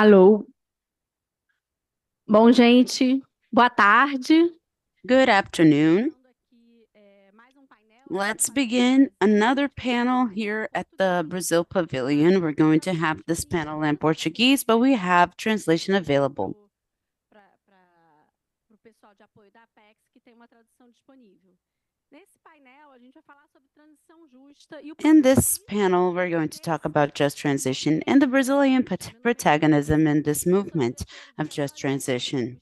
Alô? Bom, gente, boa tarde. Good afternoon. Let's begin another panel here at the Brazil Pavilion. We're going to have this panel in Portuguese, but we have translation available. Para o pessoal de apoio da Apex, que tem uma tradução disponível. Nesse painel, a gente vai falar sobre transição justa e o In papel this panel, we're going to talk about just transition and the Brazilian protagonism in this movement of just transition.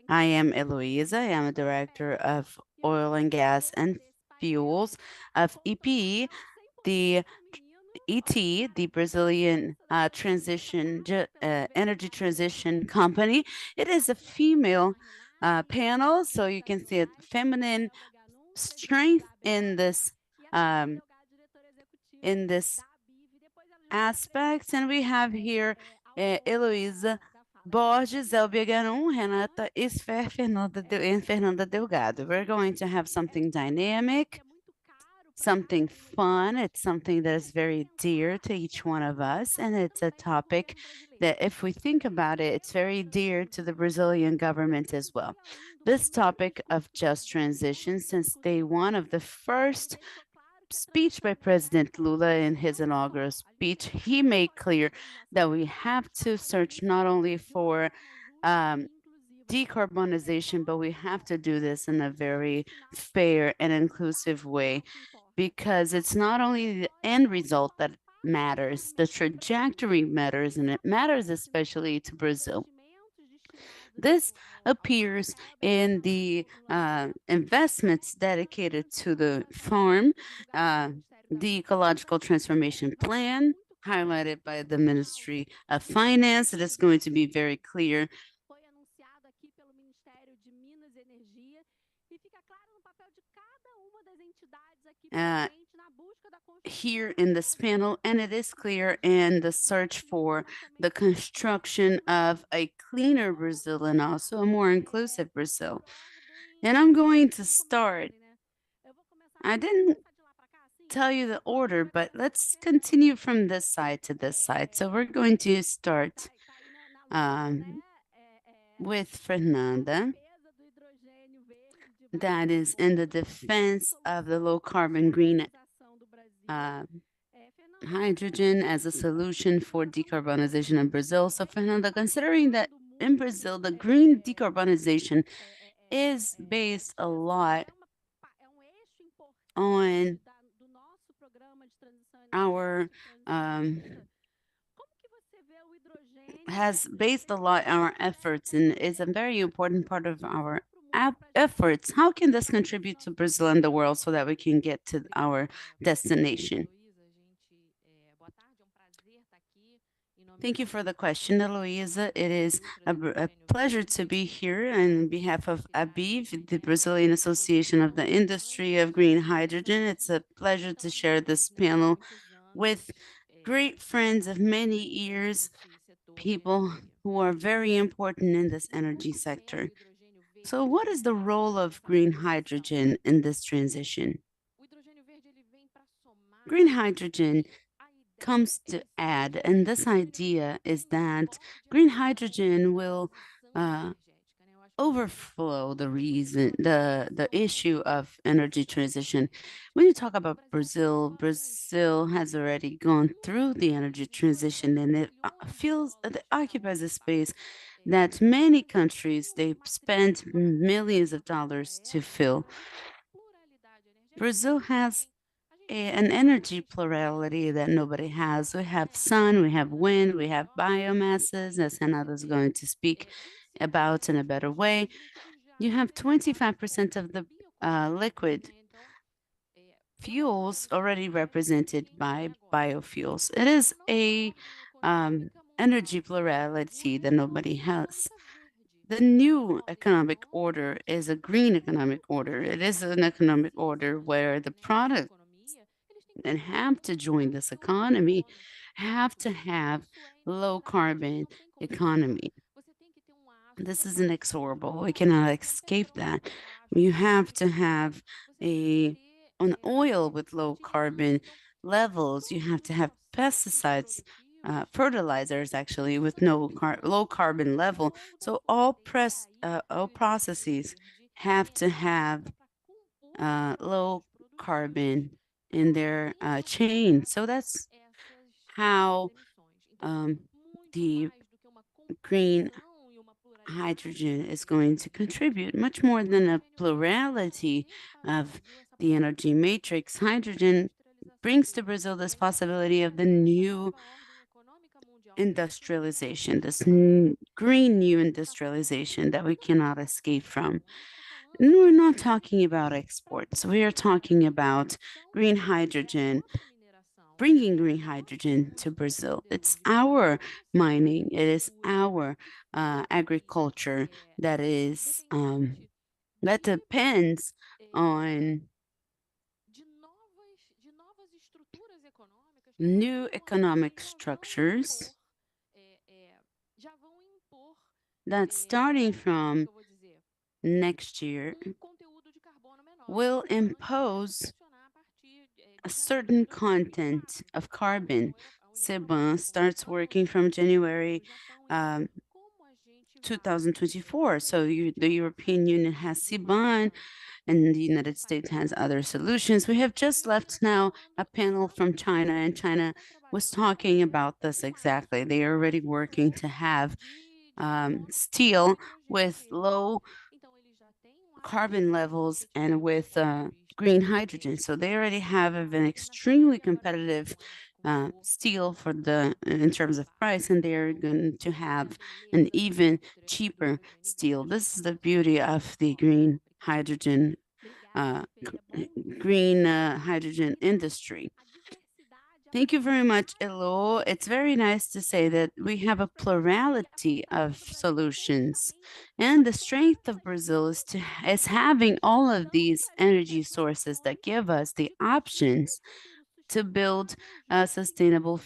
I am Heloísa. I am a director of oil and gas and fuels of EPE, the ET, the Brazilian energy transition company. It is a female panel, so you can see a feminine strength um, in this aspect. And we have here Heloísa Borges, Elbia Garum, Renata Esfer, and Fernanda Delgado. We're going to have something dynamic, something fun. It's something that is very dear to each one of us. And it's a topic that, if we think about it, it's very dear to the Brazilian government as well. This topic of just transition, since day one of the first speech by President Lula in his inaugural speech, he made clear that we have to search not only for decarbonization, but we have to do this in a very fair and inclusive way because it's not only the end result that matters, the trajectory matters, and it matters especially to Brazil. This appears in the investments dedicated to the farm, the ecological transformation plan, highlighted by the Ministry of Finance. It is going to be very clear. Here in this panel, and it is clear in the search for the construction of a cleaner Brazil and also a more inclusive Brazil. And I'm going to start. I didn't tell you the order, but let's continue from this side to this side. So we're going to start with Fernanda, that is in the defense of the low carbon green hydrogen as a solution for decarbonization in Brazil. So, Fernanda, considering that in Brazil, the green decarbonization is based a lot on our has based a lot on our efforts and is a very important part of our efforts. How can this contribute to Brazil and the world so that we can get to our destination? Thank you for the question, Heloísa. It is a pleasure to be here on behalf of ABIV, the Brazilian Association of the Industry of Green Hydrogen. It's a pleasure to share this panel with great friends of many years, people who are very important in this energy sector. So, what is the role of green hydrogen in this transition? Green hydrogen comes to add, and this idea is that green hydrogen will overflow the issue of energy transition. When you talk about Brazil, Brazil has already gone through the energy transition, and it occupies a space that many countries they spend millions of dollars to fill. Brazil has an energy plurality that nobody has. We have sun, we have wind, we have biomasses, as Renata is going to speak about in a better way. You have 25% of the liquid fuels already represented by biofuels. It is a energy plurality that nobody has. The new economic order is a green economic order. It is an economic order where the products that have to join this economy have to have low carbon economy. This is inexorable. We cannot escape that. You have to have an oil with low carbon levels. You have to have pesticides fertilizers actually with low carbon level. So all processes have to have low carbon in their chain. So that's how um, the green hydrogen is going to contribute much more than a plurality of the energy matrix. Hydrogen brings to Brazil this possibility of the new industrialization, this green new industrialization that we cannot escape from. And we're not talking about exports. We are talking about green hydrogen, bringing green hydrogen to Brazil. It's our mining, it is our agriculture that is that depends on new economic structures that starting from next year will impose a certain content of carbon. CBAM starts working from January 2024. So the European Union has CBAM and the United States has other solutions. We have just left now a panel from China, and China was talking about this exactly. They are already working to have steel with low carbon levels and with green hydrogen. So they already have an extremely competitive steel for the in terms of price, and they're going to have an even cheaper steel. This is the beauty of the uh, green hydrogen industry. Thank you very much, Elo. It's very nice to say that we have a plurality of solutions. And the strength of Brazil is having all of these energy sources that give us the options to build a sustainable,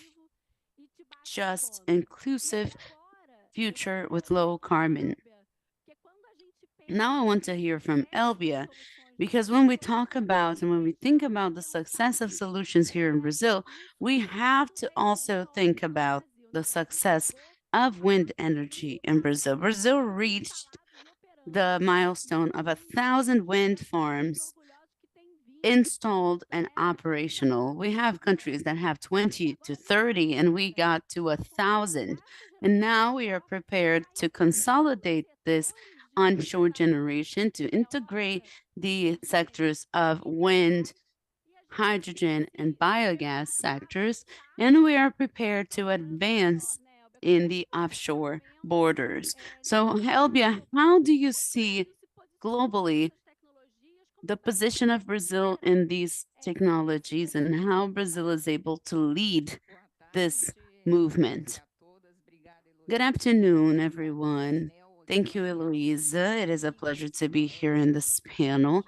just, inclusive future with low carbon. Now I want to hear from Elvia, because when we talk about and when we think about the success of solutions here in Brazil, we have to also think about the success of wind energy in Brazil. Brazil reached the milestone of 1,000 wind farms installed and operational. We have countries that have 20 to 30, and we got to 1,000. And now we are prepared to consolidate this onshore generation to integrate the sectors of wind, hydrogen, and biogas sectors. And we are prepared to advance in the offshore borders. So, Helbia, how do you see globally the position of Brazil in these technologies and how Brazil is able to lead this movement? Good afternoon, everyone. Thank you, Eloisa. It is a pleasure to be here in this panel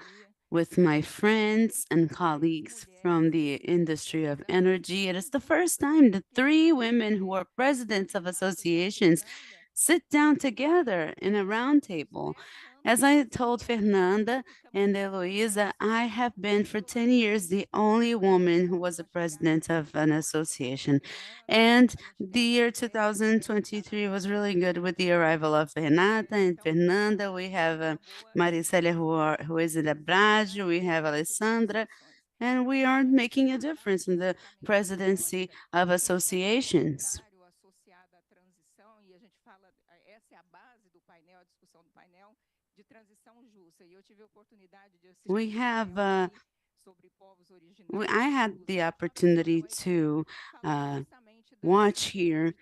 with my friends and colleagues from the industry of energy. It is the first time that three women who are presidents of associations sit down together in a round table. As I told Fernanda and Eloisa, I have been for 10 years the only woman who was a president of an association. And the year 2023 was really good with the arrival of Renata and Fernanda. We have Maricela, who is in Abrage. We have Alessandra, and we are making a difference in the presidency of associations. We have, I had the opportunity to watch here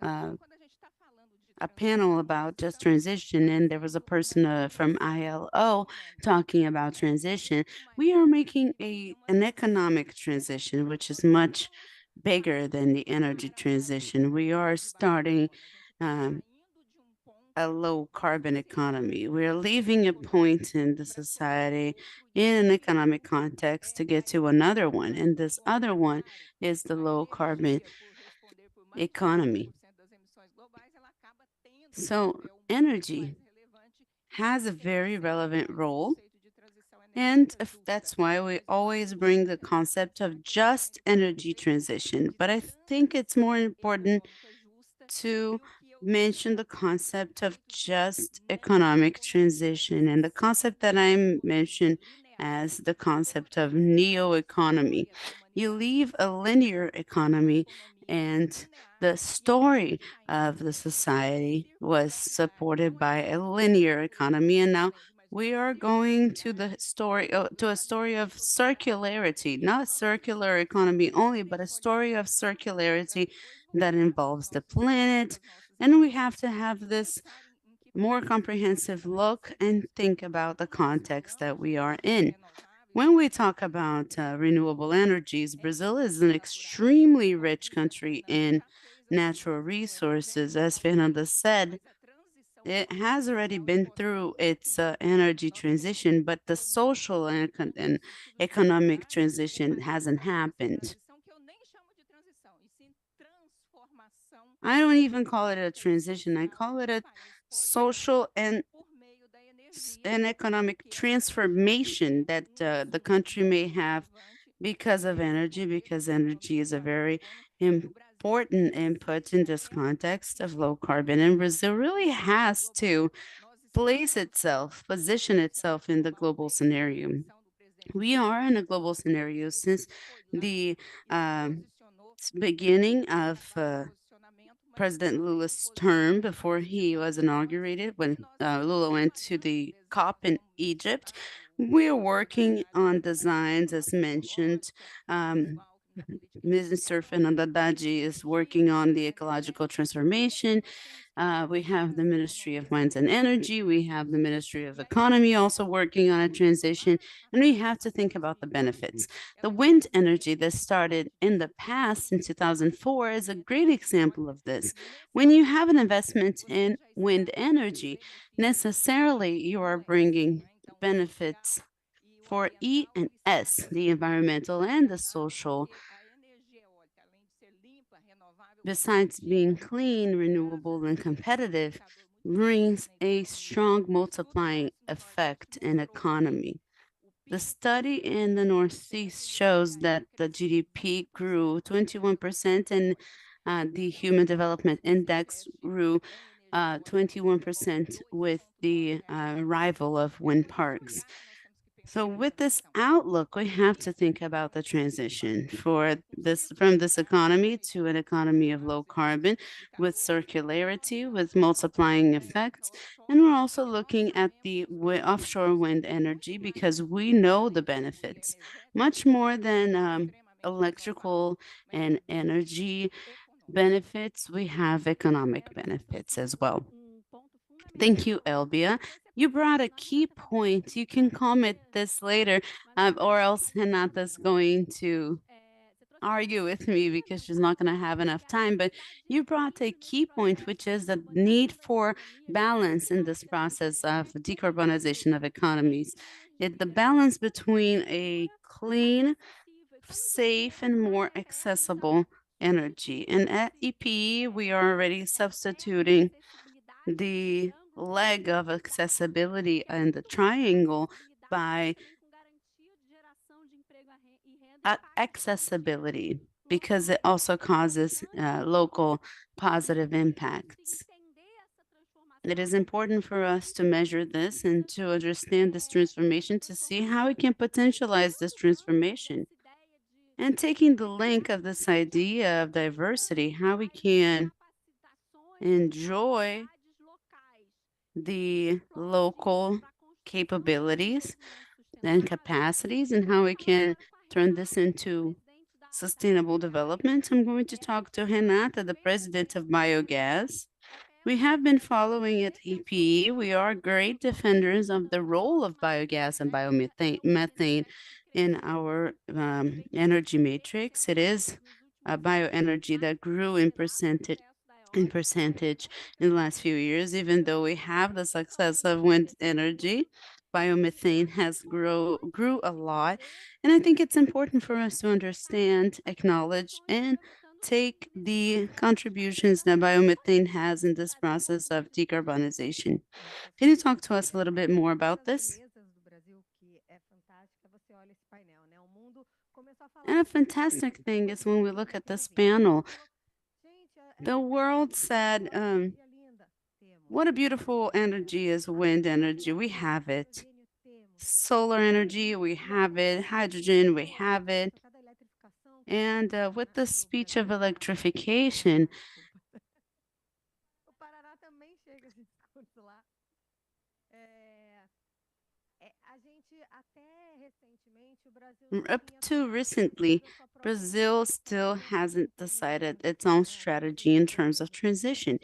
a panel about just transition, and there was a person from ILO talking about transition. We are making an economic transition, which is much bigger than the energy transition. We are starting a low carbon economy. We're leaving a point in the society in an economic context to get to another one. And this other one is the low carbon economy. So energy has a very relevant role And that's why we always bring the concept of just energy transition. But I think it's more important to mention the concept of just economic transition and the concept that I mentioned as the concept of neo economy. You leave a linear economy, and the story of the society was supported by a linear economy, and now we are going to the story to a story of circularity, not circular economy only, but a story of circularity that involves the planet. And we have to have this more comprehensive look and think about the context that we are in. When we talk about renewable energies, Brazil is an extremely rich country in natural resources. As Fernanda said, it has already been through its energy transition, but the social and economic transition hasn't happened. I don't even call it a transition. I call it a social and economic transformation that the country may have because of energy, because energy is a very important input in this context of low carbon. And Brazil really has to position itself in the global scenario. We are in a global scenario since the beginning of President Lula's term before he was inaugurated, when Lula went to the COP in Egypt. We're working on designs, as mentioned. Mr. Fernando Haddad is working on the ecological transformation. We have the Ministry of Mines and Energy. We have the Ministry of Economy also working on a transition. And we have to think about the benefits. The wind energy that started in the past in 2004 is a great example of this. When you have an investment in wind energy, necessarily you are bringing benefits for E and S, the environmental and the social. Besides being clean, renewable, and competitive, brings a strong multiplying effect in economy. The study in the Northeast shows that the GDP grew 21% and the Human Development Index grew 21% with the arrival of wind parks. So with this outlook, we have to think about the transition for this from this economy to an economy of low carbon with circularity, with multiplying effects. And we're also looking at the offshore wind energy because we know the benefits much more than electrical and energy benefits. We have economic benefits as well. Thank you, Elbia. You brought a key point. You can comment this later, or else Renata's going to argue with me because she's not going to have enough time. But you brought a key point, which is the need for balance in this process of decarbonization of economies. The balance between a clean, safe, and more accessible energy. And at EPE, we are already substituting the leg of accessibility and the triangle by accessibility because it also causes local positive impacts. It is important for us to measure this and to understand this transformation to see how we can potentialize this transformation. And taking the link of this idea of diversity, how we can enjoy the local capabilities and capacities and how we can turn this into sustainable development. I'm going to talk to Renata, the president of Biogas. We have been following at EPE. We are great defenders of the role of biogas and biomethane in our energy matrix. It is a bioenergy that grew in percentage in the last few years, even though we have the success of wind energy. Biomethane has grew a lot. And I think it's important for us to understand, acknowledge, and take the contributions that biomethane has in this process of decarbonization. Can you talk to us a little bit more about this? And a fantastic thing is when we look at this panel, the world said, what a beautiful energy is wind energy. We have it. Solar energy, we have it. Hydrogen, we have it. And with the speech of electrification, up to recently, Brazil still hasn't decided its own strategy in terms of transition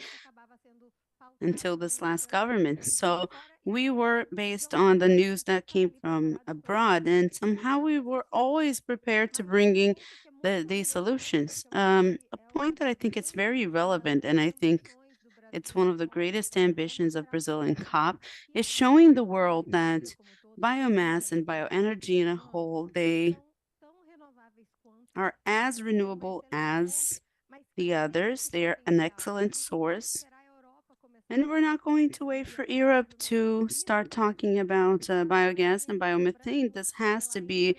until this last government. So we were based on the news that came from abroad, and somehow we were always prepared to bringing these solutions. A point that I think it's very relevant, and I think it's one of the greatest ambitions of Brazil in COP, is showing the world that biomass and bioenergy in a whole, they are as renewable as the others. They are an excellent source. And we're not going to wait for Europe to start talking about biogas and biomethane. This has to be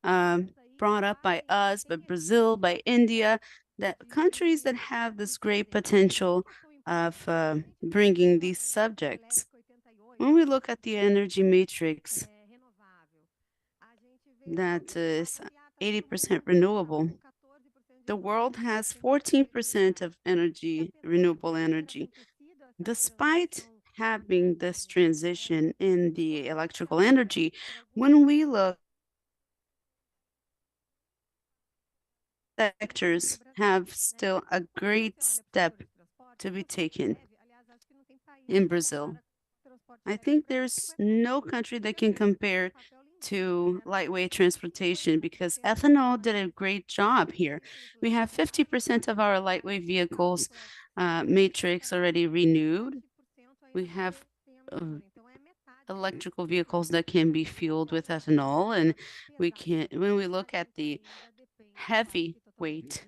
brought up by us, by Brazil, by India, that countries that have this great potential of bringing these subjects. When we look at the energy matrix, that is 80% renewable. The world has 14% of energy, renewable energy. Despite having this transition in the electrical energy, when we look, sectors have still a great step to be taken in Brazil. I think there's no country that can compare to lightweight transportation because ethanol did a great job here. We have 50% of our lightweight vehicles matrix already renewed. We have electrical vehicles that can be fueled with ethanol, and we can, when we look at the heavyweight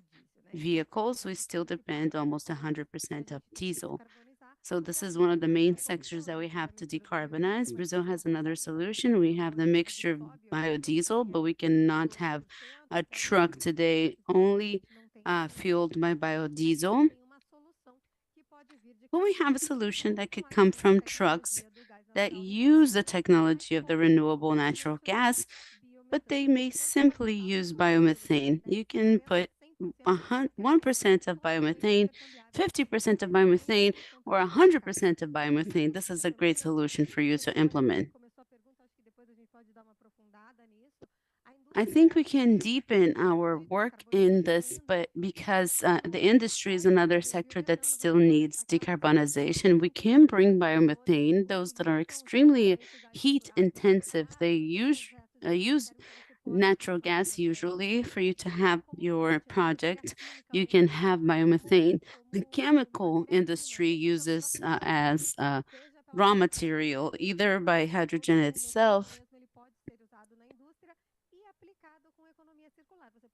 vehicles, we still depend almost 100% of diesel. So this is one of the main sectors that we have to decarbonize. Brazil has another solution. We have the mixture of biodiesel, but we cannot have a truck today only fueled by biodiesel. But we have a solution that could come from trucks that use the technology of the renewable natural gas, but they may simply use biomethane. You can put 1% of biomethane, 50% of biomethane, or 100% of biomethane. This is a great solution for you to implement. I think we can deepen our work in this, but because the industry is another sector that still needs decarbonization, we can bring biomethane, those that are extremely heat intensive. They use natural gas usually for you to have your project. You can have biomethane. The chemical industry uses as raw material, either by hydrogen itself,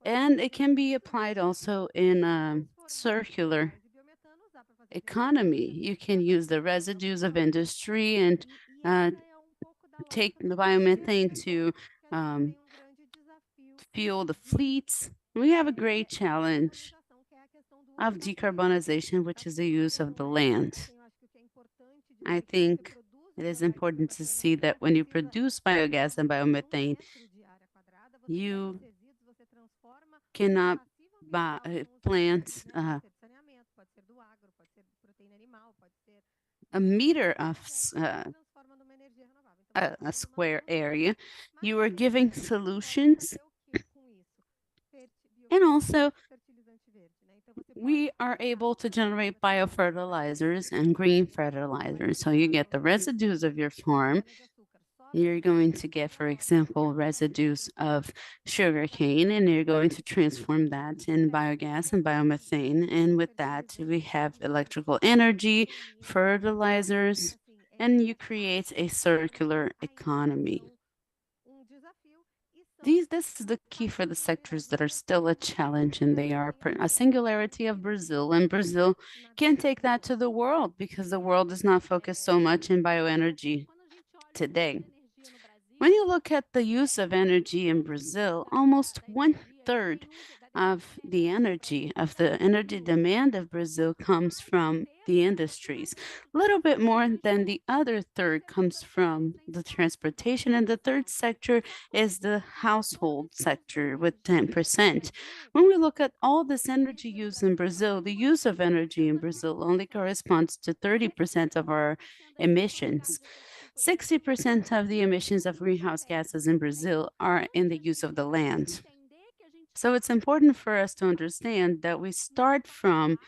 and it can be applied also in a circular economy. You can use the residues of industry and take the biomethane to fuel the fleets. We have a great challenge of decarbonization, which is the use of the land. I think it is important to see that when you produce biogas and biomethane, you cannot plant a meter of a square area. You are giving solutions, and also we are able to generate biofertilizers and green fertilizers. So you get the residues of your farm. You're going to get, for example, residues of sugarcane, and you're going to transform that in biogas and biomethane. And with that, we have electrical energy, fertilizers, and you create a circular economy. This is the key for the sectors that are still a challenge, and they are a singularity of Brazil. And Brazil can take that to the world because the world is not focused so much in bioenergy today. When you look at the use of energy in Brazil, almost 1 third of the energy demand of Brazil comes from the industries. A little bit more than the other third comes from the transportation, and the third sector is the household sector with 10%. When we look at all this energy use in Brazil, the use of energy in Brazil only corresponds to 30% of our emissions. 60% of the emissions of greenhouse gases in Brazil are in the use of the land. So it's important for us to understand that we start from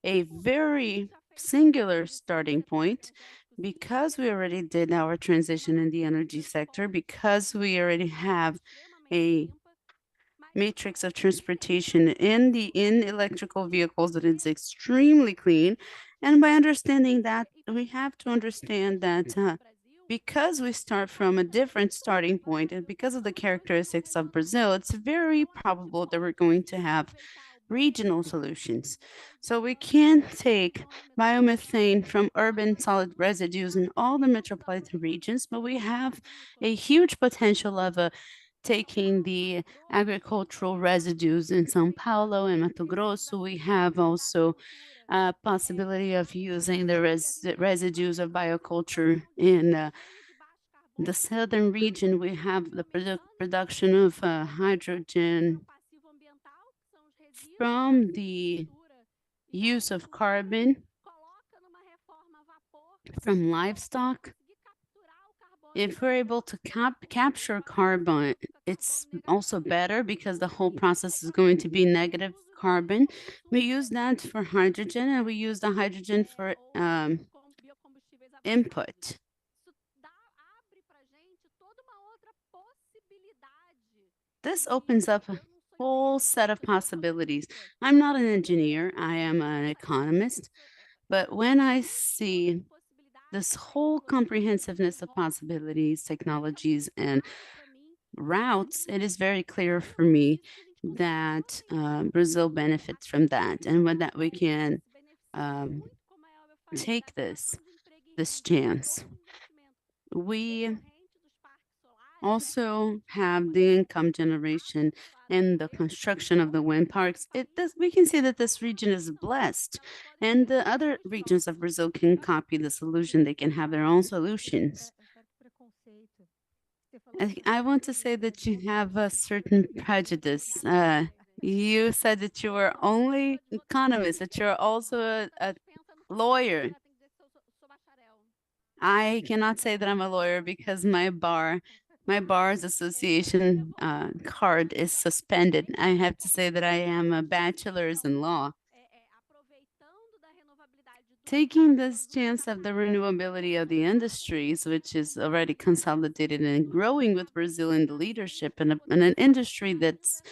a very singular starting point because we already did our transition in the energy sector, because we already have a matrix of transportation in electrical vehicles that is extremely clean. And by understanding that, we have to understand that because we start from a different starting point and because of the characteristics of Brazil, it's very probable that we're going to have regional solutions. So we can take biomethane from urban solid residues in all the metropolitan regions, but we have a huge potential of taking the agricultural residues in São Paulo and Mato Grosso. We have also a possibility of using the residues of bioculture in the southern region. We have the production of hydrogen from the use of carbon from livestock. If we're able to capture carbon, it's also better because the whole process is going to be negative carbon. We use that for hydrogen, and we use the hydrogen for input. This opens up a whole set of possibilities. I'm not an engineer, I am an economist, but when I see this whole comprehensiveness of possibilities, technologies, and routes, it is very clear for me that Brazil benefits from that, and when that we can take this chance. We also have the income generation and the construction of the wind parks. We can see that this region is blessed, and the other regions of Brazil can copy the solution. They can have their own solutions. I want to say that you have a certain prejudice. You said that you were only economist, that you're also a lawyer. I cannot say that I'm a lawyer because my bars association card is suspended. I have to say that I am a bachelor's in law. Taking this chance of the renewability of the industries, which is already consolidated and growing with Brazil in the leadership and an industry that's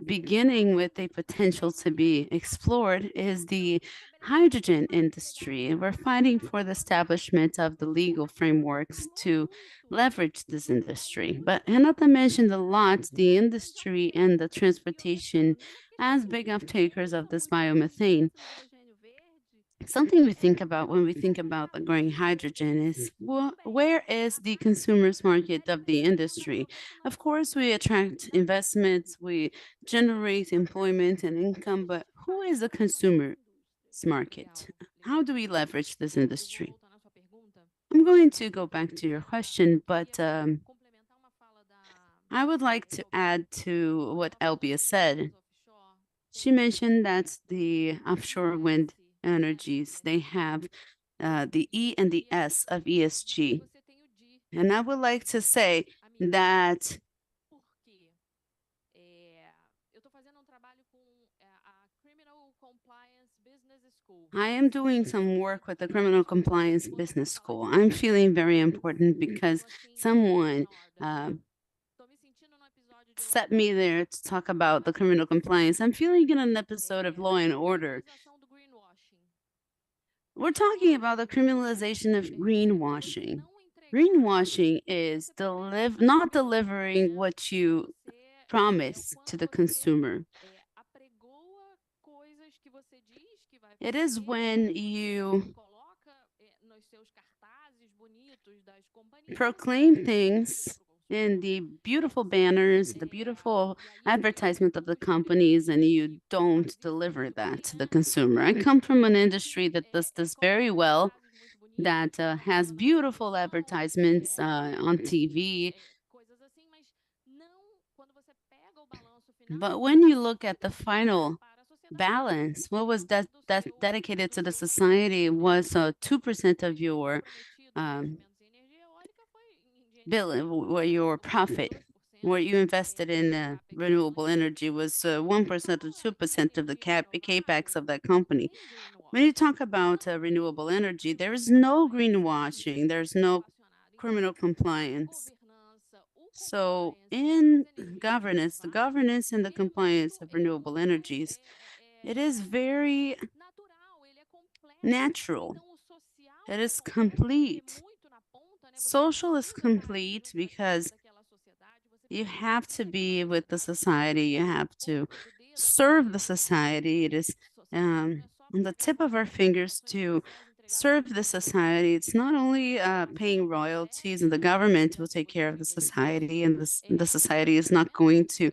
beginning with a potential to be explored, is the hydrogen industry. We're fighting for the establishment of the legal frameworks to leverage this industry. But Renata mentioned a lot the industry and the transportation as big uptakers of this biomethane. Something we think about when we think about the green hydrogen is where is the consumers market of the industry? Of course, we attract investments, we generate employment and income, but who is the consumer's market? How do we leverage this industry? I'm going to go back to your question, but I would like to add to what Elbia said. She mentioned that the offshore wind energies, they have the E and the S of ESG. And I would like to say that I am doing some work with the Criminal Compliance Business School. I'm feeling very important because someone set me there to talk about the criminal compliance. I'm feeling in an episode of Law and Order. We're talking about the criminalization of greenwashing. Greenwashing is not delivering what you promise to the consumer. It is when you proclaim things in the beautiful banners, the beautiful advertisement of the companies, and you don't deliver that to the consumer. I come from an industry that does this very well, that has beautiful advertisements on TV. But when you look at the final balance, what was that dedicated to the society was 2% of your um, bill, or your profit. What you invested in renewable energy was 1% or 2% of the capex of that company. When you talk about renewable energy, there is no greenwashing, there's no criminal compliance. So, in governance, the governance and the compliance of renewable energies, it is very natural. It is complete. Social is complete because you have to be with the society, you have to serve the society. It is on the tip of our fingers to serve the society. It's not only paying royalties, and the government will take care of the society, and the society is not going to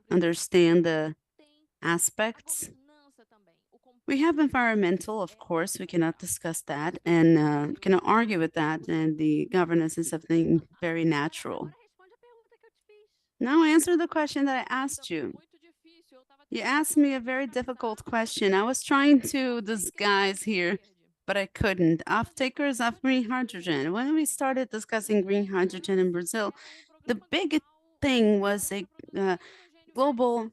understand the aspects. We have environmental, of course, we cannot discuss that, and we cannot argue with that, and the governance is something very natural. Now answer the question that I asked you. You asked me a very difficult question. I was trying to disguise here, but I couldn't. Off-takers of green hydrogen. When we started discussing green hydrogen in Brazil, the big thing was a global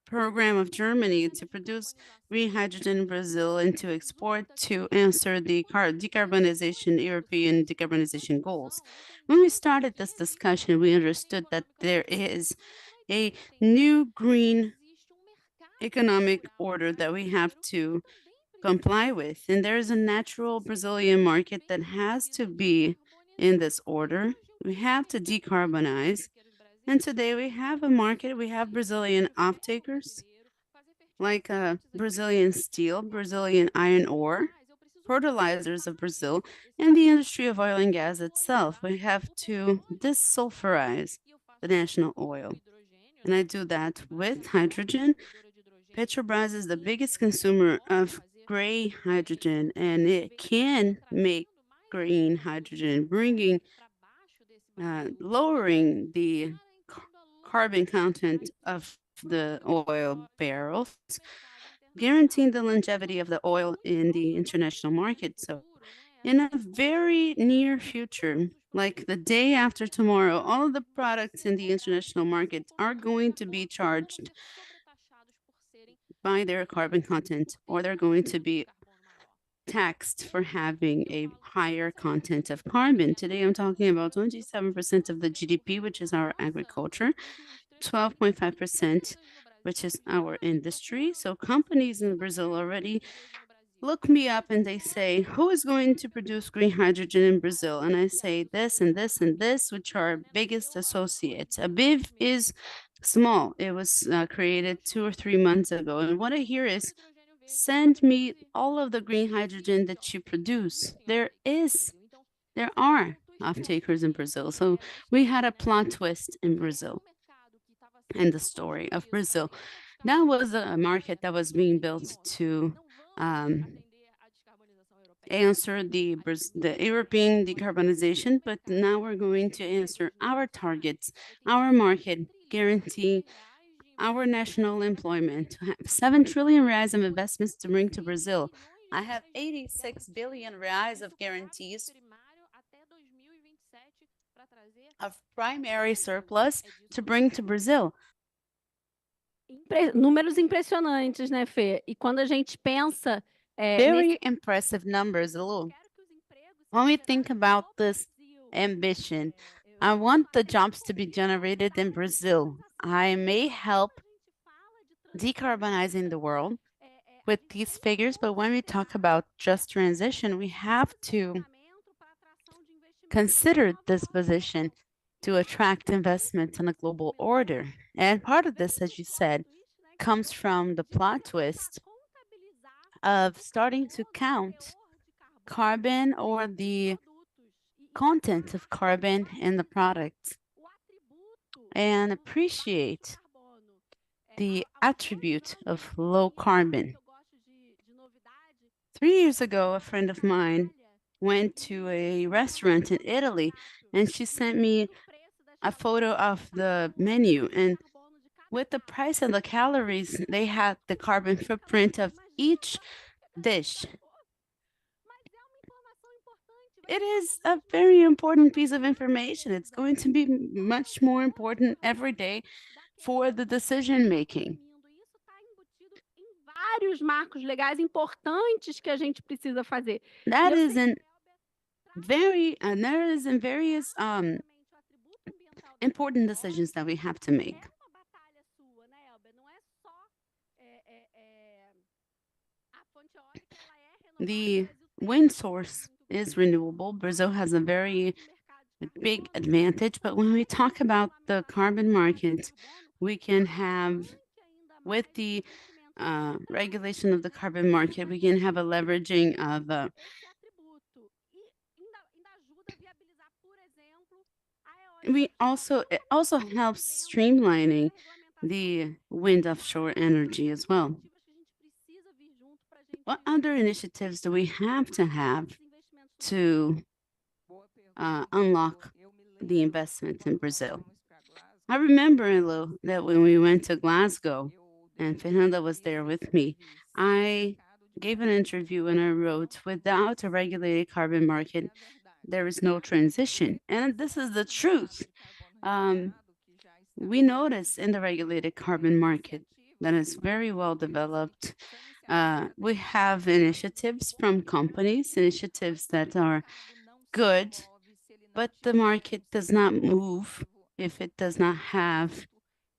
program of Germany to produce green hydrogen in Brazil and to export to answer the decarbonization, European decarbonization goals. When we started this discussion, we understood that there is a new green economic order that we have to comply with. And there is a natural Brazilian market that has to be in this order. We have to decarbonize. And today we have a market, we have Brazilian off-takers like Brazilian steel, Brazilian iron ore, fertilizers of Brazil, and the industry of oil and gas itself. We have to desulfurize the national oil. And I do that with hydrogen. Petrobras is the biggest consumer of gray hydrogen, and it can make green hydrogen, lowering the carbon content of the oil barrels, guaranteeing the longevity of the oil in the international market. So, in a very near future, like the day after tomorrow, all of the products in the international market are going to be charged by their carbon content, or they're going to be taxed for having a higher content of carbon. Today, I'm talking about 27% of the GDP, which is our agriculture, 12.5%, which is our industry. So companies in Brazil already look me up and they say, who is going to produce green hydrogen in Brazil? And I say this and this and this, which are our biggest associates. ABIV is small. It was created 2 or 3 months ago. And what I hear is, send me all of the green hydrogen that you produce. There are off-takers in Brazil. So we had a plot twist in Brazil and the story of Brazil. That was a market that was being built to answer the European decarbonization, but now we're going to answer our targets, our market, guarantee our national employment, to have 7 trillion reais of investments to bring to Brazil. I have 86 billion reais of guarantees of primary surplus to bring to Brazil. Números impressionantes, né, Fê? E quando a gente pensa Very impressive numbers, Lu. When we think about this ambition, I want the jobs to be generated in Brazil. I may help decarbonizing the world with these figures, but when we talk about just transition, we have to consider this position to attract investments in a global order. And part of this, as you said, comes from the plot twist of starting to count carbon or the content of carbon in the product and appreciate the attribute of low carbon. 3 years ago, a friend of mine went to a restaurant in Italy and she sent me a photo of the menu. And with the price and the calories, they had the carbon footprint of each dish. It is a very important piece of information. It's going to be much more important every day for the decision making. Vários marcos legais importantes que a gente precisa fazer. That is in there is in various important decisions that we have to make. The wind source is renewable. Brazil has a very big advantage, but when we talk about the carbon market, we can have, with the regulation of the carbon market, we can have a leveraging of it also helps streamlining the wind offshore energy as well. What other initiatives do we have to unlock the investment in Brazil? I remember, Elo, that when we went to Glasgow and Fernanda was there with me, I gave an interview and I wrote, without a regulated carbon market, there is no transition. And this is the truth. We notice in the regulated carbon market that is very well developed. We have initiatives from companies, initiatives that are good, but the market does not move if it does not have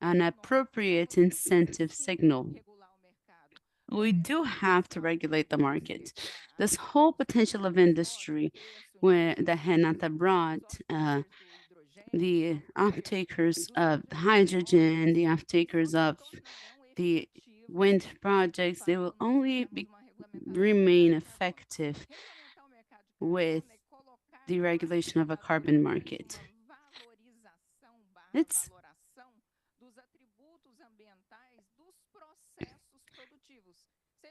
an appropriate incentive signal. We do have to regulate the market. This whole potential of industry where that Renata brought, the off-takers of hydrogen, the off-takers of the wind projects, they will only remain effective with the regulation of a carbon market. It's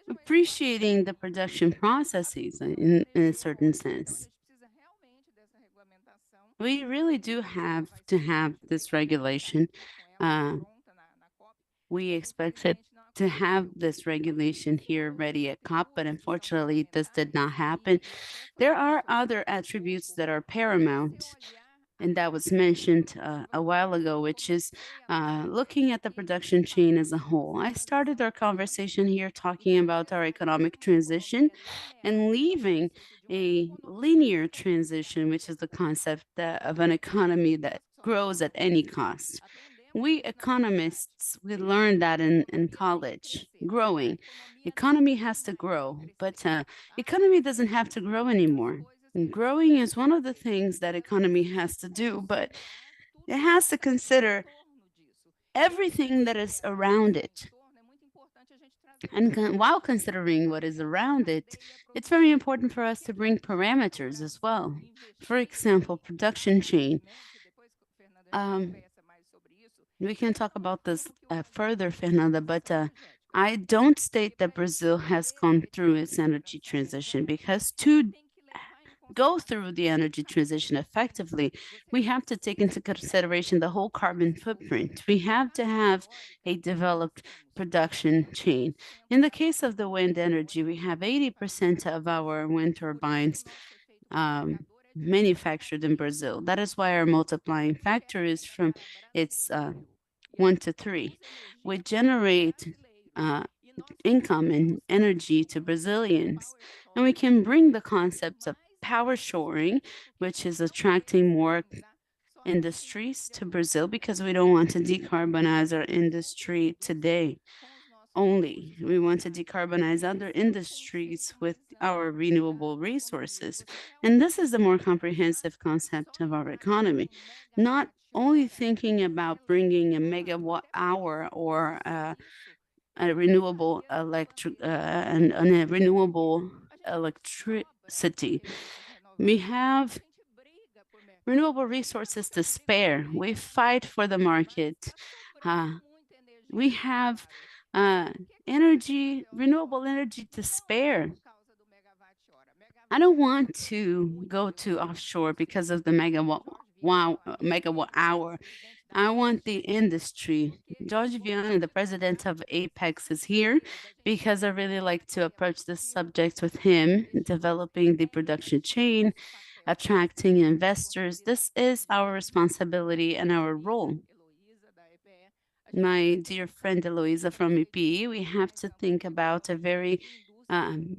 appreciating the production processes in a certain sense. We really do have to have this regulation. We expected to have this regulation here ready at COP, but unfortunately this did not happen. There are other attributes that are paramount, and that was mentioned a while ago, which is looking at the production chain as a whole. I started our conversation here talking about our economic transition and leaving a linear transition, which is the concept of an economy that grows at any cost. We economists, we learned that in college, growing. Economy has to grow, but economy doesn't have to grow anymore. And growing is one of the things that economy has to do, but it has to consider everything that is around it. And while considering what is around it, it's very important for us to bring parameters as well. For example, production chain. We can talk about this further, Fernanda, but I don't state that Brazil has gone through its energy transition, because to go through the energy transition effectively, we have to take into consideration the whole carbon footprint. We have to have a developed production chain. In the case of the wind energy, we have 80% of our wind turbines manufactured in Brazil. That is why our multiplying factor is from its 1 to 3. We generate income and energy to Brazilians, and we can bring the concepts of power shoring, which is attracting more industries to Brazil, because we don't want to decarbonize our industry today only. We want to decarbonize other industries with our renewable resources. And this is the more comprehensive concept of our economy, not only thinking about bringing a megawatt hour or a renewable and a renewable electricity. We have renewable resources to spare. We fight for the market. We have energy, renewable energy to spare. I don't want to go to offshore because of the megawatt hour. I want the industry. George Viana, the president of Apex, is here because I really like to approach this subject with him, developing the production chain, attracting investors. This is our responsibility and our role. My dear friend Eloisa from EPE, we have to think about a very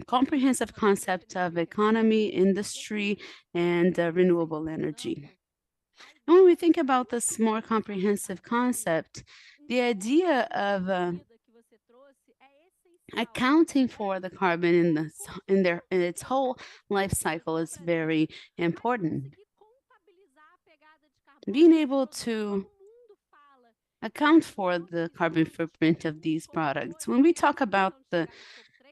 comprehensive concept of economy, industry, and renewable energy. And when we think about this more comprehensive concept, the idea of accounting for the carbon in its whole life cycle is very important. Being able to account for the carbon footprint of these products. When we talk about the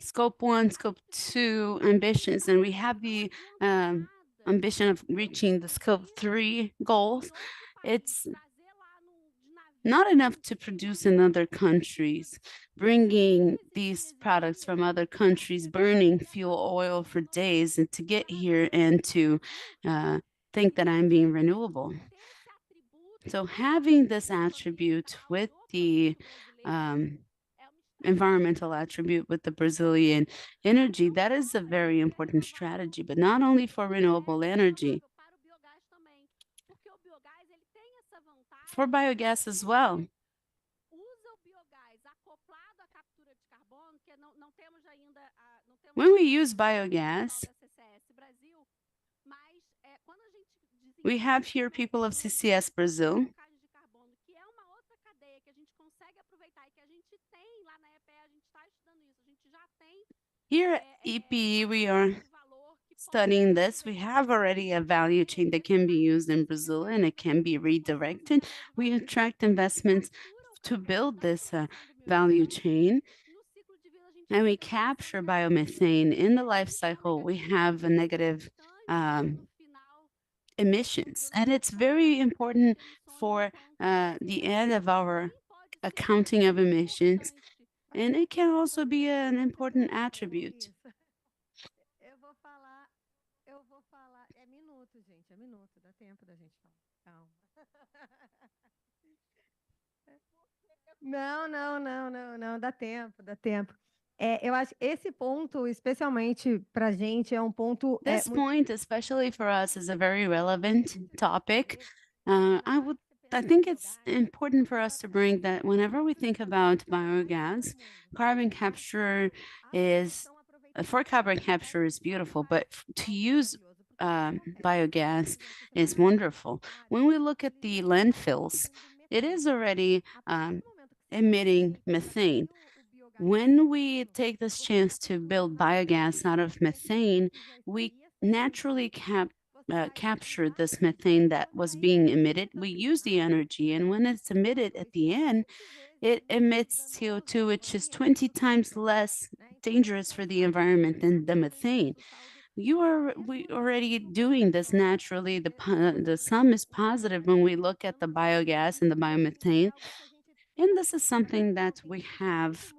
scope 1, scope 2 ambitions, and we have the ambition of reaching the scope 3 goals, it's not enough to produce in other countries, bringing these products from other countries, burning fuel oil for days, and to get here and to think that I'm being renewable. So having this attribute with the environmental attribute with the Brazilian energy, that is a very important strategy, but not only for renewable energy, for biogas as well. When we use biogas, we have here people of CCS Brazil. Here at EPE, we are studying this. We have already a value chain that can be used in Brazil and it can be redirected. We attract investments to build this value chain, and we capture biomethane in the life cycle. We have a negative emissions, and it's very important for the end of our accounting of emissions, and it can also be an important attribute. É minuto, gente, é minuto, dá tempo da gente falar. Calma. Não, dá tempo, dá tempo. Eu acho esse ponto, especialmente para a gente, é ponto. This point, especially for us, is a very relevant topic. I think it's important for us to bring that whenever we think about biogas, carbon capture is for carbon capture is beautiful, but to use biogas is wonderful. When we look at the landfills, it is already emitting methane. When we take this chance to build biogas out of methane, we naturally capture this methane that was being emitted. We use the energy, and when it's emitted at the end, it emits CO2, which is 20 times less dangerous for the environment than the methane. We already doing this naturally. The sum is positive when we look at the biogas and the biomethane. And this is something that we have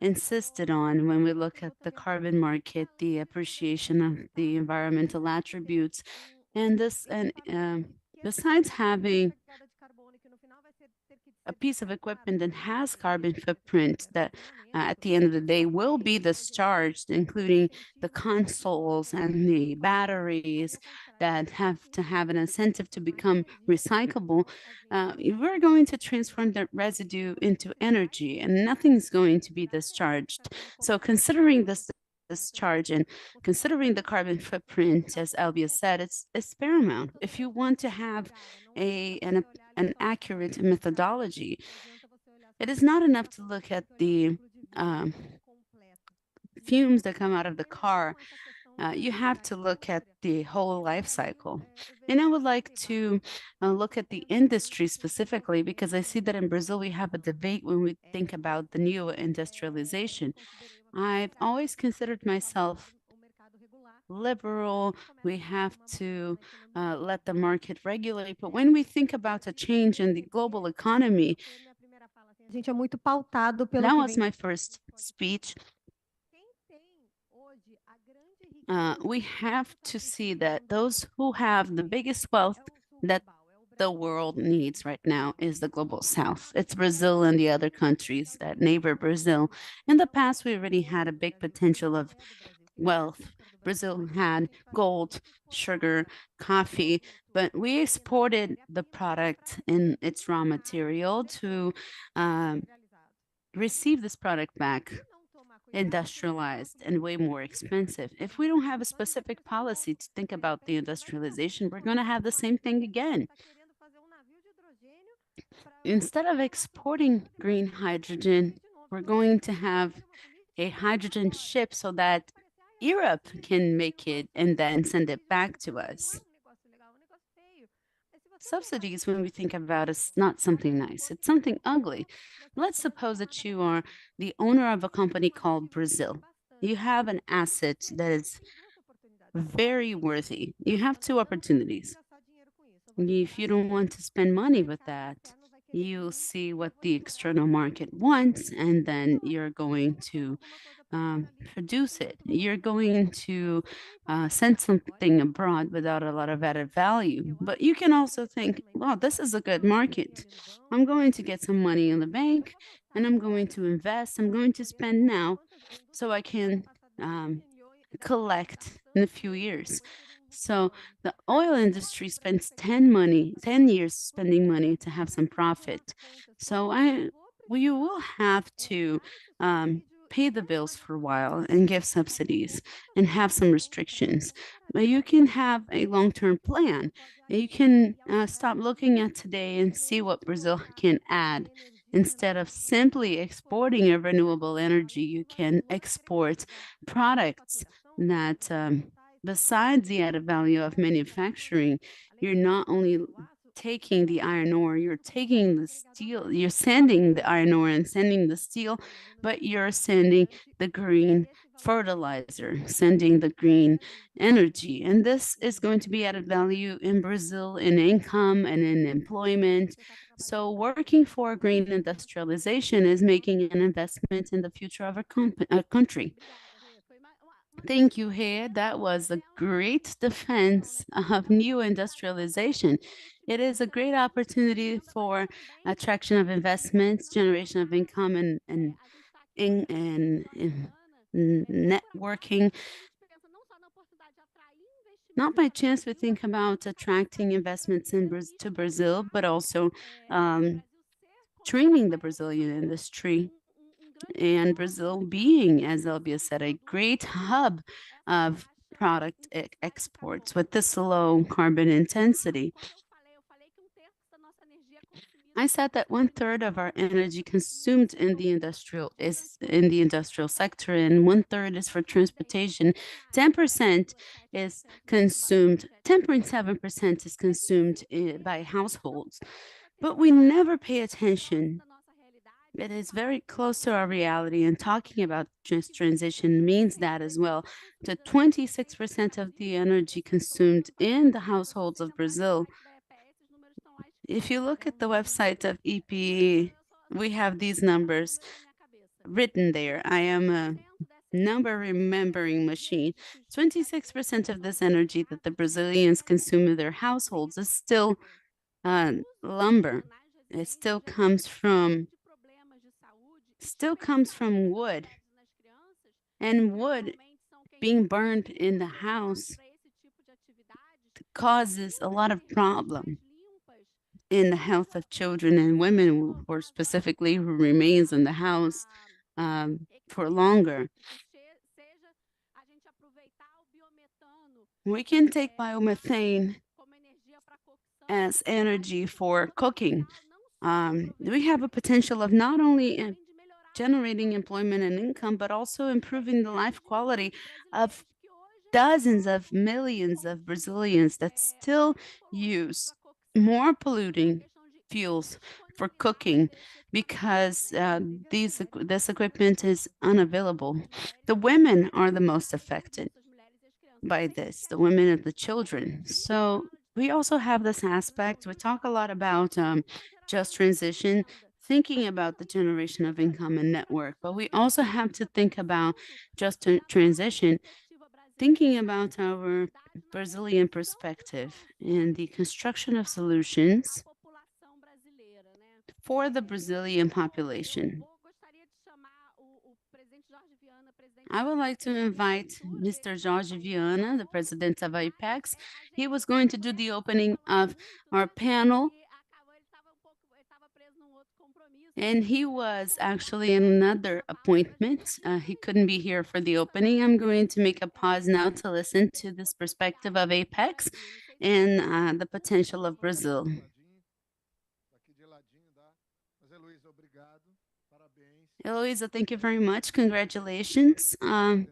insisted on when we look at the carbon market, the appreciation of the environmental attributes. And this, and besides having a piece of equipment that has carbon footprint that at the end of the day will be discharged, including the consoles and the batteries that have to have an incentive to become recyclable, we're going to transform the residue into energy and nothing's going to be discharged. So considering this discharge and considering the carbon footprint, as Elbia said, it's paramount. If you want to have an accurate methodology, it is not enough to look at the fumes that come out of the car. You have to look at the whole life cycle. And I would like to look at the industry specifically, because I see that in Brazil we have a debate when we think about the new industrialization. I've always considered myself liberal. We have to let the market regulate. But when we think about a change in the global economy, A gente é muito pautado pelo that que was vem. my first speech. We have to see that those who have the biggest wealth that the world needs right now is the global south. It's Brazil and the other countries that neighbor Brazil. In the past, we already had a big potential of wealth. Brazil had gold, sugar, coffee, but we exported the product in its raw material to receive this product back industrialized and way more expensive. If we don't have a specific policy to think about the industrialization, we're going to have the same thing again. Instead of exporting green hydrogen, we're going to have a hydrogen ship so that Europe can make it and then send it back to us. Subsidies, when we think about it, is not something nice. It's something ugly. Let's suppose that you are the owner of a company called Brazil. You have an asset that is very worthy. You have two opportunities. If you don't want to spend money with that, you see what the external market wants, and then you're going to produce it. You're going to send something abroad without a lot of added value. But you can also think, well, this is a good market. I'm going to get some money in the bank and I'm going to invest. I'm going to spend now so I can collect in a few years. So the oil industry spends 10 years spending money to have some profit. So you will have to pay the bills for a while and give subsidies and have some restrictions. But you can have a long-term plan. You can stop looking at today and see what Brazil can add. Instead of simply exporting a renewable energy, you can export products that besides the added value of manufacturing, you're not only taking the iron ore, you're taking the steel, you're sending the iron ore and sending the steel, but you're sending the green fertilizer, sending the green energy. And this is going to be added value in Brazil in income and in employment. So working for green industrialization is making an investment in the future of our country. Thank you, Rê. That was a great defense of new industrialization. It is a great opportunity for attraction of investments, generation of income, and networking. Not by chance we think about attracting investments to Brazil, but also training the Brazilian industry. And Brazil being, as Elbia said, a great hub of product exports with this low carbon intensity. I said that 1/3 of our energy consumed in the industrial sector, and 1/3 is for transportation. 10% is consumed, 10.7% is consumed by households. But we never pay attention. It is very close to our reality, and talking about just transition means that as well. To 26% of the energy consumed in the households of Brazil. If you look at the website of EPE, we have these numbers written there. I am a number remembering machine. 26% of this energy that the Brazilians consume in their households is still lumber. It still comes from wood, and wood being burned in the house causes a lot of problem in the health of children and women, or specifically who remains in the house for longer. We can take biomethane as energy for cooking. We have a potential of not only generating employment and income, but also improving the life quality of dozens of millions of Brazilians that still use more polluting fuels for cooking because this equipment is unavailable. The women are the most affected. by this, the women and the children. So we also have this aspect. We talk a lot about just transition, thinking about the generation of income and network, but we also have to think about just transition, thinking about our Brazilian perspective and the construction of solutions for the Brazilian population. I would like to invite Mr. Jorge Viana, the president of IPEX. He was going to do the opening of our panel, and he was actually in another appointment. He couldn't be here for the opening. I'm going to make a pause now to listen to this perspective of Apex and the potential of Brazil. Heloisa, thank you very much. Congratulations. I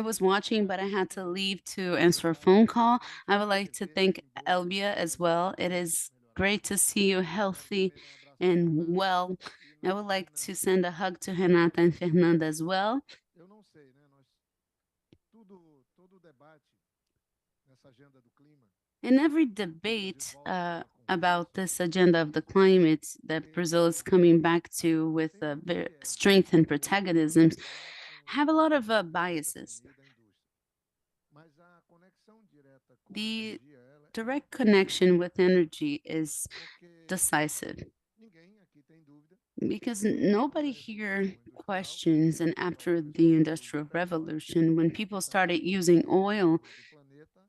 was watching, but I had to leave to answer a phone call. I would like to thank Elbia as well. It is great to see you healthy and well. I would like to send a hug to Renata and Fernanda as well. In every debate about this agenda of the climate that Brazil is coming back to with strength and protagonism, have a lot of biases. The direct connection with energy is decisive because nobody here questions, and after the Industrial Revolution, when people started using oil,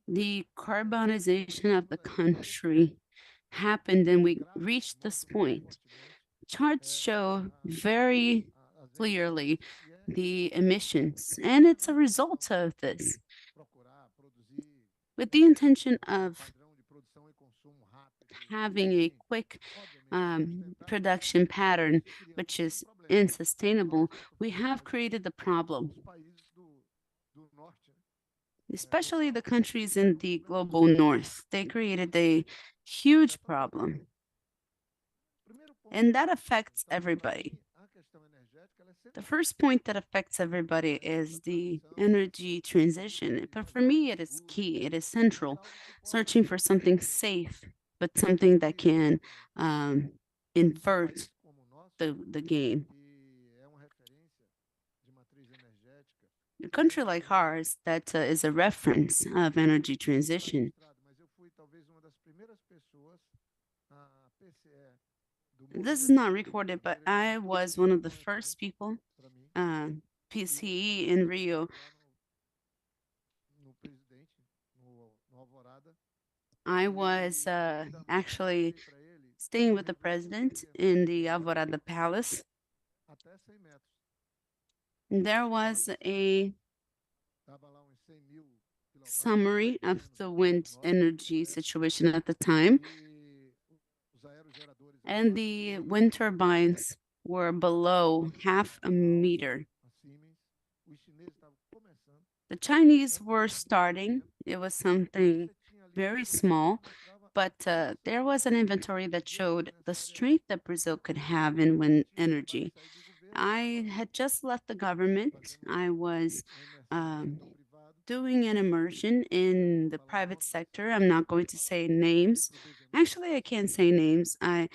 the carbonization of the country happened and we reached this point. Charts show very clearly the emissions, and it's a result of this. With the intention of having a quick production pattern, which is unsustainable, we have created the problem. Especially the countries in the global north, they created a huge problem. And that affects everybody. The first point that affects everybody is the energy transition. But for me, it is key, it is central, searching for something safe, but something that can invert the game. A country like ours that is a reference of energy transition. This is not recorded, but I was one of the first people, PCE in Rio. I was actually staying with the president in the Alvorada Palace. There was a summary of the wind energy situation at the time, and the wind turbines were below half a meter. The Chinese were starting. It was something very small, but there was an inventory that showed the strength that Brazil could have in wind energy. I had just left the government. I was doing an immersion in the private sector. I'm not going to say names. Actually, I can't say names. I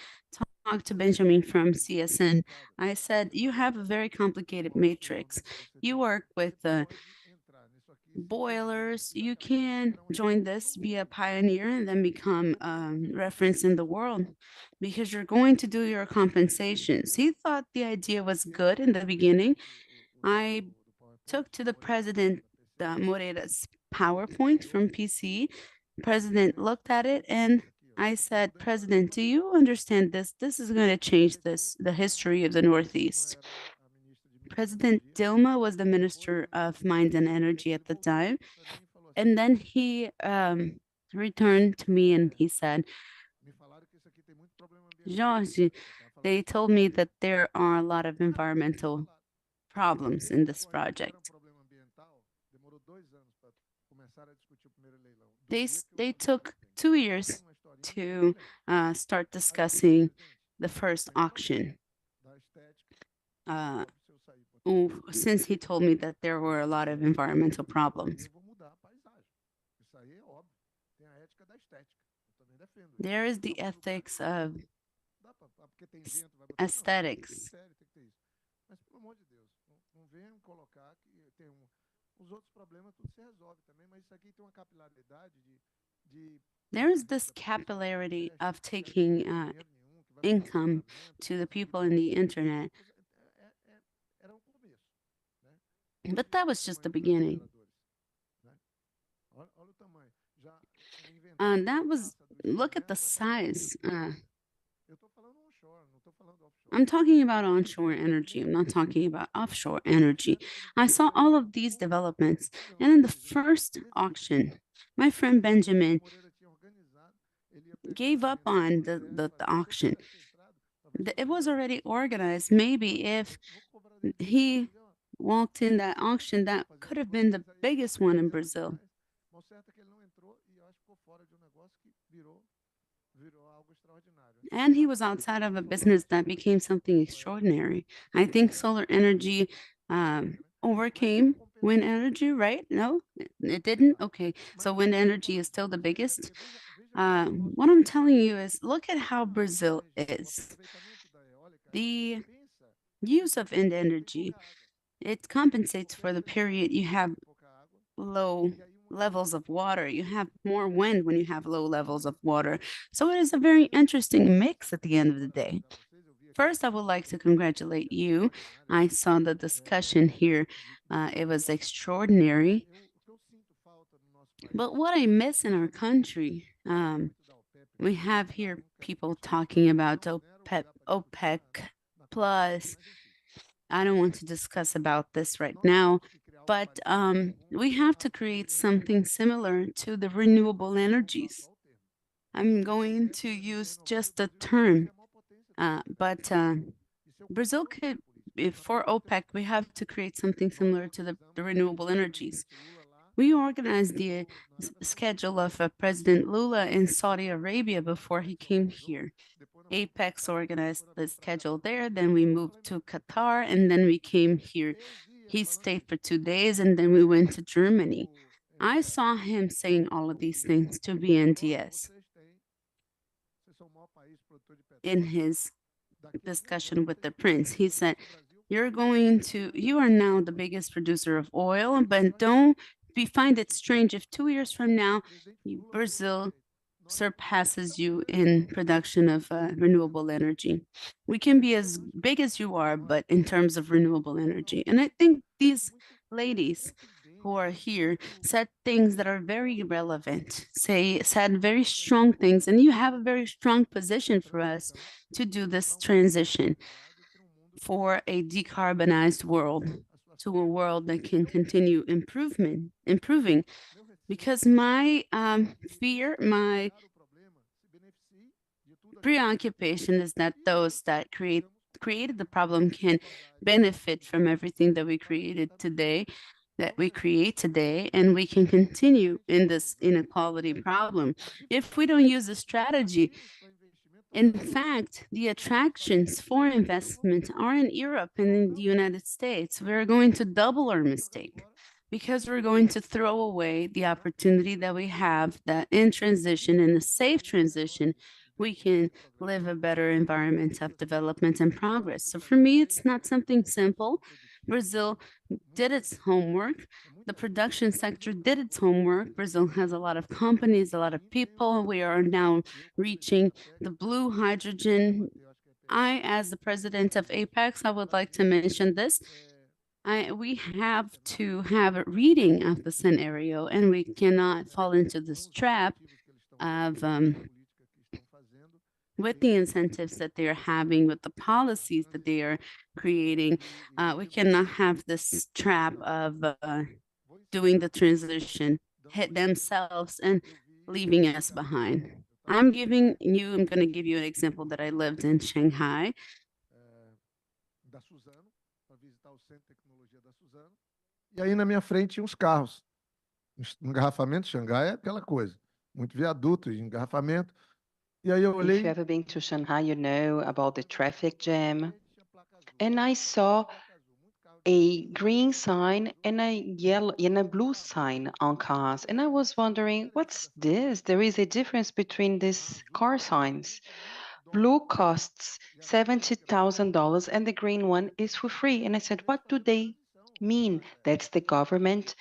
talked to Benjamin from CSN. I said, you have a very complicated matrix. You work with boilers. You can join this, be a pioneer, and then become reference in the world because you're going to do your compensations. He thought the idea was good in the beginning. I took to the president Moreira's PowerPoint from PCE. President looked at it and I said, President, do you understand this? This is going to change the history of the Northeast. President Dilma was the Minister of Mines and Energy at the time. And then he returned to me and he said, Jorge, they told me that there are a lot of environmental problems in this project. They took 2 years to start discussing the first auction. since he told me that there were a lot of environmental problems. Eu vou mudar a paisagem. Isso aí é óbvio. Tem a ética da estética. Eu também defendo isso. There is the Então, mas o cara ethics fala, of dá porque tem vento, vai botar. Não, aesthetics. sério, tem que ter isso. Mas, pelo amor de Deus, não venham colocar que tem os outros problemas tudo se resolve também, mas isso aqui tem uma capilaridade de There is this capillarity of taking income to the people in the internet. Era um começo, né? But that was just the beginning. Olha o tamanho. Já That was, look at the size. Eu tô falando onshore, não tô falando offshore. I'm talking about onshore energy. I'm not talking about offshore energy. I saw all of these developments. And in the first auction, my friend Benjamin gave up on the auction. It was already organized. Maybe if he walked in that auction, that could have been the biggest one in Brazil. And he was outside of a business that became something extraordinary. I think solar energy overcame wind energy, right? No, it didn't? Okay, so wind energy is still the biggest. What I'm telling you is look at how Brazil is. The use of wind energy, it compensates for the period you have low levels of water. You have more wind when you have low levels of water. So it is a very interesting mix at the end of the day. First, I would like to congratulate you. I saw the discussion here. It was extraordinary. But what I miss in our country, we have here people talking about OPEC plus. I don't want to discuss about this right now, but we have to create something similar to the renewable energies. I'm going to use just the term, but Brazil could, for OPEC, we have to create something similar to the renewable energies. We organized the schedule of President Lula in Saudi Arabia before he came here. Apex organized the schedule there, then we moved to Qatar, and then we came here. He stayed for 2 days, and then we went to Germany. I saw him saying all of these things to BNDES in his discussion with the prince. He said, you are now the biggest producer of oil, but don't we find it strange if 2 years from now, Brazil surpasses you in production of renewable energy. We can be as big as you are, but in terms of renewable energy. And I think these ladies who are here said things that are very relevant, said very strong things, and you have a very strong position for us to do this transition for a decarbonized world, to a world that can continue improving. Because my fear, my preoccupation is that those that created the problem can benefit from everything that we create today, and we can continue in this inequality problem. If we don't use a strategy, in fact, the attractions for investment are in Europe and in the United States. We're going to double our mistake because we're going to throw away the opportunity that we have that in transition, in a safe transition, we can live a better environment of development and progress. So for me, it's not something simple. Brazil did its homework. The production sector did its homework. Brazil has a lot of companies, a lot of people. We are now reaching the blue hydrogen. As the president of Apex, I would like to mention this. We have to have a reading of the scenario, and we cannot fall into this trap of with the incentives that they're having, with the policies that they are creating. We cannot have this trap of doing the transition, hit themselves and leaving us behind. I'm going to give you an example that I lived in Shanghai. Da Suzano, para visitar o centro de tecnologia da Suzano. E aí na minha frente tinha uns carros. Engarrafamento, Xangai é aquela coisa. Muito viaduto, engarrafamento. E aí eu olhei. If you ever been to Shanghai, you know about the traffic jam. And I saw a green sign and a yellow and a blue sign on cars. And I was wondering, what's this? There is a difference between these car signs. Blue costs $70,000 and the green one is for free. And I said, what do they mean? That's the government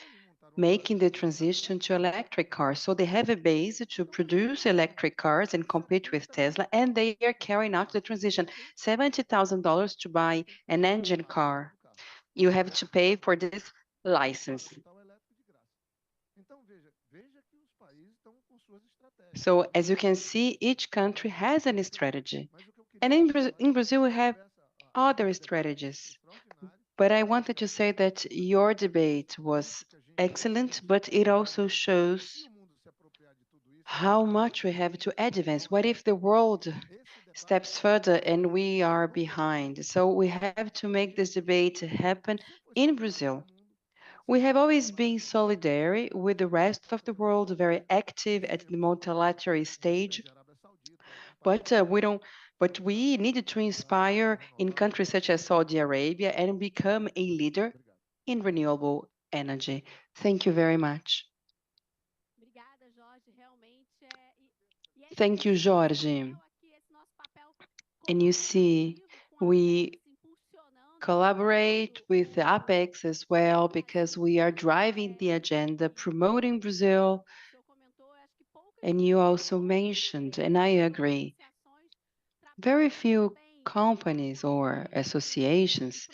making the transition to electric cars. So they have a base to produce electric cars and compete with Tesla, and they are carrying out the transition. $70,000 to buy an engine car. You have to pay for this license. So as you can see, each country has a strategy. And in Brazil, we have other strategies. But I wanted to say that your debate was excellent, but it also shows how much we have to advance. What if the world steps further and we are behind? So we have to make this debate happen in Brazil. We have always been solidary with the rest of the world, very active at the multilateral stage, but we needed to inspire in countries such as Saudi Arabia and become a leader in renewable energy. Thank you very much. Thank you, Jorge. And you see, we collaborate with the Apex as well because we are driving the agenda, promoting Brazil. And you also mentioned, and I agree, very few companies or associations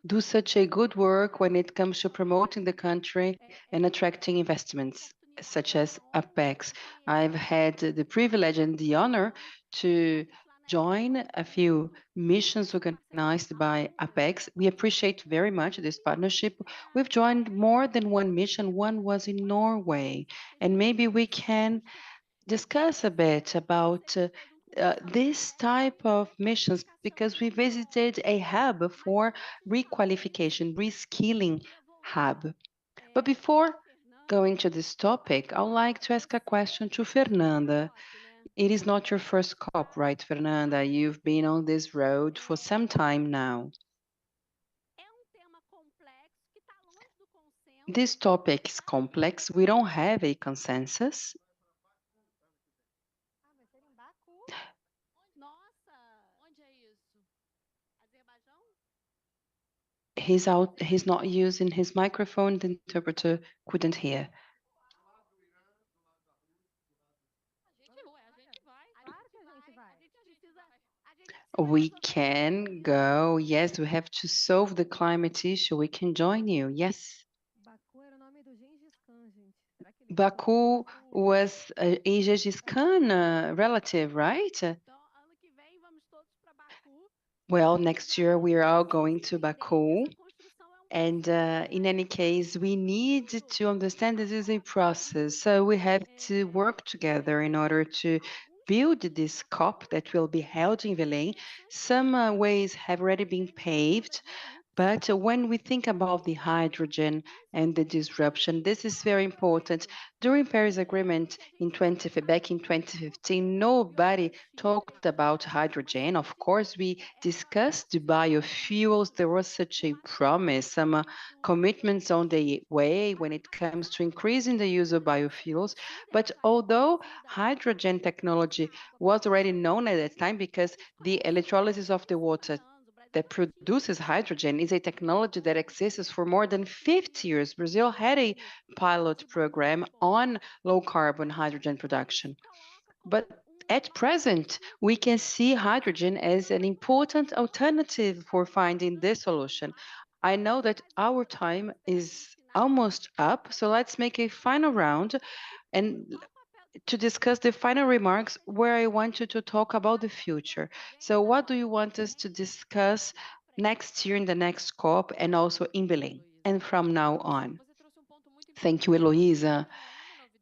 do such a good work when it comes to promoting the country and attracting investments, such as Apex. I've had the privilege and the honor to join a few missions organized by Apex. We appreciate very much this partnership. We've joined more than one mission. One was in Norway, and maybe we can discuss a bit about this type of missions because we visited a hub for requalification, reskilling hub. But before going to this topic, I would like to ask a question to Fernanda. It is not your first COP, right, Fernanda? You've been on this road for some time now. This topic is complex. We don't have a consensus. He's not using his microphone. The interpreter couldn't hear. We can go. Yes, we have to solve the climate issue. We can join you. Yes. Baku was a Gengis Khan relative, right? Well, next year we are all going to Baku. And in any case, we need to understand this is a process. So we have to work together in order to build this COP that will be held in Belém. Some ways have already been paved. But when we think about the hydrogen and the disruption, this is very important. During Paris Agreement back in 2015, nobody talked about hydrogen. Of course, we discussed the biofuels. There was such a promise, some commitments on the way when it comes to increasing the use of biofuels. But although hydrogen technology was already known at that time because the electrolysis of the water that produces hydrogen is a technology that exists for more than 50 years. Brazil had a pilot program on low carbon hydrogen production. But at present, we can see hydrogen as an important alternative for finding this solution. I know that our time is almost up, so let's make a final round and to discuss the final remarks where I want you to talk about the future. So what do you want us to discuss next year in the next COP and also in Belém and from now on? Thank you, Heloisa.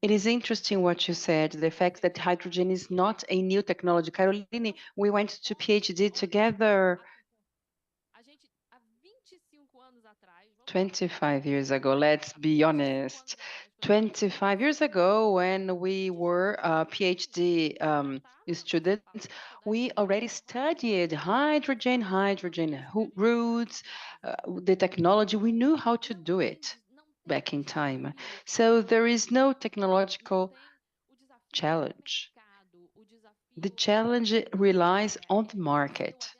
It is interesting what you said, the fact that hydrogen is not a new technology. Caroline, we went to PhD together 25 years ago, let's be honest. 25 years ago, when we were PhD students, we already studied hydrogen roots, the technology. We knew how to do it back in time. So there is no technological challenge. The challenge relies on the market.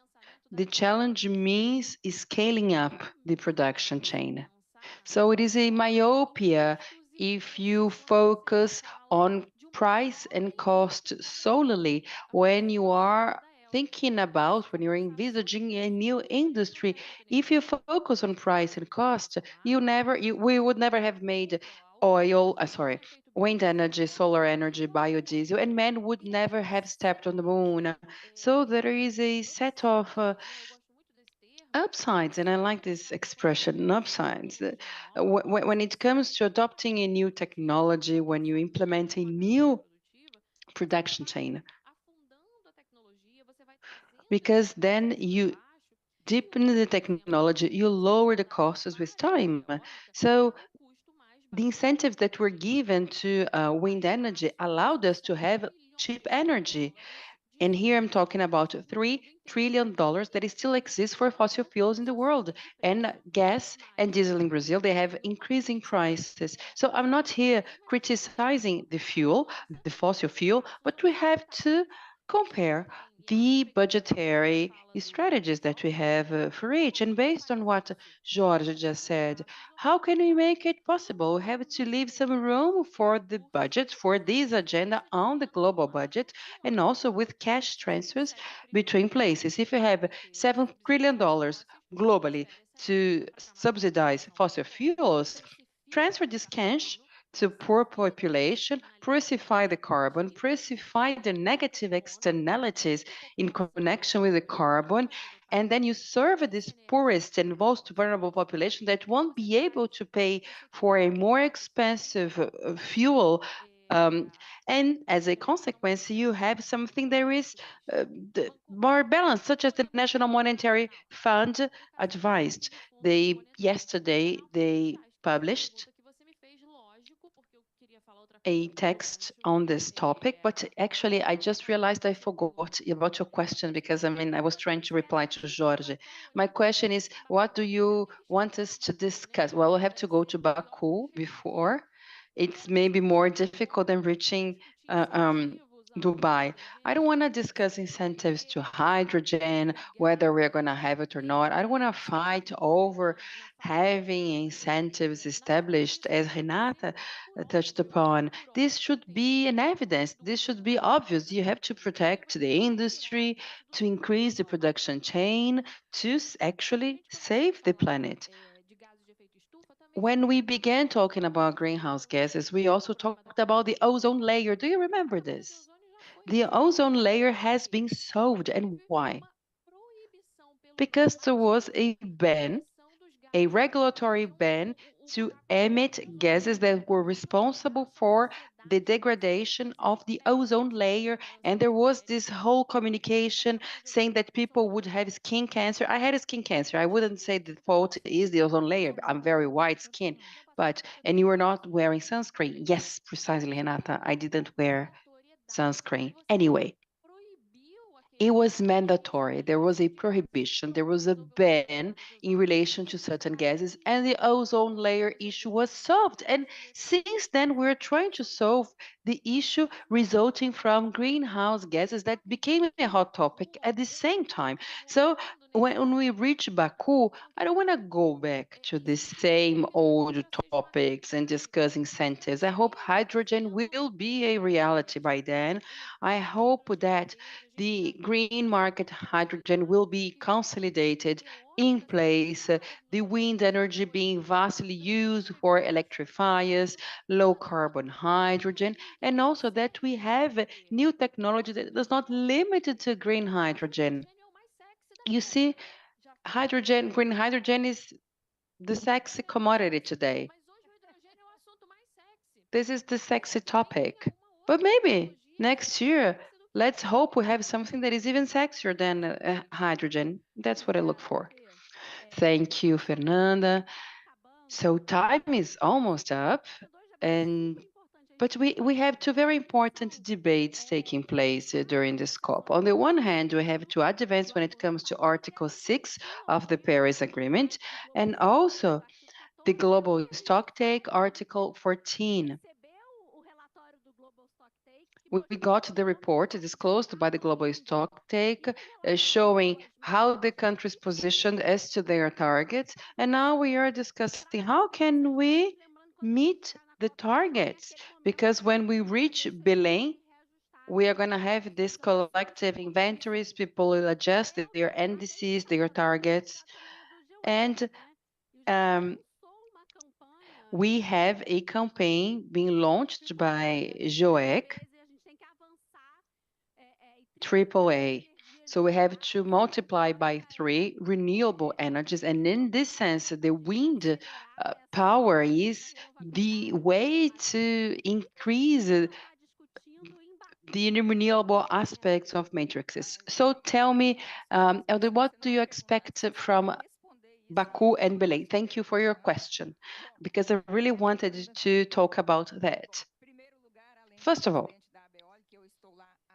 The challenge means scaling up the production chain. So it is a myopia if you focus on price and cost solely when you are thinking about, when you're envisaging a new industry. If you focus on price and cost, we would never have made wind energy, solar energy, biodiesel, and man would never have stepped on the moon. So there is a set of upsides, and I like this expression, upsides. When it comes to adopting a new technology, when you implement a new production chain, because then you deepen the technology, you lower the costs with time. So the incentives that were given to wind energy allowed us to have cheap energy. And here I'm talking about $3 trillion that still exists for fossil fuels in the world. And gas and diesel in Brazil, they have increasing prices. So I'm not here criticizing the fossil fuel, but we have to compare the budgetary strategies that we have for each. And based on what Jorge just said, how can we make it possible? We have to leave some room for the budget, for this agenda on the global budget, and also with cash transfers between places. If you have $7 trillion globally to subsidize fossil fuels, transfer this cash to poor population, precify the carbon, precify the negative externalities in connection with the carbon, and then you serve this poorest and most vulnerable population that won't be able to pay for a more expensive fuel. And as a consequence, you have something that is more balanced, such as the National Monetary Fund advised. Yesterday, they published a text on this topic, but actually I just realized I forgot about your question because I was trying to reply to Jorge. My question is, what do you want us to discuss? Well, we'll have to go to Baku before. It's maybe more difficult than reaching Dubai. I don't want to discuss incentives to hydrogen, whether we're going to have it or not. I don't want to fight over having incentives established, as Renata touched upon. This should be an evidence. This should be obvious. You have to protect the industry, to increase the production chain, to actually save the planet. When we began talking about greenhouse gases, we also talked about the ozone layer. Do you remember this? The ozone layer has been solved. And why? Because there was a ban, a regulatory ban to emit gases that were responsible for the degradation of the ozone layer. And there was this whole communication saying that people would have skin cancer. I had a skin cancer. I wouldn't say the fault is the ozone layer. I'm very white skin. And you were not wearing sunscreen. Yes, precisely, Renata. I didn't wear sunscreen. Anyway, it was mandatory. There was a prohibition. There was a ban in relation to certain gases, and the ozone layer issue was solved. And since then, we're trying to solve the issue resulting from greenhouse gases that became a hot topic at the same time. So when we reach Baku, I don't want to go back to the same old topics and discuss incentives. I hope hydrogen will be a reality by then. I hope that the green market hydrogen will be consolidated in place, the wind energy being vastly used for electrifiers, low carbon hydrogen, and also that we have new technology that is not limited to green hydrogen. You see, green hydrogen is the sexy commodity today. This is the sexy topic. But maybe next year, let's hope we have something that is even sexier than hydrogen. That's what I look for. Thank you, Fernanda. So time is almost up, but we have two very important debates taking place during this COP. On the one hand, we have to advance when it comes to Article 6 of the Paris Agreement, and also the Global Stocktake, Article 14. We got the report disclosed by the Global Stocktake showing how the countries positioned as to their targets, and now we are discussing how can we meet the targets, because when we reach Belém, we are going to have this collective inventories, people will adjust their indices, their targets, and we have a campaign being launched by GEOEC, AAA. So we have to multiply by 3 renewable energies. And in this sense, the wind power is the way to increase the renewable aspects of matrices. So tell me, Elder, what do you expect from Baku and Belém? Thank you for your question, because I really wanted to talk about that. First of all,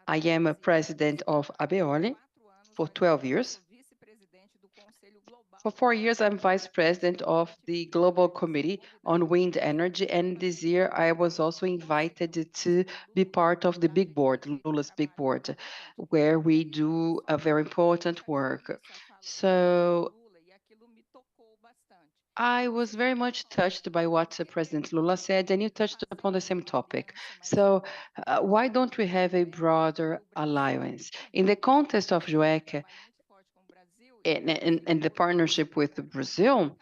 I am a president of ABEOLI for 12 years. For 4 years, I'm vice president of the Global Committee on Wind Energy, and this year I was also invited to be part of the big board, Lula's big board, where we do a very important work. So I was very much touched by what President Lula said, and you touched upon the same topic. So why don't we have a broader alliance? In the context of GEOEC and the partnership with Brazil,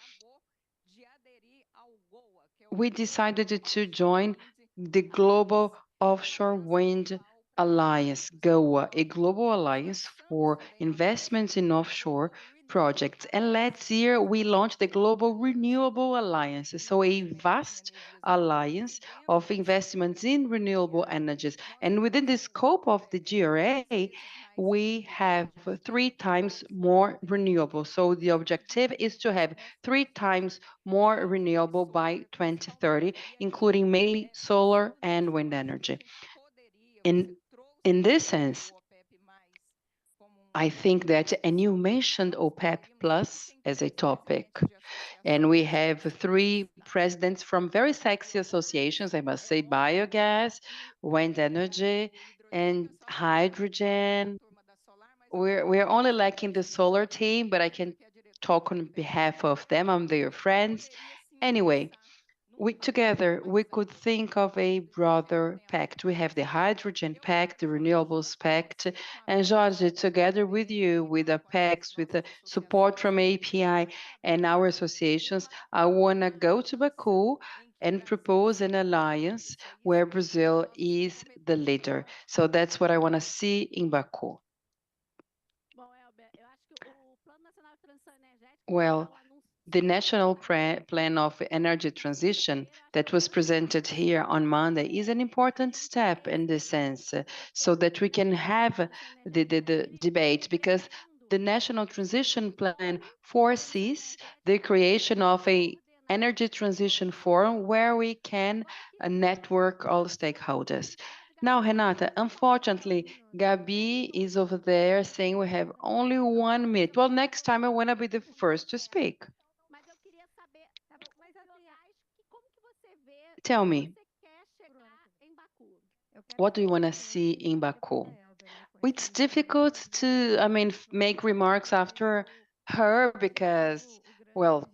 we decided to join the Global Offshore Wind Alliance, GOA, a global alliance for investments in offshore projects. And last year, we launched the Global Renewable Alliance, so a vast alliance of investments in renewable energies. And within the scope of the GRA, we have 3 times more renewable. So the objective is to have 3 times more renewable by 2030, including mainly solar and wind energy. In this sense, I think that, and you mentioned OPEP Plus as a topic, and we have 3 presidents from very sexy associations, I must say, biogas, wind energy, and hydrogen. We're only lacking the solar team, but I can talk on behalf of them. I'm their friends. Anyway, together we could think of a broader pact. We have the hydrogen pact, the renewables pact, and Jorge, together with you, with the pacts, with the support from API and our associations, I want to go to Baku and propose an alliance where Brazil is the leader. So that's what I want to see in Baku. Well, the National Plan of Energy Transition that was presented here on Monday is an important step in this sense, so that we can have the debate, because the National Transition Plan foresees the creation of a energy transition forum where we can network all stakeholders. Now, Renata, unfortunately, Gabi is over there saying we have only 1 minute. Well, next time I want to be the first to speak. Tell me, what do you want to see in Baku? It's difficult to, make remarks after her because, well,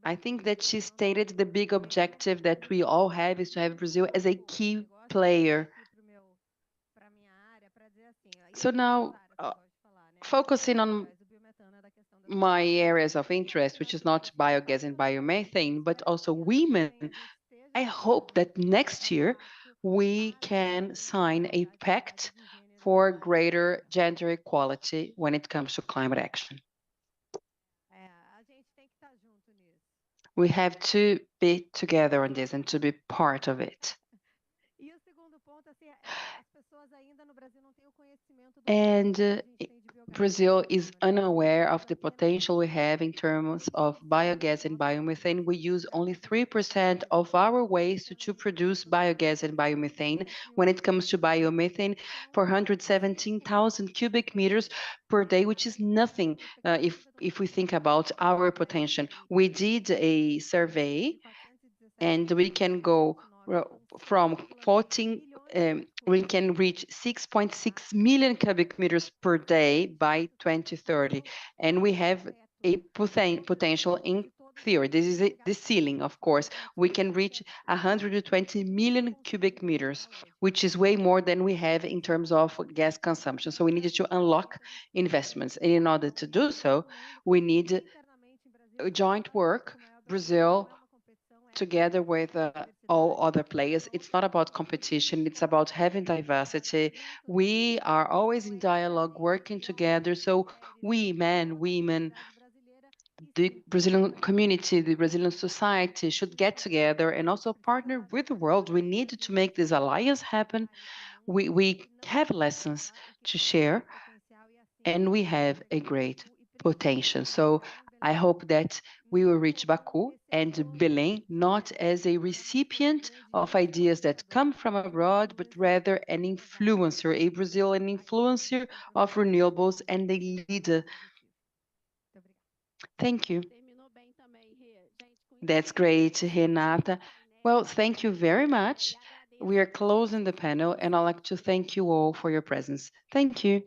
I think that she stated the big objective that we all have is to have Brazil as a key player. So now, focusing on my areas of interest, which is not biogas and biomethane, but also women, I hope that next year we can sign a pact for greater gender equality when it comes to climate action. We have to be together on this and to be part of it. And Brazil is unaware of the potential we have in terms of biogas and biomethane. We use only 3% of our waste to produce biogas and biomethane. When it comes to biomethane, 417,000 cubic meters per day, which is nothing if we think about our potential. We did a survey and we can go from 14, we can reach 6.6 million cubic meters per day by 2030. And we have a potential in theory. This is the ceiling, of course. We can reach 120 million cubic meters, which is way more than we have in terms of gas consumption. So we needed to unlock investments. And in order to do so, we need joint work. Brazil, together with all other players. It's not about competition, it's about having diversity. We are always in dialogue, working together. So we, men, women, the Brazilian community, the Brazilian society should get together and also partner with the world. We need to make this alliance happen. We have lessons to share and we have a great potential. So I hope that we will reach Baku and Belém not as a recipient of ideas that come from abroad, but rather an influencer, a Brazilian influencer of renewables and a leader. Thank you. That's great, Renata. Well, thank you very much. We are closing the panel, and I'd like to thank you all for your presence. Thank you.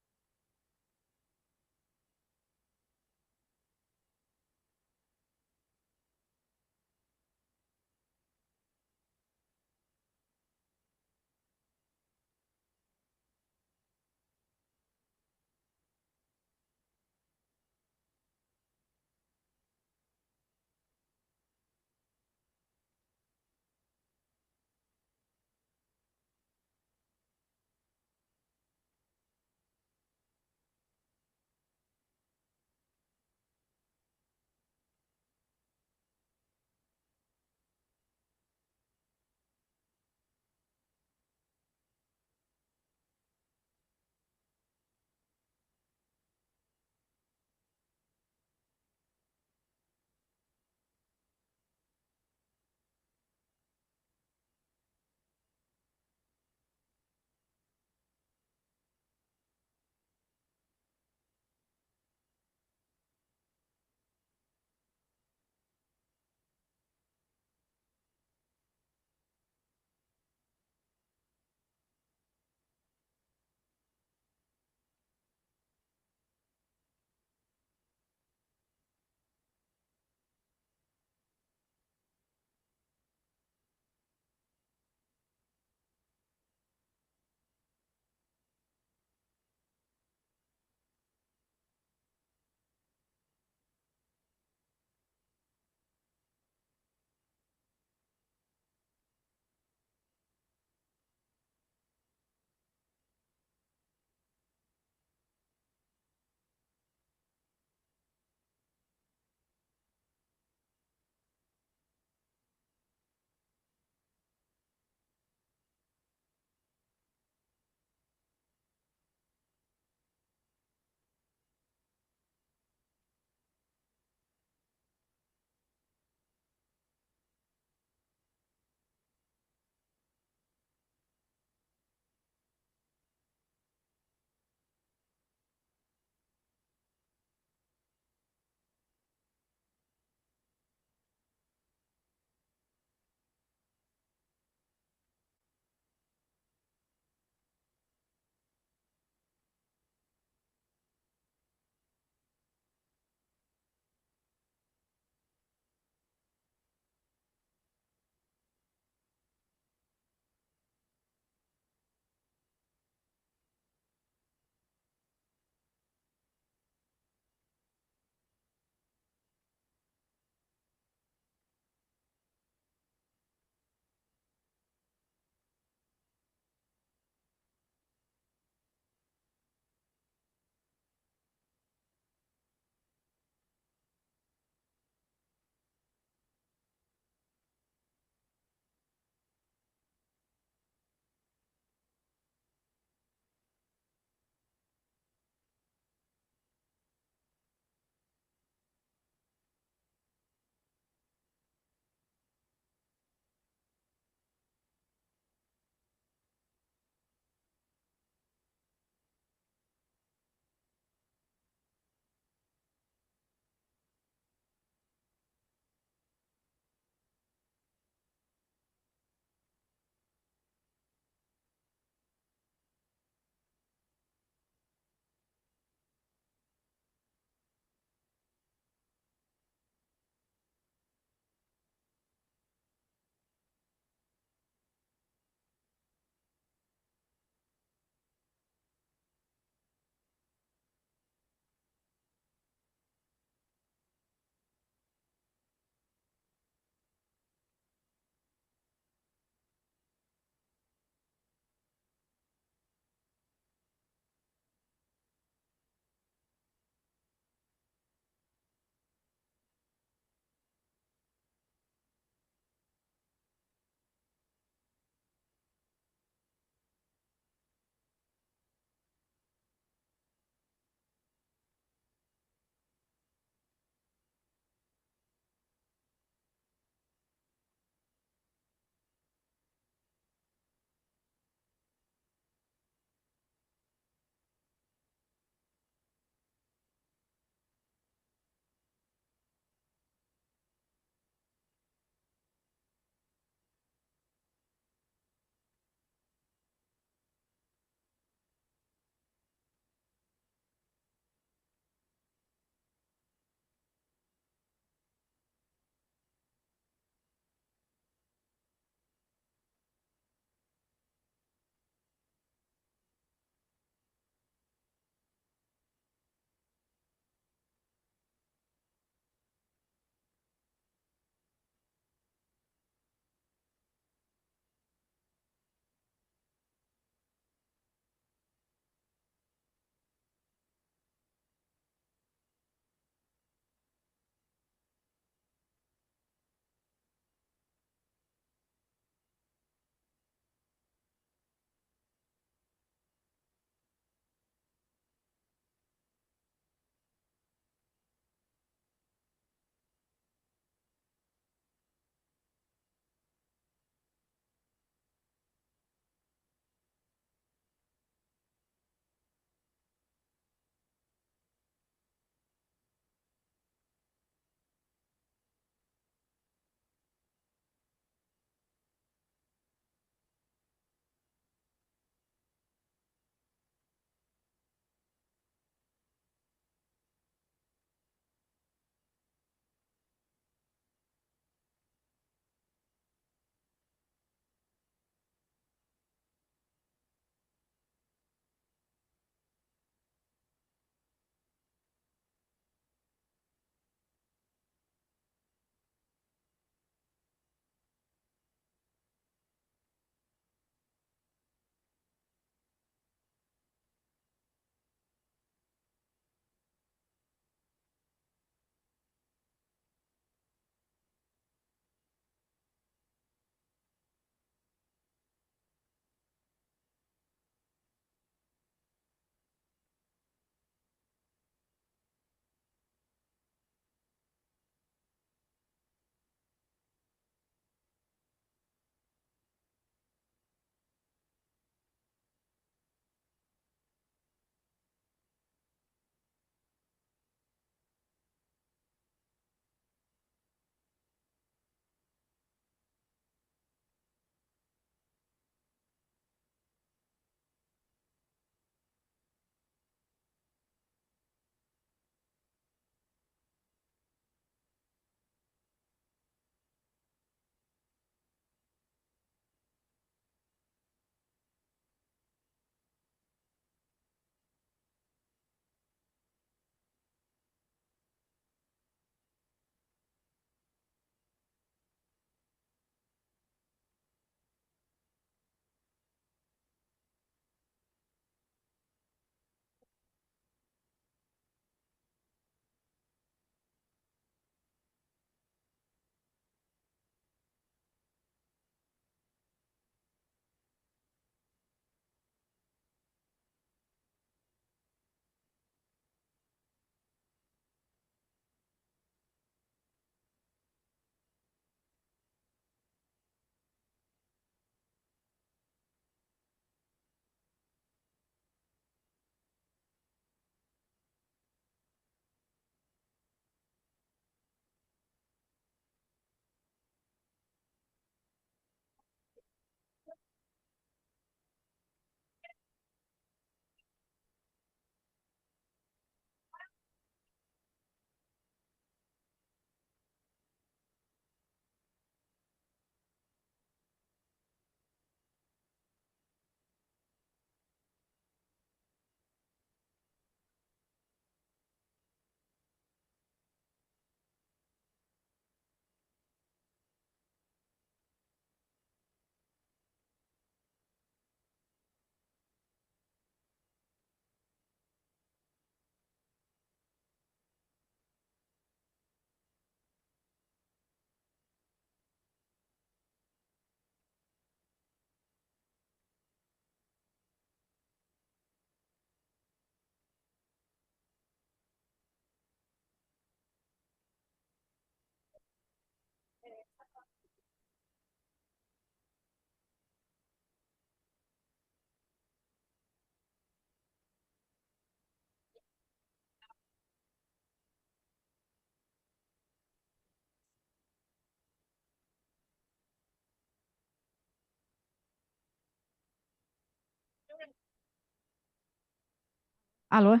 Alô?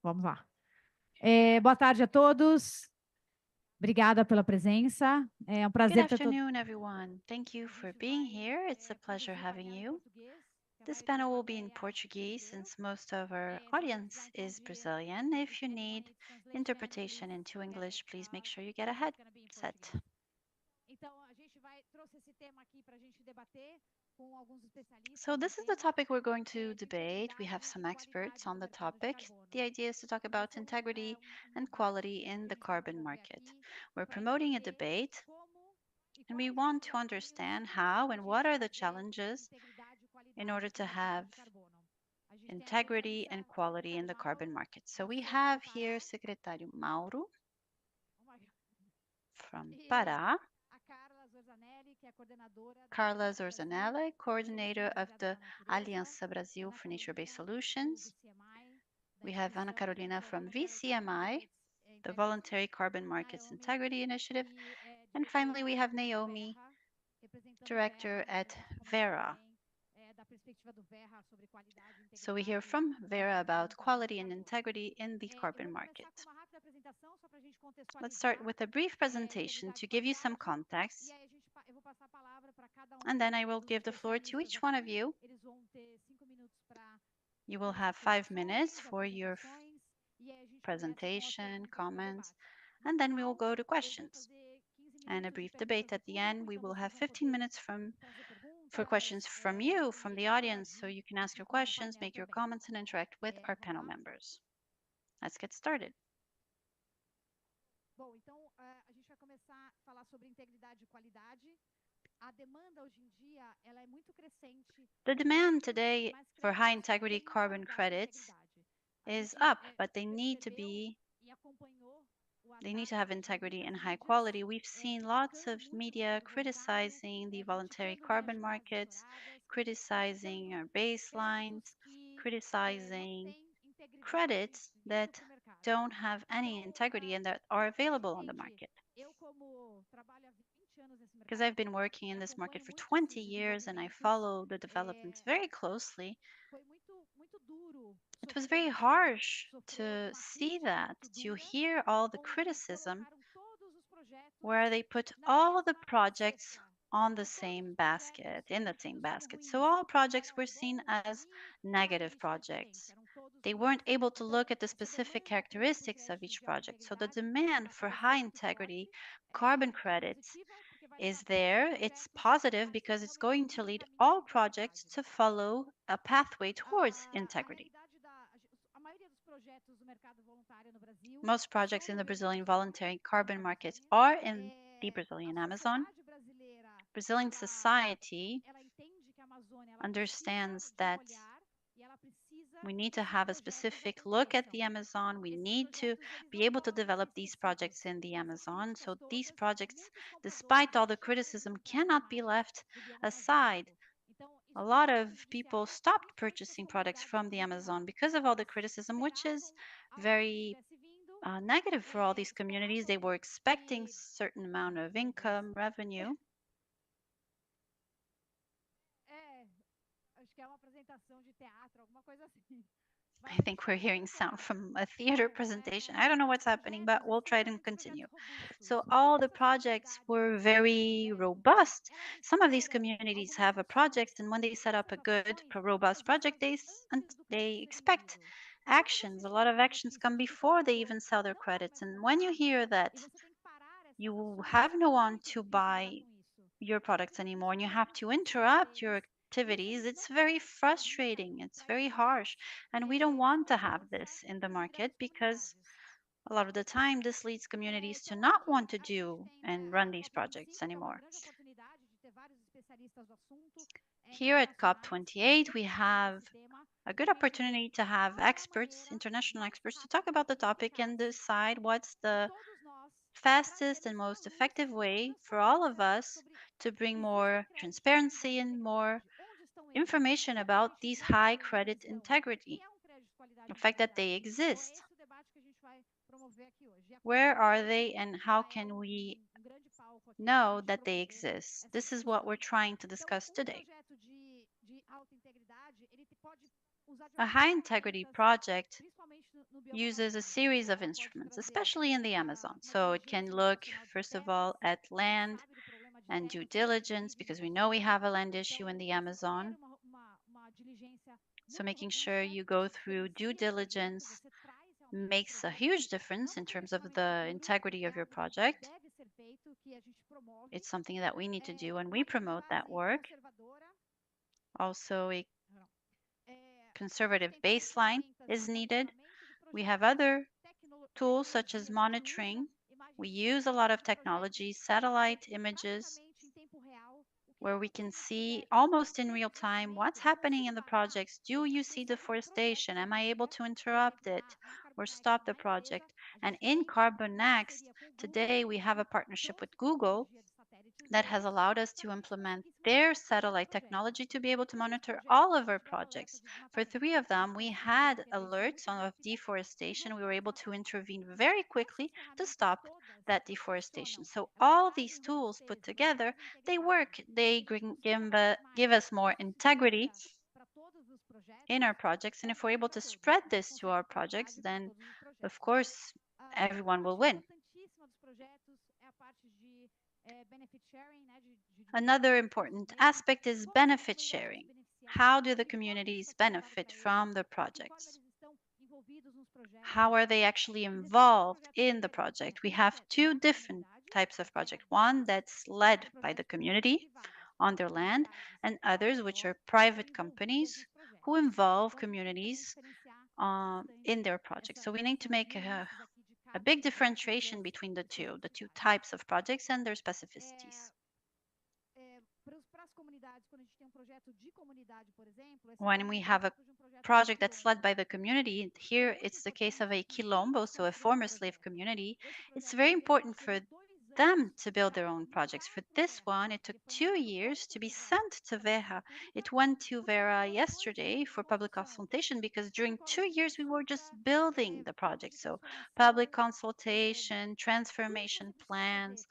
Vamos lá. Boa tarde a todos. Obrigada pela presença. É um Good prazer ter afternoon, everyone. Thank you for being here. It's a pleasure having you. This panel will be in Portuguese since most of our audience is Brazilian. If you need interpretation into English, please make sure you get a headset. So this is the topic we're going to debate. We have some experts on the topic. The idea is to talk about integrity and quality in the carbon market. We're promoting a debate, and we want to understand how and what are the challenges in order to have integrity and quality in the carbon market. So we have here Secretário Mauro from Pará, Carla Zorzanelli, coordinator of the Aliança Brasil for Nature-Based Solutions. We have Ana Carolina from VCMI, the Voluntary Carbon Markets Integrity Initiative. And finally, we have Naomi, director at Vera. So we hear from Vera about quality and integrity in the carbon market. Let's start with a brief presentation to give you some context, and then I will give the floor to each one of you. You will have 5 minutes for your presentation, comments, and then we will go to questions and a brief debate at the end. We will have 15 minutes for questions from you, from the audience, so you can ask your questions, make your comments, and interact with our panel members. Let's get started. The demand today for high integrity carbon credits is up, but they need to have integrity and high quality. We've seen lots of media criticizing the voluntary carbon markets, criticizing our baselines, criticizing credits that don't have any integrity and that are available on the market. Because I've been working in this market for 20 years and I follow the developments very closely, it was very harsh to see that, to hear all the criticism where they put all the projects on the same basket, in the same basket. So all projects were seen as negative projects. They weren't able to look at the specific characteristics of each project. So the demand for high integrity carbon credits is there. It's positive because it's going to lead all projects to follow a pathway towards integrity. Most projects in the Brazilian voluntary carbon market are in the Brazilian Amazon. Brazilian society understands that we need to have a specific look at the Amazon. We need to be able to develop these projects in the Amazon. So these projects, despite all the criticism, cannot be left aside. A lot of people stopped purchasing products from the Amazon because of all the criticism, which is very negative for all these communities. They were expecting a certain amount of income, revenue. I think we're hearing sound from a theater presentation. I don't know what's happening, but we'll try to continue. So all the projects were very robust. Some of these communities have a project, and when they set up a good, robust project, they expect actions. A lot of actions come before they even sell their credits. And when you hear that you have no one to buy your products anymore and you have to interrupt your activities, it's very frustrating. It's very harsh. And we don't want to have this in the market because a lot of the time this leads communities to not want to do and run these projects anymore. Here at COP28, we have a good opportunity to have experts, international experts, to talk about the topic and decide what's the fastest and most effective way for all of us to bring more transparency and more information about these high credit integrity, the fact that they exist. Where are they and how can we know that they exist? This is what we're trying to discuss today. A high integrity project uses a series of instruments, especially in the Amazon. So it can look, first of all, at land and due diligence, because we know we have a land issue in the Amazon. So making sure you go through due diligence makes a huge difference in terms of the integrity of your project. It's something that we need to do, and we promote that work. Also, a conservative baseline is needed. We have other tools such as monitoring. We use a lot of technology, satellite images, where we can see almost in real time what's happening in the projects. Do you see deforestation? Am I able to interrupt it or stop the project? And in Carbon Next, today we have a partnership with Google that has allowed us to implement their satellite technology to be able to monitor all of our projects. For 3 of them, we had alerts of deforestation. We were able to intervene very quickly to stop that deforestation. So all these tools put together, they work. They give us more integrity in our projects. And if we're able to spread this to our projects, then of course, everyone will win. Another important aspect is benefit sharing. How do the communities benefit from the projects? How are they actually involved in the project? We have 2 different types of project. One that's led by the community on their land, and others which are private companies who involve communities in their projects. So we need to make a big differentiation between the two types of projects and their specificities. When we have a project that's led by the community, here it's the case of a quilombo, so a former slave community, it's very important for them to build their own projects. For this one, it took 2 years to be sent to Vera. It went to Vera yesterday for public consultation because during 2 years we were just building the project. So public consultation, transformation plans,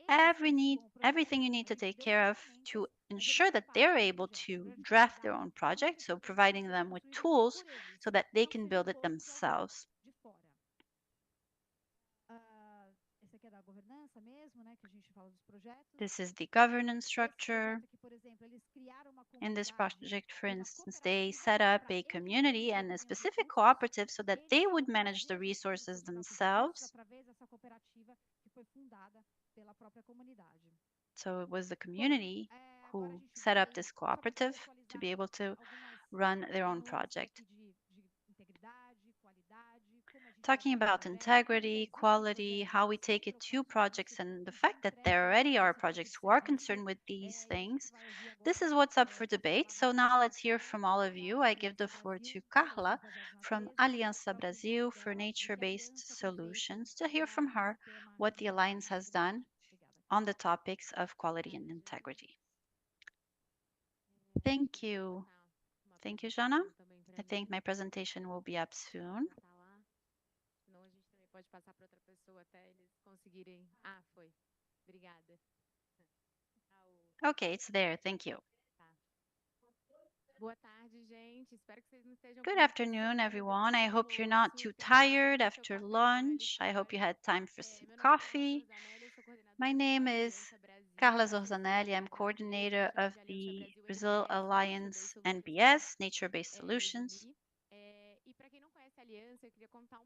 everything you need to take care of to ensure that they're able to draft their own project, so providing them with tools so that they can build it themselves. This is the governance structure. In this project, for instance, they set up a community and a specific cooperative so that they would manage the resources themselves. So it was the community who set up this cooperative to be able to run their own project. Talking about integrity, quality, how we take it to projects, and the fact that there already are projects who are concerned with these things. This is what's up for debate. So now let's hear from all of you. I give the floor to Carla from Aliança Brasil for Nature-Based Solutions to hear from her what the Alliance has done on the topics of quality and integrity. Thank you. Thank you, Jana. I think my presentation will be up soon. Okay, it's there. Thank you. Good afternoon, everyone. I hope you're not too tired after lunch. I hope you had time for some coffee. My name is Carla Zorzanelli. I'm coordinator of the Brazil Alliance NBS, Nature-Based Solutions.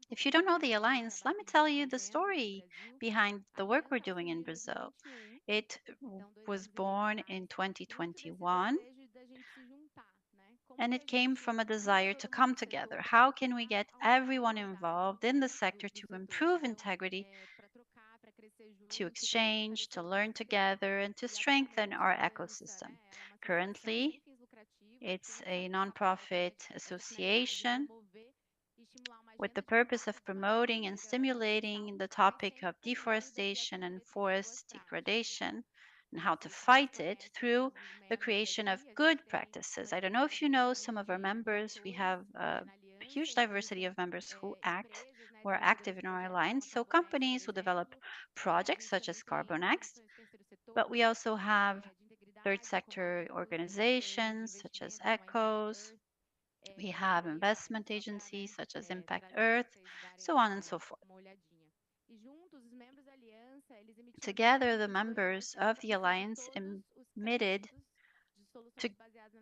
If you don't know the Alliance, let me tell you the story behind the work we're doing in Brazil. It was born in 2021, and it came from a desire to come together. How can we get everyone involved in the sector to improve integrity, to exchange, to learn together, and to strengthen our ecosystem? Currently, it's a nonprofit association with the purpose of promoting and stimulating the topic of deforestation and forest degradation and how to fight it through the creation of good practices. I don't know if you know some of our members. We have a huge diversity of members who are active in our alliance. So companies who develop projects such as CarbonX, but we also have third sector organizations such as ECOS, We have investment agencies such as Impact Earth, so on and so forth. Together, the members of the Alliance emitted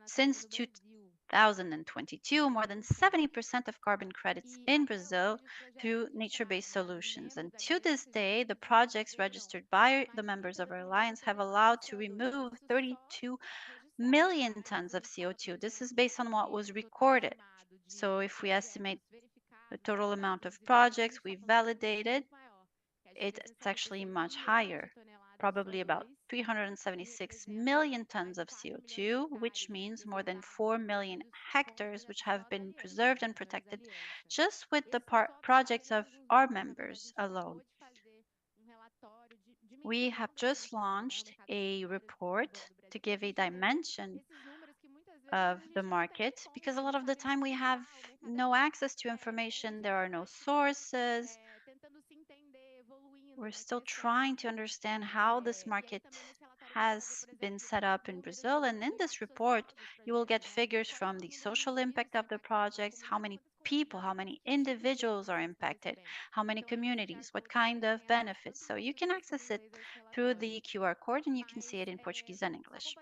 since 2022 more than 70% of carbon credits in Brazil through nature-based solutions. And to this day, the projects registered by the members of our alliance have allowed to remove 32 million tons of CO2. This is based on what was recorded. So if we estimate the total amount of projects we validated, it's actually much higher, probably about 376 million tons of CO2, which means more than 4 million hectares, which have been preserved and protected just with the projects of our members alone. We have just launched a report to give a dimension of the market, because a lot of the time we have no access to information, there are no sources. We're still trying to understand how this market has been set up in Brazil. And in this report, you will get figures from the social impact of the projects, how many people, how many individuals are impacted, how many communities, what kind of benefits. So you can access it through the QR code and you can see it in Portuguese and English.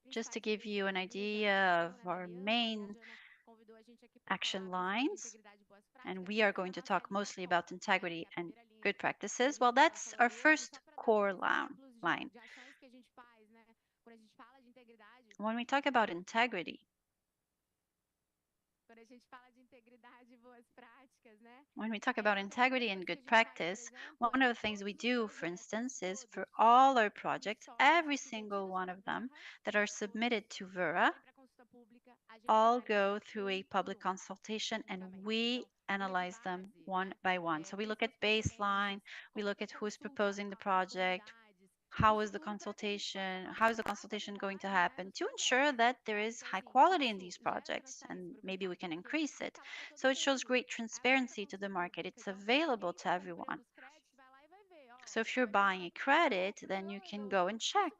Just to give you an idea of our main action lines, and we are going to talk mostly about integrity and good practices. Well, that's our first core line. When we talk about integrity, and good practice, one of the things we do, for instance, is for all our projects, every single one of them that are submitted to Verra, all go through a public consultation and we analyze them one by one. So we look at baseline, we look at who's proposing the project, how is the consultation going to happen to ensure that there is high quality in these projects, and maybe we can increase it. So it shows great transparency to the market. It's available to everyone. So if you're buying a credit, then you can go and check.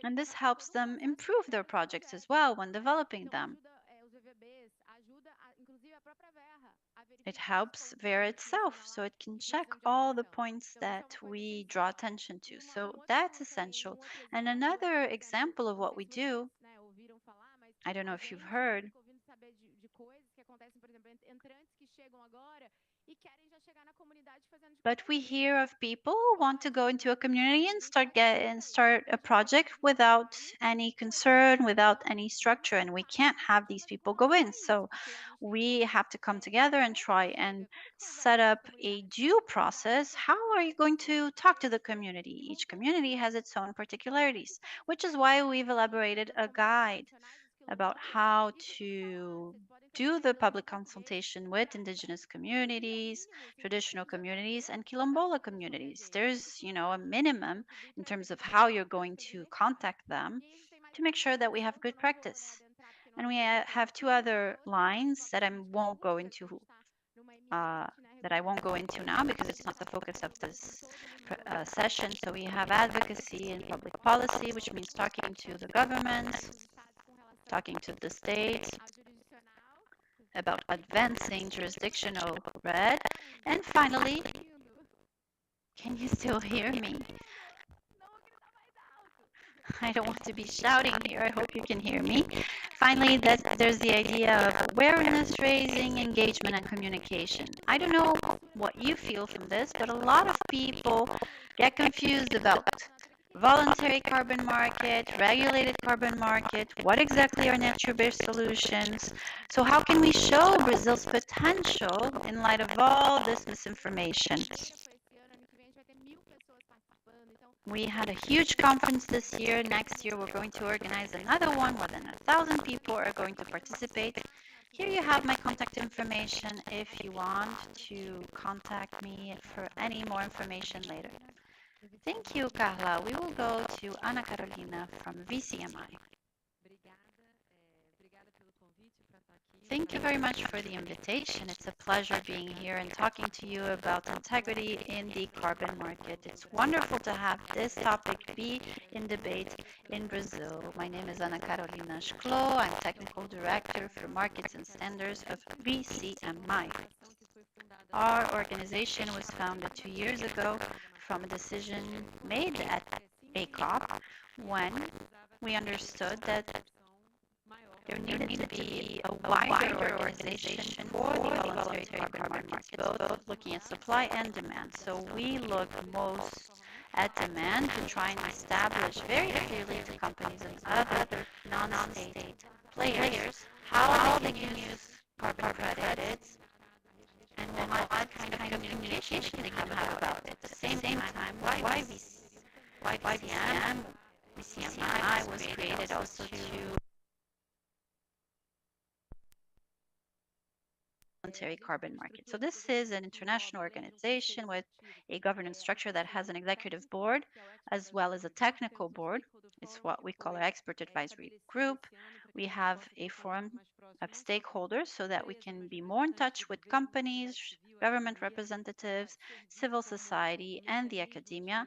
And this helps them improve their projects as well when developing them. It helps Verra itself, so it can check all the points that we draw attention to. So that's essential. And another example of what we do, I don't know if you've heard, but we hear of people who want to go into a community and start a project without any concern, without any structure, and we can't have these people go in. So we have to come together and try and set up a due process. How are you going to talk to the community? Each community has its own particularities, which is why we've elaborated a guide about how to do the public consultation with indigenous communities, traditional communities, and quilombola communities. There's, a minimum in terms of how you're going to contact them to make sure that we have good practice. And we have two other lines that I won't go into now because it's not the focus of this session. So we have advocacy and public policy, which means talking to the governments, talking to the states about advancing jurisdictional red. And finally, can you still hear me? I don't want to be shouting here. I hope you can hear me. Finally, there's the idea of awareness raising, engagement, and communication. I don't know what you feel from this, but a lot of people get confused about voluntary carbon market, regulated carbon market, what exactly are nature-based solutions. So how can we show Brazil's potential in light of all this misinformation? We had a huge conference this year. Next year, we're going to organize another one. More than 1,000 people are going to participate. Here you have my contact information if you want to contact me for any more information later. Thank you, Carla. We will go to Ana Carolina from VCMI. Thank you very much for the invitation. It's a pleasure being here and talking to you about integrity in the carbon market. It's wonderful to have this topic be in debate in Brazil. My name is Ana Carolina Schlo. I'm Technical Director for Markets and Standards of BCMI. Our organization was founded 2 years ago from a decision made at ACOP when we understood that there needed to be a wider organization for the voluntary carbon markets, both looking at supply and demand. So we look most at demand to try and establish very clearly to companies and other non-state players how they can use carbon credits and then what kind of communication they can have about it. At the same time, why BCMI was created also to voluntary carbon market. So this is an international organization with a governance structure that has an executive board as well as a technical board. It's what we call our expert advisory group. We have a forum of stakeholders so that we can be more in touch with companies, government representatives, civil society, and the academia.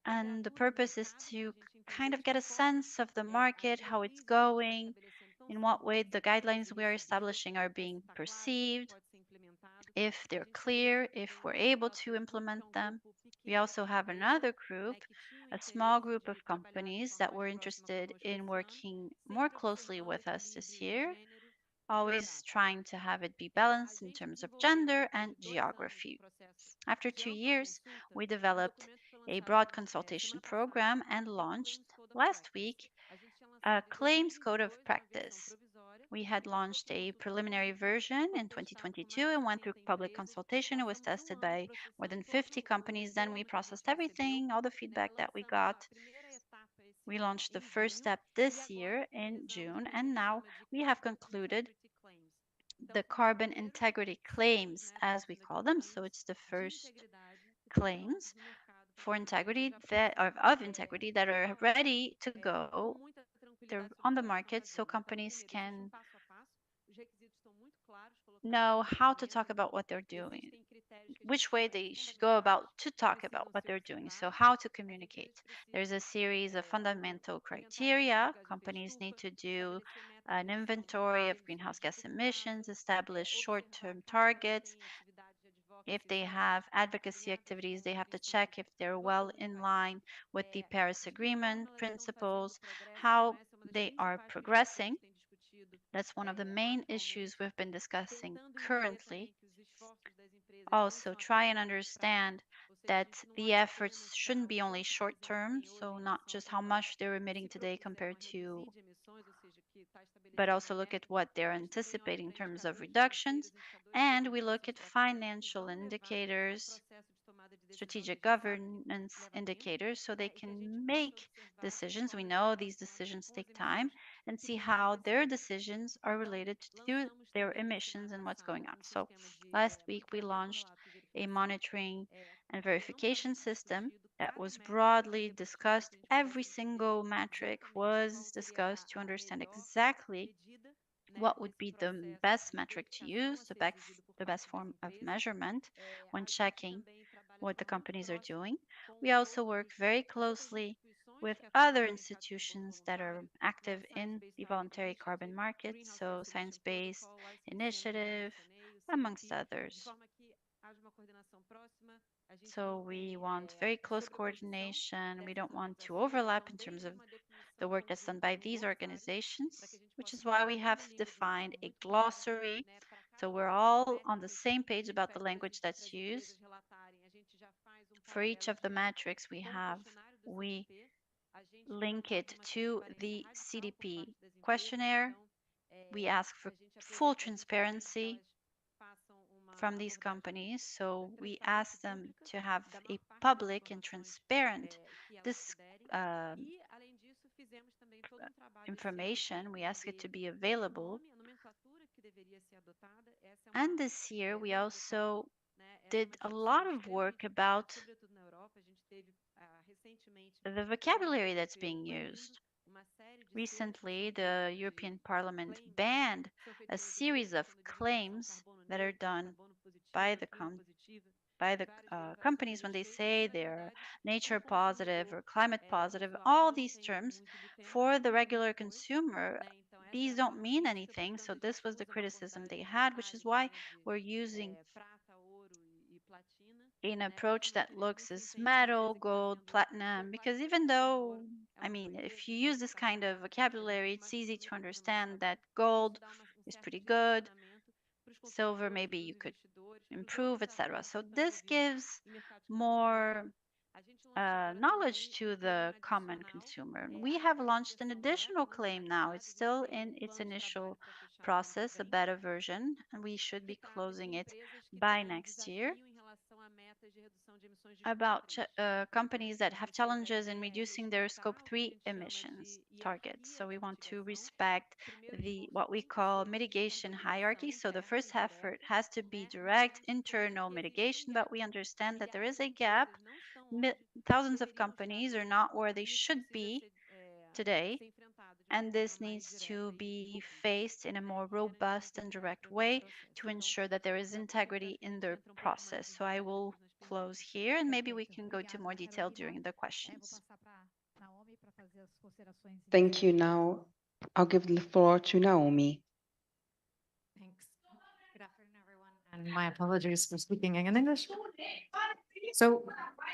And the purpose is to kind of get a sense of the market, how it's going, in what way the guidelines we are establishing are being perceived, if they're clear, if we're able to implement them. We also have another group, a small group of companies that were interested in working more closely with us this year, always trying to have it be balanced in terms of gender and geography. After 2 years, we developed a broad consultation program and launched last week a claims code of practice. We had launched a preliminary version in 2022 and went through public consultation. It was tested by more than 50 companies. Then we processed everything, all the feedback that we got. We launched the first step this year in June, and now we have concluded the carbon integrity claims, as we call them. So it's the first claims for integrity that are of integrity that are ready to go. They're on the market so companies can know how to talk about what they're doing, which way they should go about to talk about what they're doing. So how to communicate. There's a series of fundamental criteria. Companies need to do an inventory of greenhouse gas emissions, establish short-term targets. If they have advocacy activities, they have to check if they're well in line with the Paris Agreement principles, how they are progressing. That's one of the main issues we've been discussing currently. Also, try and understand that the efforts shouldn't be only short term, so not just how much they're emitting today compared to, but also look at what they're anticipating in terms of reductions. And we look at financial indicators, strategic governance indicators, so they can make decisions. We know these decisions take time, and see how their decisions are related to their emissions and what's going on. So last week we launched a monitoring and verification system that was broadly discussed. Every single metric was discussed to understand exactly what would be the best metric to use, the best form of measurement when checking what the companies are doing. We also work very closely with other institutions that are active in the voluntary carbon market, so Science Based Initiative, amongst others. So we want very close coordination. We don't want to overlap in terms of the work that's done by these organizations, which is why we have defined a glossary. So we're all on the same page about the language that's used. For each of the metrics we link it to the CDP questionnaire. We ask for full transparency from these companies. So we ask them to have a public and transparent information. We ask it to be available. And this year we also did a lot of work about the vocabulary that's being used. recently the European Parliament banned a series of claims that are done by the companies when they say they're nature positive or climate positive. All these terms for the regular consumer, these don't mean anything. So this was the criticism they had, which is why we're using an approach that looks as metal, gold, platinum, because even though, I mean, if you use this kind of vocabulary, it's easy to understand that gold is pretty good, silver maybe you could improve, etc. So this gives more knowledge to the common consumer. We have launched an additional claim now. It's still in its initial process, a beta version, and we should be closing it by next year, about companies that have challenges in reducing their scope 3 emissions targets. So we want to respect what we call mitigation hierarchy. So the first effort has to be direct internal mitigation, but we understand that there is a gap. Thousands of companies are not where they should be today, and this needs to be faced in a more robust and direct way to ensure that there is integrity in their process. So I will close here, and maybe we can go into more detail during the questions. Thank you. Now I'll give the floor to Naomi. Thanks. Good afternoon, everyone, and my apologies for speaking in English. So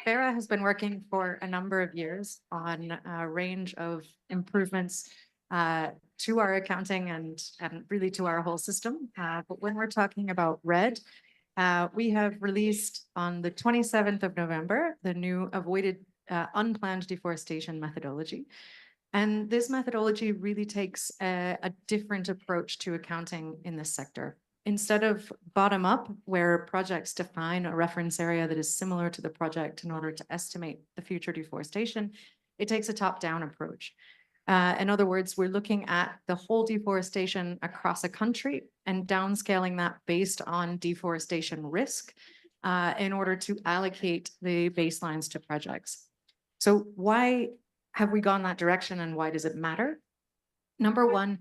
Verra has been working for a number of years on a range of improvements to our accounting and really to our whole system. But when we're talking about RED, we have released on the 27th of November the new avoided unplanned deforestation methodology. And this methodology really takes a different approach to accounting in this sector. Instead of bottom up, where projects define a reference area that is similar to the project in order to estimate the future deforestation, it takes a top-down approach. In other words, we're looking at the whole deforestation across a country and downscaling that based on deforestation risk in order to allocate the baselines to projects. So why have we gone that direction and why does it matter? Number one,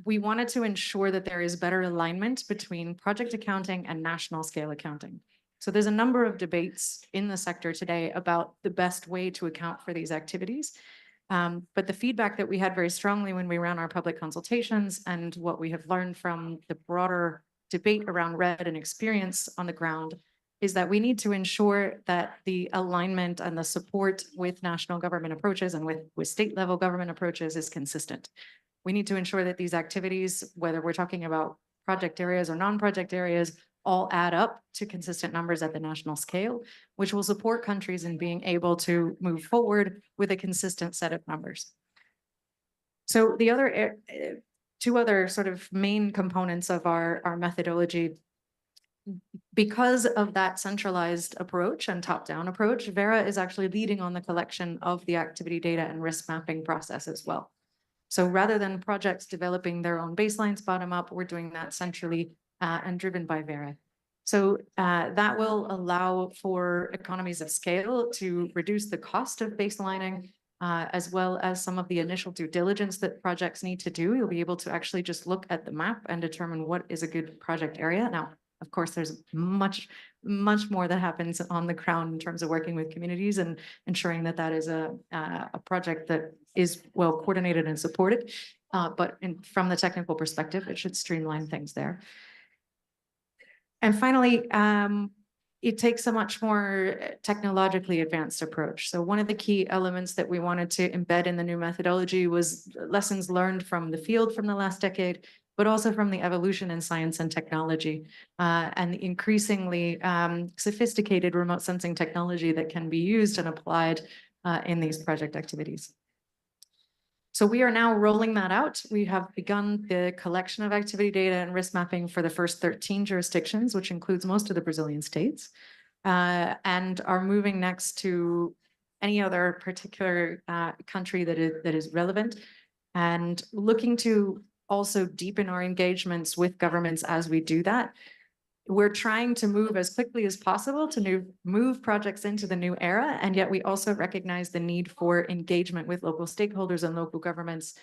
we wanted to ensure that there is better alignment between project accounting and national scale accounting. So there's a number of debates in the sector today about the best way to account for these activities. But the feedback that we had very strongly when we ran our public consultations and what we have learned from the broader debate around RED and experience on the ground is that we need to ensure that the alignment and the support with national government approaches and with state level government approaches is consistent. We need to ensure that these activities, whether we're talking about project areas or non-project areas, all add up to consistent numbers at the national scale, which will support countries in being able to move forward with a consistent set of numbers. So the other two other sort of main components of our methodology, because of that centralized approach and top-down approach, Verra is actually leading on the collection of the activity data and risk mapping process as well. So rather than projects developing their own baselines bottom up, we're doing that centrally and driven by Verra. So that will allow for economies of scale to reduce the cost of baselining, as well as some of the initial due diligence that projects need to do. You'll be able to actually just look at the map and determine what is a good project area. Now, of course, there's much more that happens on the ground in terms of working with communities and ensuring that that is a project that is well coordinated and supported. But from the technical perspective, it should streamline things there. And finally, it takes a much more technologically advanced approach. So one of the key elements that we wanted to embed in the new methodology was lessons learned from the field from the last decade, but also from the evolution in science and technology and the increasingly sophisticated remote sensing technology that can be used and applied in these project activities. So we are now rolling that out. We have begun the collection of activity data and risk mapping for the first 13 jurisdictions, which includes most of the Brazilian states, and are moving next to any other particular country that is relevant, and looking to also deepen our engagements with governments as we do that. we're trying to move as quickly as possible to move projects into the new era. And yet we also recognize the need for engagement with local stakeholders and local governments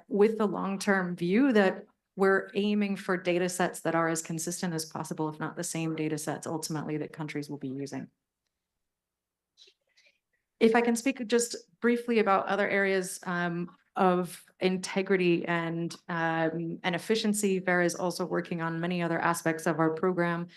with the long-term view that we're aiming for data sets that are as consistent as possible, if not the same data sets ultimately that countries will be using. If I can speak just briefly about other areas of integrity and efficiency, Vera is also working on many other aspects of our program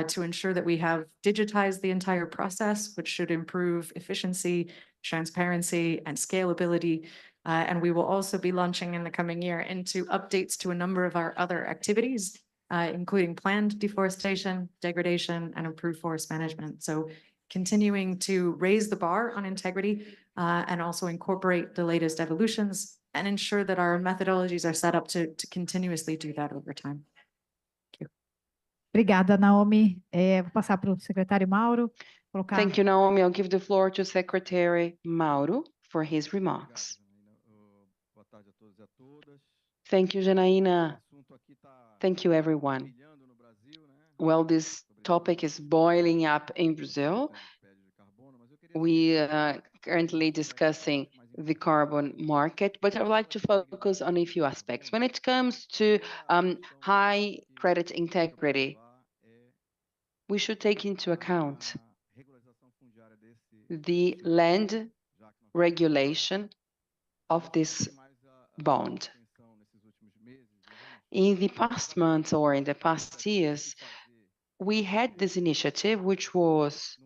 to ensure that we have digitized the entire process, which should improve efficiency, transparency, and scalability. And we will also be launching in the coming year into updates to a number of our other activities, including planned deforestation, degradation, and improved forest management. So continuing to raise the bar on integrity and also incorporate the latest evolutions and ensure that our methodologies are set up to continuously do that over time. Thank you. Obrigada, Naomi. Vou passar para o secretário Mauro. Thank you, Naomi. I'll give the floor to Secretary Mauro for his remarks. Thank you, Janaína. Thank you, everyone. Well, this topic is boiling up in Brazil. We are currently discussing the carbon market, but I would like to focus on a few aspects. When it comes to high credit integrity, we should take into account the land regulation of this bond. In the past months or in the past years, we had this initiative, which was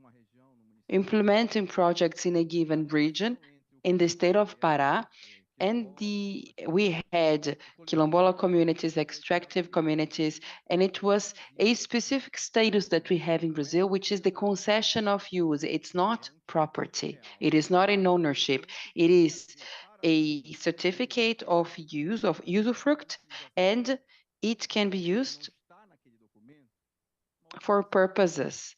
implementing projects in a given region in the state of Pará, and we had Quilombola communities, extractive communities, and it was a specific status that we have in Brazil, which is the concession of use. It's not property. It is not an ownership. It is a certificate of use, of usufruct, and it can be used for purposes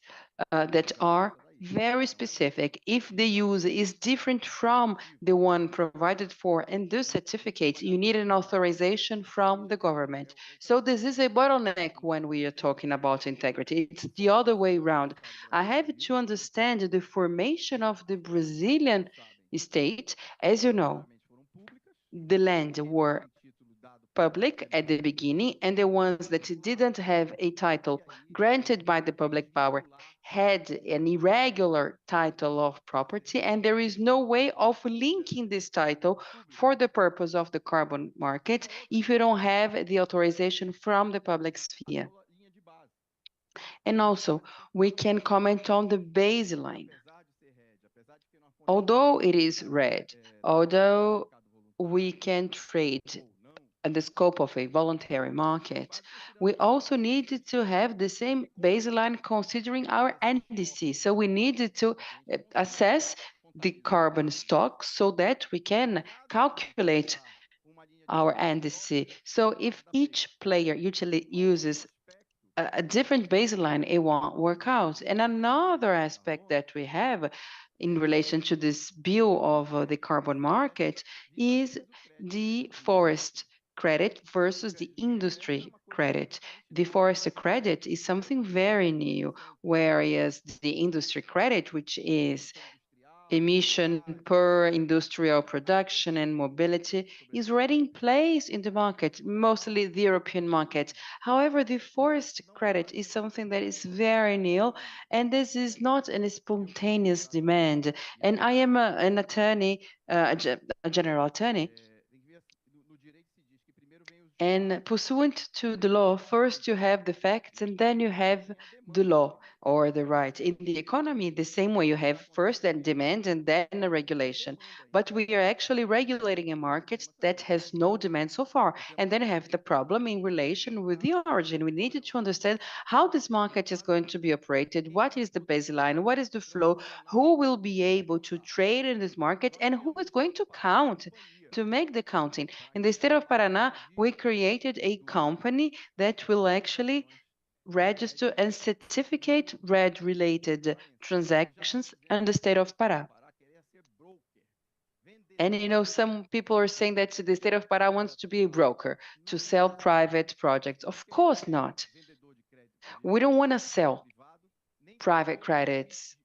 that are very specific. If the use is different from the one provided for in the certificate, you need an authorization from the government. So this is a bottleneck when we are talking about integrity. It's the other way around. I have to understand the formation of the Brazilian state. As you know, the land were public at the beginning, and the ones that didn't have a title granted by the public power had an irregular title of property, and there is no way of linking this title for the purpose of the carbon market if you don't have the authorization from the public sphere. And also, we can comment on the baseline. Although it is red, although we can trade in the scope of a voluntary market, we also needed to have the same baseline considering our NDC. So we needed to assess the carbon stock so that we can calculate our NDC. So if each player usually uses a different baseline, it won't work out. And another aspect that we have in relation to this bill of the carbon market is the forest credit versus the industry credit. The forest credit is something very new, whereas the industry credit, which is emission per industrial production and mobility, is already in place in the market, mostly the European market. However, the forest credit is something that is very new, and this is not a spontaneous demand. And I am an attorney, a general attorney. And pursuant to the law, first you have the facts and then you have the law or the right. In the economy, the same way, you have first a demand and then a regulation. But we are actually regulating a market that has no demand so far. And then you have the problem in relation with the origin. We needed to understand how this market is going to be operated, what is the baseline, what is the flow, who will be able to trade in this market, and who is going to count, to make the counting. In the state of Paraná, we created a company that will actually register and certificate RED-related transactions in the state of Pará. And you know, some people are saying that the state of Pará wants to be a broker to sell private projects. Of course not. We don't want to sell private credits,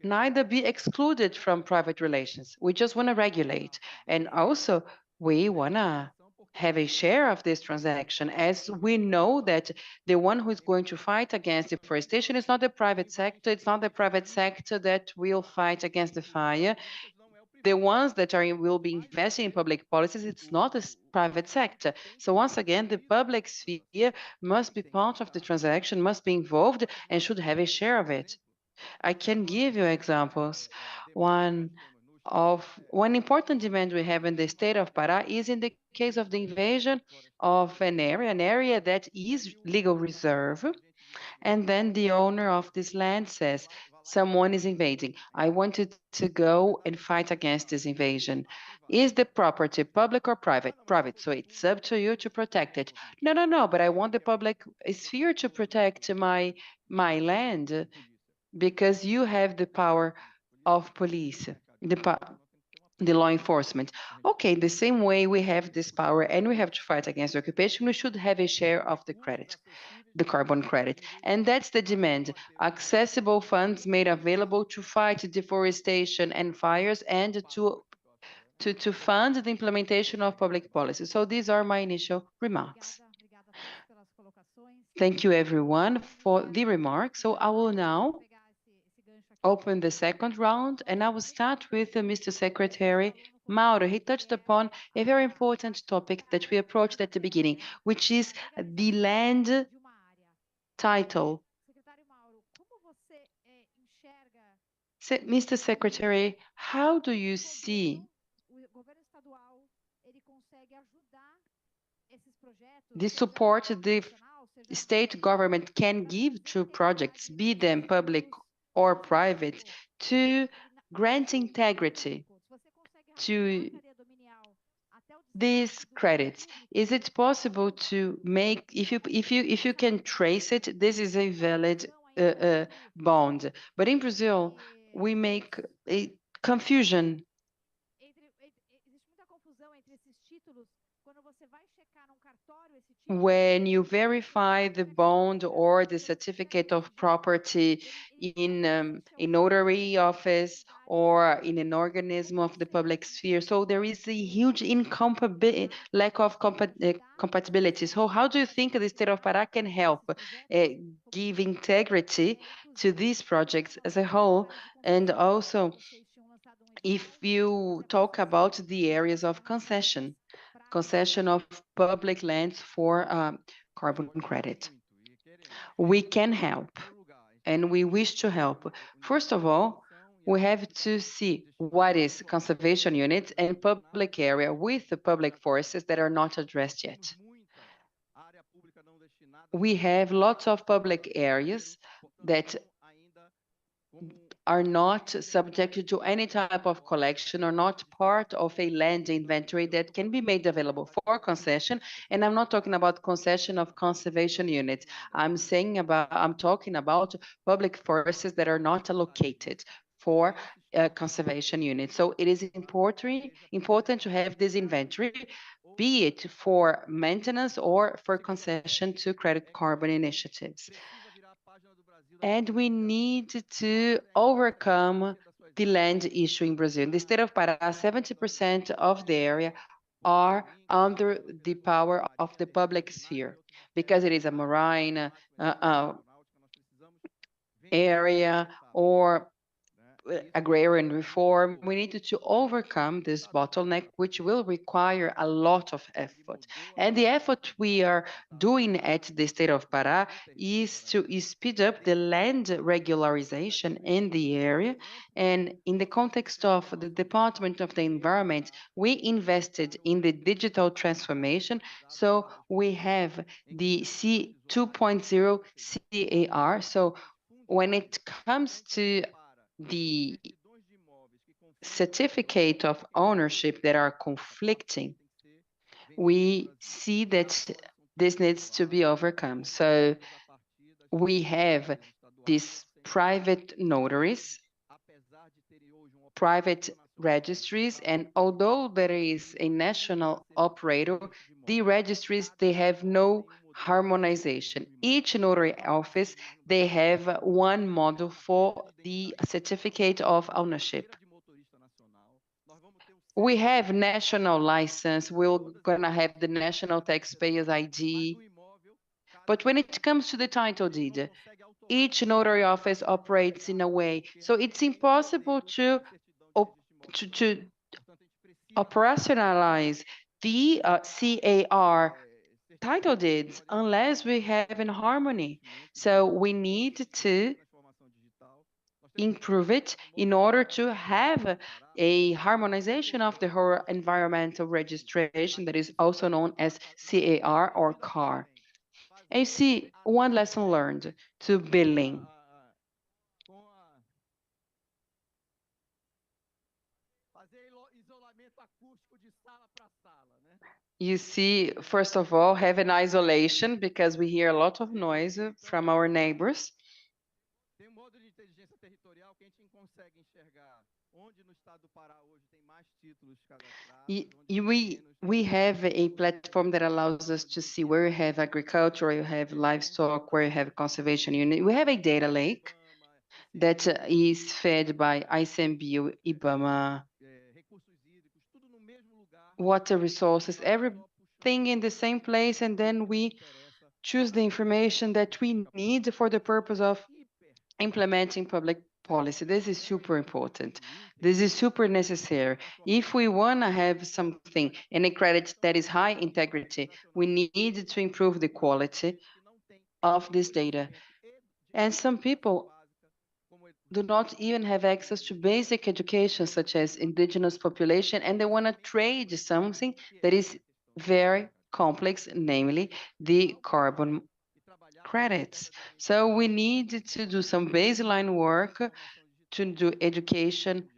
neither be excluded from private relations. We just want to regulate. And also, we want to have a share of this transaction, as we know that the one who is going to fight against deforestation is not the private sector. It's not the private sector that will fight against the fire. The ones that will be investing in public policies, it's not the private sector. So once again, the public sphere must be part of the transaction, must be involved, and should have a share of it. I can give you examples. One important demand we have in the state of Pará is in the case of the invasion of an area that is legal reserve, and then the owner of this land says, someone is invading. I wanted to go and fight against this invasion. Is the property public or private? Private, so it's up to you to protect it. No, but I want the public sphere to protect my land, because you have the power of police, the law enforcement. Okay, the same way we have this power and we have to fight against occupation, we should have a share of the credit, the carbon credit. And that's the demand. Accessible funds made available to fight deforestation and fires, and to fund the implementation of public policy. So these are my initial remarks. Thank you everyone for the remarks. So I will now open the second round, and I will start with Mr. Secretary Mauro. He touched upon a very important topic that we approached at the beginning, which is the land title. Mr. Secretary, how do you see the support the state government can give to projects, be them public or private, to grant integrity to these credits? Is it possible to make, if you can trace it, this is a valid bond? But in Brazil, we make a confusion. When you verify the bond or the certificate of property in a notary office or in an organism of the public sphere, so there is a huge lack of compatibility. So how do you think the state of Pará can help give integrity to these projects as a whole? And also, if you talk about the areas of concession of public lands for carbon credit, we can help, and we wish to help. First of all, we have to see what is conservation units and public area with the public forests that are not addressed yet. We have lots of public areas that are not subjected to any type of collection or not part of a land inventory that can be made available for concession. And I'm not talking about concession of conservation units. I'm talking about public forests that are not allocated for conservation units. So it is important to have this inventory, be it for maintenance or for concession to credit carbon initiatives. And we need to overcome the land issue in Brazil. In the state of Pará, 70% of the area are under the power of the public sphere, because it is a marine area or agrarian reform. We need to overcome this bottleneck, which will require a lot of effort. And the effort we are doing at the state of Pará is to speed up the land regularization in the area. And in the context of the Department of the Environment, we invested in the digital transformation. So we have the C 2.0 CAR. So when it comes to the certificate of ownership that are conflicting, we see that this needs to be overcome. So we have these private notaries, private registries, and although there is a national operator, the registries, they have no harmonization. Each notary office, they have one model for the certificate of ownership. We have national license, we're gonna have the national taxpayer's ID, but when it comes to the title deed, each notary office operates in a way, so it's impossible to operationalize the CAR title deeds unless we have in harmony. So we need to improve it in order to have a harmonization of the whole environmental registration that is also known as CAR or CAR. And you see, one lesson learned to billing. You see, first of all, have an isolation because we hear a lot of noise from our neighbors. We have a platform that allows us to see where you have agriculture, where you have livestock, where you have conservation unit. We have a data lake that is fed by ICMBio, IBAMA, water resources, everything in the same place, and then we choose the information that we need for the purpose of implementing public policy. This is super important. This is super necessary. If we want to have something and a credit that is high integrity, we need to improve the quality of this data. And some people do not even have access to basic education, such as indigenous population, and they want to trade something that is very complex, namely the carbon credits. So we need to do some baseline work to do education,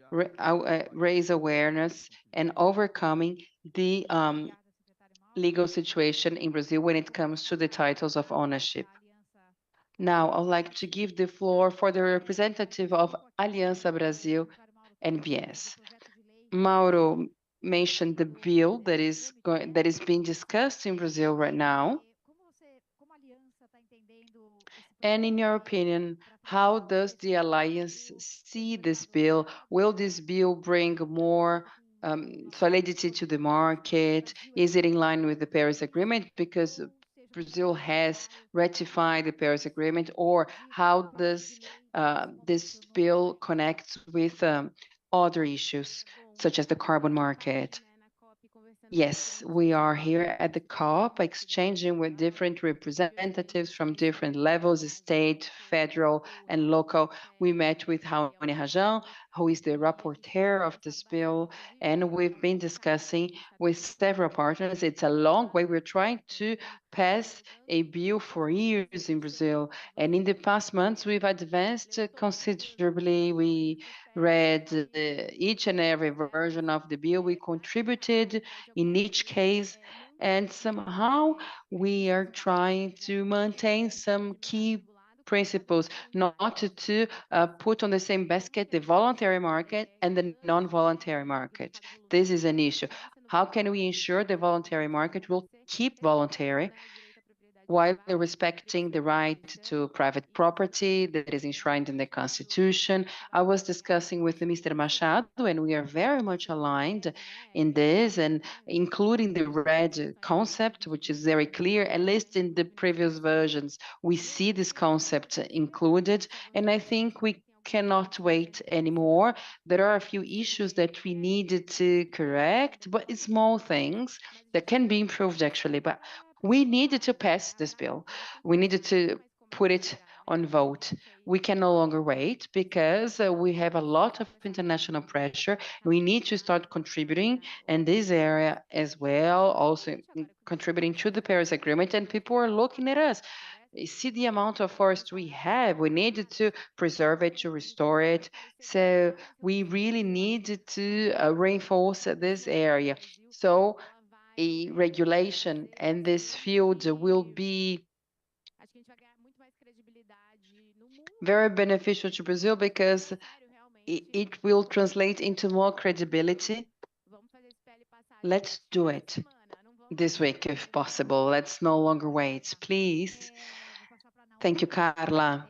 raise awareness, and overcoming the legal situation in Brazil when it comes to the titles of ownership. Now, I'd like to give the floor for the representative of Aliança Brasil NBS. Mauro mentioned the bill that is being discussed in Brazil right now. And in your opinion, how does the Alliance see this bill? Will this bill bring more validity to the market? Is it in line with the Paris Agreement? Because Brazil has ratified the Paris Agreement, or how does this bill connect with other issues, such as the carbon market? Yes, we are here at the COP exchanging with different representatives from different levels, state, federal, and local. We met with Raoni Rajan, who is the rapporteur of this bill, and we've been discussing with several partners. It's a long way. We're trying to pass a bill for years in Brazil, and in the past months, we've advanced considerably. We read each and every version of the bill. We contributed in each case, and somehow we are trying to maintain some key principles, not to put on the same basket the voluntary market and the non-voluntary market. This is an issue. How can we ensure the voluntary market will keep voluntary while respecting the right to private property that is enshrined in the Constitution? I was discussing with Mr. Machado, and we are very much aligned in this, and including the red concept, which is very clear, at least in the previous versions, we see this concept included, and I think we cannot wait anymore. There are a few issues that we needed to correct, but it's small things that can be improved actually, but we needed to pass this bill. We needed to put it on vote. We can no longer wait because we have a lot of international pressure. We need to start contributing in this area as well, also contributing to the Paris Agreement, and people are looking at us. See the amount of forest we have. We needed to preserve it, to restore it. So we really need to reinforce this area. So a regulation and this field will be very beneficial to Brazil because it will translate into more credibility. Let's do it this week if possible. Let's no longer wait, please. Thank you, Carla.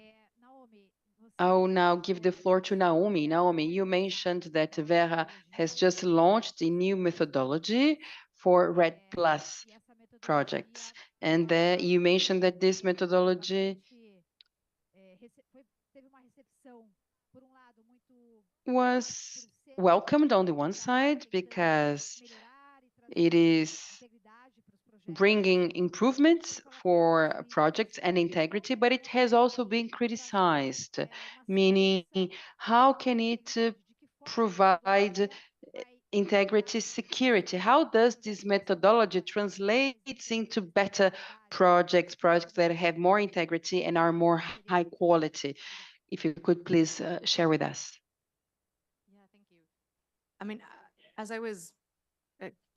I'll now give the floor to Naomi. Naomi, you mentioned that Vera has just launched a new methodology for RED Plus projects. And you mentioned that this methodology was welcomed on the one side because it is bringing improvements for projects and integrity, but it has also been criticized, meaning how can it provide integrity security? How does this methodology translates into better projects that have more integrity and are more high quality? If you could please share with us. Yeah, thank you. I mean, as I was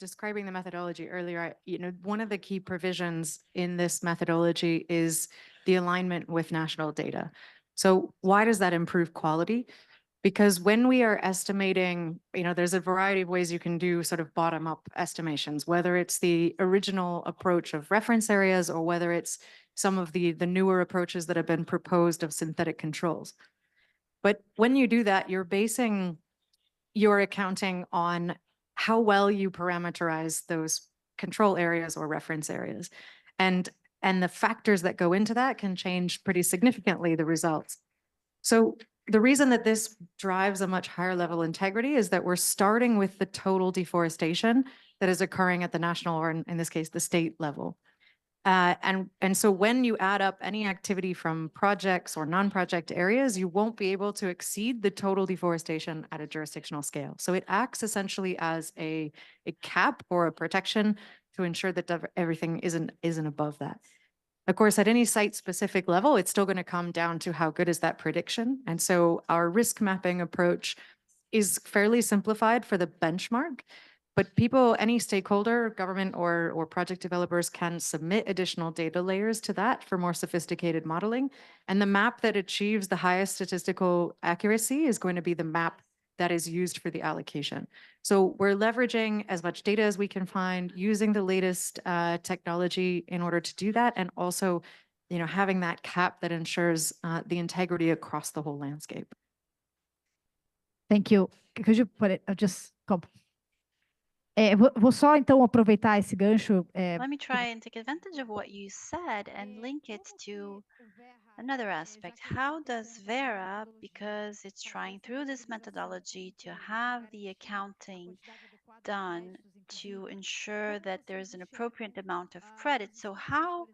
describing the methodology earlier, one of the key provisions in this methodology is the alignment with national data. So why does that improve quality? Because when we are estimating, there's a variety of ways you can do sort of bottom-up estimations, whether it's the original approach of reference areas or whether it's some of the newer approaches that have been proposed of synthetic controls. But when you do that, you're basing your accounting on how well you parameterize those control areas or reference areas. And the factors that go into that can change pretty significantly the results. So the reason that this drives a much higher level integrity is that we're starting with the total deforestation that is occurring at the national, or in this case, the state level. And so when you add up any activity from projects or non-project areas, you won't be able to exceed the total deforestation at a jurisdictional scale. So it acts essentially as a cap or a protection to ensure that everything isn't above that. Of course, at any site-specific level, it's still going to come down to how good is that prediction. And so our risk mapping approach is fairly simplified for the benchmark. But people, any stakeholder, government or project developers can submit additional data layers to that for more sophisticated modeling. And the map that achieves the highest statistical accuracy is going to be the map that is used for the allocation. So we're leveraging as much data as we can find, using the latest technology in order to do that, and also, having that cap that ensures the integrity across the whole landscape. Thank you. Could you put it? Just go. Vou só então aproveitar esse gancho. Let me try and take advantage of what you said and link it to another aspect. How does Vera, because it's trying through this methodology to have the accounting done to ensure that there's an appropriate amount of credit, so how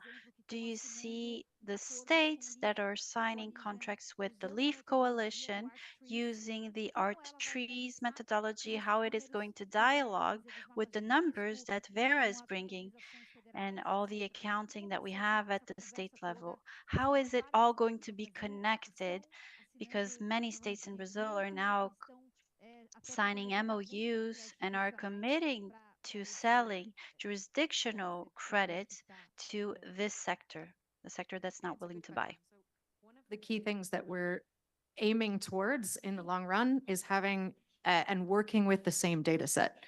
do you see the states that are signing contracts with the LEAF Coalition using the ART-TREES methodology, how it is going to dialogue with the numbers that Vera is bringing and all the accounting that we have at the state level? How is it all going to be connected? Because many states in Brazil are now signing MOUs and are committing to selling jurisdictional credits to this sector, the sector that's not willing to buy. One of the key things that we're aiming towards in the long run is having and working with the same data set.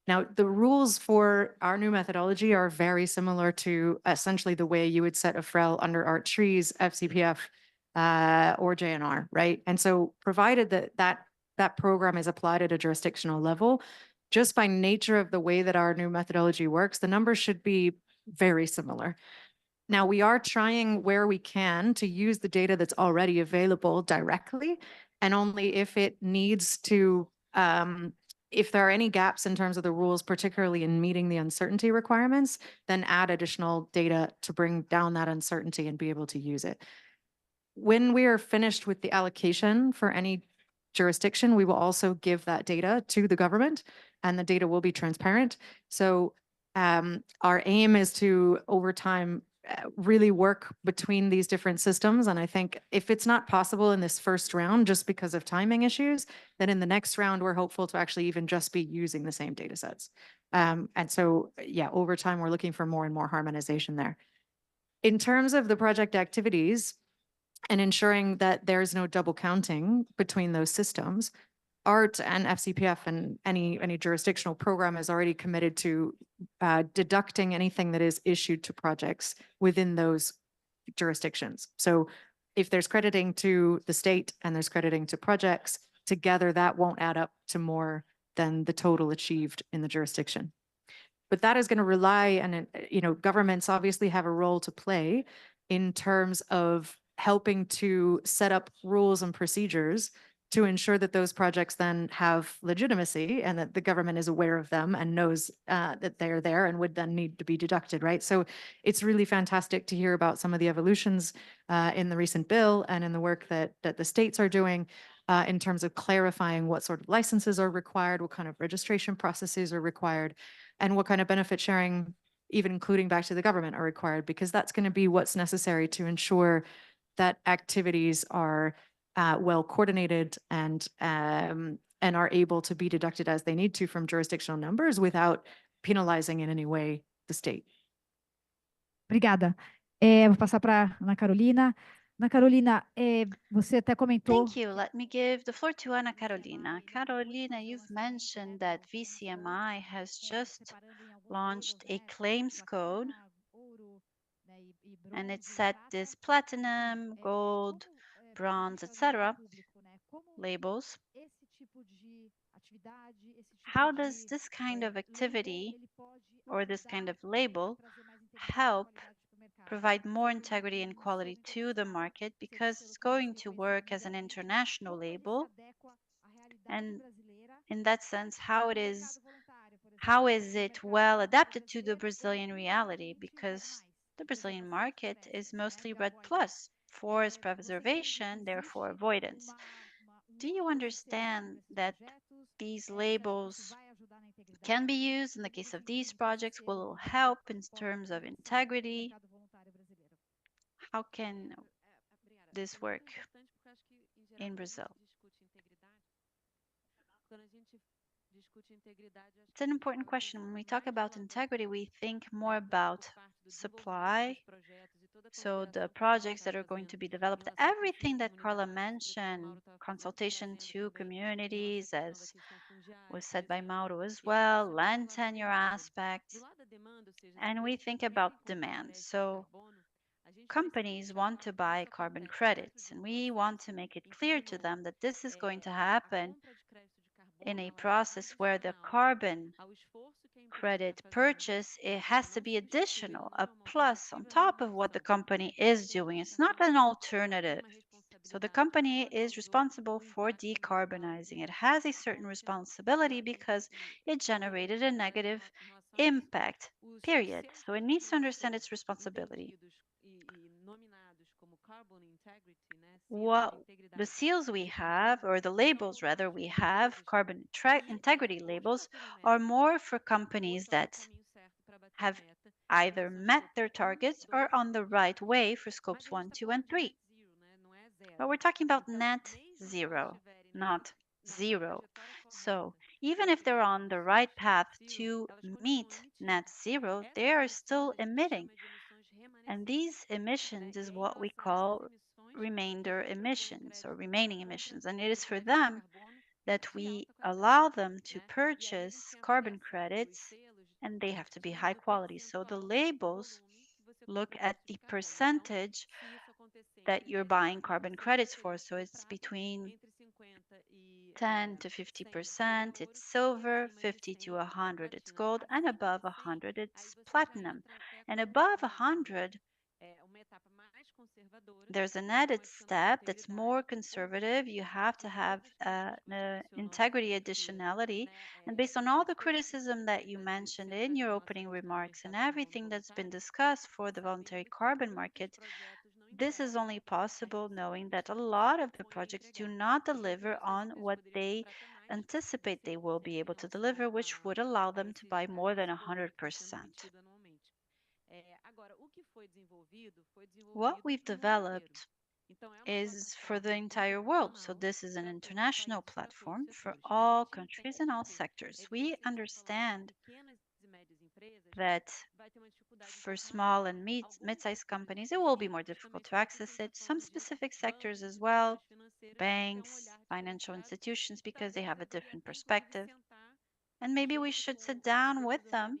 Now, the rules for our new methodology are very similar to essentially the way you would set a FREL under ART-TREES, FCPF, or JNR, right? And so provided that program is applied at a jurisdictional level, just by nature of the way that our new methodology works, the numbers should be very similar. Now, we are trying where we can to use the data that's already available directly, and only if it needs to, if there are any gaps in terms of the rules, particularly in meeting the uncertainty requirements, then add additional data to bring down that uncertainty and be able to use it. When we are finished with the allocation for any jurisdiction, we will also give that data to the government, and the data will be transparent. So our aim is to, over time, really work between these different systems. And I think if it's not possible in this first round, just because of timing issues, then in the next round, we're hopeful to actually even just be using the same data sets. And so, yeah, over time, we're looking for more and more harmonization there. In terms of the project activities, and ensuring that there's no double counting between those systems. ART and FCPF and any jurisdictional program is already committed to deducting anything that is issued to projects within those jurisdictions. So if there's crediting to the state and there's crediting to projects, together that won't add up to more than the total achieved in the jurisdiction. But that is going to rely, and governments obviously have a role to play in terms of helping to set up rules and procedures to ensure that those projects then have legitimacy and that the government is aware of them and knows that they're there and would then need to be deducted, right? So it's really fantastic to hear about some of the evolutions in the recent bill and in the work that the states are doing in terms of clarifying what sort of licenses are required, what kind of registration processes are required, and what kind of benefit sharing, even including back to the government, are required, because that's going to be what's necessary to ensure that activities are well coordinated and are able to be deducted as they need to from jurisdictional numbers without penalizing in any way the state. Obrigada. Vou passar para Ana Carolina. Ana Carolina, você até comentou. Thank you. Let me give the floor to Ana Carolina. Carolina, you've mentioned that VCMI has just launched a claims code, and it set this platinum, gold, bronze, etc. labels. How does this kind of activity or this kind of label help provide more integrity and quality to the market, because it's going to work as an international label? And in that sense, how is it well adapted to the Brazilian reality? Because the Brazilian market is mostly REDD+, forest preservation, therefore avoidance. Do you understand that these labels can be used in the case of these projects, will help in terms of integrity? How can this work in Brazil? It's an important question. When we talk about integrity, we think more about supply. So the projects that are going to be developed, everything that Carla mentioned, consultation to communities, as was said by Mauro as well, land tenure aspects, and we think about demand. So companies want to buy carbon credits, and we want to make it clear to them that this is going to happen in a process where the carbon credit purchase, it has to be additional, a plus on top of what the company is doing. It's not an alternative. So the company is responsible for decarbonizing. It has a certain responsibility because it generated a negative impact, period. So it needs to understand its responsibility. What the seals we have, or the labels rather, we have, carbon integrity labels, are more for companies that have either met their targets or on the right way for scopes 1, 2, and 3. But we're talking about net zero, not zero. So even if they're on the right path to meet net zero, they are still emitting. And these emissions is what we call remainder emissions or remaining emissions. And it is for them that we allow them to purchase carbon credits, and they have to be high quality. So the labels look at the percentage that you're buying carbon credits for. So it's between 10 to 50%, it's silver, 50 to 100, it's gold, and above 100, it's platinum. And above 100, there's an added step that's more conservative. You have to have integrity additionality. And based on all the criticism that you mentioned in your opening remarks and everything that's been discussed for the voluntary carbon market, this is only possible knowing that a lot of the projects do not deliver on what they anticipate they will be able to deliver, which would allow them to buy more than 100%. What we've developed is for the entire world. So this is an international platform for all countries and all sectors. We understand that For small and mid-sized companies, it will be more difficult to access it. Some specific sectors as well, banks, financial institutions, because they have a different perspective. And maybe we should sit down with them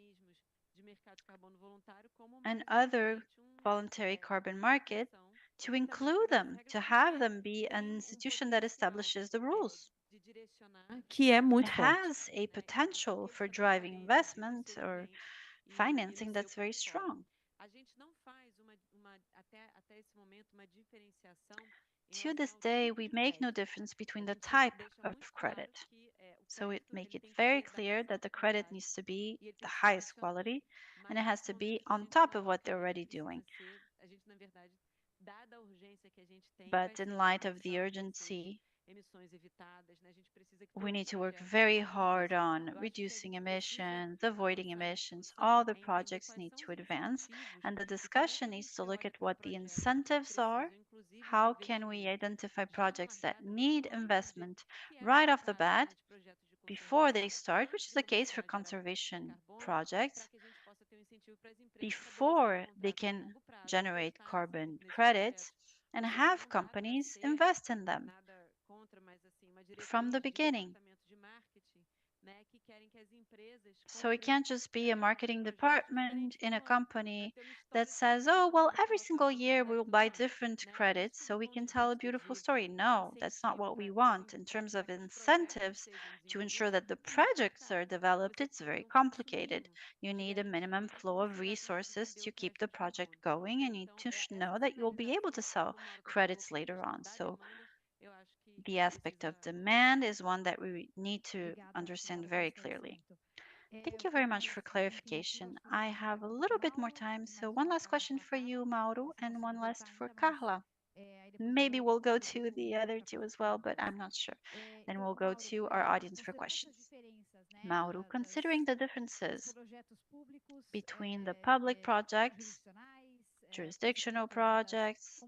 and other voluntary carbon market to include them, to have them be an institution that establishes the rules. que é It muito forte. has a potential for driving investment or financing that's very strong. To this day, we make no difference between the type of credit. So it make it very clear that the credit needs to be the highest quality and it has to be on top of what they're already doing. But in light of the urgency, we need to work very hard on reducing emissions, avoiding emissions. All the projects need to advance, and the discussion needs to look at what the incentives are. How can we identify projects that need investment right off the bat before they start, which is the case for conservation projects, before they can generate carbon credits and have companies invest in them from the beginning. So it can't just be a marketing department in a company that says, oh, well, every single year we'll buy different credits so we can tell a beautiful story. No, that's not what we want. In terms of incentives to ensure that the projects are developed, it's very complicated. You need a minimum flow of resources to keep the project going, and you need to know that you'll be able to sell credits later on. So the aspect of demand is one that we need to understand very clearly. Thank you very much for clarification. I have a little bit more time, so one last question for you, Mauro, and one last for Carla. Maybe we'll go to the other two as well, but I'm not sure. Then we'll go to our audience for questions. Mauro, considering the differences between the public projects, jurisdictional projects,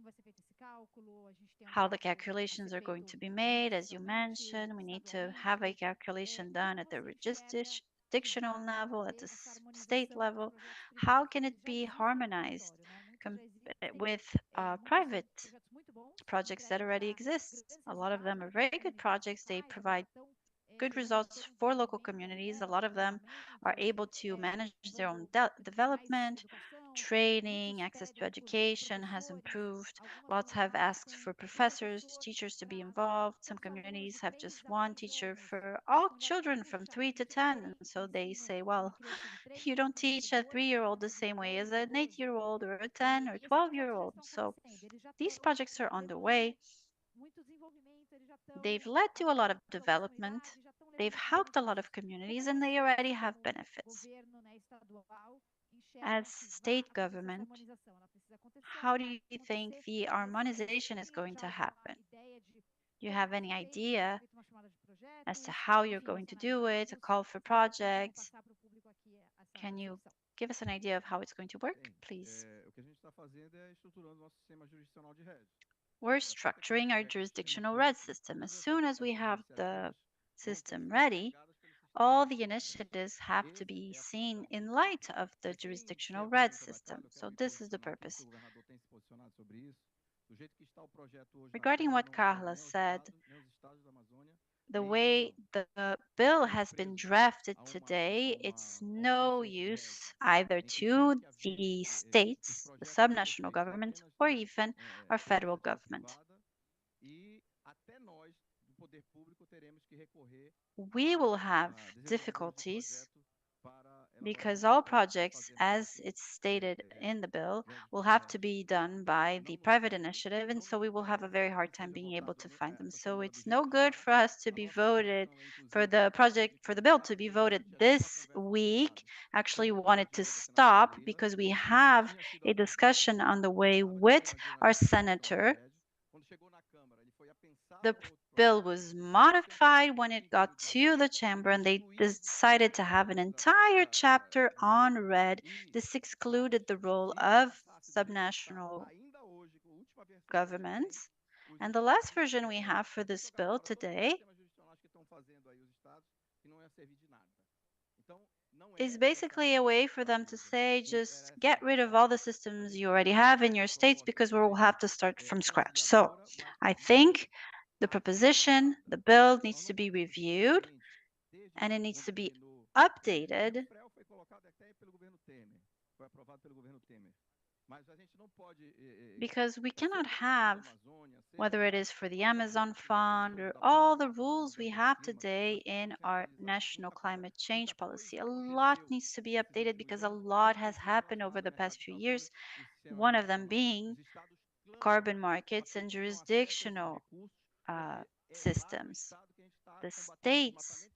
how the calculations are going to be made. As you mentioned, we need to have a calculation done at the jurisdictional level, at the state level. How can it be harmonized with private projects that already exist? A lot of them are very good projects. They provide good results for local communities. A lot of them are able to manage their own development, training, access to education has improved. Lots have asked for professors, teachers to be involved. Some communities have just one teacher for all children from 3 to 10. And so they say, well, you don't teach a 3-year-old the same way as an 8-year-old or a 10 or 12-year-old. So these projects are on the way. They've led to a lot of development. They've helped a lot of communities and they already have benefits. As state government, how do you think the harmonization is going to happen? Do you have any idea as to how you're going to do it, a call for projects? Can you give us an idea of how it's going to work, please? We're structuring our jurisdictional RED system. As soon as we have the system ready, all the initiatives have to be seen in light of the jurisdictional RED system. So this is the purpose. Regarding what Carla said, the way the bill has been drafted today, it's no use either to the states, the subnational government, or even our federal government. We will have difficulties because all projects, as it's stated in the bill, will have to be done by the private initiative, and so we will have a very hard time being able to find them. So it's no good for us to be voted for the bill to be voted this week. Actually, we wanted to stop because we have a discussion on the way with our senator. The bill was modified when it got to the chamber and they decided to have an entire chapter on RED. This excluded the role of subnational governments. And the last version we have for this bill today is basically a way for them to say, just get rid of all the systems you already have in your states because we'll have to start from scratch. So I think the proposition, the bill needs to be reviewed and it needs to be updated because we cannot have, whether it is for the Amazon Fund or all the rules we have today in our national climate change policy. A lot needs to be updated because a lot has happened over the past few years, one of them being carbon markets and jurisdictional systems. The states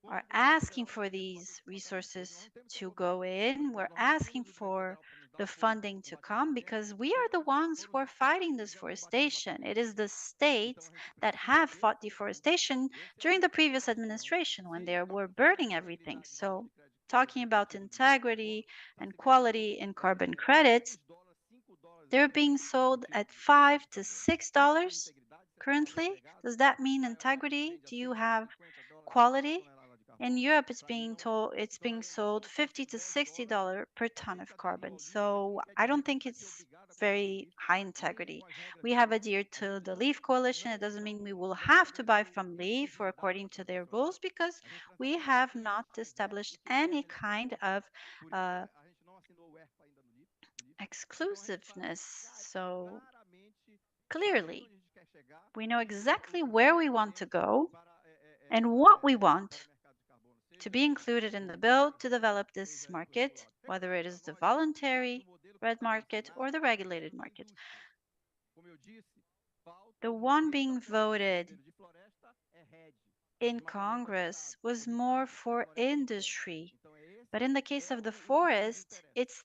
are asking for these resources to go in. We're asking for the funding to come because we are the ones who are fighting deforestation. It is the states that have fought deforestation during the previous administration when they were burning everything. So, talking about integrity and quality in carbon credits, they're being sold at $5 to $6 currently. Does that mean integrity? Do you have quality? In Europe, it's being sold $50 to $60 per ton of carbon. So I don't think it's very high integrity. We have adhered to the Leaf Coalition. It doesn't mean we will have to buy from Leaf or according to their rules because we have not established any kind of exclusiveness. So clearly, we know exactly where we want to go and what we want to be included in the bill to develop this market, whether it is the voluntary red market or the regulated market. The one being voted in Congress was more for industry, but in the case of the forest, it's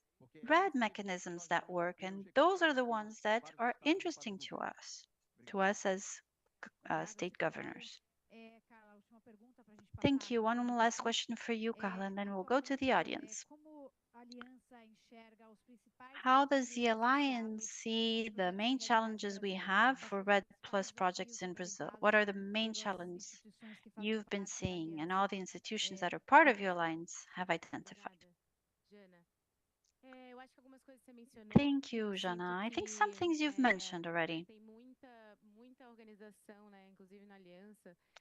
red mechanisms that work, and those are the ones that are interesting to us as state governors. Thank you. One last question for you, Carla, and then we'll go to the audience. How does the Alliance see the main challenges we have for REDD+ projects in Brazil? What are the main challenges you've been seeing and all the institutions that are part of your Alliance have identified? Thank you, Jana. I think some things you've mentioned already.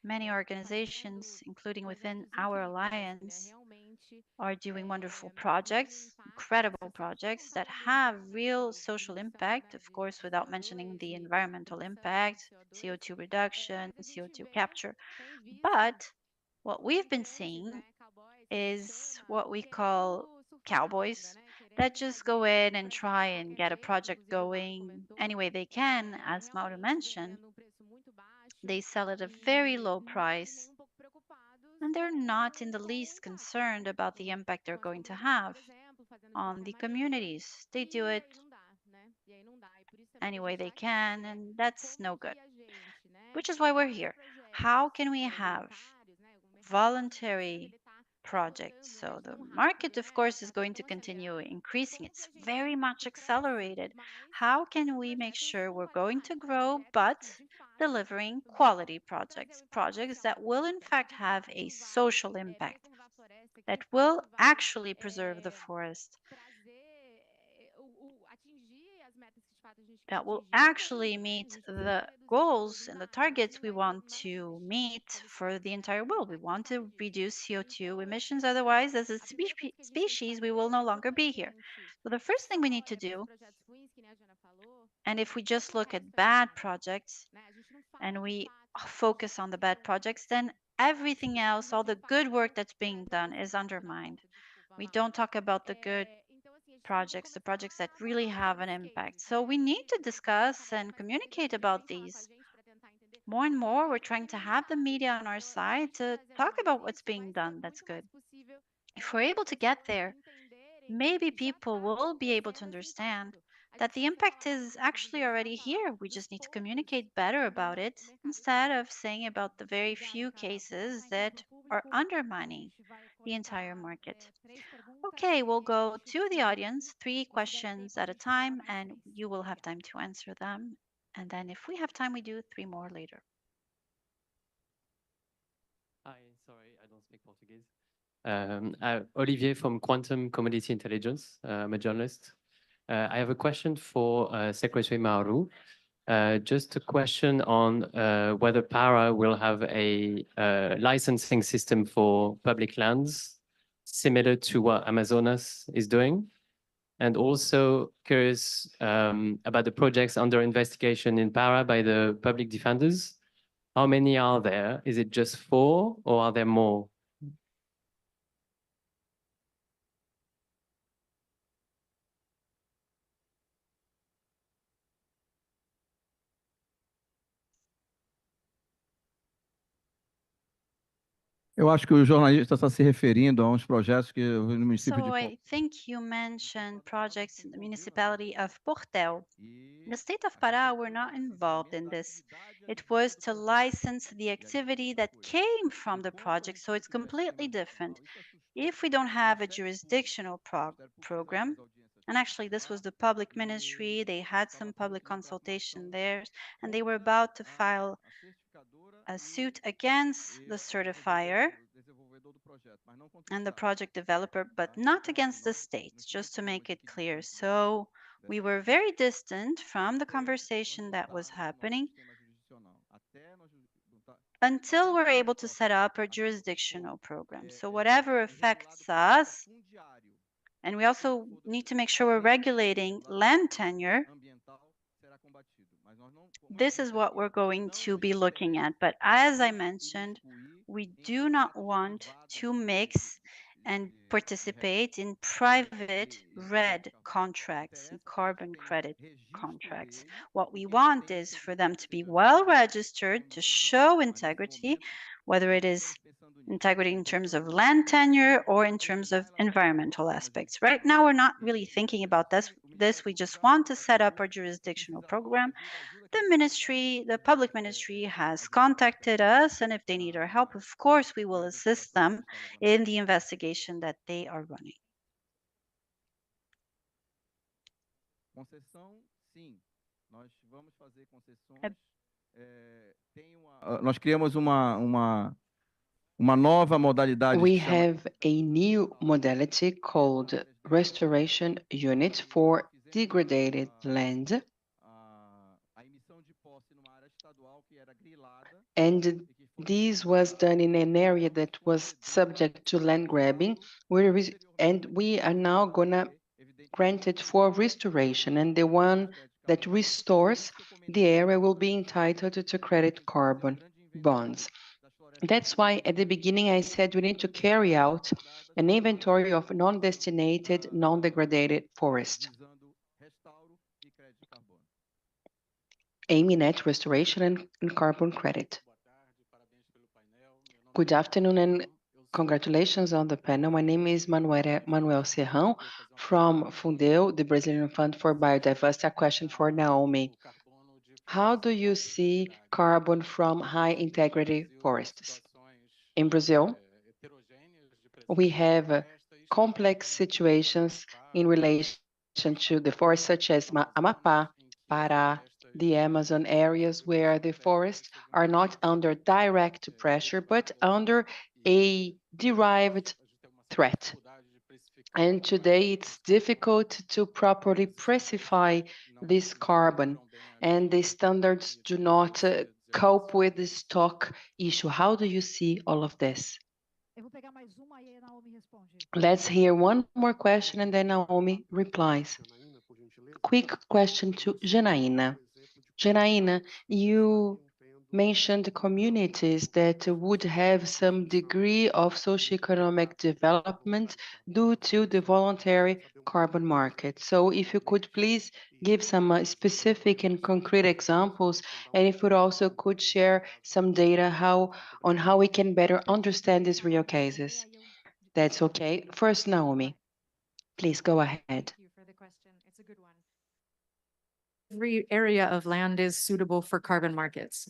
Many organizations, including within our alliance, are doing wonderful projects, incredible projects that have real social impact, of course, without mentioning the environmental impact, CO2 reduction, CO2 capture. But what we've been seeing is what we call cowboys that just go in and try and get a project going any way they can, as Mauro mentioned. They sell at a very low price, and they're not in the least concerned about the impact they're going to have on the communities. They do it any way they can, and that's no good, which is why we're here. How can we have voluntary projects? So the market, of course, is going to continue increasing. It's very much accelerated. How can we make sure we're going to grow, but delivering quality projects, projects that will in fact have a social impact, that will actually preserve the forest, that will actually meet the goals and the targets we want to meet for the entire world. We want to reduce CO2 emissions, otherwise, as a species, we will no longer be here. So the first thing we need to do, and if we just look at bad projects and we focus on the bad projects, then everything else, all the good work that's being done, is undermined. We don't talk about the good projects, the projects that really have an impact. So we need to discuss and communicate about these. More and more, we're trying to have the media on our side to talk about what's being done that's good. If we're able to get there, maybe people will be able to understand that the impact is actually already here. We just need to communicate better about it instead of saying about the very few cases that are undermining the entire market. Okay, we'll go to the audience, 3 questions at a time, and you will have time to answer them. And then if we have time, we do 3 more later. Hi, sorry, I don't speak Portuguese. Olivier from Quantum Commodity Intelligence. I'm a journalist. I have a question for Secretary Mauro. Just a question on whether Para will have a licensing system for public lands similar to what Amazonas is doing. And also curious about the projects under investigation in Para by the public defenders. How many are there? Is it just 4 or are there more? Eu acho que o jornalista está se referindo a uns projetos que o município So de I think you mentioned projects in the municipality of Portel. The state of Pará were not involved in this. It was to license the activity that came from the project, so it's completely different. If we don't have a jurisdictional program, and actually this was the public ministry, they had some public consultation there, and they were about to file a suit against the certifier and the project developer, but not against the state, just to make it clear. So we were very distant from the conversation that was happening until we're able to set up a jurisdictional program. So whatever affects us, and we also need to make sure we're regulating land tenure. This is what we're going to be looking at. But as I mentioned, we do not want to mix and participate in private red contracts and carbon credit contracts. What we want is for them to be well registered, to show integrity, whether it is integrity in terms of land tenure or in terms of environmental aspects. Right now, we're not really thinking about this. We just want to set up our jurisdictional program. The ministry, the public ministry has contacted us, and if they need our help, of course, we will assist them in the investigation that they are running. Nós criamos uma nova modalidade. We have a new modality called Restoration Unit for Degraded Land. And this was done in an area that was subject to land grabbing, and we are now gonna grant it for restoration, and the one that restores the area will be entitled to credit carbon bonds. That's why at the beginning I said we need to carry out an inventory of non-destinated, non-degraded forest, aiming at restoration and carbon credit. Good afternoon and congratulations on the panel. My name is Manuel Serrão from Fundeu, the Brazilian Fund for Biodiversity. A question for Naomi. How do you see carbon from high integrity forests? In Brazil, we have complex situations in relation to the forests such as Amapá, Pará, the Amazon areas where the forests are not under direct pressure, but under a derived threat. And today it's difficult to properly precificate this carbon, and the standards do not cope with the stock issue. How do you see all of this? Let's hear one more question and then Naomi replies. Quick question to Janaína. Janaína, you mentioned communities that would have some degree of socioeconomic development due to the voluntary carbon market. So if you could please give some specific and concrete examples, and if you also could share some data on how we can better understand these real cases. That's okay. First, Naomi, please go ahead. Thank you for the question. It's a good one. Every area of land is suitable for carbon markets.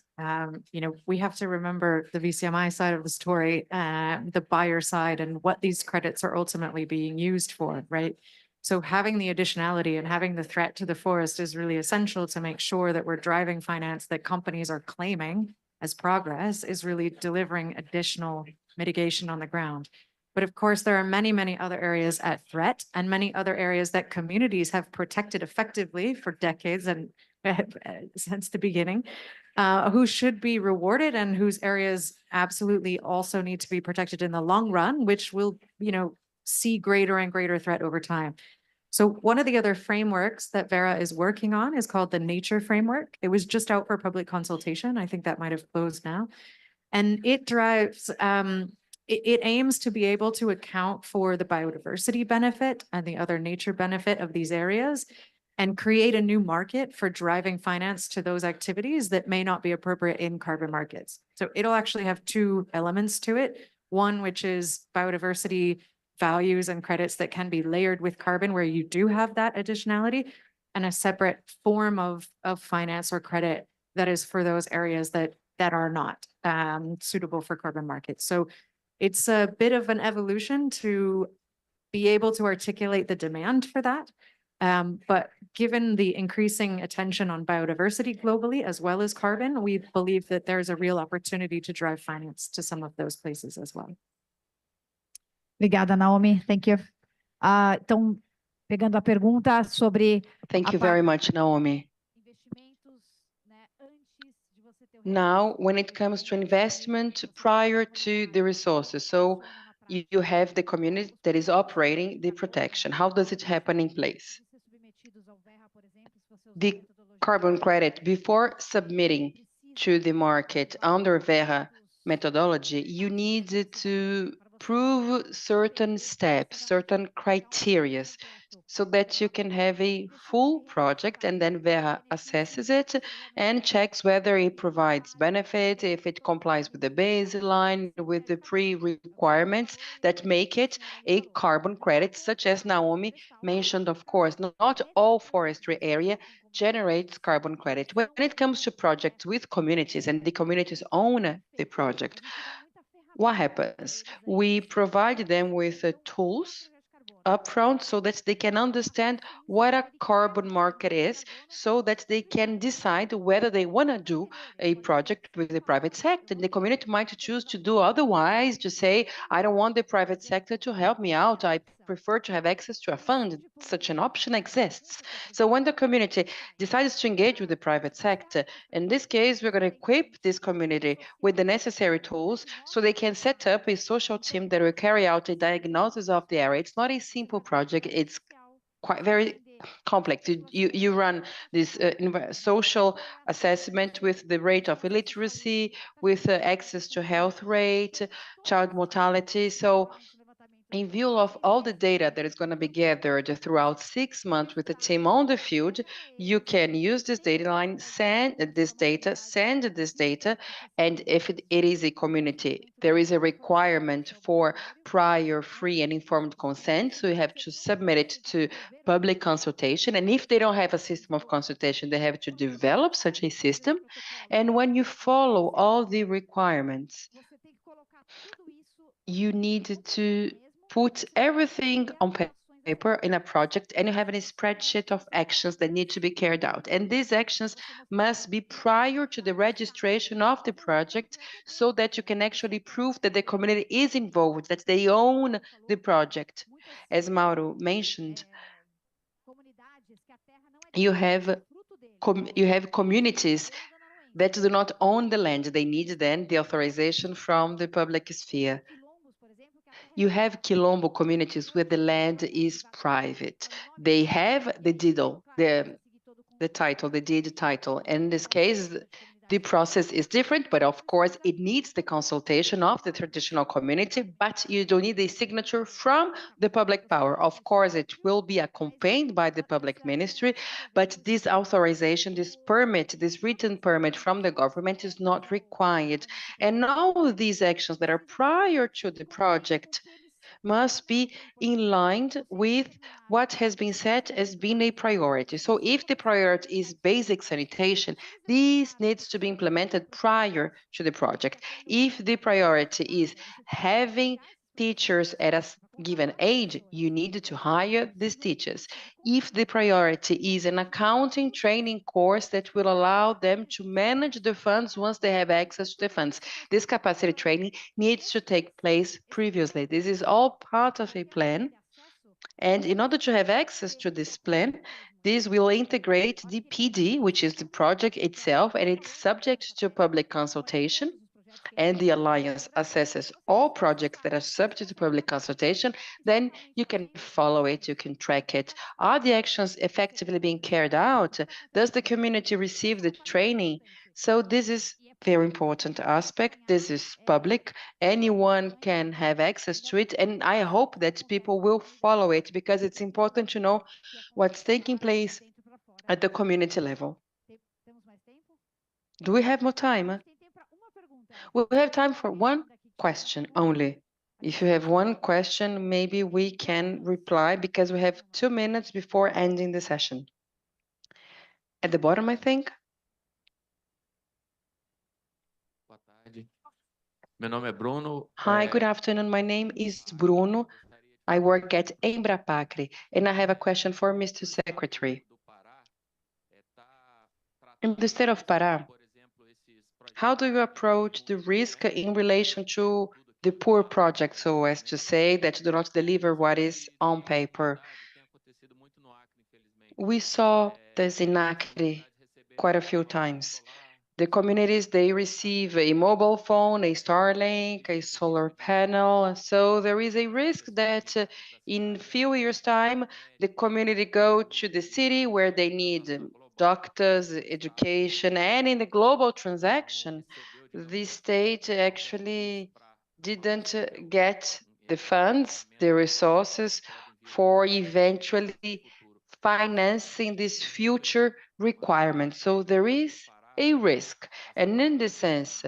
We have to remember the VCMI side of the story, the buyer side, and what these credits are ultimately being used for, right? So having the additionality and having the threat to the forest is really essential to make sure that we're driving finance that companies are claiming as progress is really delivering additional mitigation on the ground. But But of course, there are many, many other areas at threat and many other areas that communities have protected effectively for decades and since the beginning, who should be rewarded and whose areas absolutely also need to be protected in the long run, which will, see greater and greater threat over time. So one of the other frameworks that Vera is working on is called the Nature Framework. It was just out for public consultation. I think that might have closed now. And it drives, it aims to be able to account for the biodiversity benefit and the other nature benefit of these areas and create a new market for driving finance to those activities that may not be appropriate in carbon markets. So it'll actually have two elements to it. One, which is biodiversity values and credits that can be layered with carbon where you do have that additionality, and a separate form of finance or credit that is for those areas that are not suitable for carbon markets. So it's a bit of an evolution to be able to articulate the demand for that. But given the increasing attention on biodiversity globally, as well as carbon, we believe that there's a real opportunity to drive finance to some of those places as well. Obrigada, Naomi. Thank you. Então, pegando a pergunta sobre... Thank you very much, Naomi. Now, when it comes to investment prior to the resources, so you have the community that is operating the protection. How does it happen in place? The carbon credit, before submitting to the market under Vera methodology, you need to prove certain steps, certain criteria, so that you can have a full project, and then Vera assesses it and checks whether it provides benefit, if it complies with the baseline, with the pre-requirements that make it a carbon credit, such as Naomi mentioned. Of course, not all forestry area generates carbon credit. When it comes to projects with communities and the communities own the project, what happens? We provide them with tools upfront so that they can understand what a carbon market is, so that they can decide whether they want to do a project with the private sector. And the community might choose to do otherwise, to say, I don't want the private sector to help me out. I prefer to have access to a fund. Such an option exists. So when the community decides to engage with the private sector, in this case, we're going to equip this community with the necessary tools so they can set up a social team that will carry out a diagnosis of the area. It's not a simple project. It's quite very complex. You run this social assessment with the rate of illiteracy, with access to health rate, child mortality. So in view of all the data that is going to be gathered throughout 6 months with the team on the field, you can use this data line, send this data, and if it is a community, there is a requirement for prior, free, and informed consent, so you have to submit it to public consultation, and if they don't have a system of consultation, they have to develop such a system, and when you follow all the requirements, you need to put everything on paper in a project, and you have a spreadsheet of actions that need to be carried out. And these actions must be prior to the registration of the project, so that you can actually prove that the community is involved, that they own the project. As Mauro mentioned, you have communities that do not own the land. They need then the authorization from the public sphere. You have Quilombo communities where the land is private. They have the deedle, the deed title. In this case, the process is different, but of course it needs the consultation of the traditional community, but you don't need a signature from the public power. Of course, it will be accompanied by the public ministry, but this authorization, this permit, this written permit from the government is not required. And all these actions that are prior to the project must be in line with what has been set as being a priority. So if the priority is basic sanitation, this needs to be implemented prior to the project. If the priority is having teachers at a given age, you need to hire these teachers. If the priority is an accounting training course that will allow them to manage the funds once they have access to the funds, this capacity training needs to take place previously. This is all part of a plan. And in order to have access to this plan, this will integrate the PD, which is the project itself, and it's subject to public consultation. And the Alliance assesses all projects that are subject to public consultation, then you can follow it, you can track it. Are the actions effectively being carried out? Does the community receive the training? So this is very important aspect. This is public. Anyone can have access to it, and I hope that people will follow it because it's important to know what's taking place at the community level. Do we have more time? We have time for one question only. If you have one question, maybe we can reply because we have 2 minutes before ending the session. At the bottom, I think. Hi, good afternoon. My name is Bruno. I work at Embrapacre, and I have a question for Mr. Secretary. In the state of Pará, how do you approach the risk in relation to the poor projects, so as to say, that do not deliver what is on paper? We saw this in Acre quite a few times. The communities, they receive a mobile phone, a Starlink, a solar panel. So there is a risk that in few years' time, the community go to the city where they need doctors, education, and in the global transaction, the state actually didn't get the funds, the resources for eventually financing this future requirement. So there is a risk. And in this sense,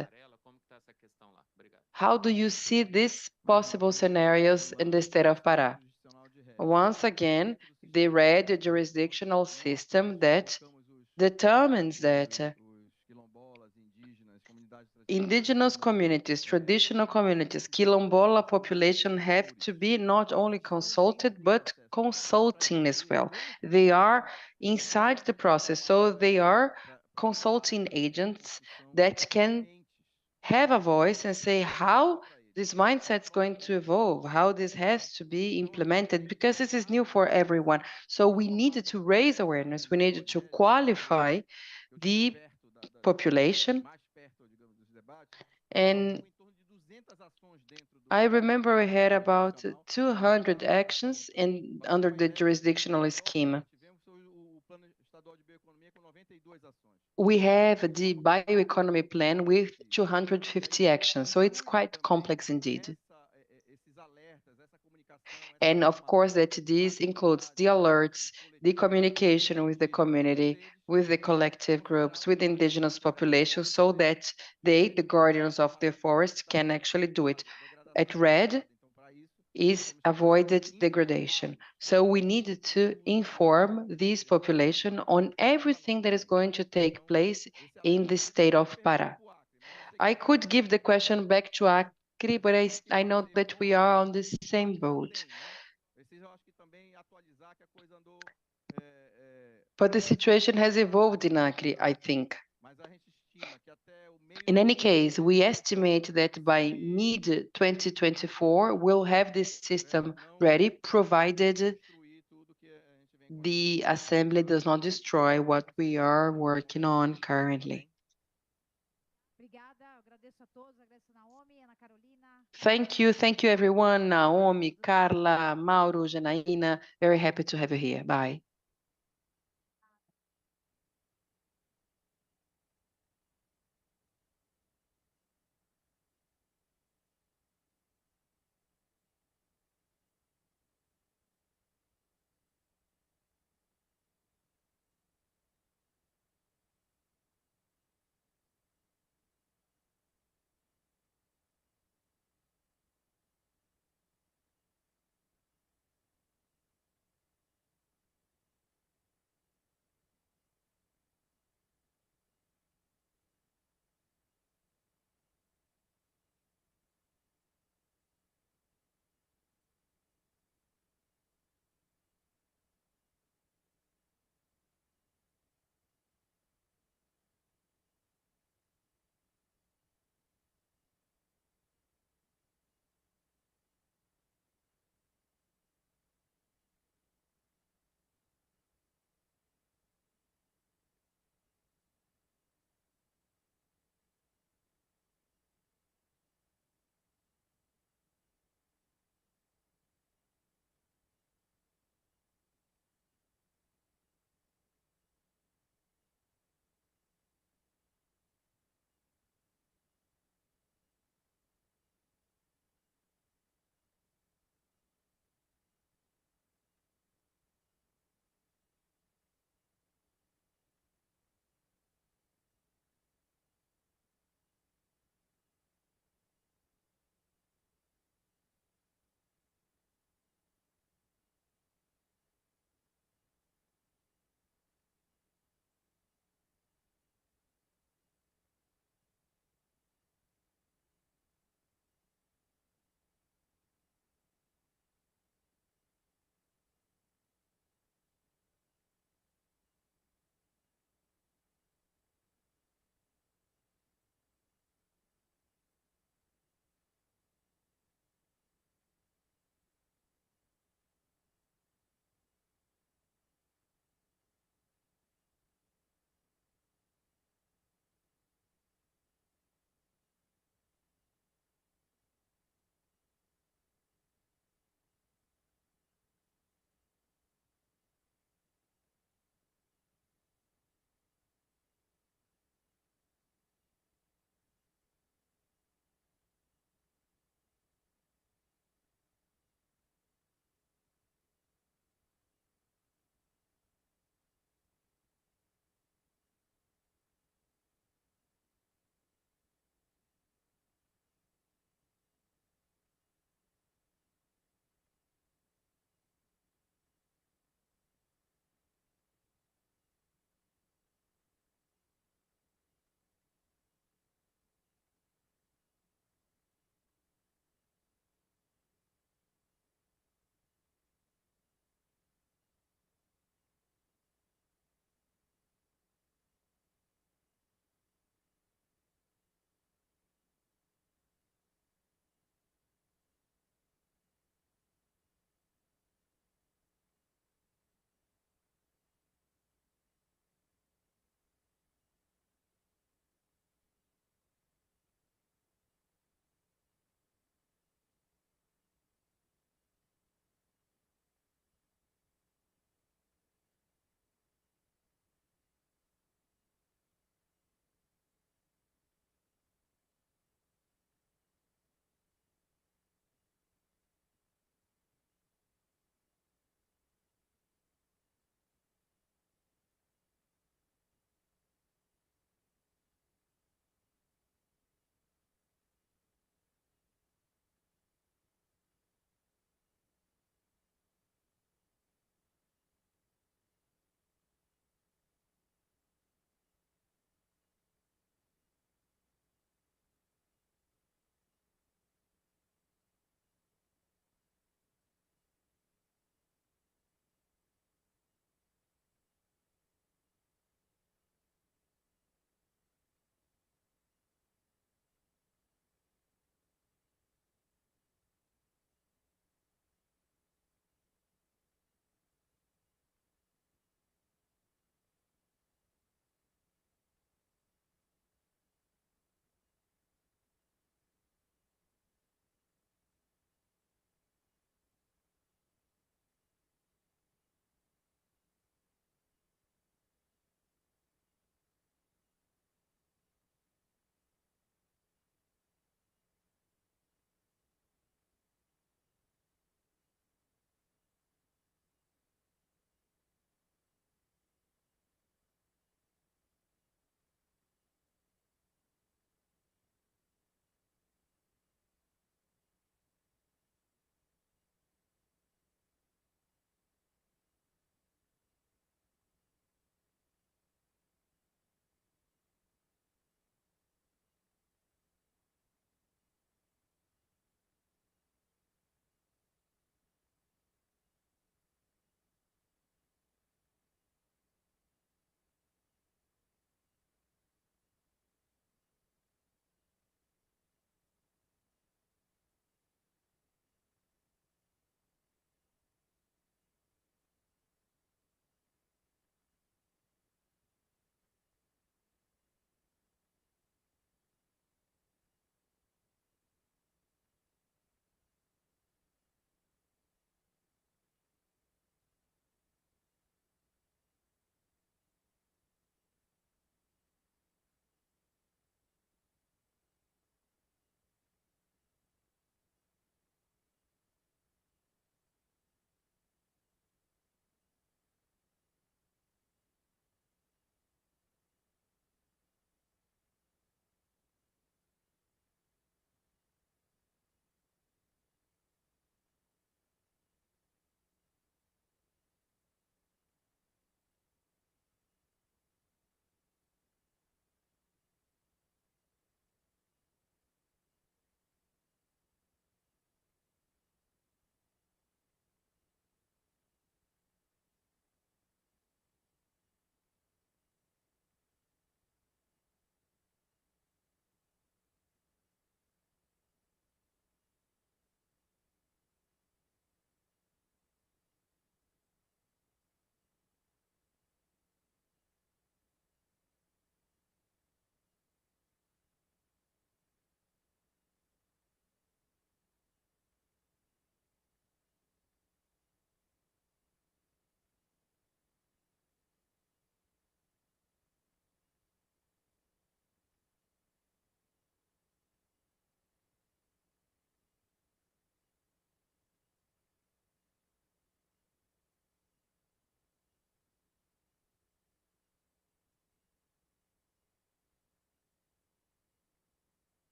how do you see these possible scenarios in the state of Pará? Once again, the RED jurisdictional system that determines that indigenous communities, traditional communities, Quilombola population have to be not only consulted, but consulting as well. They are inside the process, so they are consulting agents that can have a voice and say how this mindset is going to evolve, how this has to be implemented, because this is new for everyone. So we needed to raise awareness, we needed to qualify the population. And I remember we had about 200 actions under the jurisdictional scheme. We have the bioeconomy plan with 250 actions, so it's quite complex indeed. And of course that this includes the alerts, the communication with the community, with the collective groups, with the indigenous population, so that they, the guardians of the forest, can actually do it. At RED is avoided degradation. So we needed to inform this population on everything that is going to take place in the state of Pará. I could give the question back to Acre, but I know that we are on the same boat. But the situation has evolved in Acre, I think. In any case, we estimate that by mid-2024, we'll have this system ready, provided the assembly does not destroy what we are working on currently. Thank you everyone, Naomi, Carla, Mauro, Janaína, very happy to have you here. Bye.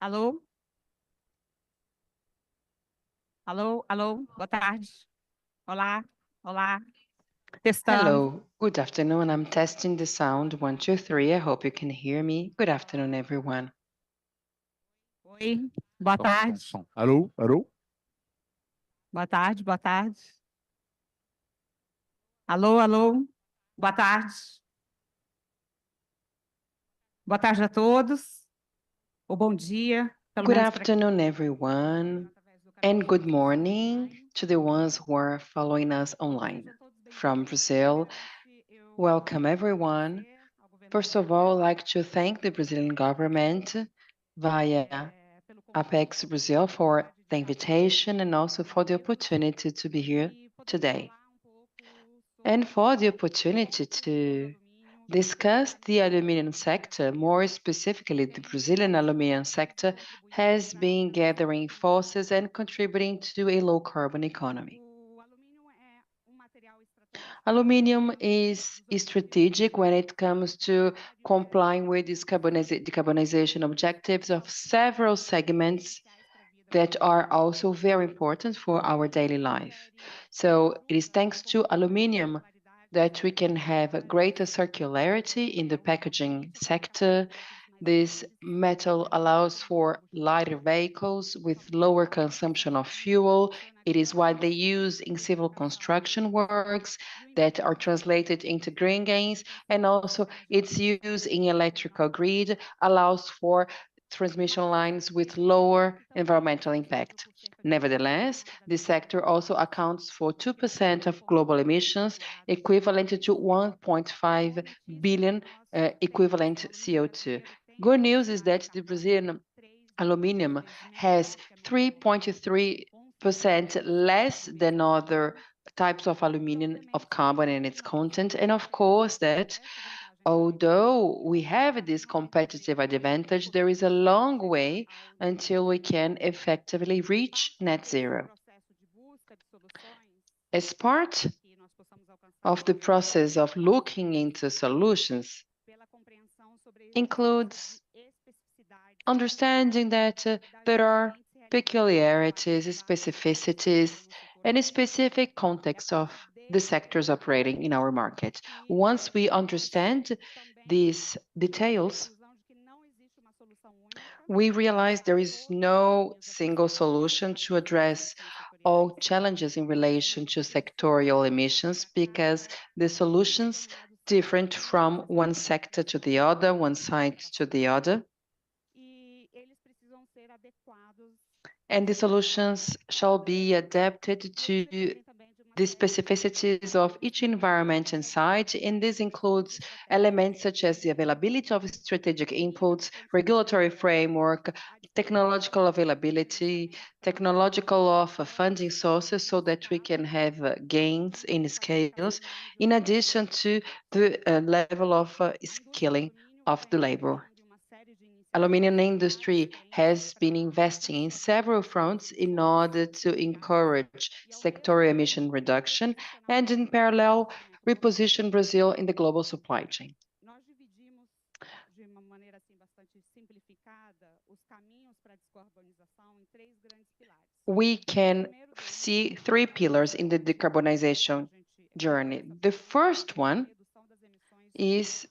Alô? Alô, alô, boa tarde. Olá, olá. Testando. Hello, good afternoon. I'm testing the sound. 1, 2, 3. I hope you can hear me. Good afternoon, everyone. Oi, boa tarde. Alô, alô? Boa tarde, boa tarde. Alô, alô, boa tarde. Boa tarde a todos. Ou bom dia. Pelo Good menos para quem afternoon, everyone, and good morning to the ones who are following us online. From Brazil, welcome everyone. First of all, I'd like to thank the Brazilian government via Apex Brazil for the invitation and also for the opportunity to be here today. And for the opportunity to discuss the aluminum sector, more specifically the Brazilian aluminum sector, has been gathering forces and contributing to a low carbon economy. Aluminium is strategic when it comes to complying with decarbonization objectives of several segments that are also very important for our daily life. So it is thanks to aluminium that we can have a greater circularity in the packaging sector. This metal allows for lighter vehicles with lower consumption of fuel. It is widely used in civil construction works that are translated into green gains, and also its use in electrical grid allows for transmission lines with lower environmental impact. Nevertheless, this sector also accounts for 2% of global emissions, equivalent to 1.5 billion equivalent CO2. Good news is that the Brazilian aluminum has 3.3% less than other types of aluminum of carbon in its content, and of course that although we have this competitive advantage, there is a long way until we can effectively reach net zero. As part of the process of looking into solutions, includes understanding that there are peculiarities, specificities, and a specific context of the sectors operating in our market. Once we understand these details, we realize there is no single solution to address all challenges in relation to sectorial emissions, because the solutions different from one sector to the other, one site to the other. And the solutions shall be adapted to the specificities of each environment and site, and this includes elements such as the availability of strategic inputs, regulatory framework, technological availability, technological of funding sources so that we can have gains in scales, in addition to the level of skilling of the labor. Aluminium industry has been investing in several fronts in order to encourage sectoral emission reduction and, in parallel, reposition Brazil in the global supply chain. We can see three pillars in the decarbonization journey. The first one is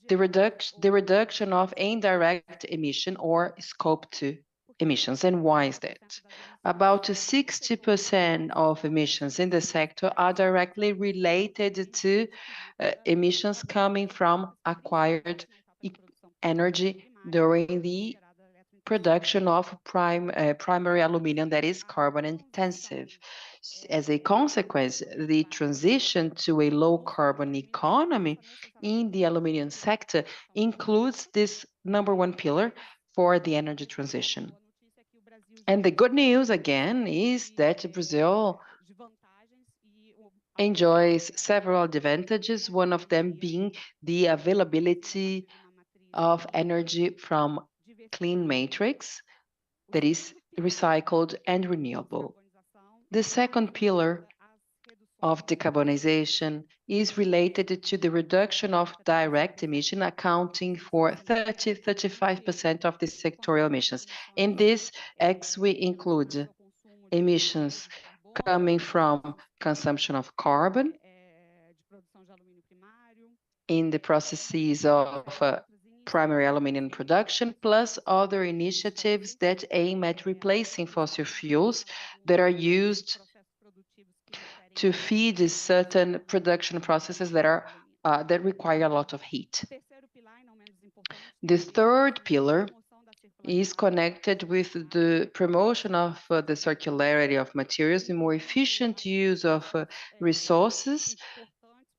the reduction of indirect emission, or Scope 2 emissions. And why is that? About 60% of emissions in the sector are directly related to emissions coming from acquired energy during the production of primary aluminum that is carbon intensive. As a consequence, the transition to a low carbon economy in the aluminum sector includes this number one pillar for the energy transition. And the good news again is that Brazil enjoys several advantages, one of them being the availability of energy from clean matrix that is recycled and renewable. The second pillar of decarbonization is related to the reduction of direct emission, accounting for 35% of the sectorial emissions. In this X, we include emissions coming from consumption of carbon in the processes of primary aluminum production, plus other initiatives that aim at replacing fossil fuels that are used to feed certain production processes that require a lot of heat. The third pillar is connected with the promotion of the circularity of materials, the more efficient use of resources,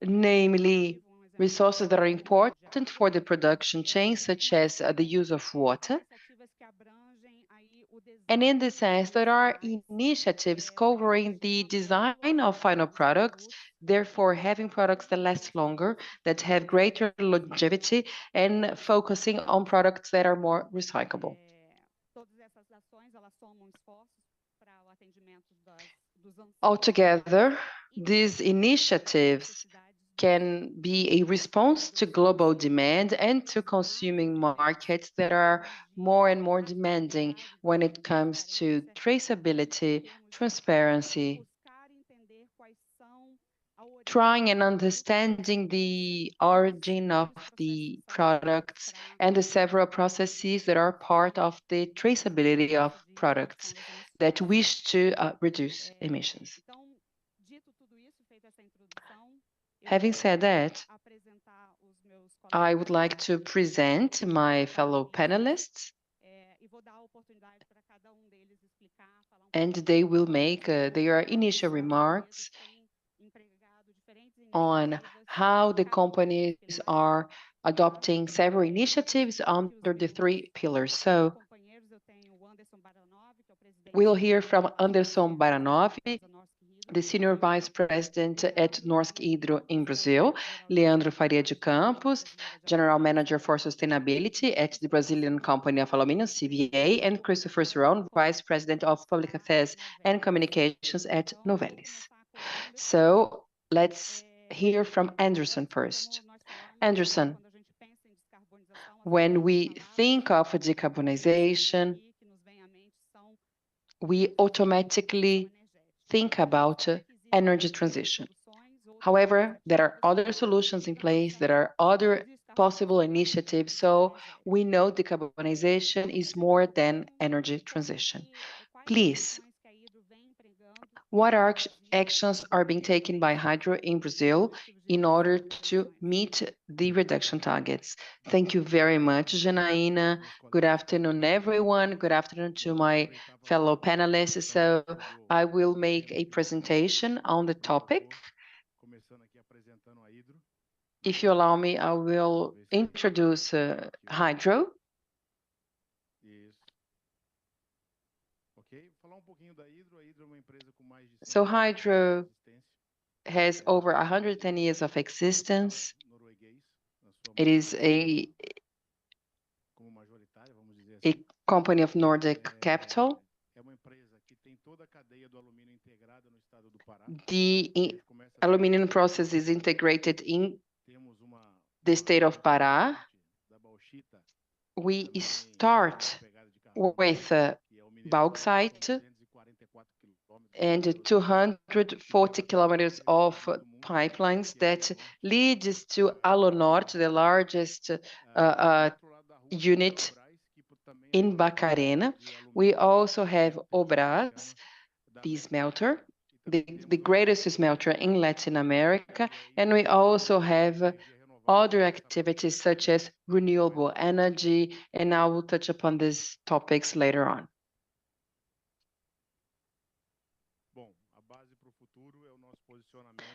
namely resources that are important for the production chain, such as the use of water. And in this sense, there are initiatives covering the design of final products, therefore having products that last longer, that have greater longevity, and focusing on products that are more recyclable. Altogether, these initiatives can be a response to global demand and to consuming markets that are more and more demanding when it comes to traceability, transparency, trying and understanding the origin of the products and the several processes that are part of the traceability of products that wish to reduce emissions. Having said that, I would like to present my fellow panelists, and they will make their initial remarks on how the companies are adopting several initiatives under the three pillars. So we'll hear from Anderson Baranovi, the Senior Vice President at Norsk Hydro in Brazil, Leandro Faria de Campos, General Manager for Sustainability at the Brazilian Company of Aluminum, CVA, and Christopher Cerrone, Vice President of Public Affairs and Communications at Novelis. So let's hear from Anderson first. Anderson, when we think of decarbonization, we automatically think about energy transition. However, there are other solutions in place, there are other possible initiatives, so we know decarbonization is more than energy transition. Please, what actions are being taken by Hydro in Brazil in order to meet the reduction targets? Thank you very much, Janaína. Good afternoon, everyone. Good afternoon to my fellow panelists. So I will make a presentation on the topic. If you allow me, I will introduce Hydro. So Hydro has over 110 years of existence. It is a company of Nordic capital. The aluminum process is integrated in the state of Pará. We start with bauxite and 240 kilometers of pipelines that leads to Alunorte, the largest unit in Barcarena. We also have Obras, the smelter, the greatest smelter in Latin America, and we also have other activities such as renewable energy, and I will touch upon these topics later on.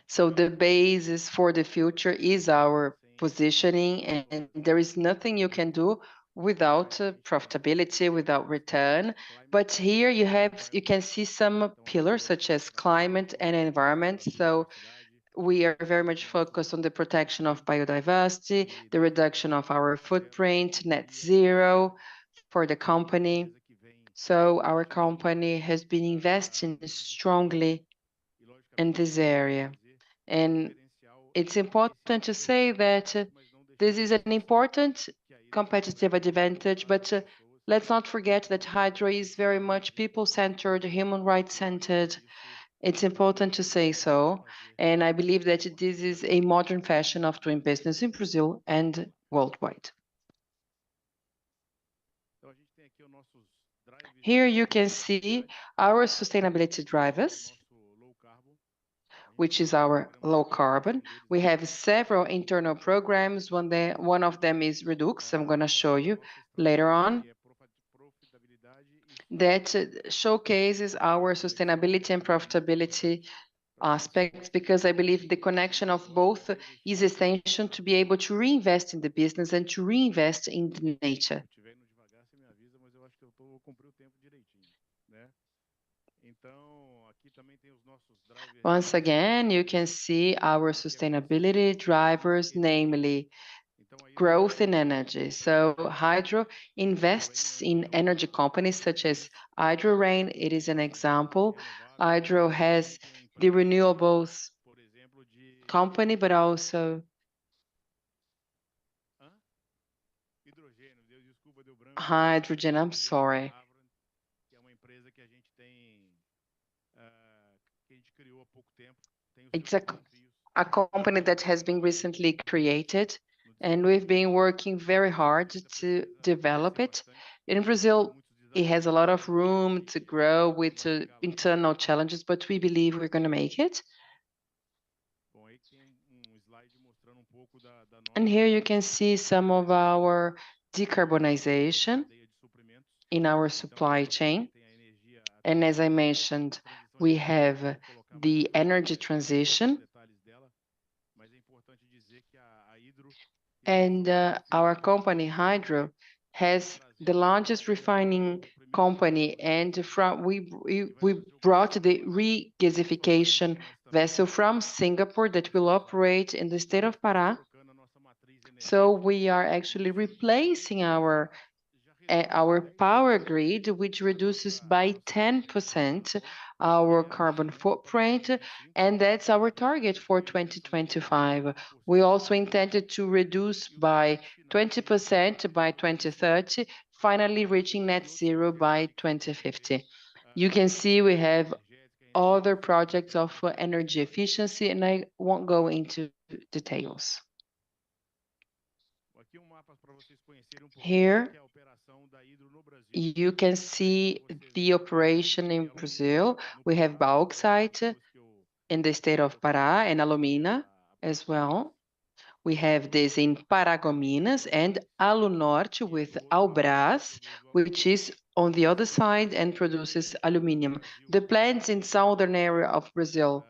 So the basis for the future is our positioning, and there is nothing you can do without profitability, without return. But here you can see some pillars such as climate and environment. So we are very much focused on the protection of biodiversity, the reduction of our footprint, net zero for the company. So our company has been investing strongly in this area. And it's important to say that this is an important competitive advantage, but let's not forget that Hydro is very much people-centered, human rights-centered. It's important to say so. And I believe that this is a modern fashion of doing business in Brazil and worldwide. Here you can see our sustainability drivers, which is our low carbon. We have several internal programs. One of them is Redux. I'm going to show you later on. That showcases our sustainability and profitability aspects, because I believe the connection of both is essential to be able to reinvest in the business and to reinvest in the nature. Once again, you can see our sustainability drivers, namely growth in energy. So Hydro invests in energy companies such as Hydrorain. It is an example. Hydro has the renewables company, but also hydrogen. I'm sorry. It's a company that has been recently created, and we've been working very hard to develop it. In Brazil, it has a lot of room to grow with internal challenges, but we believe we're going to make it. And here you can see some of our decarbonization in our supply chain. And as I mentioned, we have the energy transition. And our company, Hydro, has the largest refining company, and we brought the regasification vessel from Singapore that will operate in the state of Pará. So we are actually replacing our power grid, which reduces by 10% our carbon footprint, and that's our target for 2025. We also intended to reduce by 20% by 2030, finally reaching net zero by 2050. You can see we have other projects of energy efficiency, and I won't go into details. Here, you can see the operation in Brazil. We have bauxite in the state of Pará and alumina as well. We have this in Paragominas and Alunorte with Albras, which is on the other side and produces aluminum. The plants in southern area of Brazil.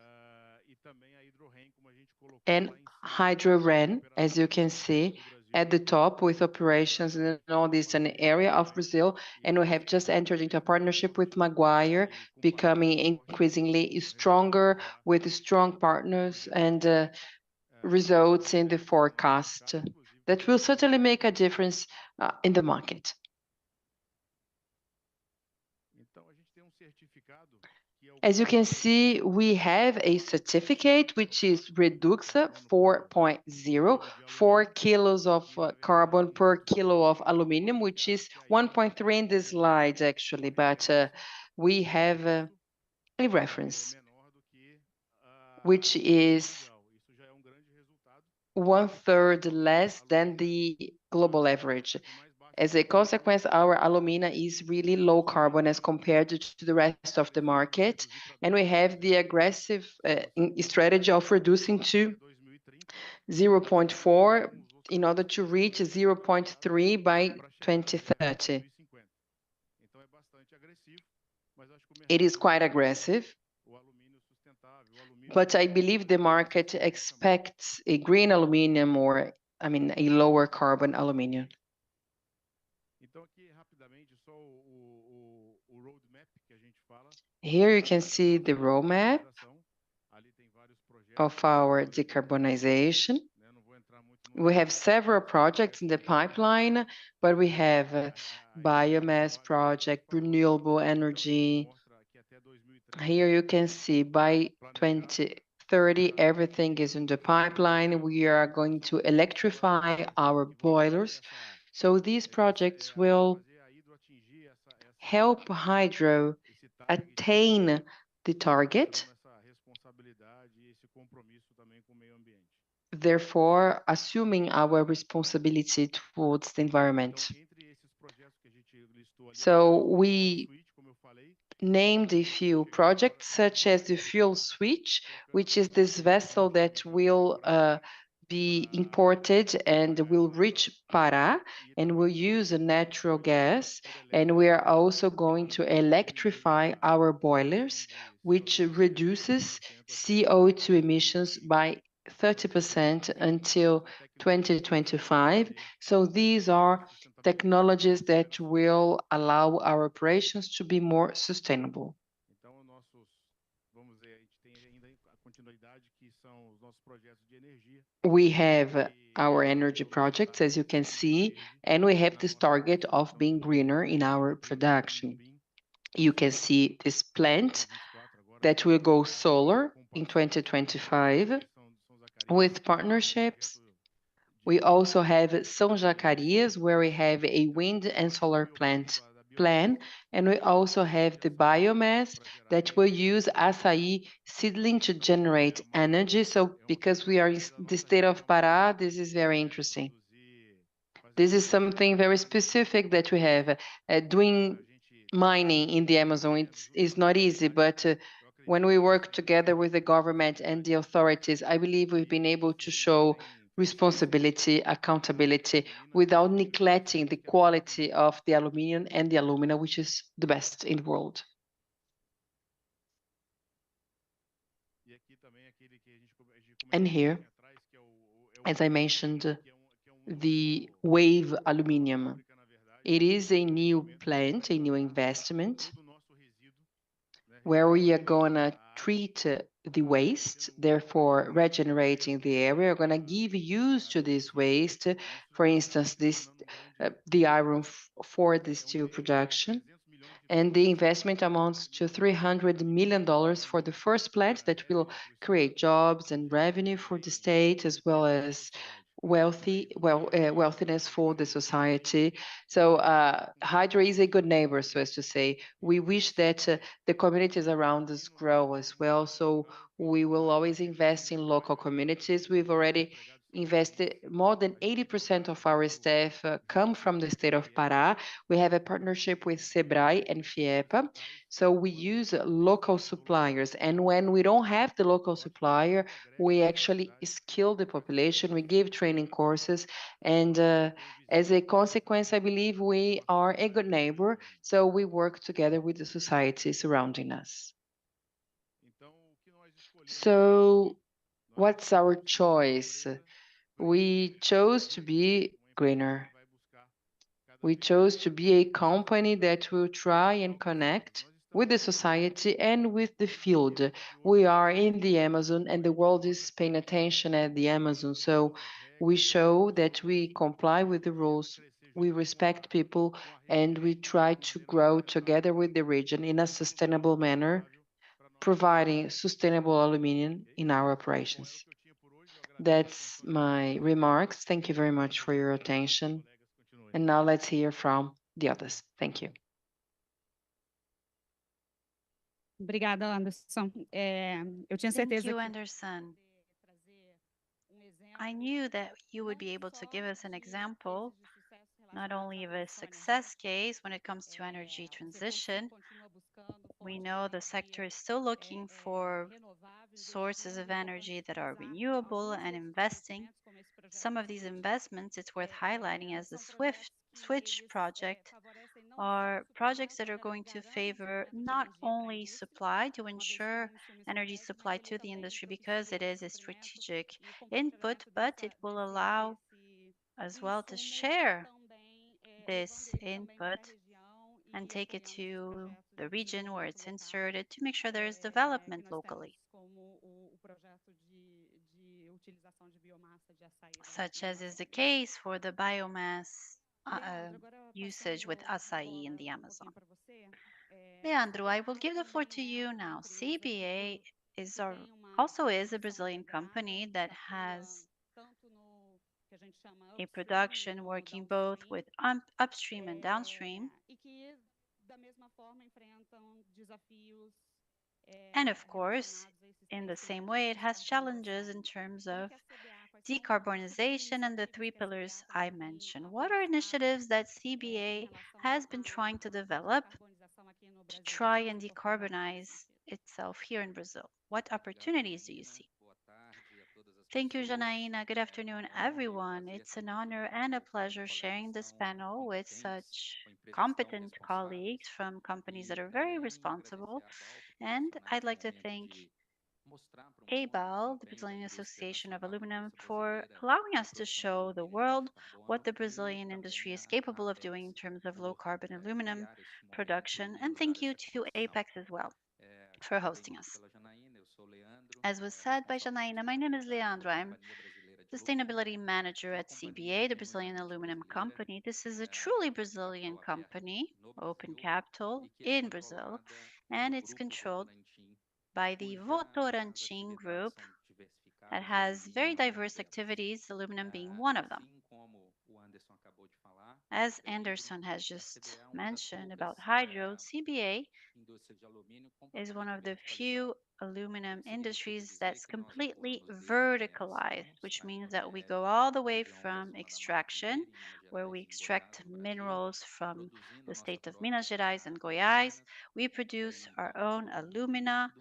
And Hydrorain, as you can see, at the top with operations in the northeastern area of Brazil, and we have just entered into a partnership with Maguire, becoming increasingly stronger with strong partners and results in the forecast that will certainly make a difference in the market. As you can see, we have a certificate which is Reduxa 4.0, 4 kilos of carbon per kilo of aluminum, which is 1.3 in this slide actually, but we have a reference, which is 1/3 less than the global average. As a consequence, our alumina is really low carbon as compared to the rest of the market. And we have the aggressive strategy of reducing to 0.4 in order to reach 0.3 by 2030. It is quite aggressive, but I believe the market expects a green aluminum or, a lower carbon aluminum. Here you can see the roadmap of our decarbonization. We have several projects in the pipeline, but we have a biomass project, renewable energy, Here you can see by 2030, everything is in the pipeline. We are going to electrify our boilers. So these projects will help hydro attain the target, therefore assuming our responsibility towards the environment. So we named a few projects, such as the fuel switch, which is this vessel that will be imported and will reach Pará and will use a natural gas. And we are also going to electrify our boilers, which reduces CO2 emissions by 30% until 2025. So these are technologies that will allow our operations to be more sustainable. We have our energy projects, as you can see, and we have this target of being greener in our production. You can see this plant that will go solar in 2025 with partnerships. We also have São Zacarias, where we have a wind and solar plant plan, and we also have the biomass that will use acai seedling to generate energy. So because we are in the state of Pará, this is very interesting. This is something very specific that we have. Doing mining in the Amazon is not easy, but when we work together with the government and the authorities, I believe we've been able to show responsibility, accountability, without neglecting the quality of the aluminum and the alumina, which is the best in the world. And here, as I mentioned, the Wave Aluminium. It is a new plant, a new investment, where we are gonna treat the waste, therefore regenerating the area. We're gonna give use to this waste, for instance, the iron for the steel production. And the investment amounts to $300 million for the first plant that will create jobs and revenue for the state, as well as wealthiness for the society. So Hydro is a good neighbor, so as to say. We wish that the communities around us grow as well. So we will always invest in local communities. We've already invested more than 80% of our staff come from the state of Pará. We have a partnership with Sebrae and FIEPA. So we use local suppliers. And when we don't have the local supplier, we actually skill the population. We give training courses. And as a consequence, I believe we are a good neighbor. So we work together with the society surrounding us. So what's our choice? We chose to be greener. We chose to be a company that will try and connect with the society and with the field. We are in the Amazon and the world is paying attention at the Amazon. So we show that we comply with the rules, we respect people, and we try to grow together with the region in a sustainable manner, providing sustainable aluminum in our operations. That's my remarks. Thank you very much for your attention. And now let's hear from the others. Thank you. Obrigada, Anderson. Eu tinha Thank certeza you, que Anderson. I knew that you would be able to give us an example, not only of a success case when it comes to energy transition. We know the sector is still looking for sources of energy that are renewable and investing. Some of these investments, it's worth highlighting as the Switch project, are projects that are going to favor not only supply to ensure energy supply to the industry because it is a strategic input, but it will allow as well to share this input and take it to the region where it's inserted to make sure there is development locally, such as is the case for the biomass usage with acai in the Amazon. Leandro, I will give the floor to you now. CBA also is a Brazilian company that has a production working both with upstream and downstream. And of course, in the same way, it has challenges in terms of decarbonization and the three pillars I mentioned. What are initiatives that CBA has been trying to develop to try and decarbonize itself here in Brazil? What opportunities do you see? Thank you, Janaína. Good afternoon, everyone. It's an honor and a pleasure sharing this panel with such competent colleagues from companies that are very responsible. And I'd like to thank ABAL, the Brazilian Association of Aluminum, for allowing us to show the world what the Brazilian industry is capable of doing in terms of low carbon aluminum production. And thank you to Apex as well for hosting us. As was said by Janaína, my name is Leandro. I'm Sustainability Manager at CBA, the Brazilian Aluminum Company. This is a truly Brazilian company, open capital in Brazil, and it's controlled by the Votorantim Group that has very diverse activities, aluminum being one of them. As Anderson has just mentioned about hydro, CBA is one of the few aluminum industries that's completely verticalized, which means that we go all the way from extraction, where we extract minerals from the state of Minas Gerais and Goiás. We produce our own alumina,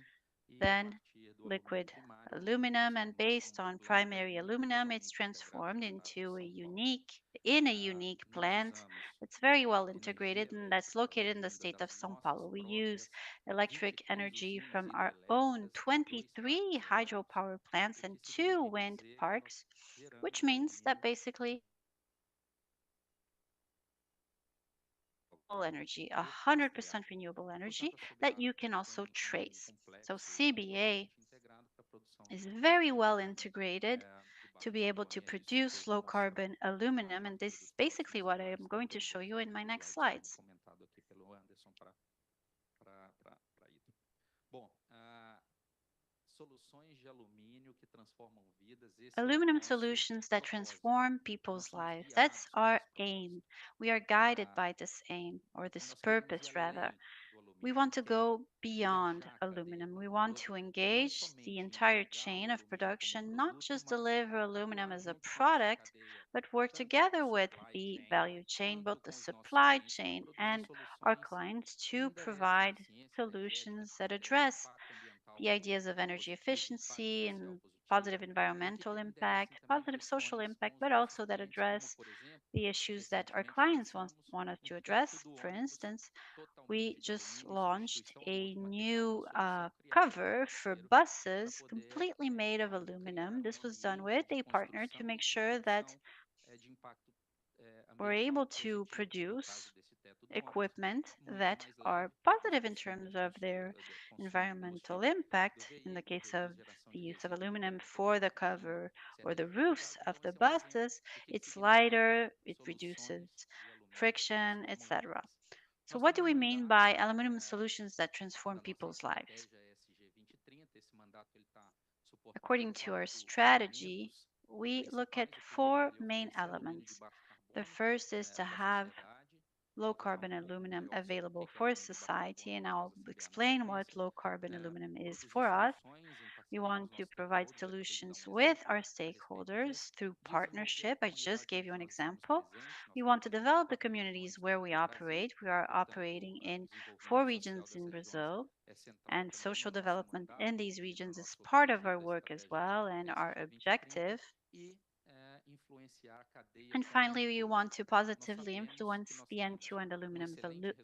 then liquid aluminum, and based on primary aluminum, it's transformed into a unique plant that's very well integrated and that's located in the state of São Paulo. We use electric energy from our own 23 hydropower plants and 2 wind parks, which means that basically energy, 100% renewable energy that you can also trace. So CBA is very well integrated to be able to produce low carbon aluminum, and this is basically what I am going to show you in my next slides. Aluminum solutions that transform people's lives. That's our aim. We are guided by this aim, or this purpose rather. We want to go beyond aluminum. We want to engage the entire chain of production, not just deliver aluminum as a product, but work together with the value chain, both the supply chain and our clients, to provide solutions that address the ideas of energy efficiency and positive environmental impact, positive social impact, but also that address the issues that our clients want us to address. For instance, we just launched a new cover for buses completely made of aluminum. This was done with a partner to make sure that we're able to produce equipment that are positive in terms of their environmental impact. In the case of the use of aluminum for the cover or the roofs of the buses, it's lighter, it reduces friction, etc. So what do we mean by aluminum solutions that transform people's lives? According to our strategy, we look at 4 main elements. The first is to have low carbon aluminum available for society, and I'll explain what low carbon aluminum is for us. We want to provide solutions with our stakeholders through partnership. I just gave you an example. We want to develop the communities where we operate. We are operating in 4 regions in Brazil, and social development in these regions is part of our work as well and our objective. And finally, we want to positively influence the end-to-end aluminum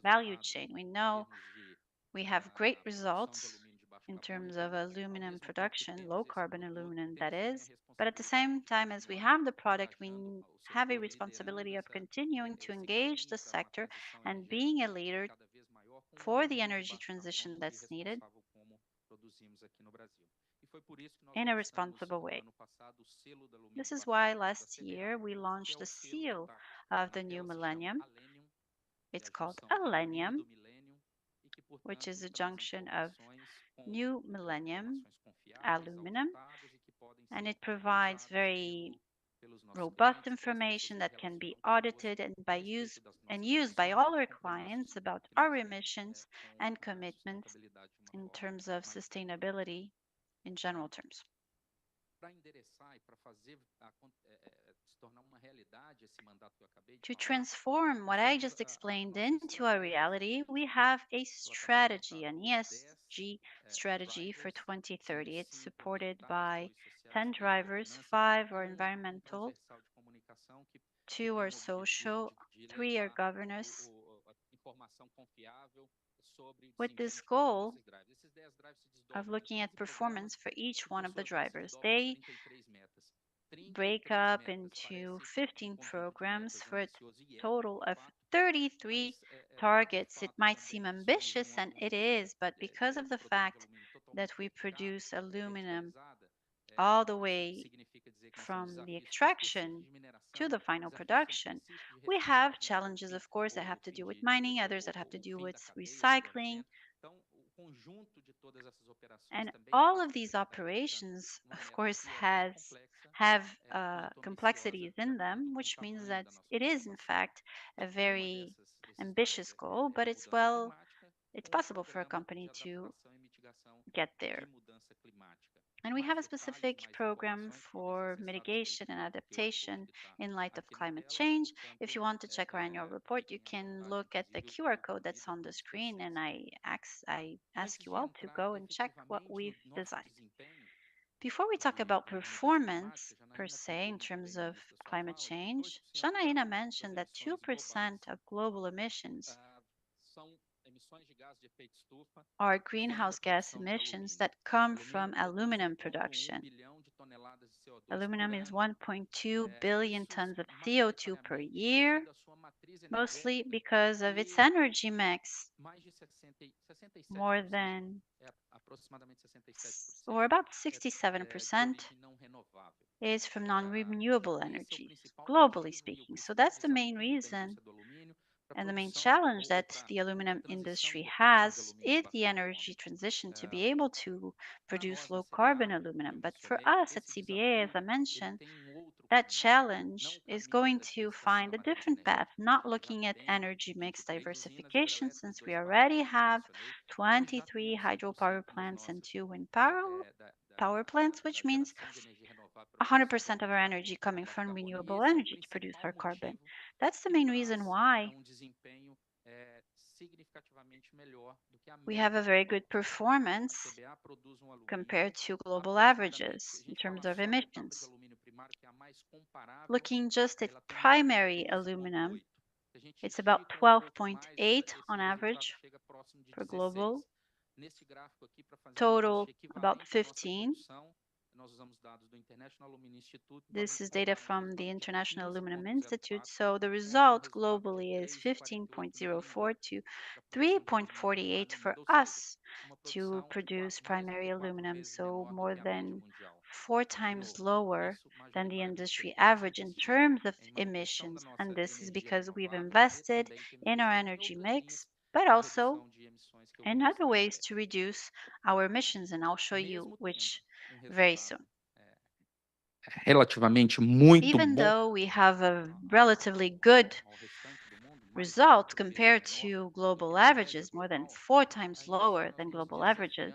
value chain. We know we have great results in terms of aluminum production, low carbon aluminum that is, but at the same time as we have the product, we have a responsibility of continuing to engage the sector and being a leader for the energy transition that's needed in a responsible way. This is why last year we launched the seal of the new millennium. It's called Alenium, which is a junction of New Millennium aluminum, and it provides very robust information that can be audited and used by all our clients about our emissions and commitments in terms of sustainability in general terms. To transform what I just explained into a reality, we have a strategy, an ESG strategy for 2030. It's supported by 10 drivers, 5 are environmental, 2 are social, 3 are governance, with this goal of looking at performance for each one of the drivers. They break up into 15 programs for a total of 33 targets. It might seem ambitious, and it is, but because of the fact that we produce aluminum all the way from the extraction to the final production, we have challenges, of course, that have to do with mining, others that have to do with recycling. And all of these operations, of course, have complexities in them, which means that it is, in fact, a very ambitious goal, but it's possible for a company to get there. And we have a specific program for mitigation and adaptation in light of climate change. If you want to check our annual report, you can look at the QR code that's on the screen, and I ask you all to go and check what we've designed. Before we talk about performance per se in terms of climate change, Janaína mentioned that 2% of global emissions are greenhouse gas emissions that come from aluminum production. Aluminum is 1.2 billion tons of CO2 per year, mostly because of its energy mix. More than, or about 67% is from non-renewable energies, globally speaking. So that's the main reason and the main challenge that the aluminum industry has is the energy transition to be able to produce low carbon aluminum. But for us at CBA, as I mentioned, that challenge is going to find a different path, not looking at energy mix diversification, since we already have 23 hydropower plants and 2 wind power plants, which means 100% of our energy coming from renewable energy to produce our carbon. That's the main reason why we have a very good performance compared to global averages in terms of emissions. Looking just at primary aluminum, it's about 12.8 on average for global, total about 15. This is data from the International Aluminum Institute. So the result globally is 15.04 to 3.48 for us to produce primary aluminum. So more than 4 times lower than the industry average in terms of emissions. And this is because we've invested in our energy mix, but also in other ways to reduce our emissions. And I'll show you which very soon. Relativamente muito Even bom. though we have a relatively good result compared to global averages, more than 4 times lower than global averages,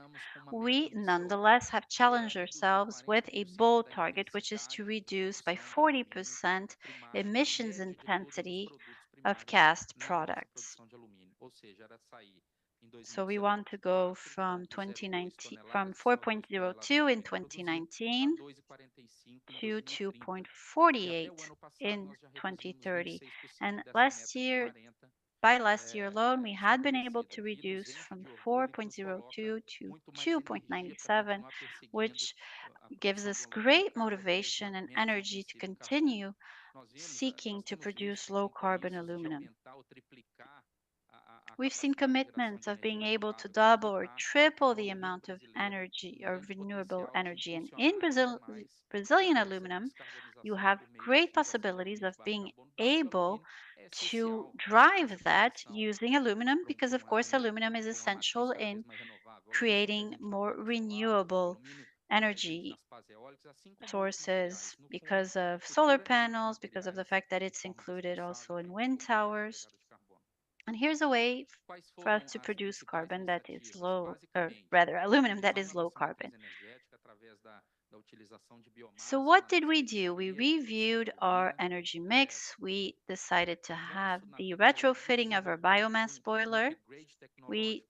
we nonetheless have challenged ourselves with a bold target, which is to reduce by 40% emissions intensity of cast products. So we want to go from 4.02 in 2019 to 2.48 in 2030. And by last year alone, we had been able to reduce from 4.02 to 2.97, which gives us great motivation and energy to continue seeking to produce low carbon aluminum. We've seen commitments of being able to double or triple the amount of energy or renewable energy. And in Brazilian aluminum, you have great possibilities of being able to drive that using aluminum because, of course, aluminum is essential in creating more renewable energy sources because of solar panels, because of the fact that it's included also in wind towers. And here's a way for us to produce carbon that is low, or rather, aluminum that is low carbon. So what did we do? We reviewed our energy mix. We decided to have the retrofitting of our biomass boiler. We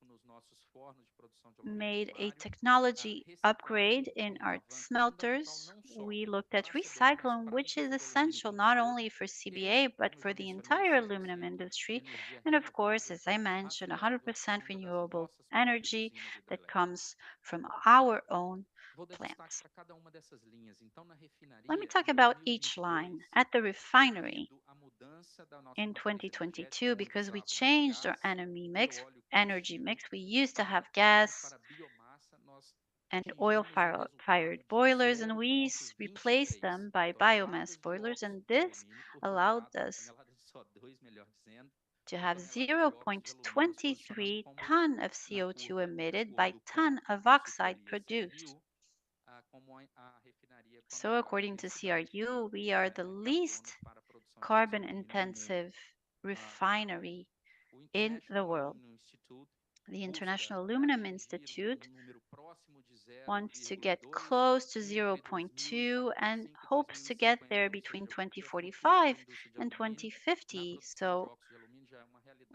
made a technology upgrade in our smelters. We looked at recycling, which is essential not only for CBA, but for the entire aluminum industry. And of course, as I mentioned, 100% renewable energy that comes from our own plants. Let me talk about each line. At the refinery in 2022, because we changed our energy mix, we used to have gas and oil-fired boilers, and we replaced them by biomass boilers, and this allowed us to have 0.23 ton of CO2 emitted by ton of oxide produced. So according to CRU, we are the least carbon-intensive refinery in the world. The International Aluminum Institute wants to get close to 0.2 and hopes to get there between 2045 and 2050. So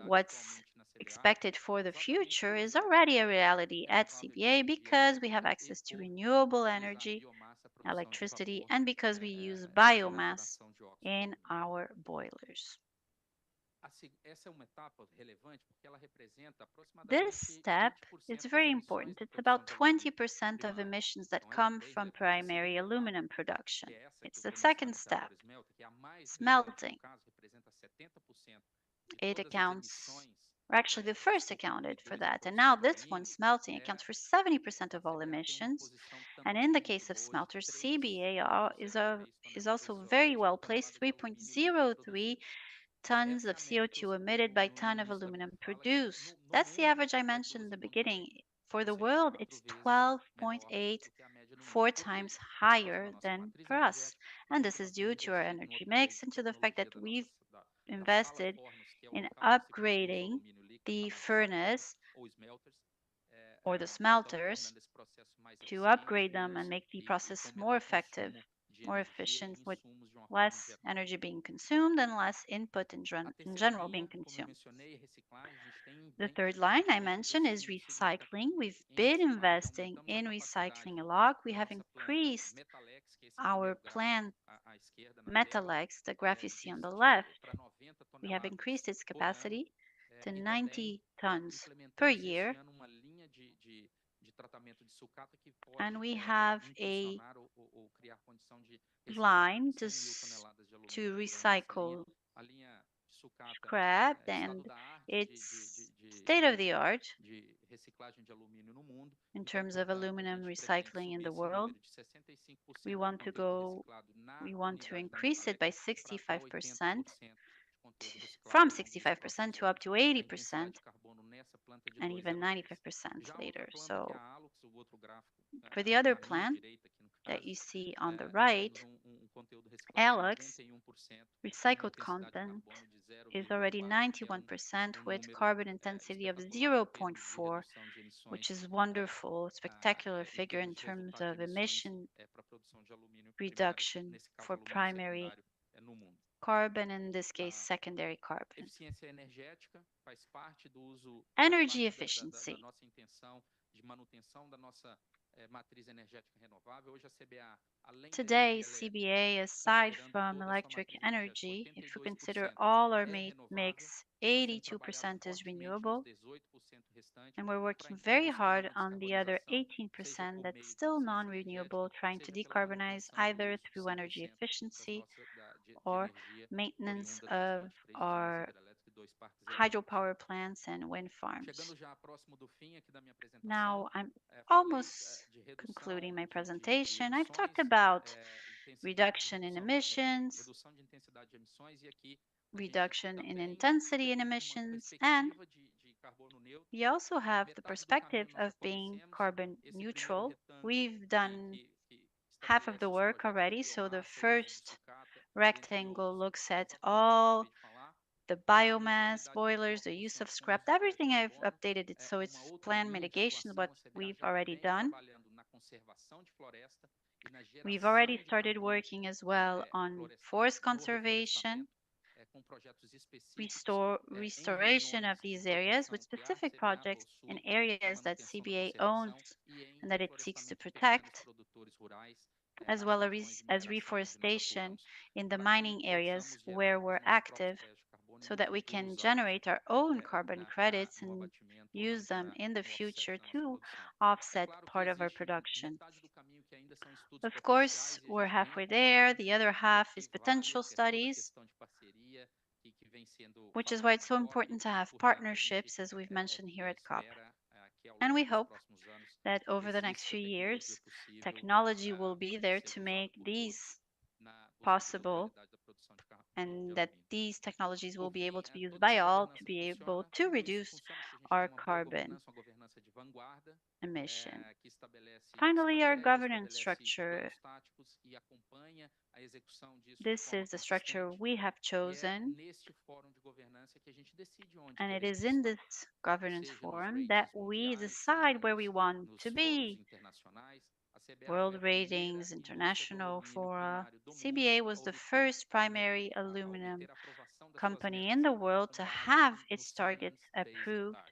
what's expected for the future is already a reality at CBA because we have access to renewable energy, electricity, and because we use biomass in our boilers. This step is very important. It's about 20% of emissions that come from primary aluminum production. It's the second step, smelting. It accounts, or actually the first accounted for that. And now this one, smelting, accounts for 70% of all emissions. And in the case of smelters, CBA is also very well placed, 3.03 tons of CO2 emitted by ton of aluminum produced. That's the average I mentioned in the beginning. For the world, it's 12.8, 4 times higher than for us. And this is due to our energy mix and to the fact that we've invested in upgrading the furnace or the smelters to upgrade them and make the process more effective, more efficient, with less energy being consumed and less input in general being consumed. The third line I mentioned is recycling. We've been investing in recycling a lot. We have increased our plant Metalex, the graph you see on the left. We have increased its capacity to 90 tons per year. And we have a line to recycle scrap, and it's state-of-the-art in terms of aluminum recycling in the world. We want to increase it by 65%, from 65% to up to 80%, and even 95% later. So for the other plant that you see on the right, Alex, recycled content is already 91% with carbon intensity of 0.4, which is wonderful, spectacular figure in terms of emission reduction for primary carbon, in this case, secondary carbon. Energy efficiency. Today, CBA, aside from electric energy, if we consider all our mix, 82% is renewable, and we're working very hard on the other 18% that's still non-renewable, trying to decarbonize either through energy efficiency or maintenance of our hydropower plants and wind farms. Now, I'm almost concluding my presentation. I've talked about reduction in emissions, reduction in intensity in emissions, and we also have the perspective of being carbon neutral. We've done half of the work already, so the first rectangle looks at all the biomass, boilers, the use of scrap, everything. I've updated it, so it's planned mitigation, what we've already done. We've already started working as well on forest conservation, restoration of these areas with specific projects in areas that CBA owns and that it seeks to protect, as well as reforestation in the mining areas where we're active, so that we can generate our own carbon credits and use them in the future to offset part of our production. Of course, we're halfway there. The other half is potential studies, which is why it's so important to have partnerships, as we've mentioned here at COP. And we hope that over the next few years, technology will be there to make these possible, and that these technologies will be able to be used by all to be able to reduce our carbon emission. Finally, our governance structure. This is the structure we have chosen, and it is in this governance forum that we decide where we want to be. World Ratings, International Fora. CBA was the first primary aluminum company in the world to have its targets approved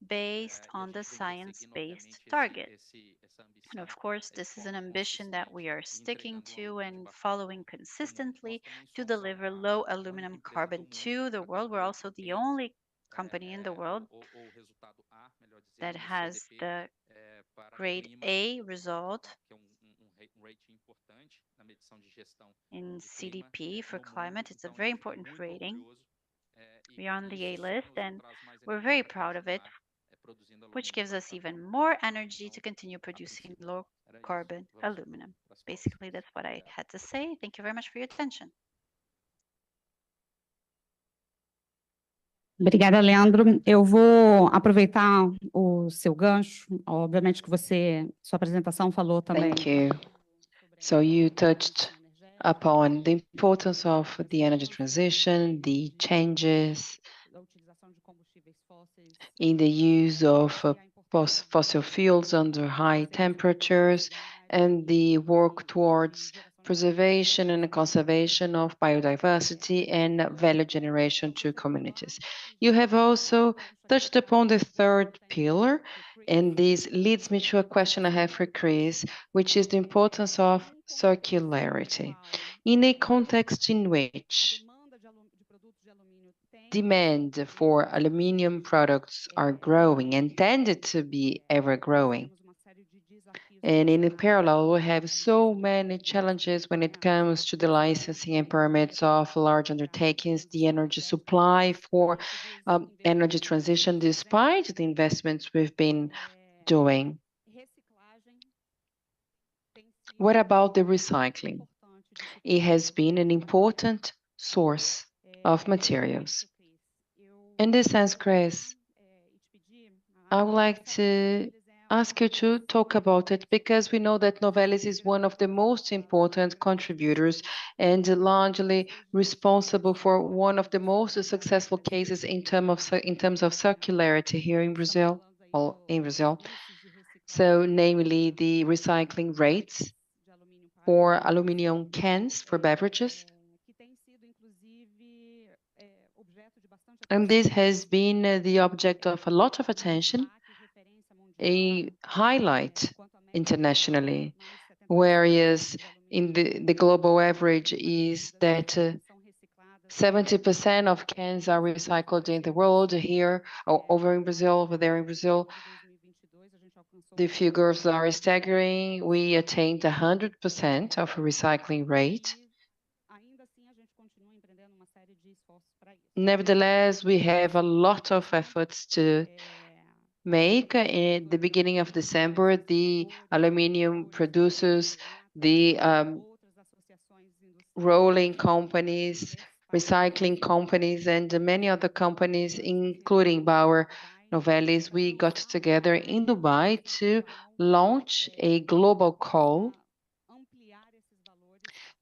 based on the science-based target. And of course, this is an ambition that we are sticking to and following consistently to deliver low aluminum carbon to the world. We're also the only company in the world that has the grade A result in CDP for climate. It's a very important rating. We are on the A list, and we're very proud of it, which gives us even more energy to continue producing low carbon aluminum. Basically, that's what I had to say. Thank you very much for your attention. Obrigada, Leandro. Eu vou aproveitar o seu gancho. Obviamente que sua apresentação falou também. Thank you. So you touched upon the importance of the energy transition, the changes in the use of fossil fuels under high temperatures, and the work towards preservation and conservation of biodiversity and value generation to communities. You have also touched upon the third pillar, and this leads me to a question I have for Chris, which is the importance of circularity. In a context in which demand for aluminium products are growing and tended to be ever growing, and in parallel, we have so many challenges when it comes to the licensing and permits of large undertakings, the energy supply for energy transition, despite the investments we've been doing. What about the recycling? It has been an important source of materials. In this sense, Chris, I would like to ask you to talk about it, because we know that Novelis is one of the most important contributors and largely responsible for one of the most successful cases in terms of circularity here in Brazil, So, namely the recycling rates for aluminum cans for beverages. And this has been the object of a lot of attention, a highlight internationally, whereas in the global average is that 70% of cans are recycled in the world. Here, over there in Brazil, the figures are staggering. We attained 100% of recycling rate. Nevertheless, we have a lot of efforts to make. In the beginning of December, the aluminium producers, the rolling companies recycling companies and many other companies, including Bauer Novelis, we got together in Dubai to launch a global call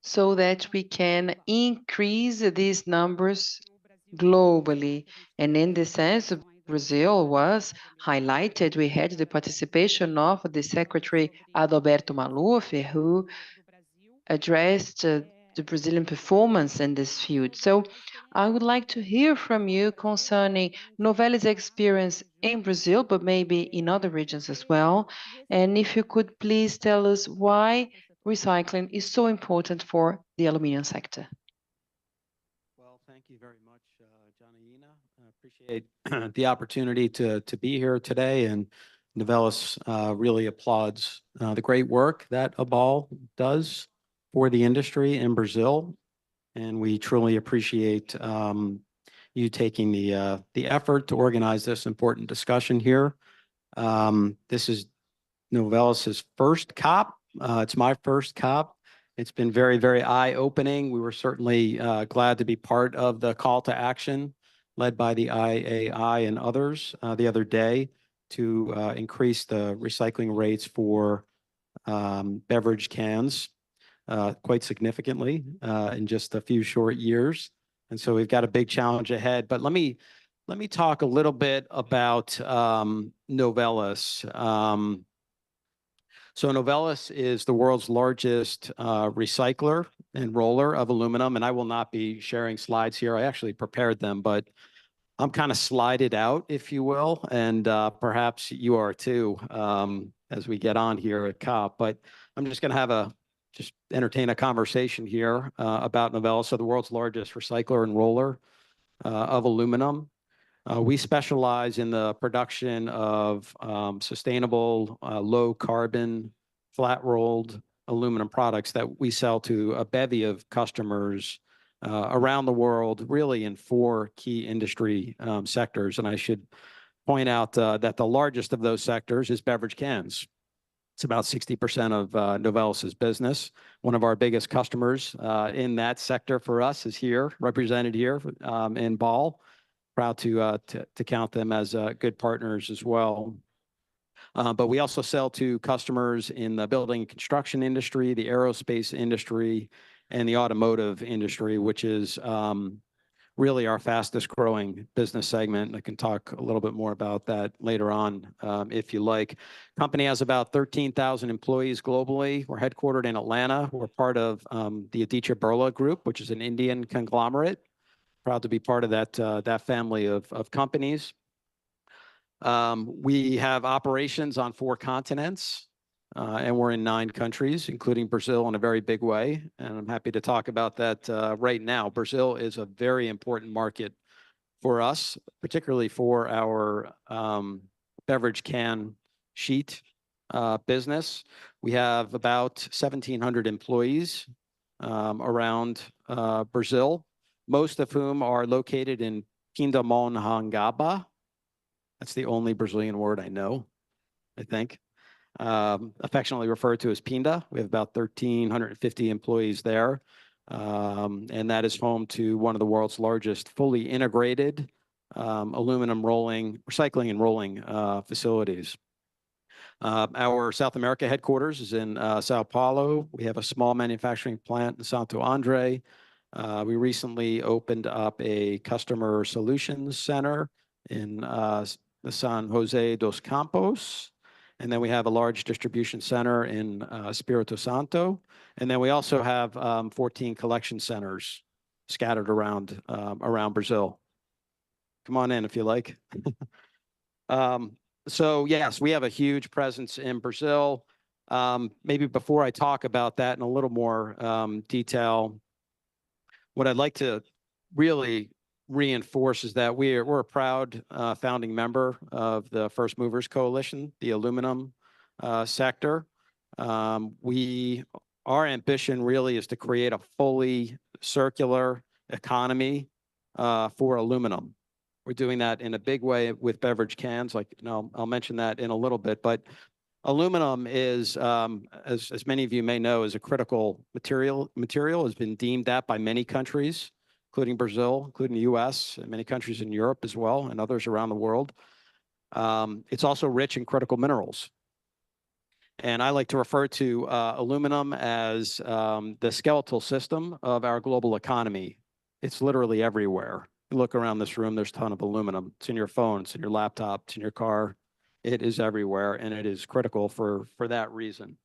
so that we can increase these numbers globally. And in this sense, Brazil was highlighted. We had the participation of the Secretary Adalberto Maluf, who addressed the Brazilian performance in this field. So I would like to hear from you concerning Novelis' experience in Brazil, but maybe in other regions as well. And if you could please tell us why recycling is so important for the aluminum sector. Well, thank you very much, Janaina. I appreciate the opportunity to be here today, and Novelis really applauds the great work that ABAL does for the industry in Brazil, and we truly appreciate you taking the effort to organize this important discussion here. This is Novelis's first COP. It's my first COP. It's been very, very eye-opening. We were certainly glad to be part of the call to action led by the IAI and others the other day to increase the recycling rates for beverage cans quite significantly in just a few short years. And so we've got a big challenge ahead. But let me talk a little bit about Novelis. So Novelis is the world's largest recycler and roller of aluminum, and I will not be sharing slides here. I actually prepared them, but I'm kind of slided out, if you will, and perhaps you are too as we get on here at COP. But I'm just going to just entertain a conversation here about Novelis, so the world's largest recycler and roller of aluminum. We specialize in the production of sustainable, low carbon, flat rolled aluminum products that we sell to a bevy of customers around the world, really in 4 key industry sectors. And I should point out that the largest of those sectors is beverage cans. It's about 60% of Novelis's business. One of our biggest customers in that sector for us is here, represented here in Ball. Proud to count them as good partners as well. But we also sell to customers in the building and construction industry, the aerospace industry, and the automotive industry, which is really our fastest growing business segment. I can talk a little bit more about that later on if you like. Company has about 13,000 employees globally. We're headquartered in Atlanta. We're part of the Aditya Birla Group, which is an Indian conglomerate. Proud to be part of that family of companies. We have operations on 4 continents, and we're in 9 countries, including Brazil in a very big way. And I'm happy to talk about that right now. Brazil is a very important market for us, particularly for our beverage can sheet business. We have about 1,700 employees around Brazil, most of whom are located in Pindamonhangaba. That's the only Brazilian word I know, I think. Affectionately referred to as Pinda. We have about 1,350 employees there. And that is home to one of the world's largest fully integrated aluminum recycling and rolling facilities. Our South America headquarters is in Sao Paulo. We have a small manufacturing plant in Santo Andre. We recently opened up a customer solutions center in San Jose dos Campos. And then we have a large distribution center in Espírito Santo. And then we also have 14 collection centers scattered around Brazil. Come on in if you like. So yes, we have a huge presence in Brazil. Maybe before I talk about that in a little more detail, what I'd like to really reinforce is that we're a proud founding member of the First Movers Coalition, the aluminum sector. Our ambition really is to create a fully circular economy for aluminum. We're doing that in a big way with beverage cans. I'll mention that in a little bit, but aluminum is, as many of you may know, is a critical material, has been deemed that by many countries including Brazil, including the US, and many countries in Europe as well, and others around the world. It's also rich in critical minerals. And I like to refer to aluminum as the skeletal system of our global economy. It's literally everywhere. You look around this room, there's a ton of aluminum. It's in your phone, it's in your laptop, it's in your car. It is everywhere, and it is critical for that reason.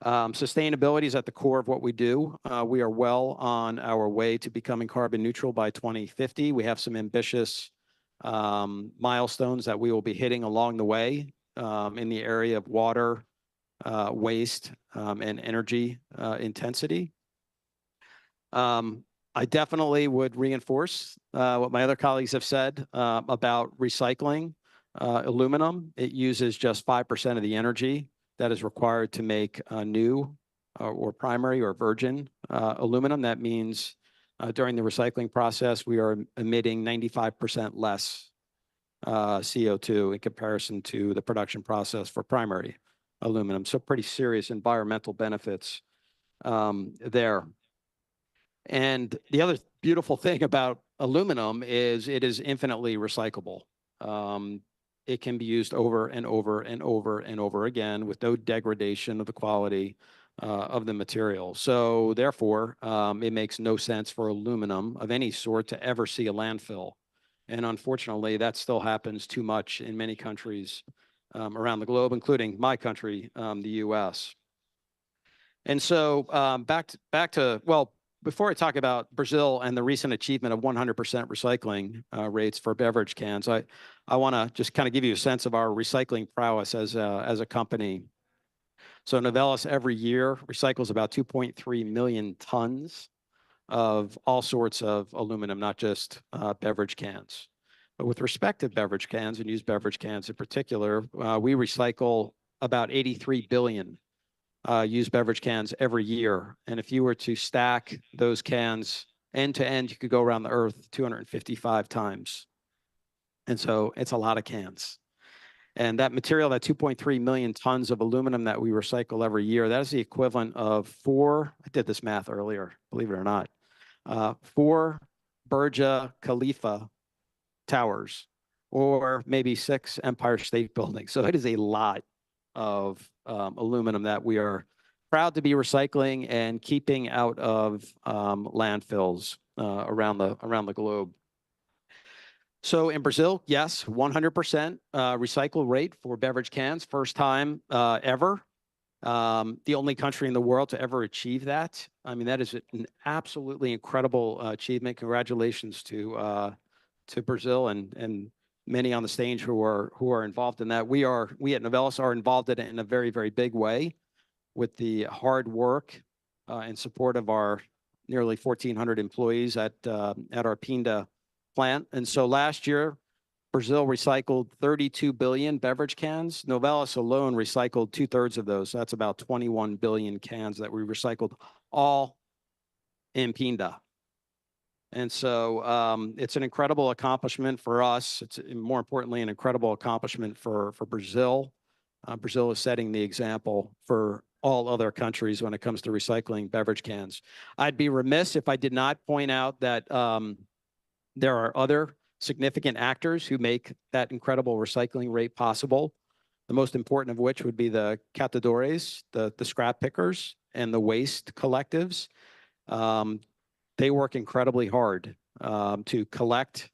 Sustainability is at the core of what we do. We are well on our way to becoming carbon neutral by 2050. We have some ambitious milestones that we will be hitting along the way in the area of water, waste, and energy intensity. I definitely would reinforce what my other colleagues have said about recycling aluminum. It uses just 5% of the energy that is required to make new or primary or virgin aluminum. That means during the recycling process, we are emitting 95% less CO2 in comparison to the production process for primary aluminum. So pretty serious environmental benefits there. And the other beautiful thing about aluminum is it is infinitely recyclable. It can be used over and over and over and over again with no degradation of the quality of the material. So therefore, it makes no sense for aluminum of any sort to ever see a landfill. And unfortunately, that still happens too much in many countries around the globe, including my country, the US. And so back to, well, before I talk about Brazil and the recent achievement of 100% recycling rates for beverage cans, I want to just kind of give you a sense of our recycling prowess as a company. So Novelis every year recycles about 2.3 million tons of all sorts of aluminum, not just beverage cans. But with respect to beverage cans and used beverage cans in particular, we recycle about 83 billion used beverage cans every year. And if you were to stack those cans end to end, you could go around the earth 255 times. And so it's a lot of cans. And that material, that 2.3 million tons of aluminum that we recycle every year, that is the equivalent of I did this math earlier, believe it or not, 4 Burj Khalifa towers, or maybe 6 Empire State Buildings. So it is a lot of aluminum that we are proud to be recycling and keeping out of landfills around the globe. So in Brazil, yes, 100% recycle rate for beverage cans, first time ever. The only country in the world to ever achieve that. I mean, that is an absolutely incredible achievement. Congratulations to Brazil and many on the stage who are involved in that. We at Novelis are involved in it in a very, very big way with the hard work and support of our nearly 1,400 employees at our Pinda plant. And so last year, Brazil recycled 32 billion beverage cans. Novelis alone recycled 2/3 of those. So that's about 21 billion cans that we recycled, all in Pinda. And so it's an incredible accomplishment for us. It's more importantly an incredible accomplishment for Brazil. Brazil is setting the example for all other countries when it comes to recycling beverage cans. I'd be remiss if I did not point out that there are other significant actors who make that incredible recycling rate possible. The most important of which would be the catadores, the scrap pickers, and the waste collectives. They work incredibly hard to collect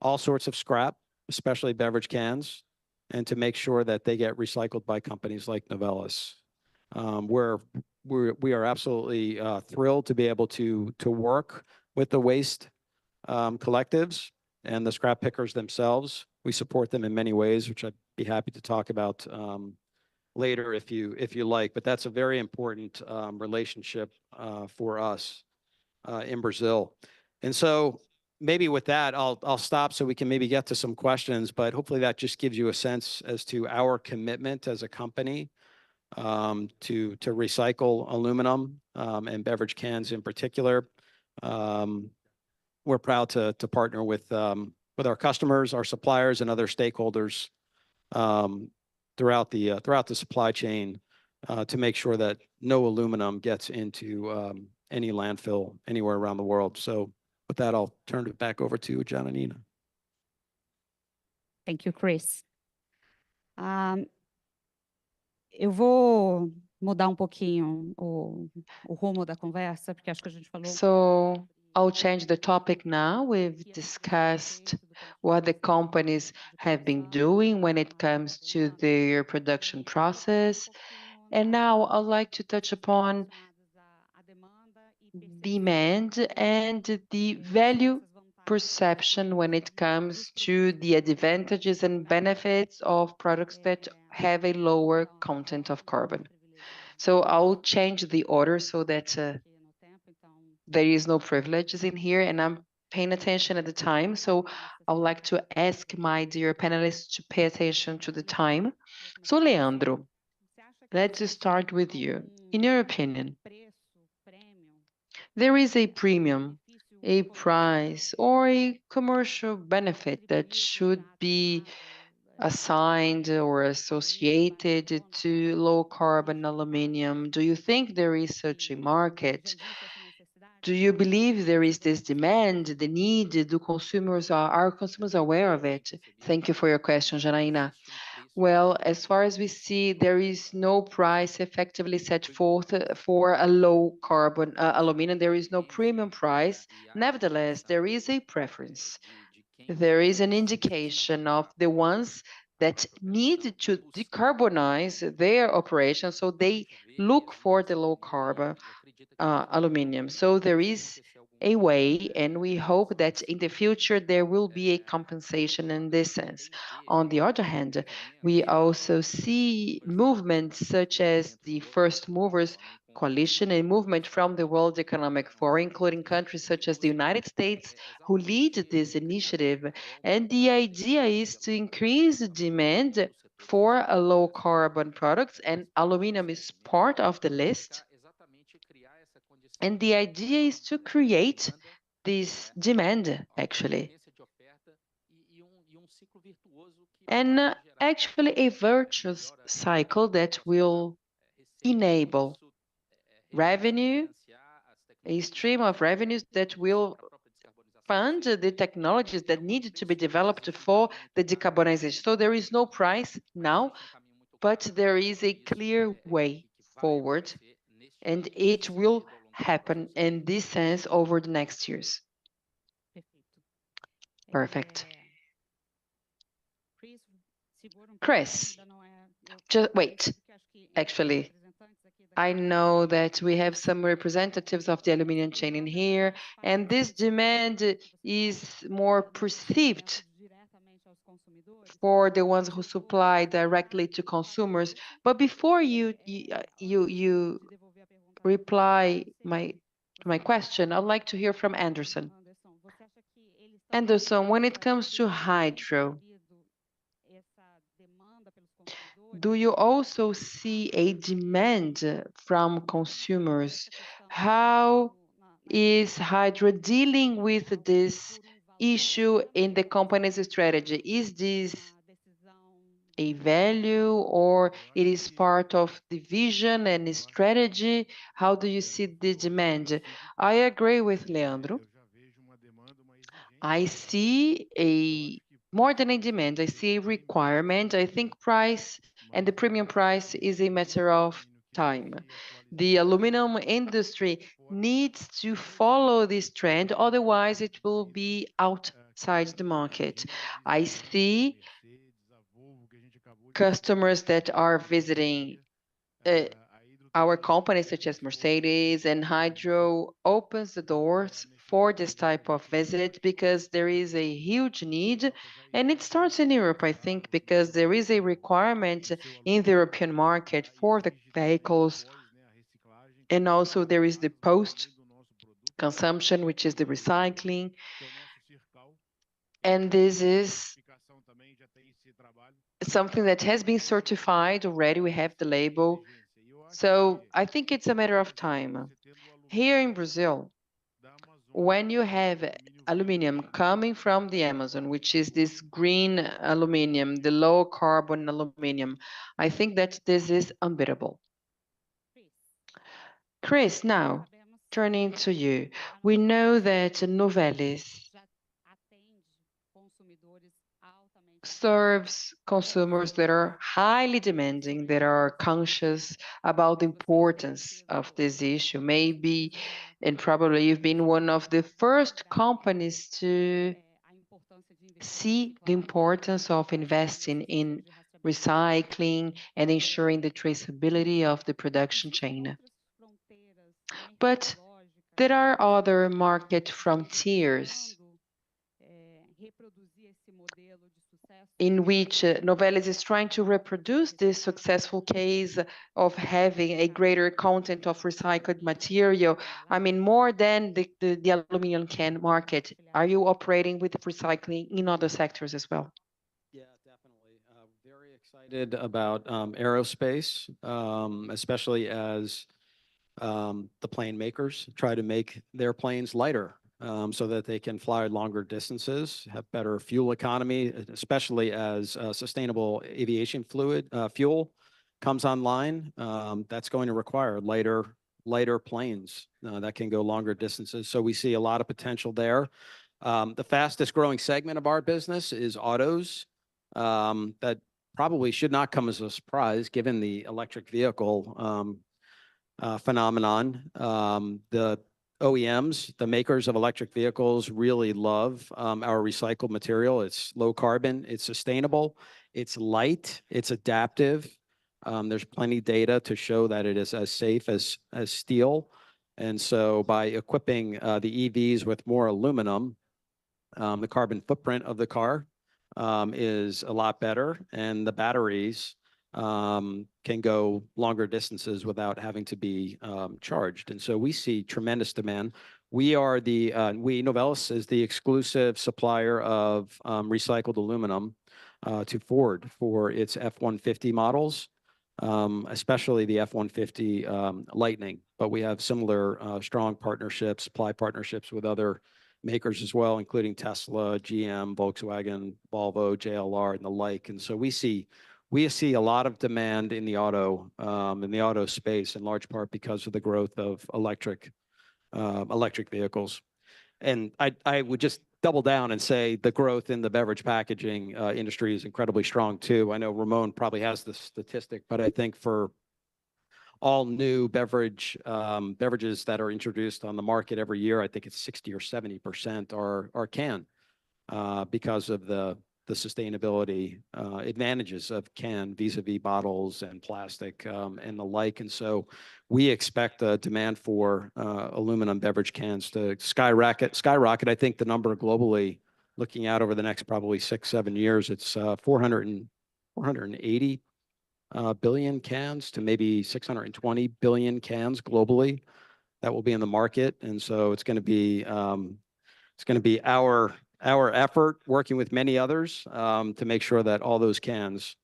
all sorts of scrap, especially beverage cans, and to make sure that they get recycled by companies like Novelis. We are absolutely thrilled to be able to work with the waste collectives and the scrap pickers themselves. We support them in many ways, which I'd be happy to talk about later if you like. But that's a very important relationship for us in Brazil. And so maybe with that, I'll stop so we can maybe get to some questions. But hopefully that just gives you a sense as to our commitment as a company to recycle aluminum and beverage cans in particular. We're proud to partner with our customers, our suppliers, and other stakeholders throughout the supply chain to make sure that no aluminum gets into any landfill anywhere around the world. So With that, I'll turn it back over to Jananina. Thank you, Chris. Eu vou mudar um pouquinho o rumo da conversa, porque acho que a gente falou. So I'll change the topic now. We've discussed what the companies have been doing when it comes to their production process. And now I'd like to touch upon demand and the value perception when it comes to the advantages and benefits of products that have a lower content of carbon. So I'll change the order so that there is no privileges in here, and I'm paying attention at the time. So I would like to ask my dear panelists to pay attention to the time. So Leandro, let's start with you. In your opinion, there is a premium, a price, or a commercial benefit that should be assigned or associated to low carbon aluminum? Do you think there is such a market? Do you believe there is this demand, the need? Do consumers are consumers aware of it? Thank you for your question, Janaína. Well, as far as we see, there is no price effectively set forth for a low carbon aluminum. There is no premium price. Nevertheless, there is a preference. There is an indication of the ones that need to decarbonize their operations, so they look for the low carbon aluminum. So there is a way, and we hope that in the future there will be a compensation in this sense. On the other hand, we also see movements such as the First Movers Coalition, a movement from the World Economic Forum, including countries such as the United States, who lead this initiative. And the idea is to increase demand for a low carbon products, and aluminum is part of the list. And the idea is to create this demand, actually. And actually a virtuous cycle that will enable revenue, a stream of revenues that will fund the technologies that need to be developed for the decarbonization. So there is no price now, but there is a clear way forward, and it will happen in this sense over the next years. Perfect. Chris, just wait. Actually, I know that we have some representatives of the aluminum chain in here, and this demand is more perceived for the ones who supply directly to consumers. But before you reply my question, I'd like to hear from Anderson. Anderson, when it comes to hydro, do you also see a demand from consumers? How is hydro dealing with this issue in the company's strategy? Is this a value, or it is part of the vision and strategy? How do you see the demand? I agree with Leandro. I see more than a demand, I see a requirement. I think price and the premium price is a matter of time. The aluminum industry needs to follow this trend, otherwise it will be outside the market. I see customers that are visiting our companies such as Mercedes and Hydro opens the doors for this type of visit because there is a huge need, and it starts in Europe, I think, because there is a requirement in the European market for the vehicles, and also there is the post-consumption, which is the recycling, and this is something that has been certified already. We have the label. So I think it's a matter of time. Here in Brazil, when you have aluminum coming from the Amazon, which is this green aluminum, the low carbon aluminum, I think that this is unbeatable. Chris, now, turning to you. We know that Novelis serves consumers that are highly demanding, that are conscious about the importance of this issue. Maybe, and probably you've been one of the first companies to see the importance of investing in recycling and ensuring the traceability of the production chain. But there are other market frontiers in which Novelis is trying to reproduce this successful case of having a greater content of recycled material. I mean, more than the aluminum can market. Are you operating with recycling in other sectors as well? Yeah, definitely. Very excited about aerospace, especially as the plane makers try to make their planes lighter so that they can fly longer distances, have better fuel economy, especially as sustainable aviation fuel comes online. That's going to require lighter planes that can go longer distances. So we see a lot of potential there. The fastest growing segment of our business is autos. That probably should not come as a surprise given the electric vehicle phenomenon. The OEMs, the makers of electric vehicles, really love our recycled material. It's low carbon, it's sustainable, it's light, it's adaptive. There's plenty of data to show that it is as safe as steel. And so by equipping the EVs with more aluminum, the carbon footprint of the car is a lot better, and the batteries can go longer distances without having to be charged. And so we see tremendous demand. Novelis is the exclusive supplier of recycled aluminum to Ford for its F-150 models, especially the F-150 Lightning. But we have similar strong partnerships, supply partnerships with other makers as well, including Tesla, GM, Volkswagen, Volvo, JLR, and the like. And so we see a lot of demand in the auto space, in large part because of the growth of electric vehicles. And I would just double down and say the growth in the beverage packaging industry is incredibly strong too. I know Ramon probably has the statistic, but I think for all new beverages that are introduced on the market every year, I think it's 60 or 70% are can because of the sustainability advantages of can vis-a-vis bottles and plastic and the like. And so we expect the demand for aluminum beverage cans to skyrocket. I think the number globally, looking out over the next probably 6-7 years, it's 480 billion cans to maybe 620 billion cans globally that will be in the market. And so it's going to be our effort, working with many others, to make sure that all those cans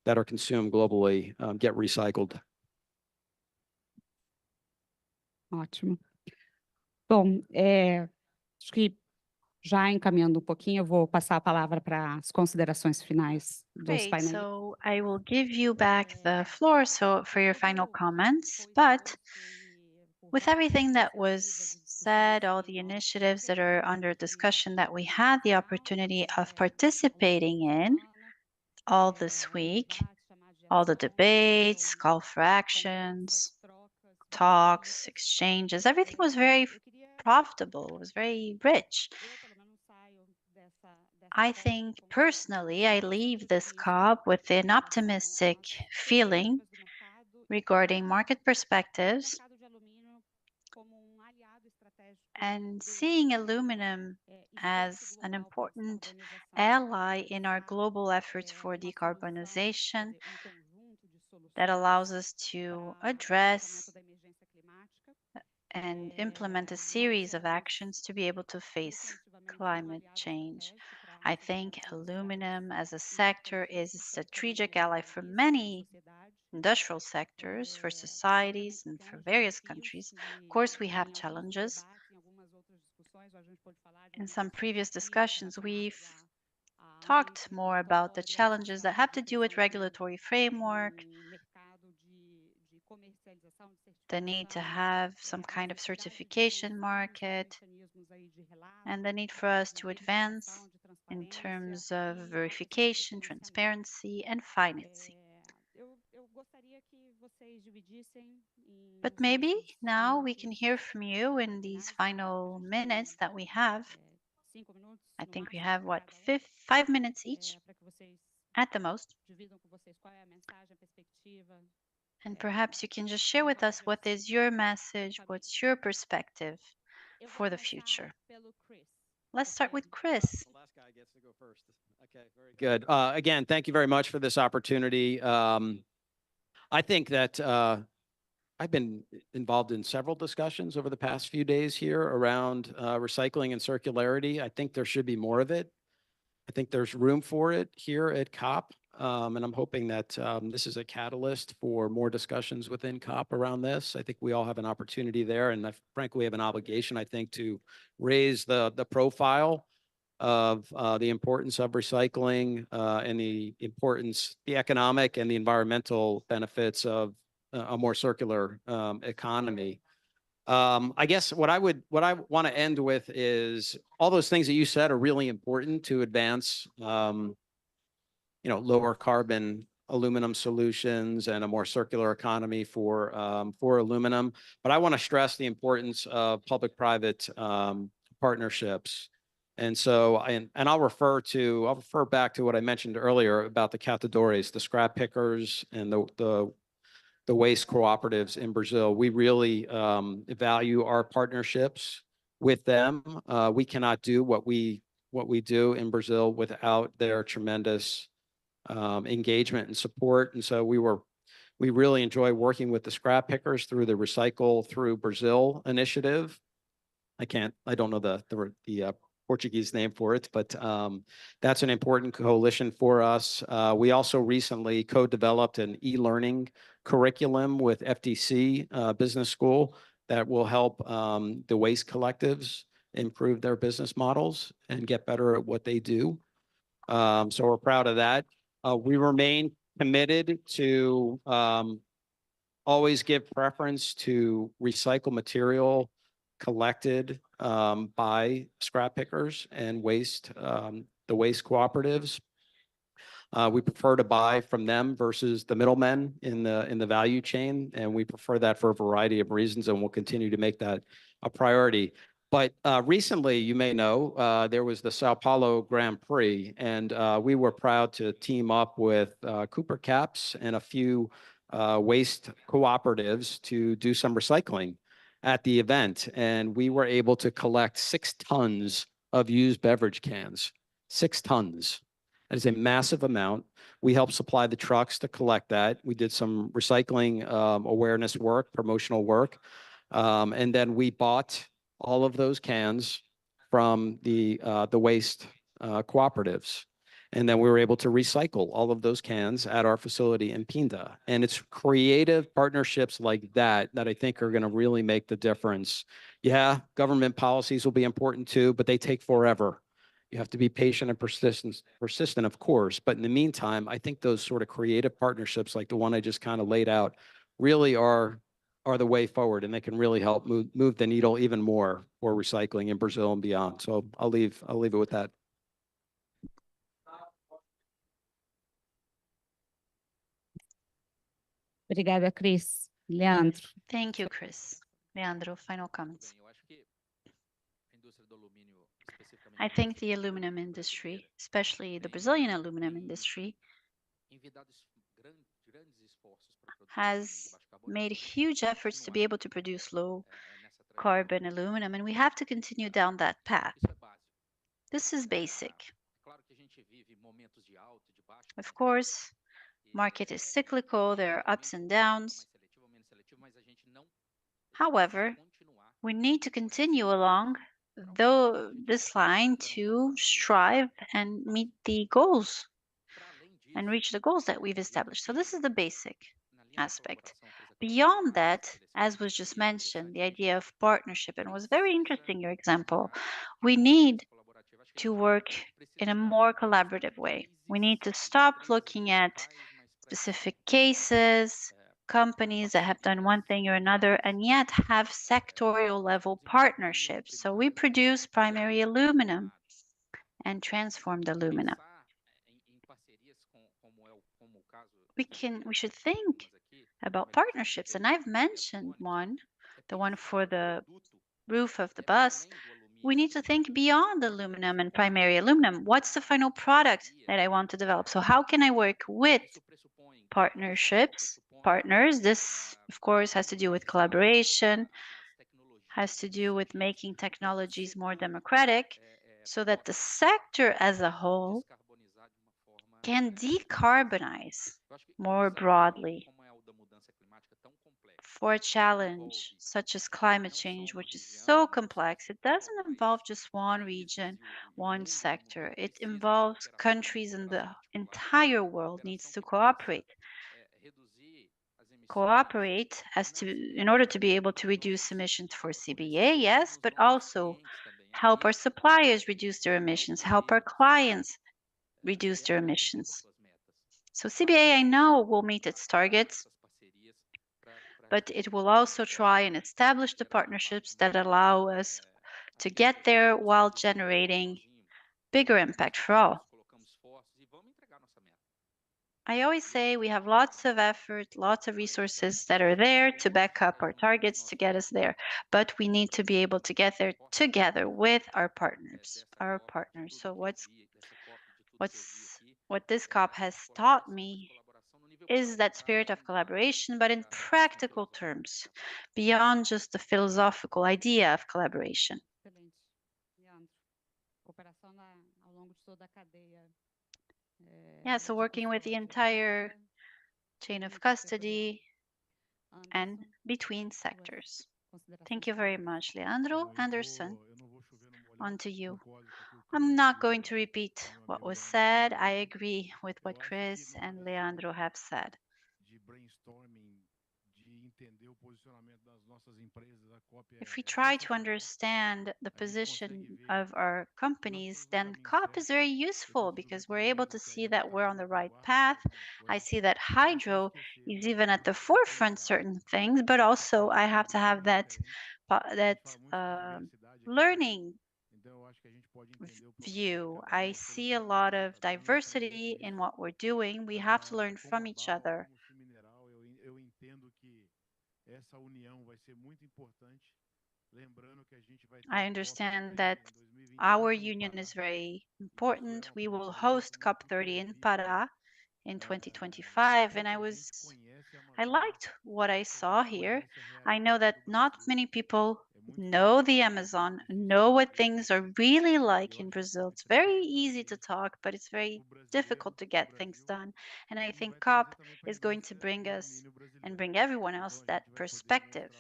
that are consumed globally get recycled. Ótimo. Bom, acho que já encaminhando pouquinho, eu vou passar a palavra para as considerações finais dos Great, painéis. so I will give you back the floor for your final comments, but with everything that was said, all the initiatives that are under discussion that we had the opportunity of participating in all this week, all the debates, call for actions, talks, exchanges, everything was very profitable, it was very rich. I think personally, I leave this COP with an optimistic feeling regarding market perspectives and seeing aluminum as an important ally in our global efforts for decarbonization that allows us to address and implement a series of actions to be able to face climate change. I think aluminum as a sector is a strategic ally for many industrial sectors, for societies, and for various countries. Of course, we have challenges. In some previous discussions, we've talked more about the challenges that have to do with regulatory framework, the need to have some kind of certification market, and the need for us to advance in terms of verification, transparency, and financing. But maybe now we can hear from you in these final minutes that we have. I think we have, what, 5 minutes each at the most. And perhaps you can just share with us what is your message, what's your perspective for the future. Let's start with Chris. The last guy gets to go first. Okay, very good. Again, thank you very much for this opportunity. I think that I've been involved in several discussions over the past few days here around recycling and circularity. I think there should be more of it. I think there's room for it here at COP. And I'm hoping that this is a catalyst for more discussions within COP around this. I think we all have an opportunity there. And frankly, we have an obligation, I think, to raise the profile of the importance of recycling and the economic and the environmental benefits of a more circular economy. I guess what I want to end with is all those things that you said are really important to advance, lower carbon aluminum solutions and a more circular economy for aluminum. But I want to stress the importance of public-private partnerships. And so, and I'll refer back to what I mentioned earlier about the catadores, the scrap pickers, and the waste cooperatives in Brazil. We really value our partnerships with them. We cannot do what we do in Brazil without their tremendous engagement and support. And so we really enjoy working with the scrap pickers through the Recycle Through Brazil initiative. I don't know the Portuguese name for it, but that's an important coalition for us. We also recently co-developed an e-learning curriculum with FDC Business School that will help the waste collectives improve their business models and get better at what they do. So we're proud of that. We remain committed to always give preference to recycled material collected by scrap pickers and the waste cooperatives. We prefer to buy from them versus the middlemen in the value chain, and we prefer that for a variety of reasons, and we'll continue to make that a priority. But recently, you may know, there was the Sao Paulo Grand Prix, and we were proud to team up with Cooper Caps and a few waste cooperatives to do some recycling at the event. And we were able to collect 6 tons of used beverage cans. 6 tons. That is a massive amount. We helped supply the trucks to collect that. We did some recycling awareness work, promotional work. And then we bought all of those cans from the waste cooperatives. And then we were able to recycle all of those cans at our facility in Pinda. And it's creative partnerships like that I think are going to really make the difference. Yeah, government policies will be important too, but they take forever. You have to be patient and persistent, of course. But in the meantime, I think those sort of creative partnerships like the one I just kind of laid out really are the way forward, and they can really help move the needle even more for recycling in Brazil and beyond. So I'll leave it with that. Obrigada, Chris. Leandro. Thank you, Chris. Leandro, final comments. I think the aluminum industry, especially the Brazilian aluminum industry, has made huge efforts to be able to produce low carbon aluminum, and we have to continue down that path. This is basic. Of course, market is cyclical, there are ups and downs. However, we need to continue along this line to strive and meet the goals and reach the goals that we've established. So this is the basic aspect. Beyond that, as was just mentioned, the idea of partnership, and it was very interesting, your example, we need to work in a more collaborative way. We need to stop looking at specific cases, companies that have done one thing or another and yet have sectorial level partnerships. So we produce primary aluminum and transformed aluminum. We should think about partnerships, and I've mentioned one, the one for the roof of the bus. We need to think beyond aluminum and primary aluminum. What's the final product that I want to develop? So how can I work with partners? This, of course, has to do with collaboration, has to do with making technologies more democratic so that the sector as a whole can decarbonize more broadly for a challenge such as climate change, which is so complex. It doesn't involve just one region, one sector. It involves countries and the entire world needs to cooperate. In order to be able to reduce emissions for CBA, yes, but also help our suppliers reduce their emissions, help our clients reduce their emissions. So CBA, I know, will meet its targets, but it will also try and establish the partnerships that allow us to get there while generating bigger impact for all. I always say we have lots of effort, lots of resources that are there to back up our targets to get us there, but we need to be able to get there together with our partners. So what this COP has taught me is that spirit of collaboration, but in practical terms, beyond just the philosophical idea of collaboration. Excelente, Leandro. Cooperação ao longo de toda a cadeia. Yeah, so working with the entire chain of custody and between sectors. Thank you very much, Leandro. Anderson, on to you. I'm not going to repeat what was said. I agree with what Chris and Leandro have said. If we try to understand the position of our companies, then COP is very useful because we're able to see that we're on the right path. I see that hydro is even at the forefront certain things, but also I have to have that learning view. I see a lot of diversity in what we're doing. We have to learn from each other. I understand that our union is very important. We will host COP30 in Pará in 2025, and I liked what I saw here. I know that not many people know the Amazon, know what things are really like in Brazil. It's very easy to talk, but it's very difficult to get things done. And I think COP is going to bring us and bring everyone else that perspective.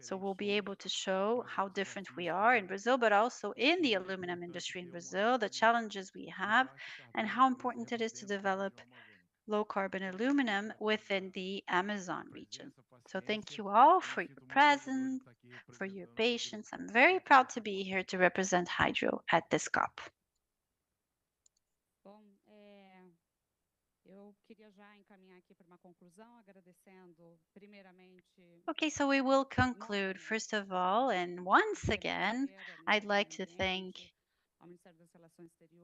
So we'll be able to show how different we are in Brazil, but also in the aluminum industry in Brazil, the challenges we have, and how important it is to develop low carbon aluminum within the Amazon region. So thank you all for your presence, for your patience. I'm very proud to be here to represent Hydro at this COP. Bom, eu queria já encaminhar aqui para uma conclusão, agradecendo primeiramente. Okay, so we will conclude first of all, and once again, I'd like to thank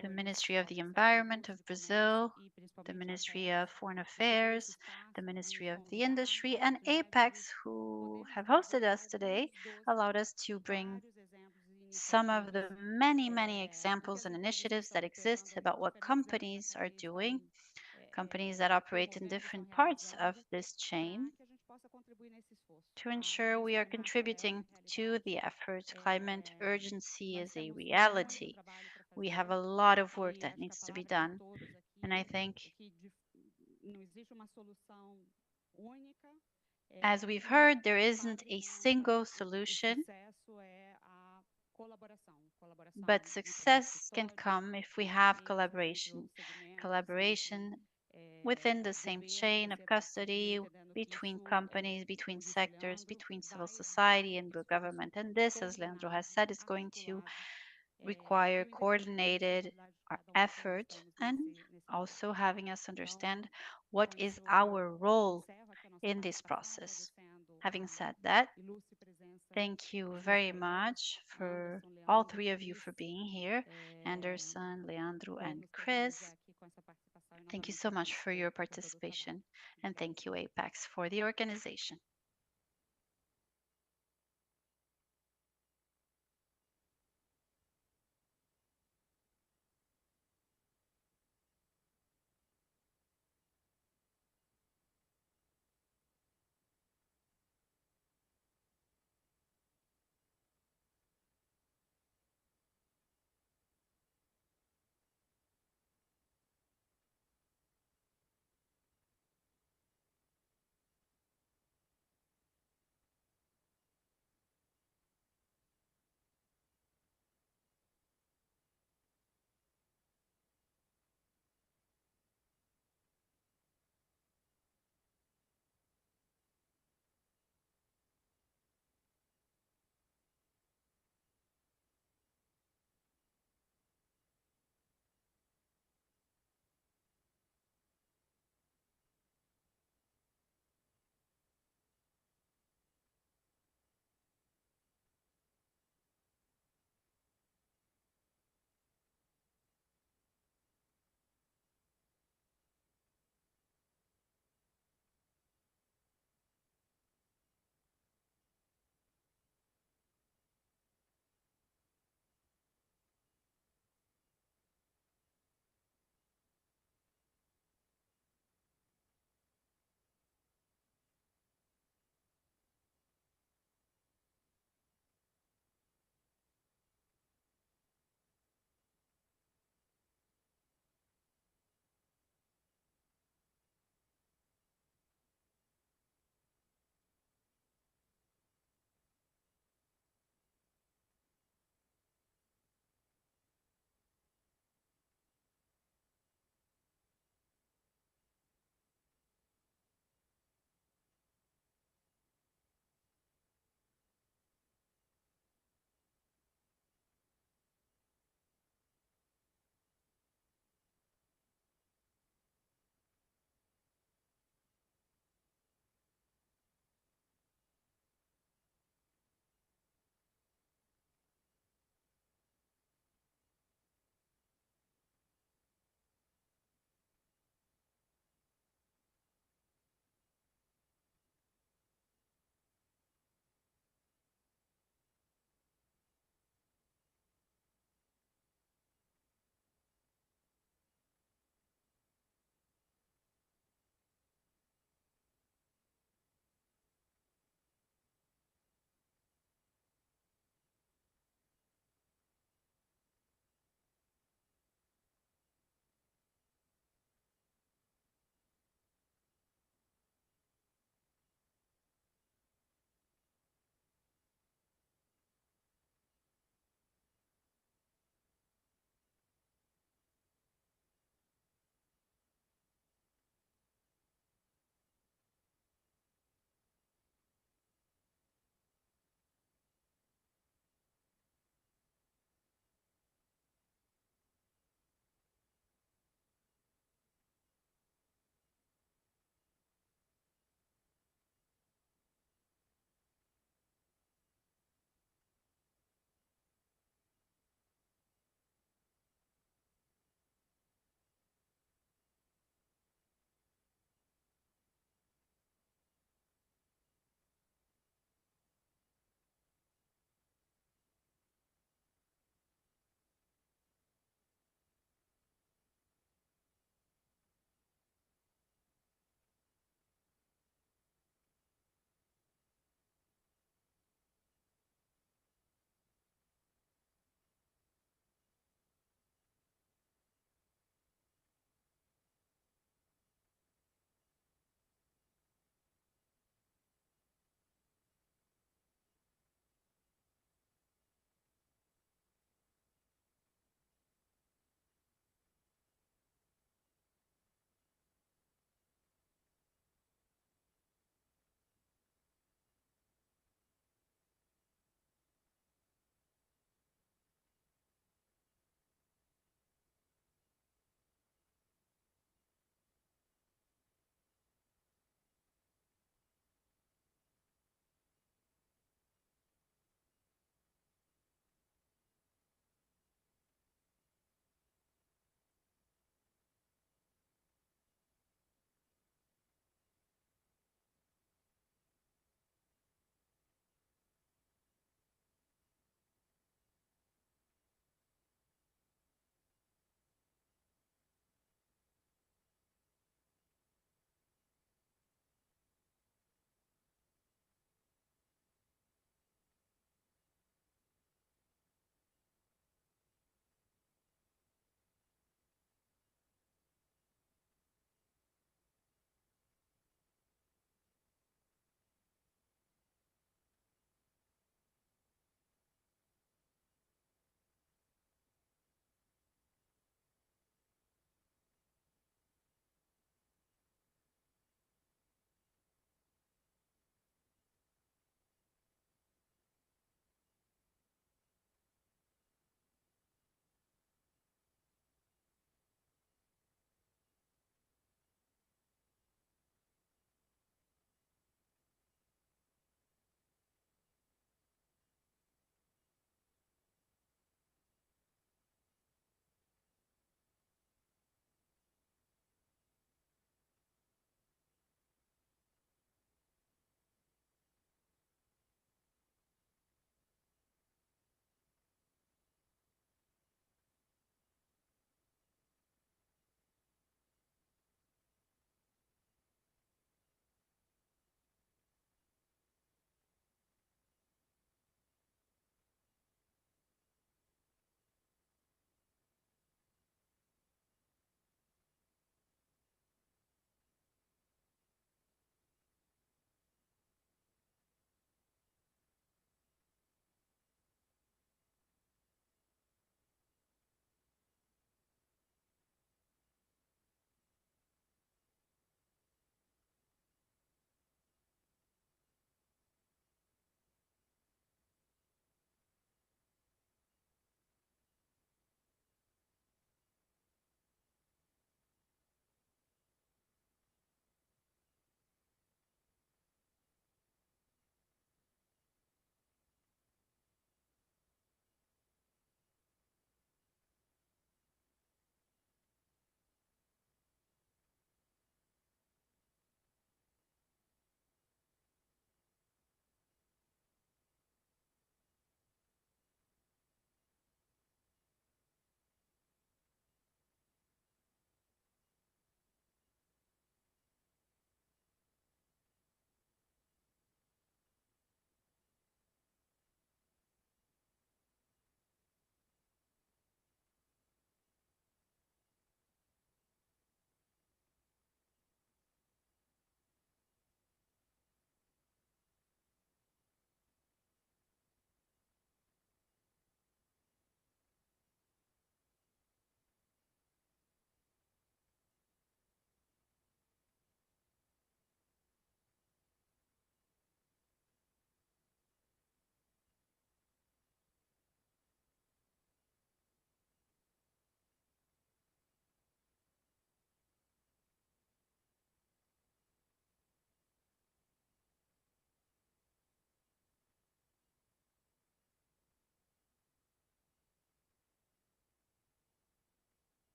the Ministry of the Environment of Brazil, the Ministry of Foreign Affairs, the Ministry of the Industry, and Apex, who have hosted us today, allowed us to bring some of the many, many examples and initiatives that exist about what companies are doing, companies that operate in different parts of this chain, to ensure we are contributing to the effort. Climate urgency is a reality. We have a lot of work that needs to be done. And I think, as we've heard, there isn't a single solution, but success can come if we have collaboration. Collaboration within the same chain of custody, between companies, between sectors, between civil society and the government. And this, as Leandro has said, is going to require coordinated effort and also having us understand what is our role in this process. Having said that, thank you very much for all three of you for being here, Anderson, Leandro, and Chris. Thank you so much for your participation, and thank you, Apex, for the organization.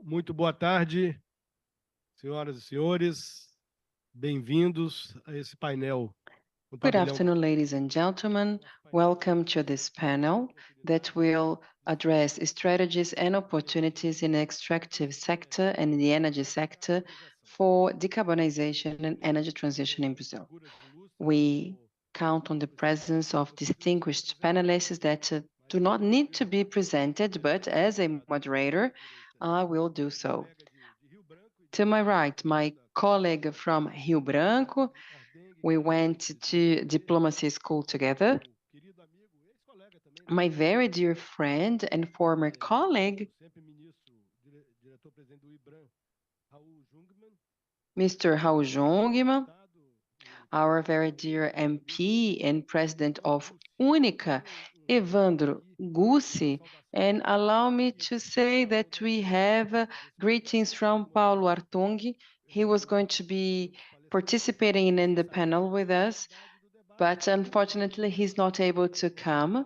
Muito boa tarde, senhoras e senhores. Bem-vindos a esse painel. Good afternoon, ladies and gentlemen. Welcome to this panel that will address strategies and opportunities in the extractive sector and in the energy sector for decarbonization and energy transition in Brazil. We count on the presence of distinguished panelists that do not need to be presented, but as a moderator, I will do so. To my right, my colleague from Rio Branco. We went to diplomacy school together. My very dear friend and former colleague, Mr. Raul Jungmann, our very dear MP and president of Única, Evandro Gussi, and allow me to say that we have greetings from Paulo Artung. He was going to be participating in the panel with us, but unfortunately he's not able to come.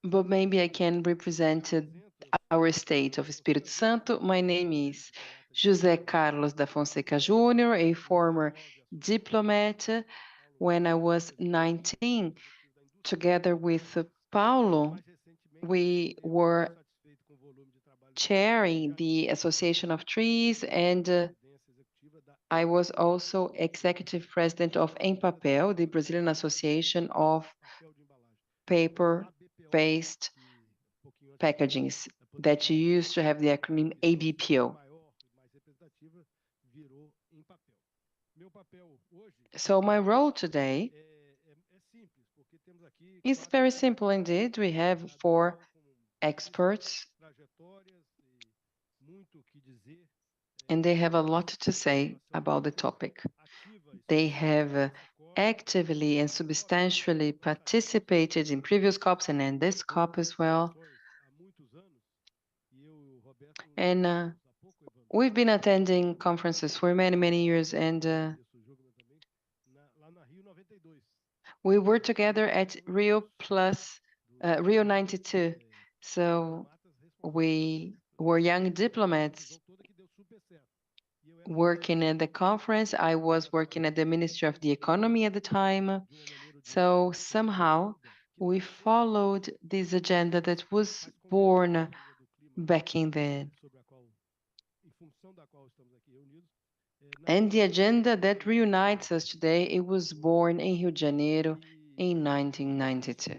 But maybe I can represent our state of Espírito Santo. My name is José Carlos da Fonseca Jr., a former diplomat. When I was 19, together with Paulo, we were chairing the Association of Trees, and I was also executive president of Empapel, the Brazilian Association of Paper-Based Packagings, that used to have the acronym ABPO. So my role today is very simple indeed. We have 4 experts, and they have a lot to say about the topic. They have actively and substantially participated in previous COPs and in this COP as well. And we've been attending conferences for many, many years, and we were together at Rio 92. So we were young diplomats working at the conference. I was working at the Ministry of the Economy at the time. So somehow we followed this agenda that was born back in then. And the agenda that reunites us today, it was born in Rio de Janeiro in 1992.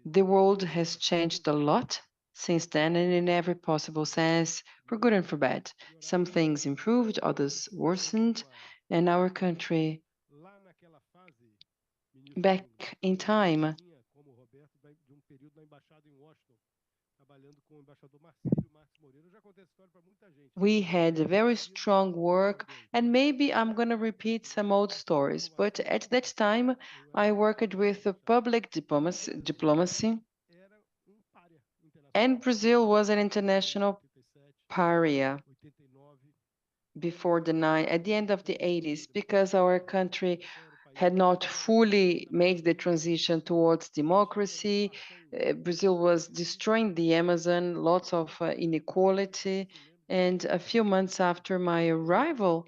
The world has changed a lot since then, and in every possible sense, for good and for bad. Some things improved, others worsened, and our country, back in time, we had very strong work, and maybe I'm going to repeat some old stories, but at that time, I worked with public diplomacy, and Brazil was an international pariah at the end of the 80s, because our country had not fully made the transition towards democracy. Brazil was destroying the Amazon, lots of inequality. And a few months after my arrival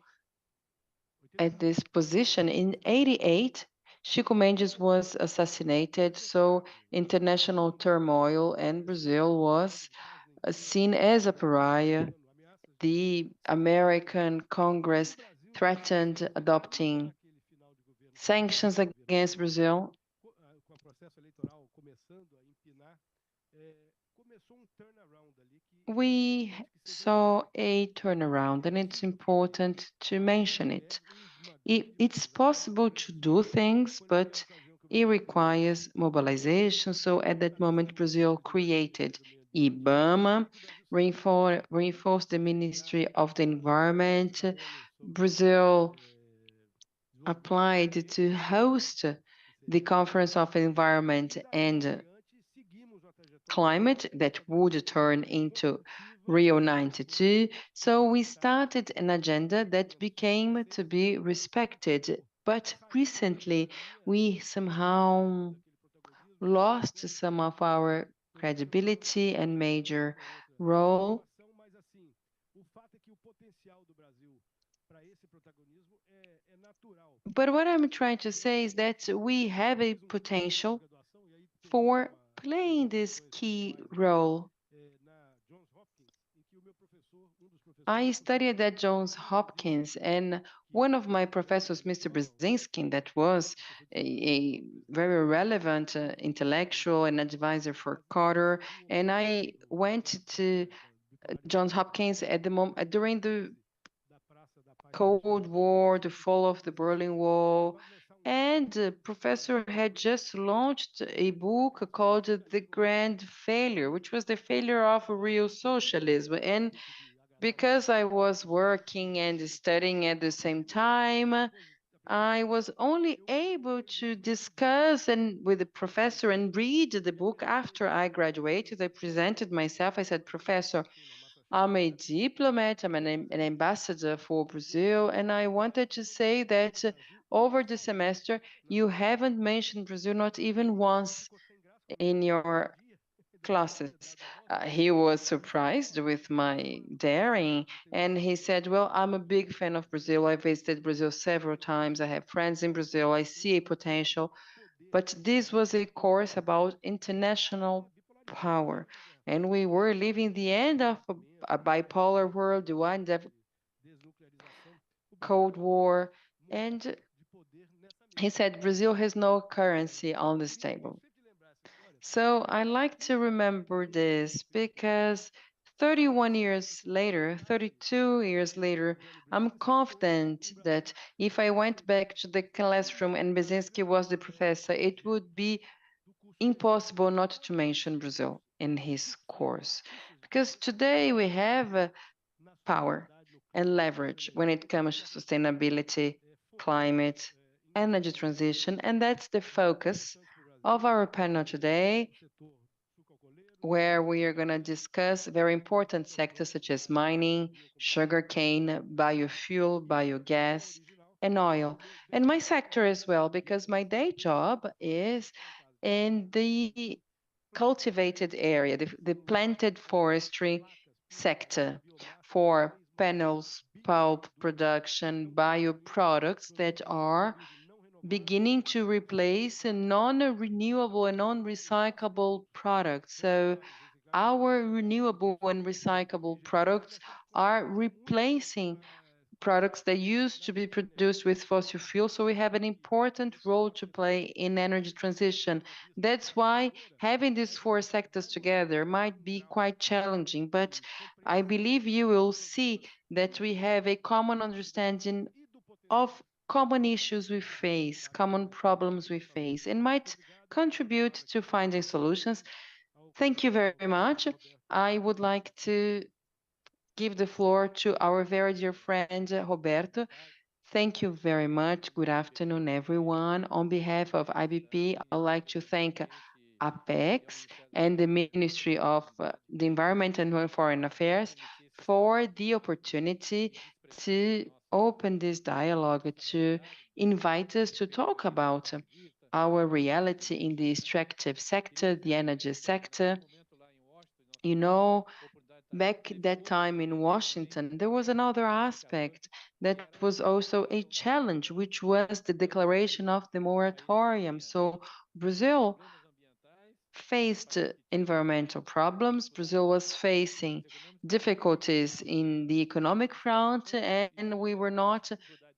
at this position, in 88, Chico Mendes was assassinated, so international turmoil, and Brazil was seen as a pariah. The American Congress threatened adopting sanctions against Brazil. We saw a turnaround, and it's important to mention it. It's possible to do things, but it requires mobilization. So at that moment, Brazil created IBAMA, reinforced the Ministry of the Environment. Brazil applied to host the Conference of Environment and Climate that would turn into Rio 92. So we started an agenda that became to be respected. But recently, we somehow lost some of our credibility and major role. But what I'm trying to say is that we have a potential for playing this key role. I studied at Johns Hopkins, and one of my professors, Mr. Brzezinski, that was a very relevant intellectual and advisor for Carter, and I went to Johns Hopkins at the moment during the Cold War, the fall of the Berlin Wall, and the professor had just launched a book called The Grand Failure, which was the failure of real socialism. And because I was working and studying at the same time, I was only able to discuss and with the professor and read the book after I graduated. I presented myself. I said, Professor, I'm a diplomat, an ambassador for Brazil, and I wanted to say that over the semester, you haven't mentioned Brazil not even once in your classes. He was surprised with my daring, and he said, well, I'm a big fan of Brazil. I visited Brazil several times. I have friends in Brazil. I see a potential. But this was a course about international power. And we were living the end of a bipolar world, the end of Cold War. And he said, Brazil has no currency on this table. So I like to remember this because 31 years later, 32 years later, I'm confident that if I went back to the classroom and Brzezinski was the professor, it would be impossible not to mention Brazil in his course. Because today we have power and leverage when it comes to sustainability, climate, energy transition, and that's the focus of our panel today, where we are going to discuss very important sectors such as mining, sugarcane, biofuel, biogas, and oil. And my sector as well, because my day job is in the cultivated area, the planted forestry sector for panels, pulp production, bioproducts that are beginning to replace non-renewable and non-recyclable products. So our renewable and recyclable products are replacing products that used to be produced with fossil fuel. So we have an important role to play in energy transition. That's why having these four sectors together might be quite challenging, but I believe you will see that we have a common understanding of common issues we face, common problems we face, and might contribute to finding solutions. Thank you very much. I would like to give the floor to our very dear friend, Roberto. Thank you very much. Good afternoon, everyone. On behalf of IBP, I'd like to thank Apex and the Ministry of the Environment and Foreign Affairs for the opportunity to open this dialogue, to invite us to talk about our reality in the extractive sector, the energy sector. You know, back that time in Washington, there was another aspect that was also a challenge, which was the declaration of the moratorium. So Brazil faced environmental problems. Brazil was facing difficulties in the economic front, and we were not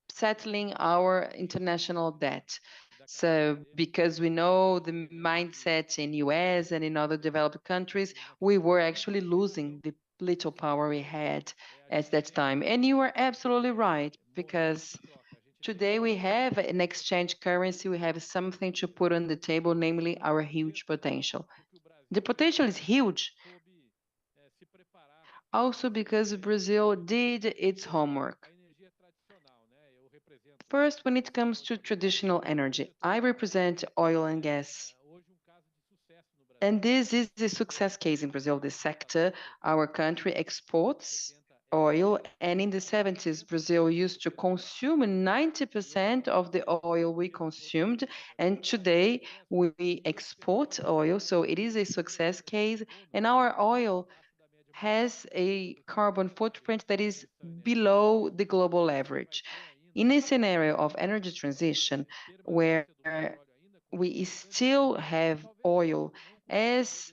settling our international debt. So because we know the mindset in US and in other developed countries, we were actually losing the little power we had at that time. And you are absolutely right, because today we have an exchange currency, we have something to put on the table, namely our huge potential. The potential is huge, also because Brazil did its homework. First, when it comes to traditional energy, I represent oil and gas. And this is the success case in Brazil, this sector. Our country exports oil, and in the 70s, Brazil used to consume 90% of the oil we consumed, and today we export oil, so it is a success case, and our oil has a carbon footprint that is below the global average. In a scenario of energy transition, where we still have oil as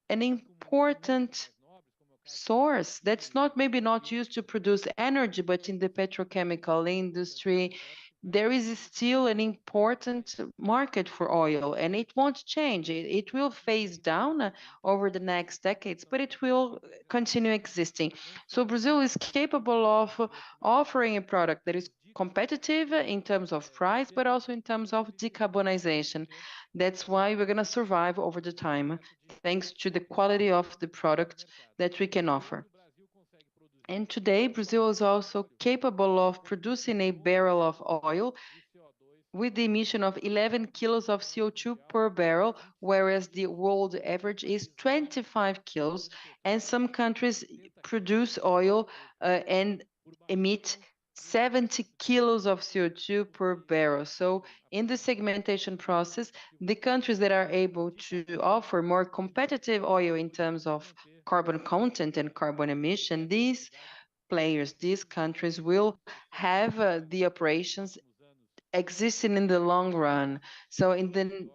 an important source that's not maybe not used to produce energy, but in the petrochemical industry, there is still an important market for oil, and it won't change. It will phase down over the next decades, but it will continue existing. So Brazil is capable of offering a product that is competitive in terms of price, but also in terms of decarbonization. That's why we're going to survive over the time, thanks to the quality of the product that we can offer. And today, Brazil is also capable of producing a barrel of oil with the emission of 11 kilos of CO2 per barrel, whereas the world average is 25 kilos. And some countries produce oil and emit 70 kilos of CO2 per barrel. So in the segmentation process, the countries that are able to offer more competitive oil in terms of carbon content and carbon emission, these players, these countries will have the operations existing in the long run. So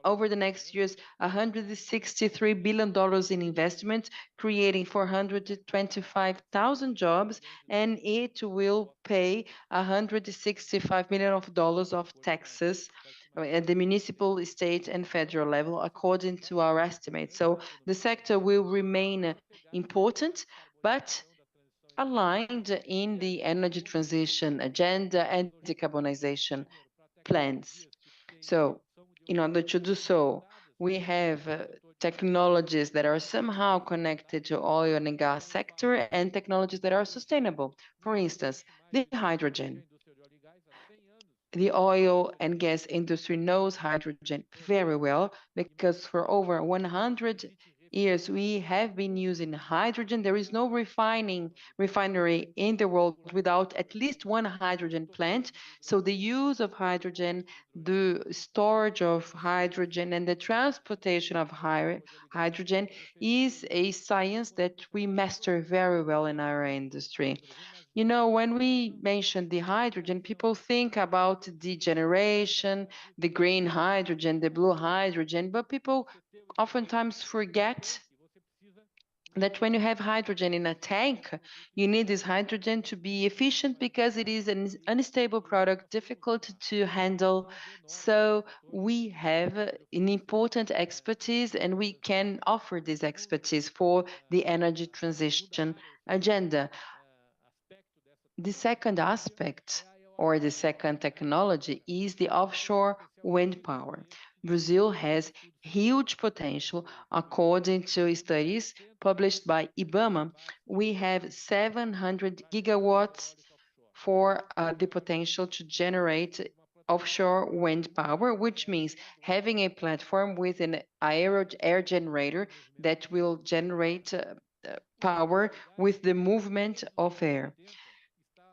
over the next years, $163 billion in investment, creating 425,000 jobs, and it will pay $165 million of taxes at the municipal, state, and federal level, according to our estimates. So the sector will remain important, but aligned in the energy transition agenda and decarbonization plans. So in order to do so, we have technologies that are somehow connected to oil and gas sector and technologies that are sustainable. For instance, the hydrogen. The oil and gas industry knows hydrogen very well because for over 100 years we have been using hydrogen. There is no refinery in the world without at least one hydrogen plant. So the use of hydrogen, the storage of hydrogen, and the transportation of hydrogen is a science that we master very well in our industry. You know, when we mention the hydrogen, people think about the generation, the green hydrogen, the blue hydrogen, but people oftentimes forget that when you have hydrogen in a tank, you need this hydrogen to be efficient because it is an unstable product, difficult to handle. So we have an important expertise, and we can offer this expertise for the energy transition agenda. The second aspect, or the second technology, is the offshore wind power. Brazil has huge potential. According to studies published by IBAMA, we have 700 gigawatts for the potential to generate offshore wind power, which means having a platform with an air generator that will generate power with the movement of air.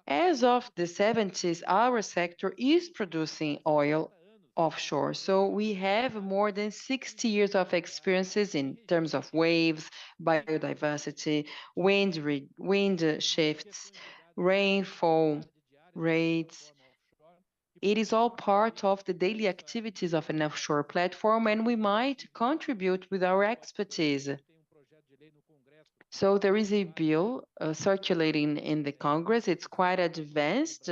As of the 70s, our sector is producing oil offshore. So we have more than 60 years of experiences in terms of waves, biodiversity, wind shifts, rainfall rates. It is all part of the daily activities of an offshore platform, and we might contribute with our expertise. So there is a bill circulating in the Congress. It's quite advanced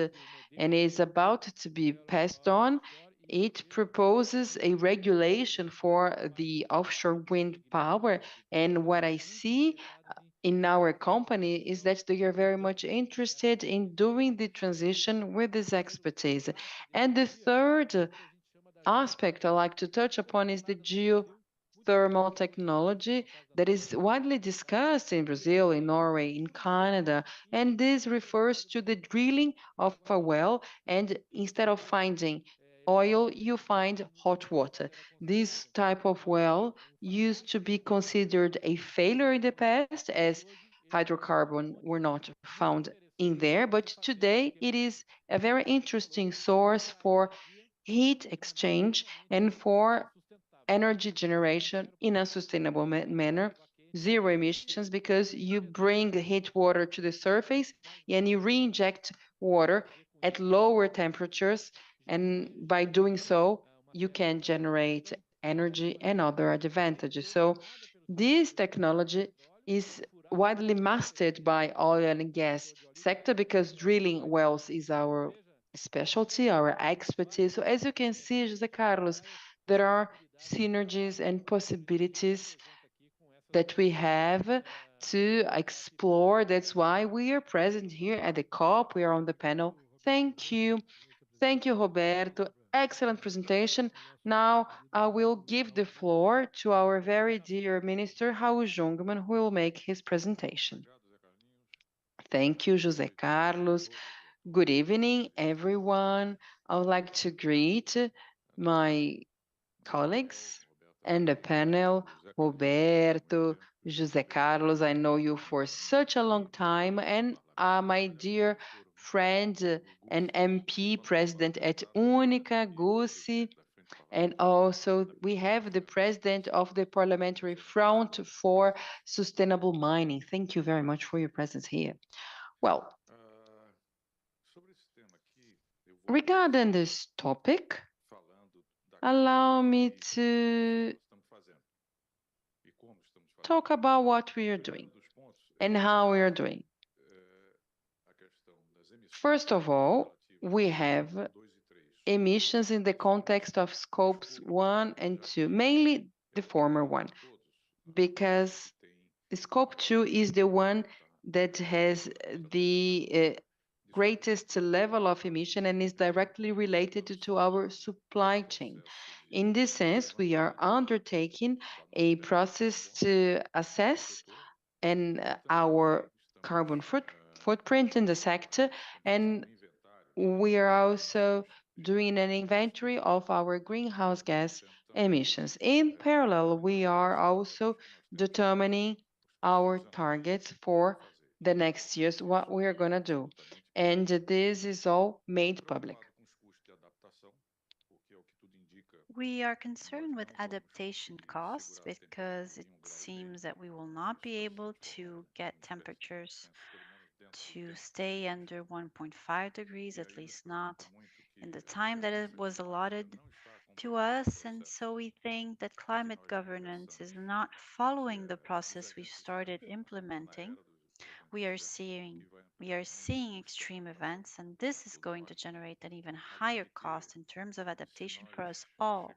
and is about to be passed on. It proposes a regulation for the offshore wind power. And what I see in our company is that they are very much interested in doing the transition with this expertise. And the third aspect I like to touch upon is the geothermal technology that is widely discussed in Brazil, in Norway, in Canada, and this refers to the drilling of a well, and instead of finding oil, you find hot water. This type of well used to be considered a failure in the past, as hydrocarbon were not found in there, but today it is a very interesting source for heat exchange and for energy generation in a sustainable manner, zero emissions, because you bring the heat water to the surface and you re-inject water at lower temperatures, and by doing so, you can generate energy and other advantages. So this technology is widely mastered by oil and gas sector because drilling wells is our specialty, our expertise. So as you can see, Jose Carlos, there are synergies and possibilities that we have to explore. That's why we are present here at the COP. We are on the panel. Thank you. Thank you, Roberto. Excellent presentation. Now I will give the floor to our very dear Minister, Raul Jungmann, who will make his presentation. Thank you, Jose Carlos. Good evening, everyone. I would like to greet my colleagues and the panel, Roberto, Jose Carlos. I know you for such a long time, and my dear friend and MP president at Única, Gussi, and also we have the president of the Parliamentary Front for Sustainable Mining. Thank you very much for your presence here. Well, regarding this topic, allow me to talk about what we are doing and how we are doing. First of all, we have emissions in the context of scopes 1 and 2, mainly the former one, because scope 2 is the one that has the greatest level of emission and is directly related to our supply chain. In this sense, we are undertaking a process to assess our carbon footprint in the sector, and we are also doing an inventory of our greenhouse gas emissions. In parallel, we are also determining our targets for the next years, what we are going to do. And this is all made public. We are concerned with adaptation costs because it seems that we will not be able to get temperatures to stay under 1.5 degrees, at least not in the time that it was allotted to us. And so we think that climate governance is not following the process we've started implementing. We are seeing extreme events, and this is going to generate an even higher cost in terms of adaptation for us all.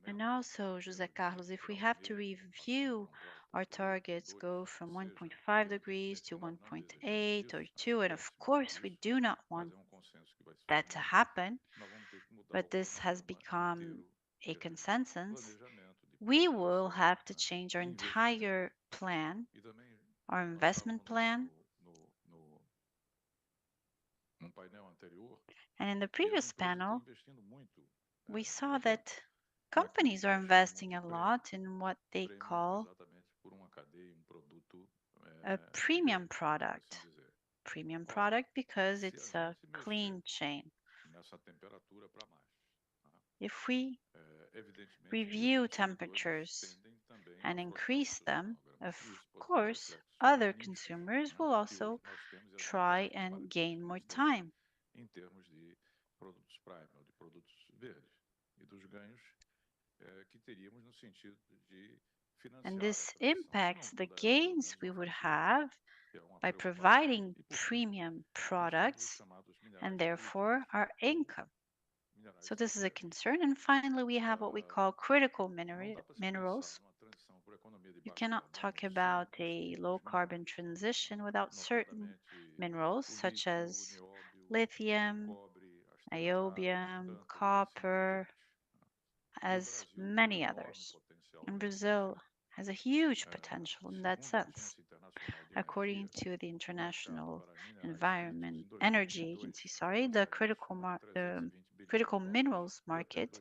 And also, Jose Carlos, if we have to review our targets, go from 1.5 degrees to 1.8 or 2, and of course we do not want that to happen, but this has become a consensus, we will have to change our entire plan, our investment plan. And in the previous panel, we saw that companies are investing a lot in what they call a premium product. Premium product because it's a clean chain. If we review temperatures and increase them, of course, other consumers will also try and gain more time. And this impacts the gains we would have by providing premium products and therefore our income. So this is a concern. And finally, we have what we call critical minerals. You cannot talk about a low carbon transition without certain minerals such as lithium, niobium, copper, as many others. And Brazil has a huge potential in that sense. According to the International Energy Agency, the critical minerals market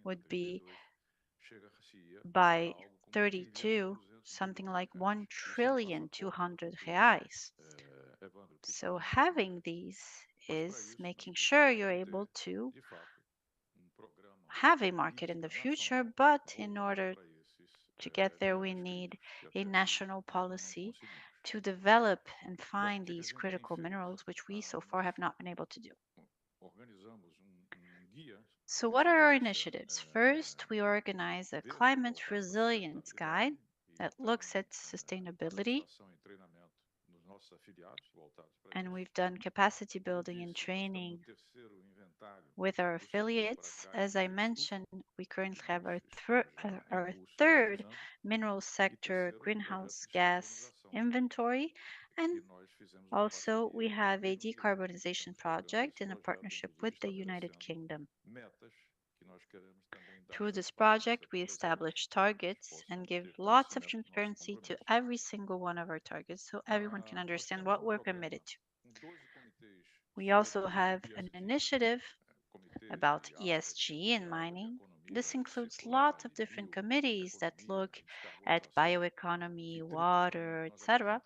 would be by 32 something like 1,200,000,000,000 reais. So having these is making sure you're able to have a market in the future, but in order to get there, we need a national policy to develop and find these critical minerals, which we so far have not been able to do. So what are our initiatives? First, we organize a climate resilience guide that looks at sustainability, and we've done capacity building and training with our affiliates. As I mentioned, we currently have our third mineral sector greenhouse gas inventory, and also we have a decarbonization project in a partnership with the United Kingdom. Through this project, we establish targets and give lots of transparency to every single one of our targets so everyone can understand what we're committed to. We also have an initiative about ESG in mining. This includes lots of different committees that look at bioeconomy, water, etc.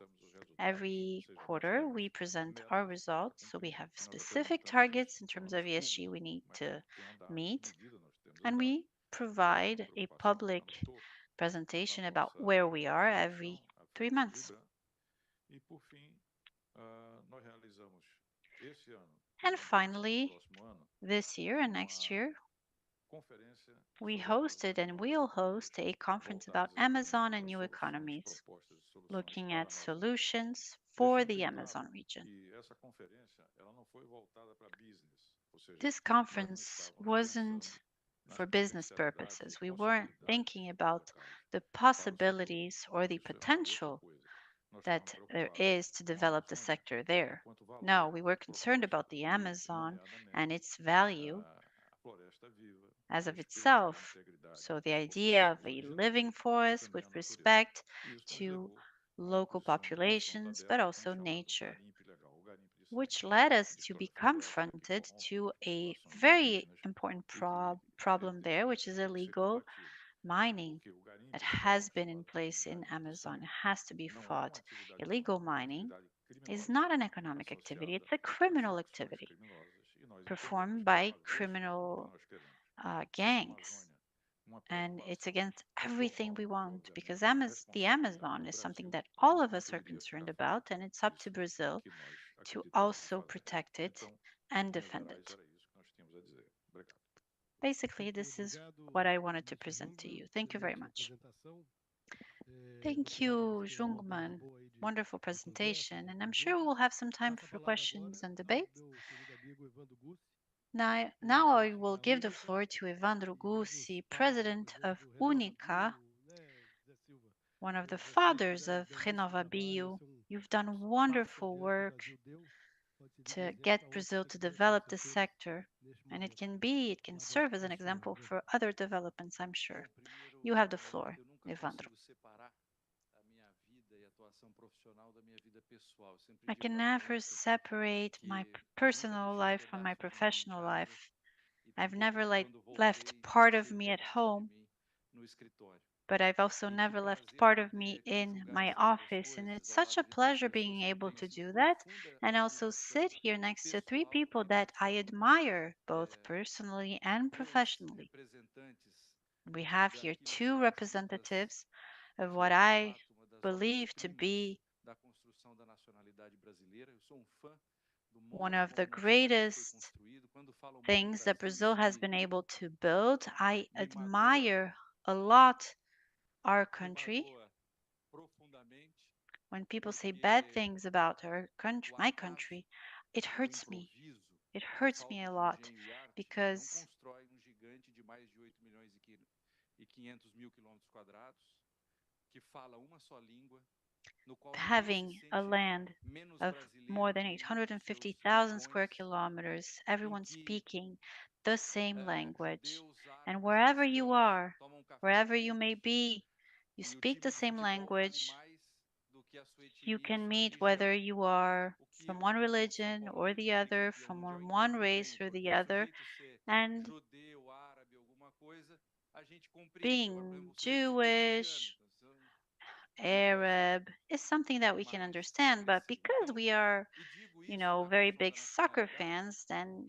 Every quarter, we present our results. So we have specific targets in terms of ESG we need to meet, and we provide a public presentation about where we are every 3 months. And finally, this year and next year, we hosted and will host a conference about Amazon and new economies, looking at solutions for the Amazon region. This conference wasn't for business purposes. We weren't thinking about the possibilities or the potential that there is to develop the sector there. No, we were concerned about the Amazon and its value as of itself. So the idea of a living forest with respect to local populations, but also nature, which led us to be confronted to a very important problem there, which is illegal mining that has been in place in Amazon. It has to be fought. Illegal mining is not an economic activity, it's a criminal activity performed by criminal gangs. And it's against everything we want because the Amazon is something that all of us are concerned about, and it's up to Brazil to also protect it and defend it. Basically, this is what I wanted to present to you. Thank you very much. Thank you, Jungmann. Wonderful presentation, and I'm sure we'll have some time for questions and debates. Now I will give the floor to Evandro Gussi, president of Única, one of the fathers of RenovaBio. You've done wonderful work to get Brazil to develop this sector, and it can serve as an example for other developments, I'm sure. You have the floor, Evandro. I can never separate my personal life from my professional life. I've never left part of me at home, but I've also never left part of me in my office. And it's such a pleasure being able to do that and also sit here next to three people that I admire both personally and professionally. We have here two representatives of what I believe to be one of the greatest things that Brazil has been able to build. I admire a lot our country. When people say bad things about our country, my country, it hurts me. It hurts me a lot because having a land of more than 850,000 square kilometers, everyone speaking the same language, and wherever you are, wherever you may be, you speak the same language, You can meet whether you are from one religion or the other, from one race or the other, and being Jewish, Arab is something that we can understand, but because we are, very big soccer fans, then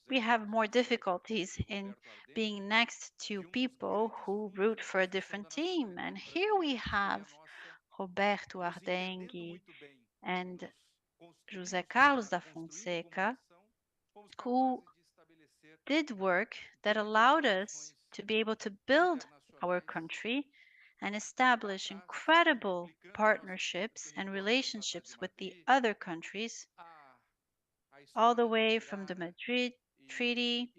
we have more difficulties in being next to people who root for a different team. And here we have Roberto Ardengui and José Carlos da Fonseca, who did work that allowed us to be able to build our country and establish incredible partnerships and relationships with the other countries, all the way from the Madrid Treaty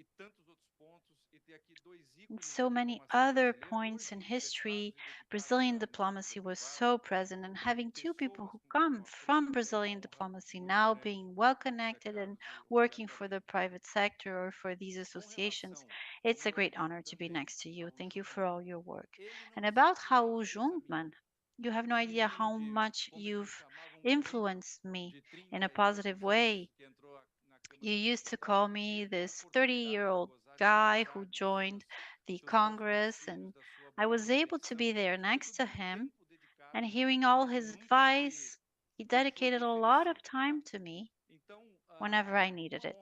and so many other points in history. Brazilian diplomacy was so present, and having two people who come from Brazilian diplomacy now being well connected and working for the private sector or for these associations, it's a great honor to be next to you. Thank you for all your work. And about Raul Jungmann, you have no idea how much you've influenced me in a positive way. You used to call me this 30-year-old guy who joined the Congress, and I was able to be there next to him and hearing all his advice. He dedicated a lot of time to me whenever I needed it.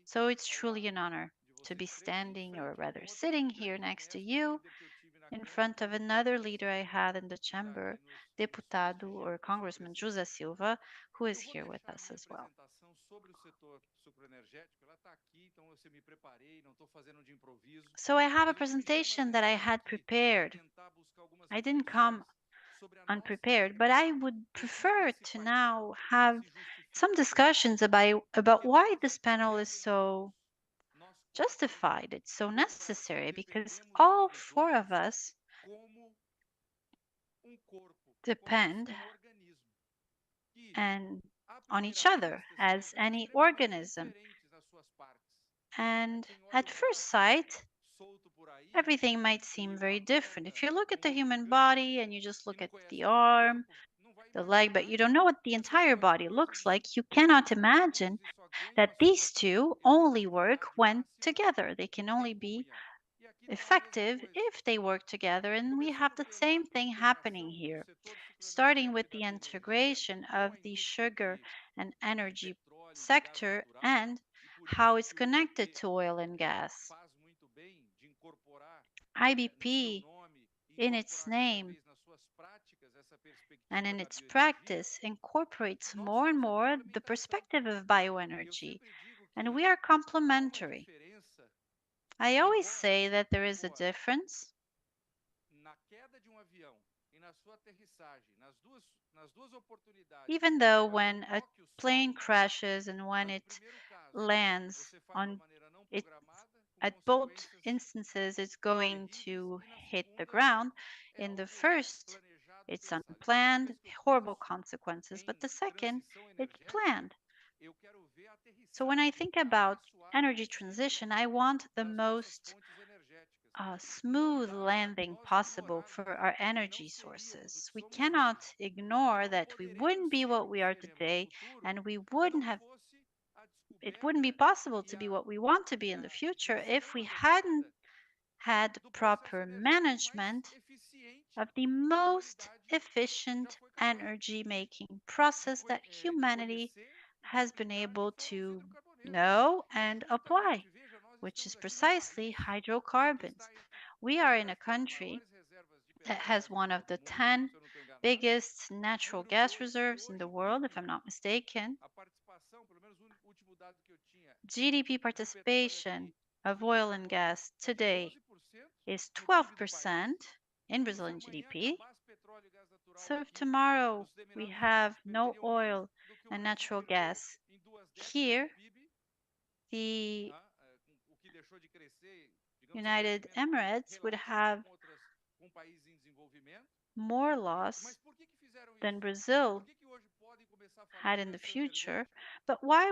So it's truly an honor to be standing, or rather sitting here next to you in front of another leader I had in the chamber, Deputado or Congressman José Silva, who is here with us as well. So I have a presentation that I had prepared. I didn't come unprepared, but I would prefer to now have some discussions about why this panel is so justified, it's so necessary, because all four of us depend and on each other as any organism. And at first sight, everything might seem very different. If you look at the human body and you just look at the arm, the leg, but you don't know what the entire body looks like, you cannot imagine that these two only work when together. They can only be effective if they work together. And we have the same thing happening here, starting with the integration of the sugar and energy sector and how it's connected to oil and gas. IBP, in its name and in its practice, incorporates more and more the perspective of bioenergy, and we are complementary. I always say that there is a difference even though when a plane crashes and when it lands on it, at both instances it's going to hit the ground. In the first, it's unplanned, horrible consequences, but the second, it's planned. So when I think about energy transition, I want the most smooth landing possible for our energy sources. We cannot ignore that we wouldn't be what we are today, and it wouldn't be possible to be what we want to be in the future if we hadn't had proper management of the most efficient energy making process that humanity has been able to know and apply, which is precisely hydrocarbons. We are in a country that has one of the 10 biggest natural gas reserves in the world, if I'm not mistaken. GDP participation of oil and gas today is 12% in Brazilian GDP. So if tomorrow we have no oil and natural gas here, the United Emirates would have more loss than Brazil had in the future. But why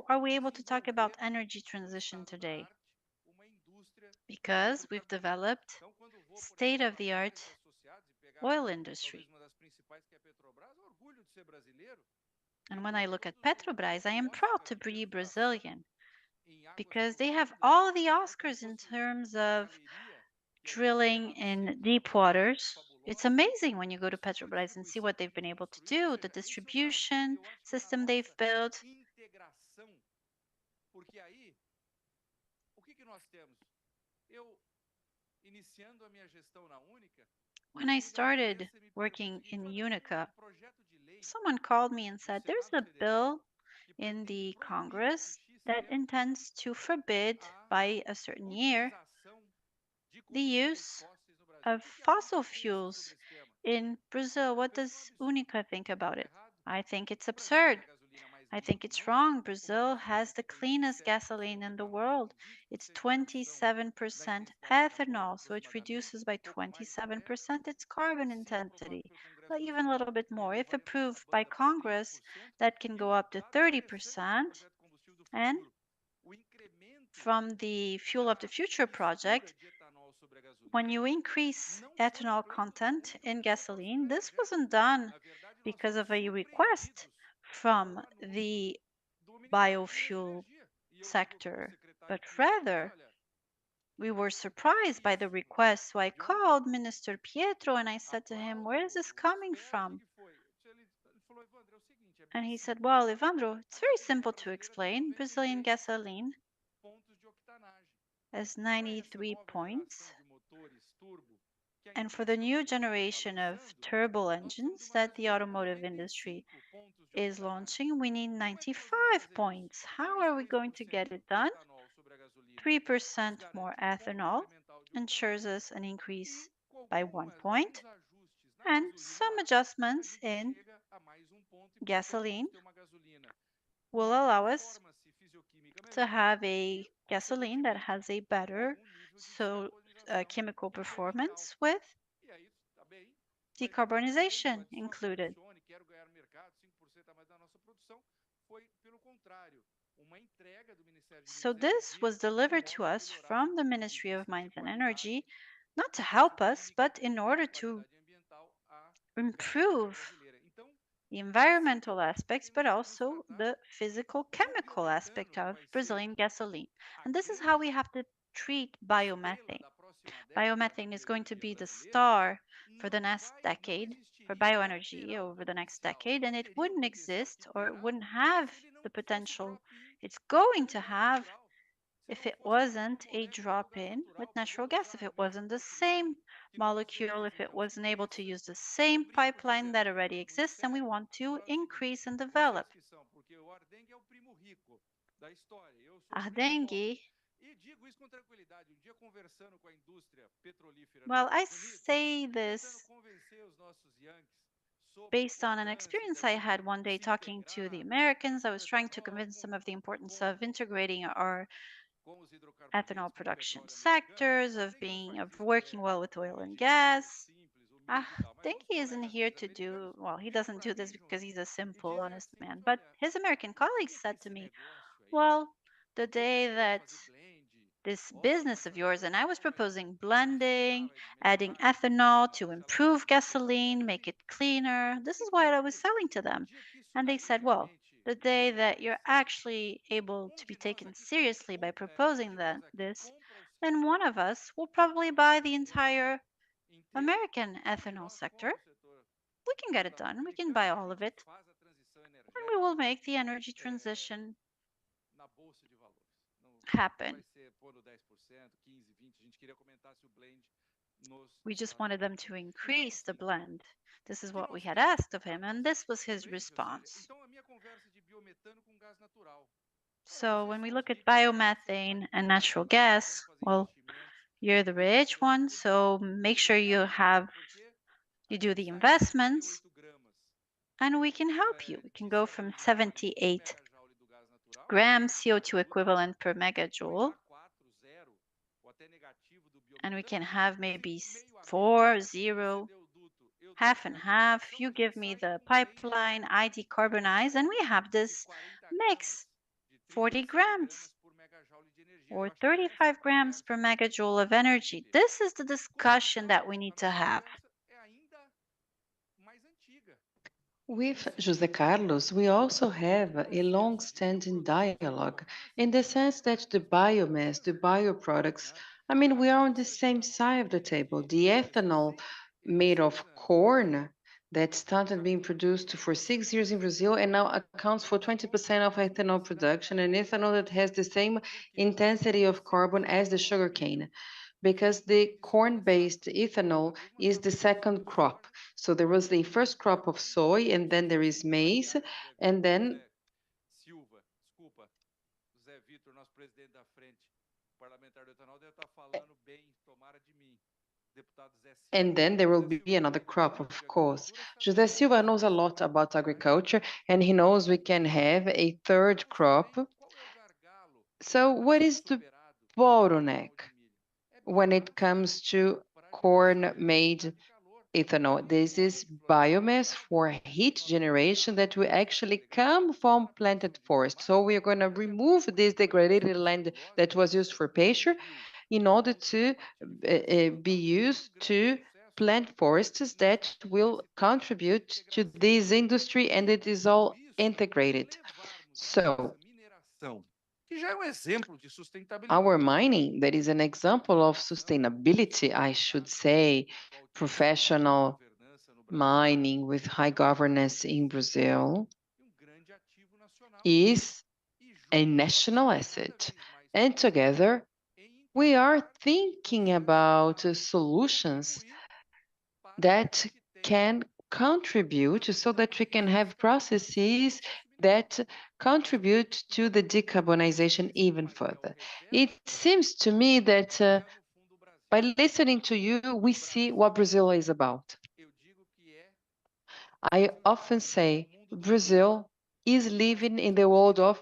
are we able to talk about energy transition today? Because we've developed state-of-the-art oil industry. And when I look at Petrobras, I am proud to be Brazilian because they have all the Oscars in terms of drilling in deep waters. It's amazing when you go to Petrobras and see what they've been able to do, the distribution system they've built. When I started working in Unica, someone called me and said, there's a bill in the Congress that intends to forbid by a certain year the use of fossil fuels in Brazil. What does Unica think about it? I think it's absurd. I think it's wrong. Brazil has the cleanest gasoline in the world. It's 27% ethanol, so it reduces by 27% its carbon intensity, even a little bit more. If approved by Congress, that can go up to 30%. And from the Fuel of the Future project, when you increase ethanol content in gasoline, this wasn't done because of a request from the biofuel sector, but rather we were surprised by the request. So I called Minister Pietro and I said to him, where is this coming from? And he said, well, Evandro, it's very simple to explain. Brazilian gasoline has 93 points. And for the new generation of turbo engines that the automotive industry is launching, we need 95 points. How are we going to get it done? 3% more ethanol ensures us an increase by 1 point, and some adjustments in gasoline will allow us to have a gasoline that has a better chemical performance with decarbonization included. So this was delivered to us from the Ministry of Mines and Energy, not to help us, but in order to improve the environmental aspects, but also the physical chemical aspect of Brazilian gasoline. And this is how we have to treat biomethane. Biomethane is going to be the star for the next decade, for bioenergy over the next decade, and it wouldn't exist or it wouldn't have the potential it's going to have if it wasn't a drop-in with natural gas, if it wasn't the same molecule, if it wasn't able to use the same pipeline that already exists and we want to increase and develop. Ardenghy. Well, I say this based on an experience I had one day talking to the Americans. I was trying to convince them of the importance of integrating our ethanol production sectors, of working well with oil and gas. I think he isn't here to do, well, he doesn't do this because he's a simple, honest man. But his American colleagues said to me, well, the day that this business of yours, and I was proposing blending, adding ethanol to improve gasoline, make it cleaner. This is what I was selling to them. And they said, well, the day that you're actually able to be taken seriously by proposing this, then one of us will probably buy the entire American ethanol sector. We can get it done. We can buy all of it. And we will make the energy transition happen. We just wanted them to increase the blend. This is what we had asked of him, and this was his response. So when we look at biomethane and natural gas, well, you're the rich one, so make sure you do the investments, and we can help you. We can go from 78 grams CO2 equivalent per megajoule, and we can have maybe 4, 0, half and half. You give me the pipeline, I decarbonize, and we have this mix, 40 grams or 35 grams per megajoule of energy. This is the discussion that we need to have. With José Carlos, we also have a long-standing dialogue in the sense that the biomass, the bioproducts, I mean, we are on the same side of the table. The ethanol made of corn that started being produced for 6 years in Brazil and now accounts for 20% of ethanol production, and ethanol that has the same intensity of carbon as the sugarcane, because the corn-based ethanol is the second crop. So there was the first crop of soy, and then there is maize, and then there will be another crop, of course. José Silva knows a lot about agriculture, and he knows we can have a third crop. So what is the bottleneck when it comes to corn-made ethanol? This is biomass for heat generation that will actually come from planted forest. So we are going to remove this degraded land that was used for pasture in order to be used to plant forests that will contribute to this industry, and it is all integrated. So our mining, that is an example of sustainability, I should say, professional mining with high governance in Brazil, is a national asset. And together, we are thinking about solutions that can contribute so that we can have processes that contribute to the decarbonization even further. It seems to me that by listening to you, we see what Brazil is about. I often say Brazil is living in the world of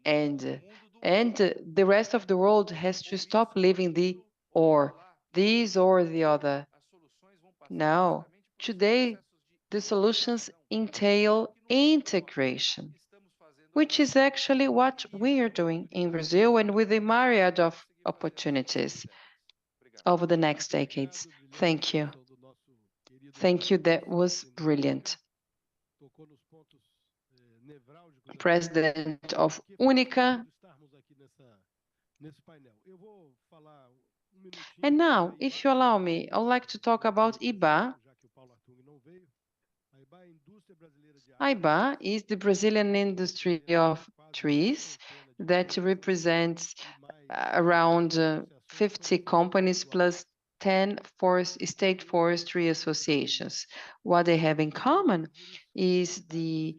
and the rest of the world has to stop living the or this or the other. Now, today, the solutions entail integration, which is actually what we are doing in Brazil and with a myriad of opportunities over the next decades. Thank you. Thank you. That was brilliant. President of Única. And now, if you allow me, I'd like to talk about IBA. IBA is the Brazilian industry of trees that represents around 50 companies plus 10 state forestry associations. What they have in common is the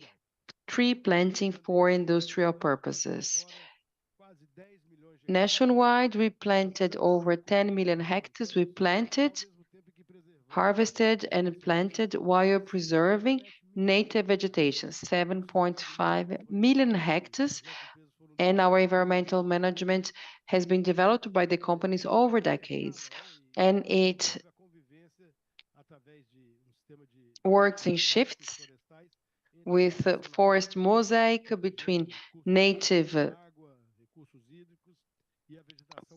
tree planting for industrial purposes. Nationwide, we planted over 10 million hectares. We planted, harvested, and planted while preserving native vegetation, 7.5 million hectares, and our environmental management has been developed by the companies over decades, and it works in shifts with forest mosaic between native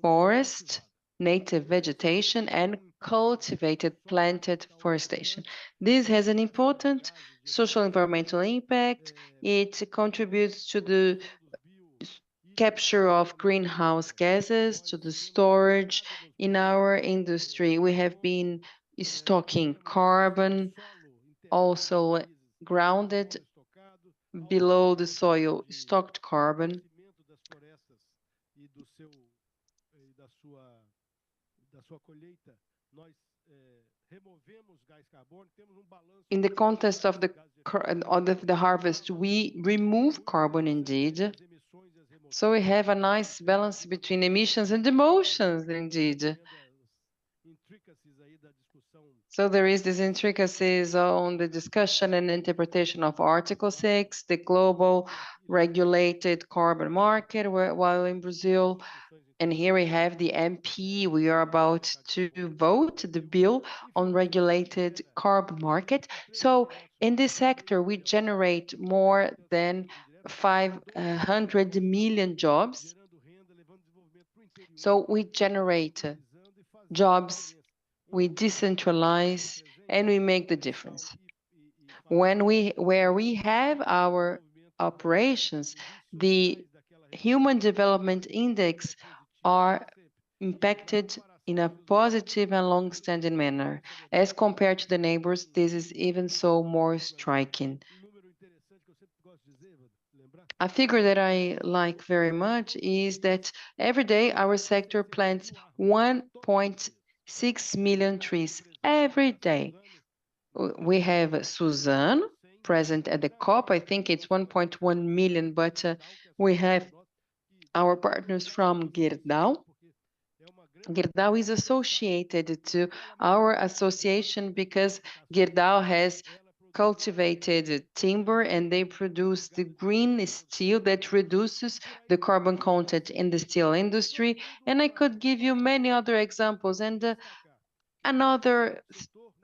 forest, native vegetation, and cultivated planted forestation. This has an important social environmental impact. It contributes to the capture of greenhouse gases, to the storage. In our industry, we have been stocking carbon, also grounded below the soil, stocked carbon. In the context of the harvest, we remove carbon indeed. So we have a nice balance between emissions and emotions indeed. So there is these intricacies on the discussion and interpretation of Article 6, the global regulated carbon market, while in Brazil, and here we have the MP, we are about to vote the bill on regulated carbon market. So in this sector, we generate more than 500 million jobs. So we generate jobs, we decentralize, and we make the difference. where we have our operations, the Human Development Index are impacted in a positive and long-standing manner. As compared to the neighbors, this is even so more striking. A figure that I like very much is that every day our sector plants 1.6 million trees every day. We have Suzano present at the COP. I think it's 1.1 million, but we have our partners from Gerdau. Gerdau is associated to our association because Gerdau has cultivated timber and they produce the green steel that reduces the carbon content in the steel industry. And I could give you many other examples. And another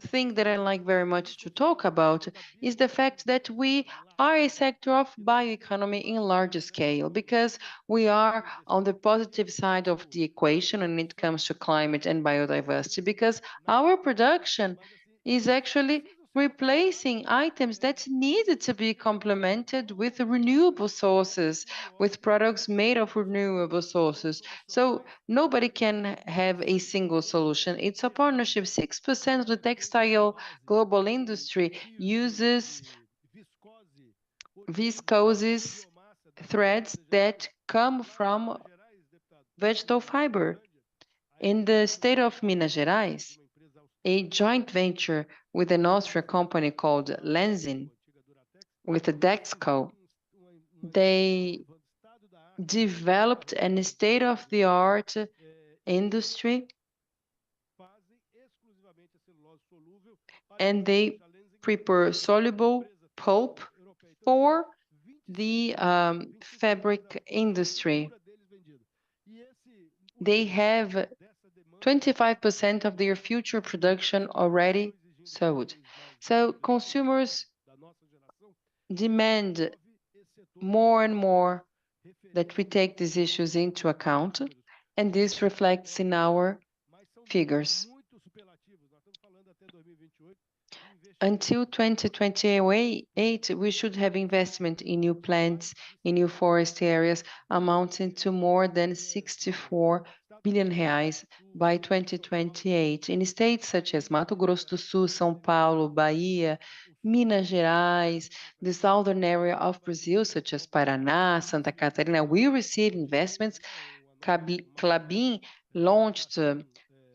thing that I like very much to talk about is the fact that we are a sector of bioeconomy in large scale because we are on the positive side of the equation when it comes to climate and biodiversity because our production is actually replacing items that needed to be complemented with renewable sources, with products made of renewable sources. So nobody can have a single solution. It's a partnership. 6% of the textile global industry uses viscose threads that come from vegetable fiber. In the state of Minas Gerais, a joint venture with an Austrian company called Lenzing, with a Dexco, they developed a state-of-the-art industry, and they prepare soluble pulp for the fabric industry. They have 25% of their future production already sold. So consumers demand more and more that we take these issues into account, and this reflects in our figures. Until 2028, we should have investment in new plants, in new forest areas, amounting to more than 64 billion reais by 2028. In states such as Mato Grosso do Sul, São Paulo, Bahia, Minas Gerais, the southern area of Brazil, such as Paraná, Santa Catarina, we receive investments. Klabin launched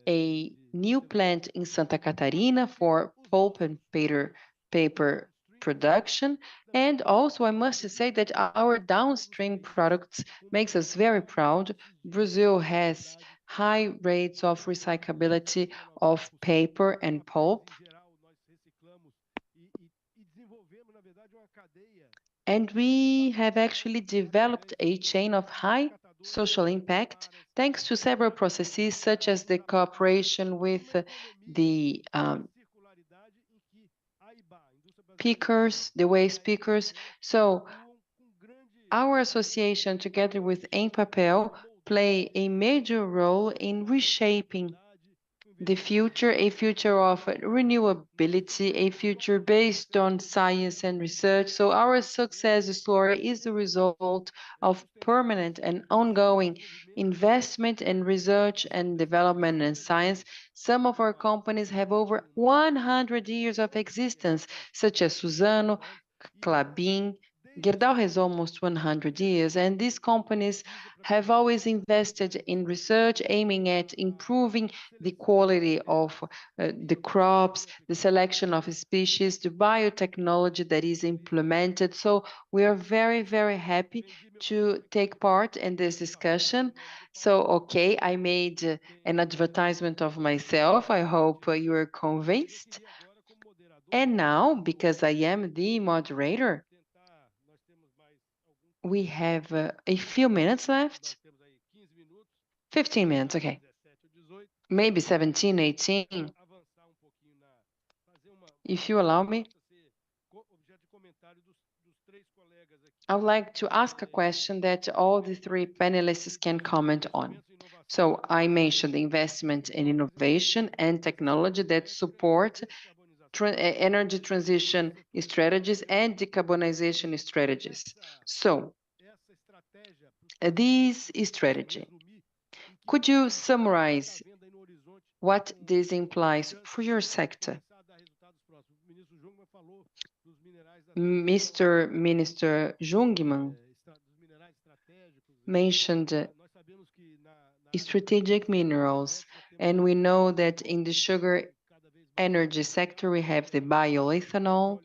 a new plant in Santa Catarina for pulp and paper production. And also, I must say that our downstream products makes us very proud. Brazil has high rates of recyclability of paper and pulp. And we have actually developed a chain of high social impact thanks to several processes such as the cooperation with the pickers, the waste pickers. So our association together with Empapel play a major role in reshaping the future, a future of renewability, a future based on science and research. So our success story is the result of permanent and ongoing investment in research and development and science. Some of our companies have over 100 years of existence, such as Suzano, Klabin. Gerdau has almost 100 years, and these companies have always invested in research aiming at improving the quality of the crops, the selection of species, the biotechnology that is implemented. So we are very, very happy to take part in this discussion. So, okay, I made an advertisement of myself. I hope you are convinced. And now, because I am the moderator, we have a few minutes left. 15 minutes, okay. Maybe 17, 18. If you allow me. I would like to ask a question that all the three panelists can comment on. So I mentioned the investment in innovation and technology that support energy transition strategies and decarbonization strategies. So, this strategy, could you summarize what this implies for your sector? Mr. Minister Jungmann mentioned strategic minerals, and we know that in the sugar energy sector, we have the bioethanol.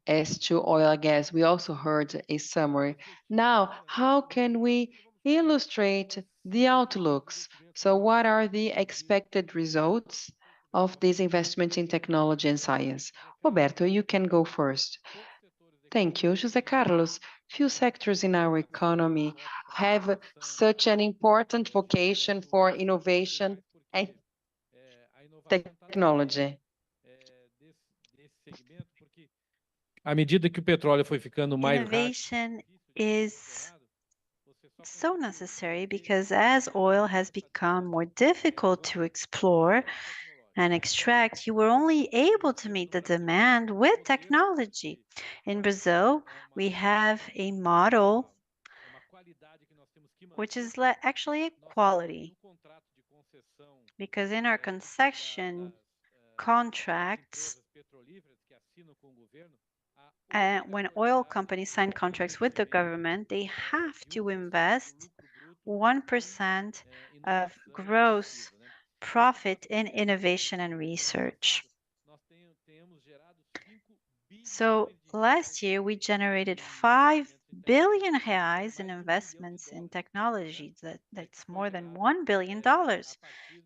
As to oil and gas, we also heard a summary. Now, how can we illustrate the outlooks? So what are the expected results of this investment in technology and science? Roberto, you can go first. Thank you, José Carlos. Few sectors in our economy have such an important vocation for innovation and technology. À medida que o petróleo foi ficando mais Innovation is so necessary because as oil has become more difficult to explore and extract, you were only able to meet the demand with technology. In Brazil, we have a model which is actually a quality, because in our concession contracts, when oil companies sign contracts with the government, they have to invest 1% of gross profit in innovation and research. So last year, we generated 5 billion reais in investments in technology. That's more than $1 billion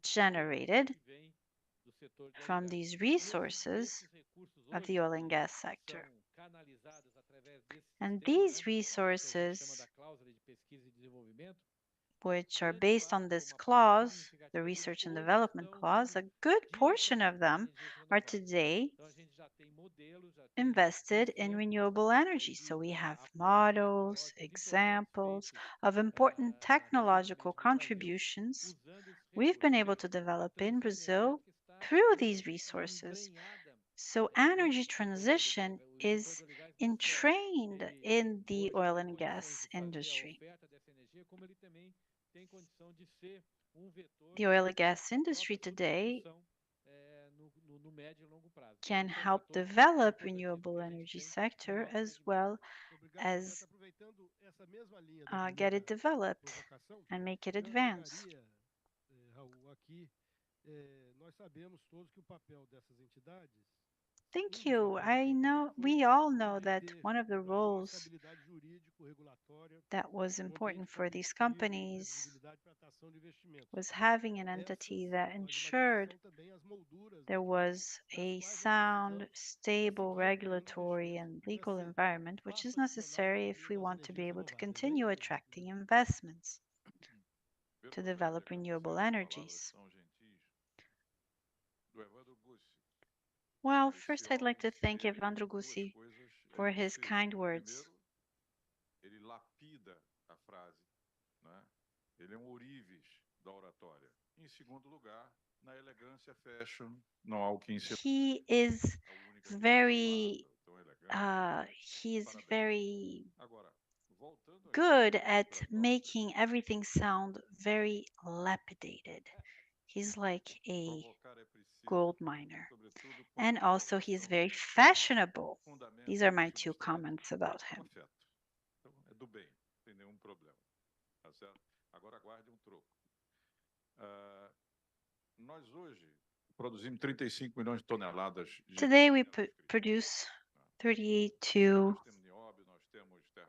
generated from these resources of the oil and gas sector. And these resources, which are based on this clause, the research and development clause, a good portion of them are today invested in renewable energy. So we have models, examples of important technological contributions we've been able to develop in Brazil through these resources. So energy transition is entrained in the oil and gas industry. The oil and gas industry today can help develop renewable energy sector as well as get it developed and make it advance. Thank you. I know we all know that one of the roles that was important for these companies was having an entity that ensured there was a sound, stable regulatory and legal environment, which is necessary if we want to be able to continue attracting investments to develop renewable energies. Well, first I'd like to thank Evandro Gussi for his kind words. Ele lapida a frase, né? Ele é ourives da oratória. Em segundo lugar, na elegância fashion, não há o que ensinar. He is very good at making everything sound very lapidated. He's like a gold miner. And also he is very fashionable. These are my two comments about him. É do bem, não tem nenhum problema. Tá certo? Agora aguarde troco. Nós hoje produzimos 35 milhões de toneladas. Today we produce 38 to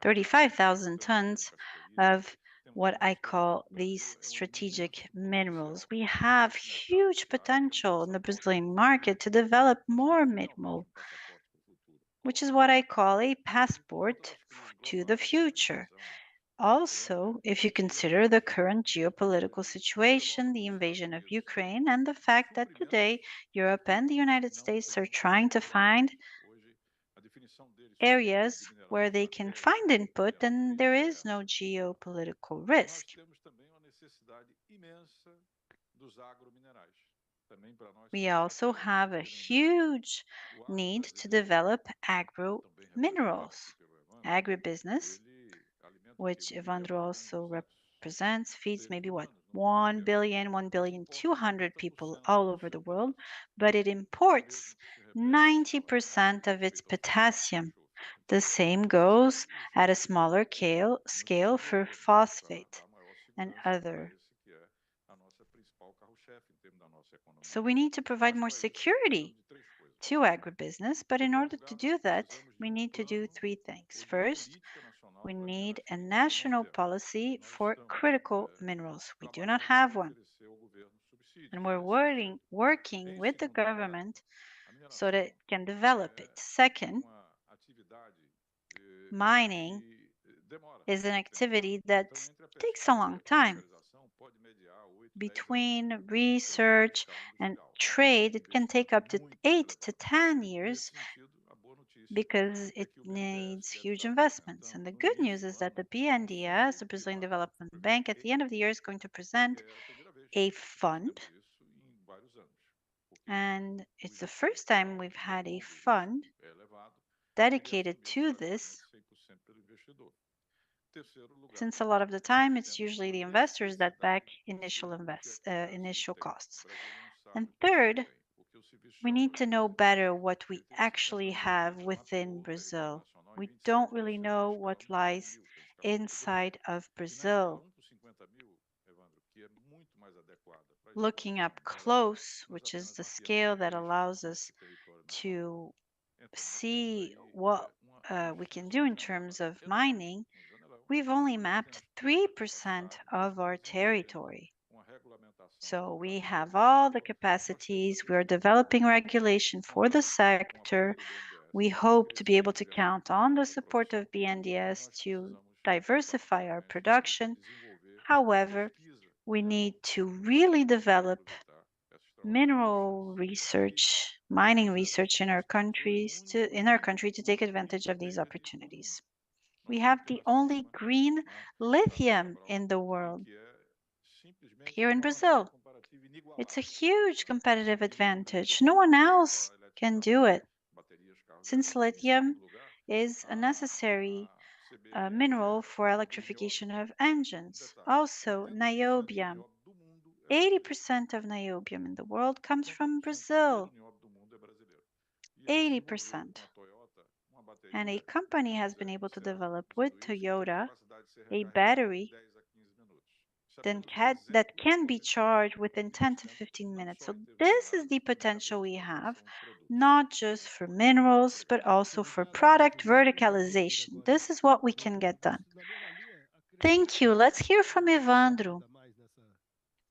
35,000 tons of what I call these strategic minerals. We have huge potential in the Brazilian market to develop more minerals, which is what I call a passport to the future. Also, if you consider the current geopolitical situation, the invasion of Ukraine, and the fact that today Europe and the United States are trying to find areas where they can find input, and there is no geopolitical risk. We also have a huge need to develop agro minerals. Agribusiness, which Evandro also represents, feeds maybe what, 1 billion, 1,200,000,000 people all over the world, but it imports 90% of its potassium. The same goes at a smaller scale for phosphate and other. So we need to provide more security to agribusiness, but in order to do that, we need to do three things. First, we need a national policy for critical minerals. We do not have one. And we're working with the government so that it can develop it. Second, mining is an activity that takes a long time. Between research and trade, it can take up to 8 to 10 years because it needs huge investments. And the good news is that the BNDES, the Brazilian Development Bank, at the end of the year is going to present a fund. And it's the first time we've had a fund dedicated to this, since a lot of the time it's usually the investors that back initial costs. And third, we need to know better what we actually have within Brazil. We don't really know what lies inside of Brazil. Looking up close, which is the scale that allows us to see what we can do in terms of mining, we've only mapped 3% of our territory. So we have all the capacities. We're developing regulation for the sector. We hope to be able to count on the support of BNDES to diversify our production. However, we need to really develop mineral research, mining research in our country to take advantage of these opportunities. We have the only green lithium in the world here in Brazil. It's a huge competitive advantage. No one else can do it, since lithium is a necessary mineral for electrification of engines. Also, niobium. 80% of niobium in the world comes from Brazil. 80%. And a company has been able to develop with Toyota a battery that can be charged within 10 to 15 minutes. So this is the potential we have, not just for minerals, but also for product verticalization. This is what we can get done. Thank you. Let's hear from Evandro.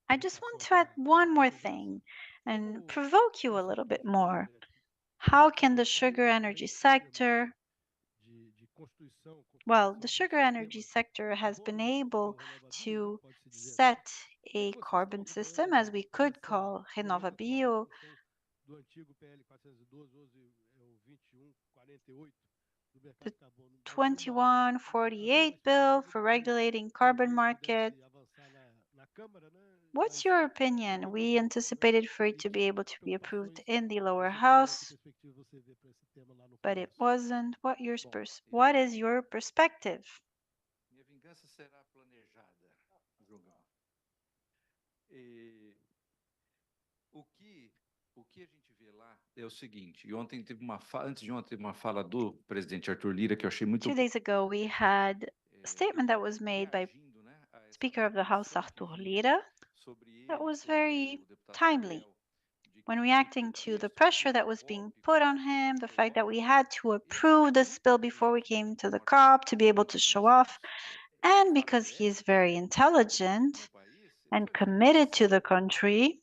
I just want to add one more thing and provoke you a little bit more. How can the sugar energy sector the sugar energy sector has been able to set a carbon system, as we could call RenovaBio, the 2148 bill for regulating carbon market. What's your opinion? We anticipated for it to be able to be approved in the lower house, but it wasn't. What is your perspective? É o seguinte, ontem teve antes de ontem teve uma fala do presidente Arthur Lira que eu achei muito 2 days ago, we had a statement that was made by Speaker of the House Arthur Lira that was very timely when reacting to the pressure that was being put on him, the fact that we had to approve this bill before we came to the COP to be able to show off, and because he is very intelligent and committed to the country,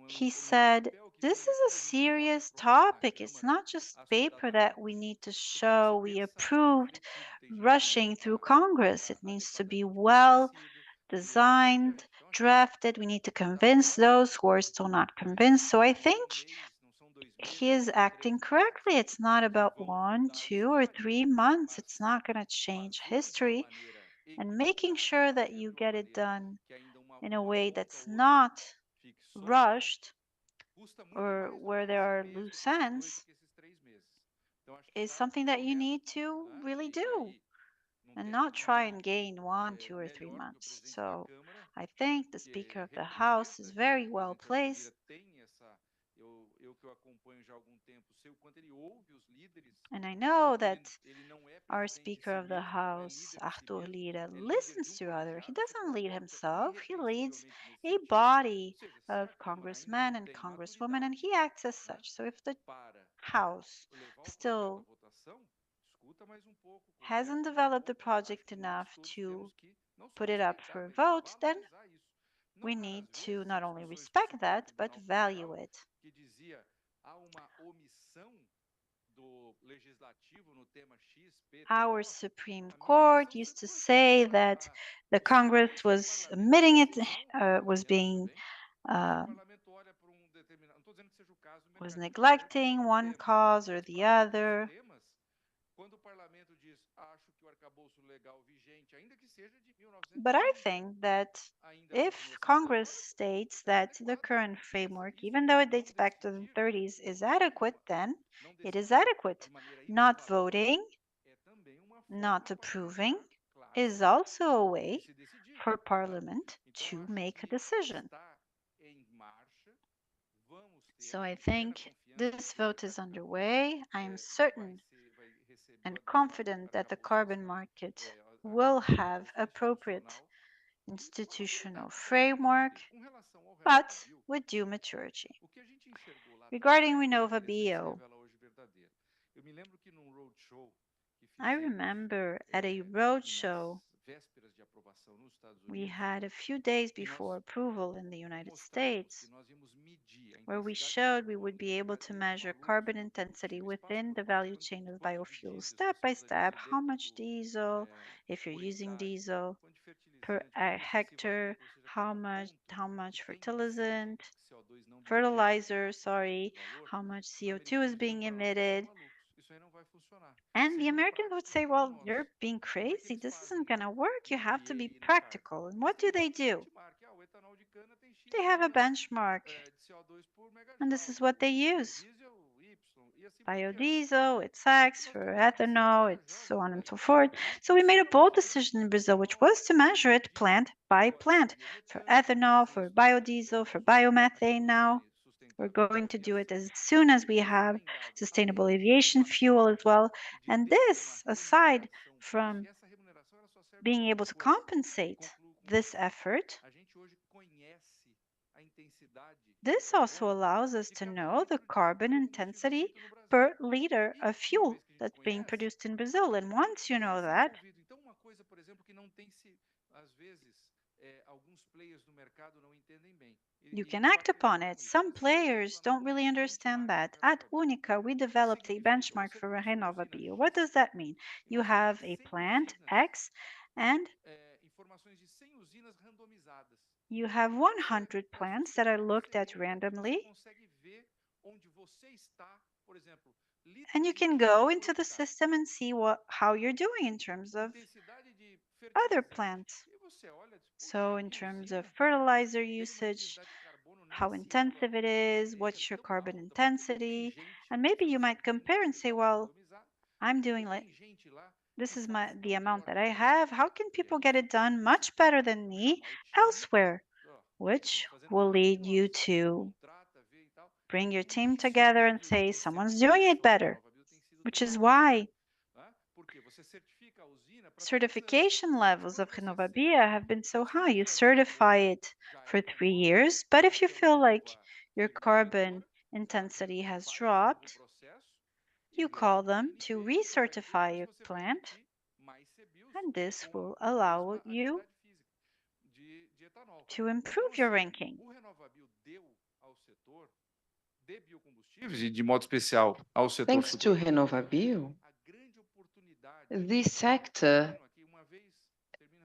he said, this is a serious topic. It's not just paper that we need to show we approved rushing through Congress. It needs to be well designed, drafted. We need to convince those who are still not convinced. So I think he is acting correctly. It's not about 1, 2, or 3 months. It's not going to change history. And making sure that you get it done in a way that's not rushed or where there are loose ends is something that you need to really do and not try and gain 1, 2, or 3 months. So I think the Speaker of the House is very well placed. And I know that our Speaker of the House, Arthur Lira, listens to others. He doesn't lead himself. He leads a body of congressmen and congresswomen, and he acts as such. So if the House still hasn't developed the project enough to put it up for a vote, then we need to not only respect that, but value it. Our Supreme Court used to say that the Congress was omitting it, was neglecting one cause or the other. But I think that if Congress states that the current framework, even though it dates back to the 30s, is adequate, then it is adequate. Not voting, not approving, is also a way for Parliament to make a decision. So I think this vote is underway. I am certain and confident that the carbon market will have appropriate institutional framework, but with due maturity. Regarding Renova Bio, I remember at a roadshow we had a few days before approval in the United States, where we showed we would be able to measure carbon intensity within the value chain of biofuels, step by step, how much diesel, if you're using diesel, per hectare, how much fertilizer, how much CO2 is being emitted. And the Americans would say, well, you're being crazy. This isn't going to work. You have to be practical. And what do? They have a benchmark. And this is what they use. Biodiesel, it's X, for ethanol, it's so on and so forth. So we made a bold decision in Brazil, which was to measure it plant by plant. For ethanol, for biodiesel, for biomethane now. We're going to do it as soon as we have sustainable aviation fuel as well. And this, aside from being able to compensate this effort, this also allows us to know the carbon intensity per liter of fuel that's being produced in Brazil. And once you know that, you can act upon it. Some players don't really understand that. At Única, we developed a benchmark for Renova Bio. What does that mean? You have a plant X and you have 100 plants that are looked at randomly. And you can go into the system and see how you're doing in terms of other plants. So in terms of fertilizer usage, how intensive it is, what's your carbon intensity, and maybe you might compare and say, well, I'm doing like this is the amount that I have. How can people get it done much better than me elsewhere? Which will lead you to bring your team together and say someone's doing it better, which is why certification levels of RenovaBio have been so high. You certify it for 3 years, but if you feel like your carbon intensity has dropped, you call them to recertify your plant, and this will allow you to improve your ranking. Thanks to RenovaBio, this sector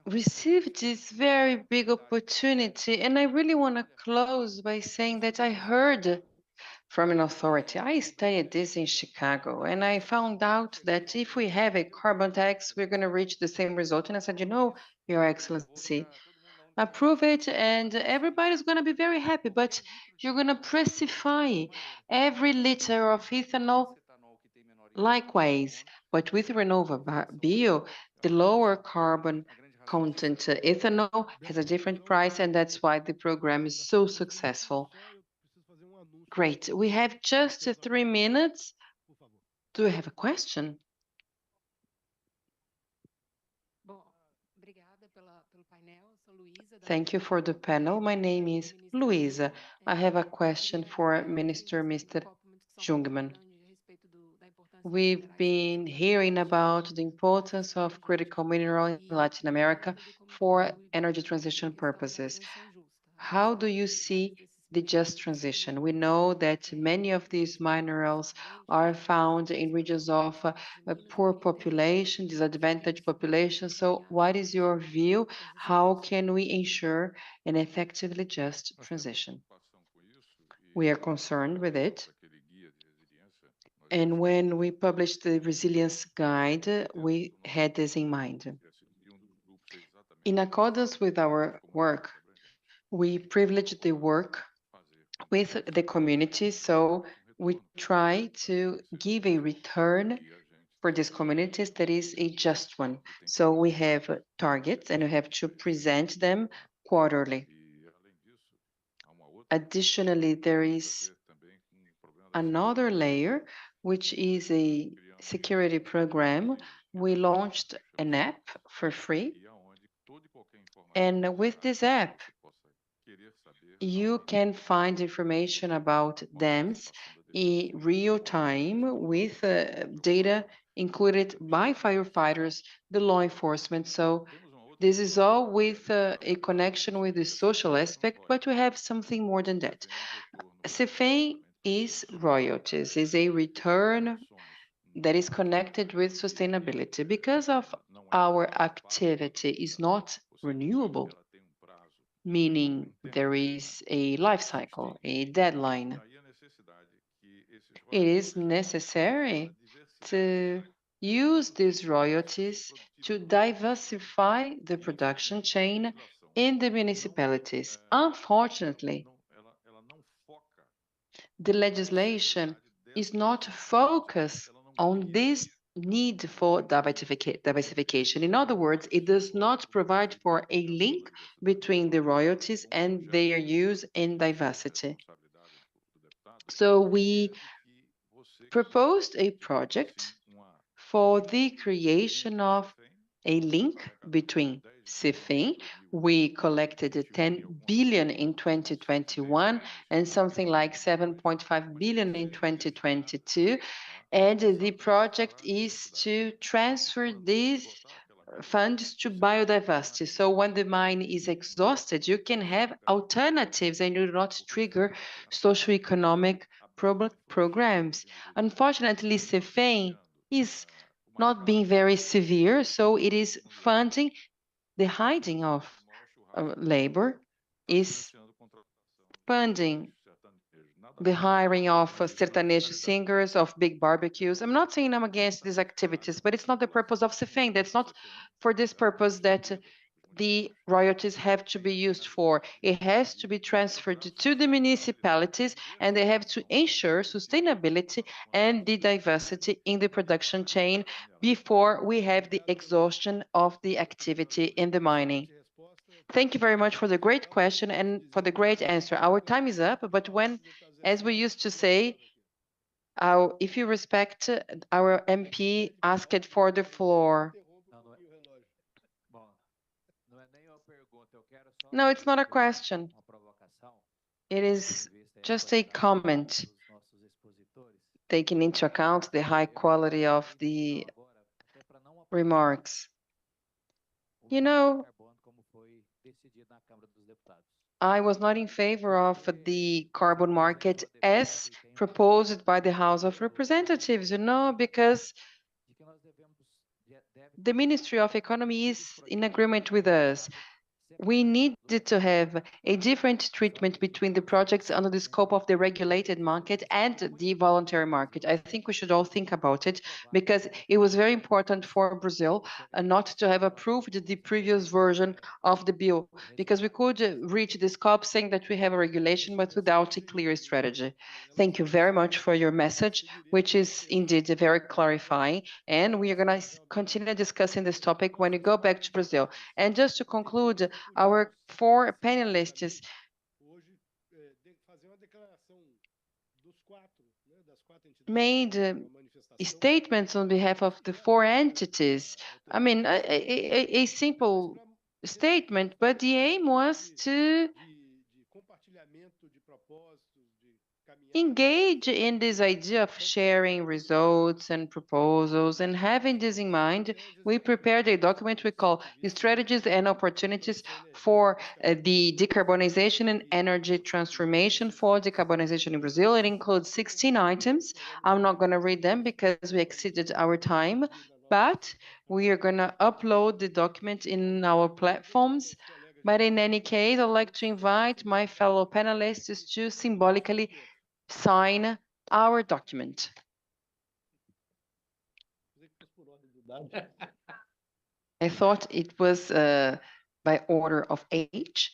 received this very big opportunity. And I really want to close by saying that I heard from an authority. I studied this in Chicago, and I found out that if we have a carbon tax, we're going to reach the same result. And I said, you know, Your Excellency, approve it and everybody's going to be very happy, but you're going to pricify every liter of ethanol likewise. But with renewable bio, the lower carbon content ethanol has a different price, and that's why the program is so successful. Great. We have just 3 minutes. Do you have a question? Thank you for the panel. My name is Luisa. I have a question for Minister Mr. Jungmann. We've been hearing about the importance of critical mineral in Latin America for energy transition purposes. How do you see the just transition? We know that many of these minerals are found in regions of a poor population, disadvantaged population. So what is your view? How can we ensure an effectively just transition? We are concerned with it. And when we published the resilience guide, we had this in mind. In accordance with our work, we privilege the work with the community, so we try to give a return for these communities that is a just one. So we have targets and we have to present them quarterly. Additionally, there is another layer, which is a security program. We launched an app for free. And with this app, you can find information about dams in real time with data included by firefighters, the law enforcement. So this is all with a connection with the social aspect, but we have something more than that. CEFEM is royalties, is a return that is connected with sustainability. Because of our activity is not renewable, meaning there is a life cycle, a deadline. It is necessary to use these royalties to diversify the production chain in the municipalities. Unfortunately, the legislation is not focused on this need for diversification. In other words, it does not provide for a link between the royalties and their use in diversity. So we proposed a project for the creation of a link between CEFEM. We collected 10 billion in 2021 and something like 7.5 billion in 2022. And the project is to transfer these funds to biodiversity. So when the mine is exhausted, you can have alternatives and you do not trigger socioeconomic programs. Unfortunately, CEFEM is not being very severe, so it is funding the hiding of labor, is funding the hiring of sertanejo singers, of big barbecues. I'm not saying I'm against these activities, but it's not the purpose of CEFEM. That's not for this purpose that the royalties have to be used for. It has to be transferred to the municipalities, and they have to ensure sustainability and the diversity in the production chain before we have the exhaustion of the activity in the mining. Thank you very much for the great question and for the great answer. Our time is up, but when, as we used to say, if you respect our MP, ask it for the floor. No, it's not a question. It is just a comment, taking into account the high quality of the remarks. You know, I was not in favor of the carbon market as proposed by the House of Representatives, you know, because the Ministry of Economy is in agreement with us. we needed to have a different treatment between the projects under the scope of the regulated market and the voluntary market. I think we should all think about it because it was very important for Brazil not to have approved the previous version of the bill, because we could reach the scope saying that we have a regulation but without a clear strategy. Thank you very much for your message, which is indeed very clarifying, and we are going to continue discussing this topic when you go back to Brazil. And just to conclude, our 4 panelists made statements on behalf of the 4 entities. I mean, a simple statement, but the aim was to engage in this idea of sharing results and proposals. And having this in mind, we prepared a document we call Strategies and Opportunities for the Decarbonization and Energy Transformation for Decarbonization in Brazil. It includes 16 items. I'm not going to read them because we exceeded our time, but we are going to upload the document in our platforms. But in any case, I'd like to invite my fellow panelists to symbolically sign our document. I thought it was by order of age.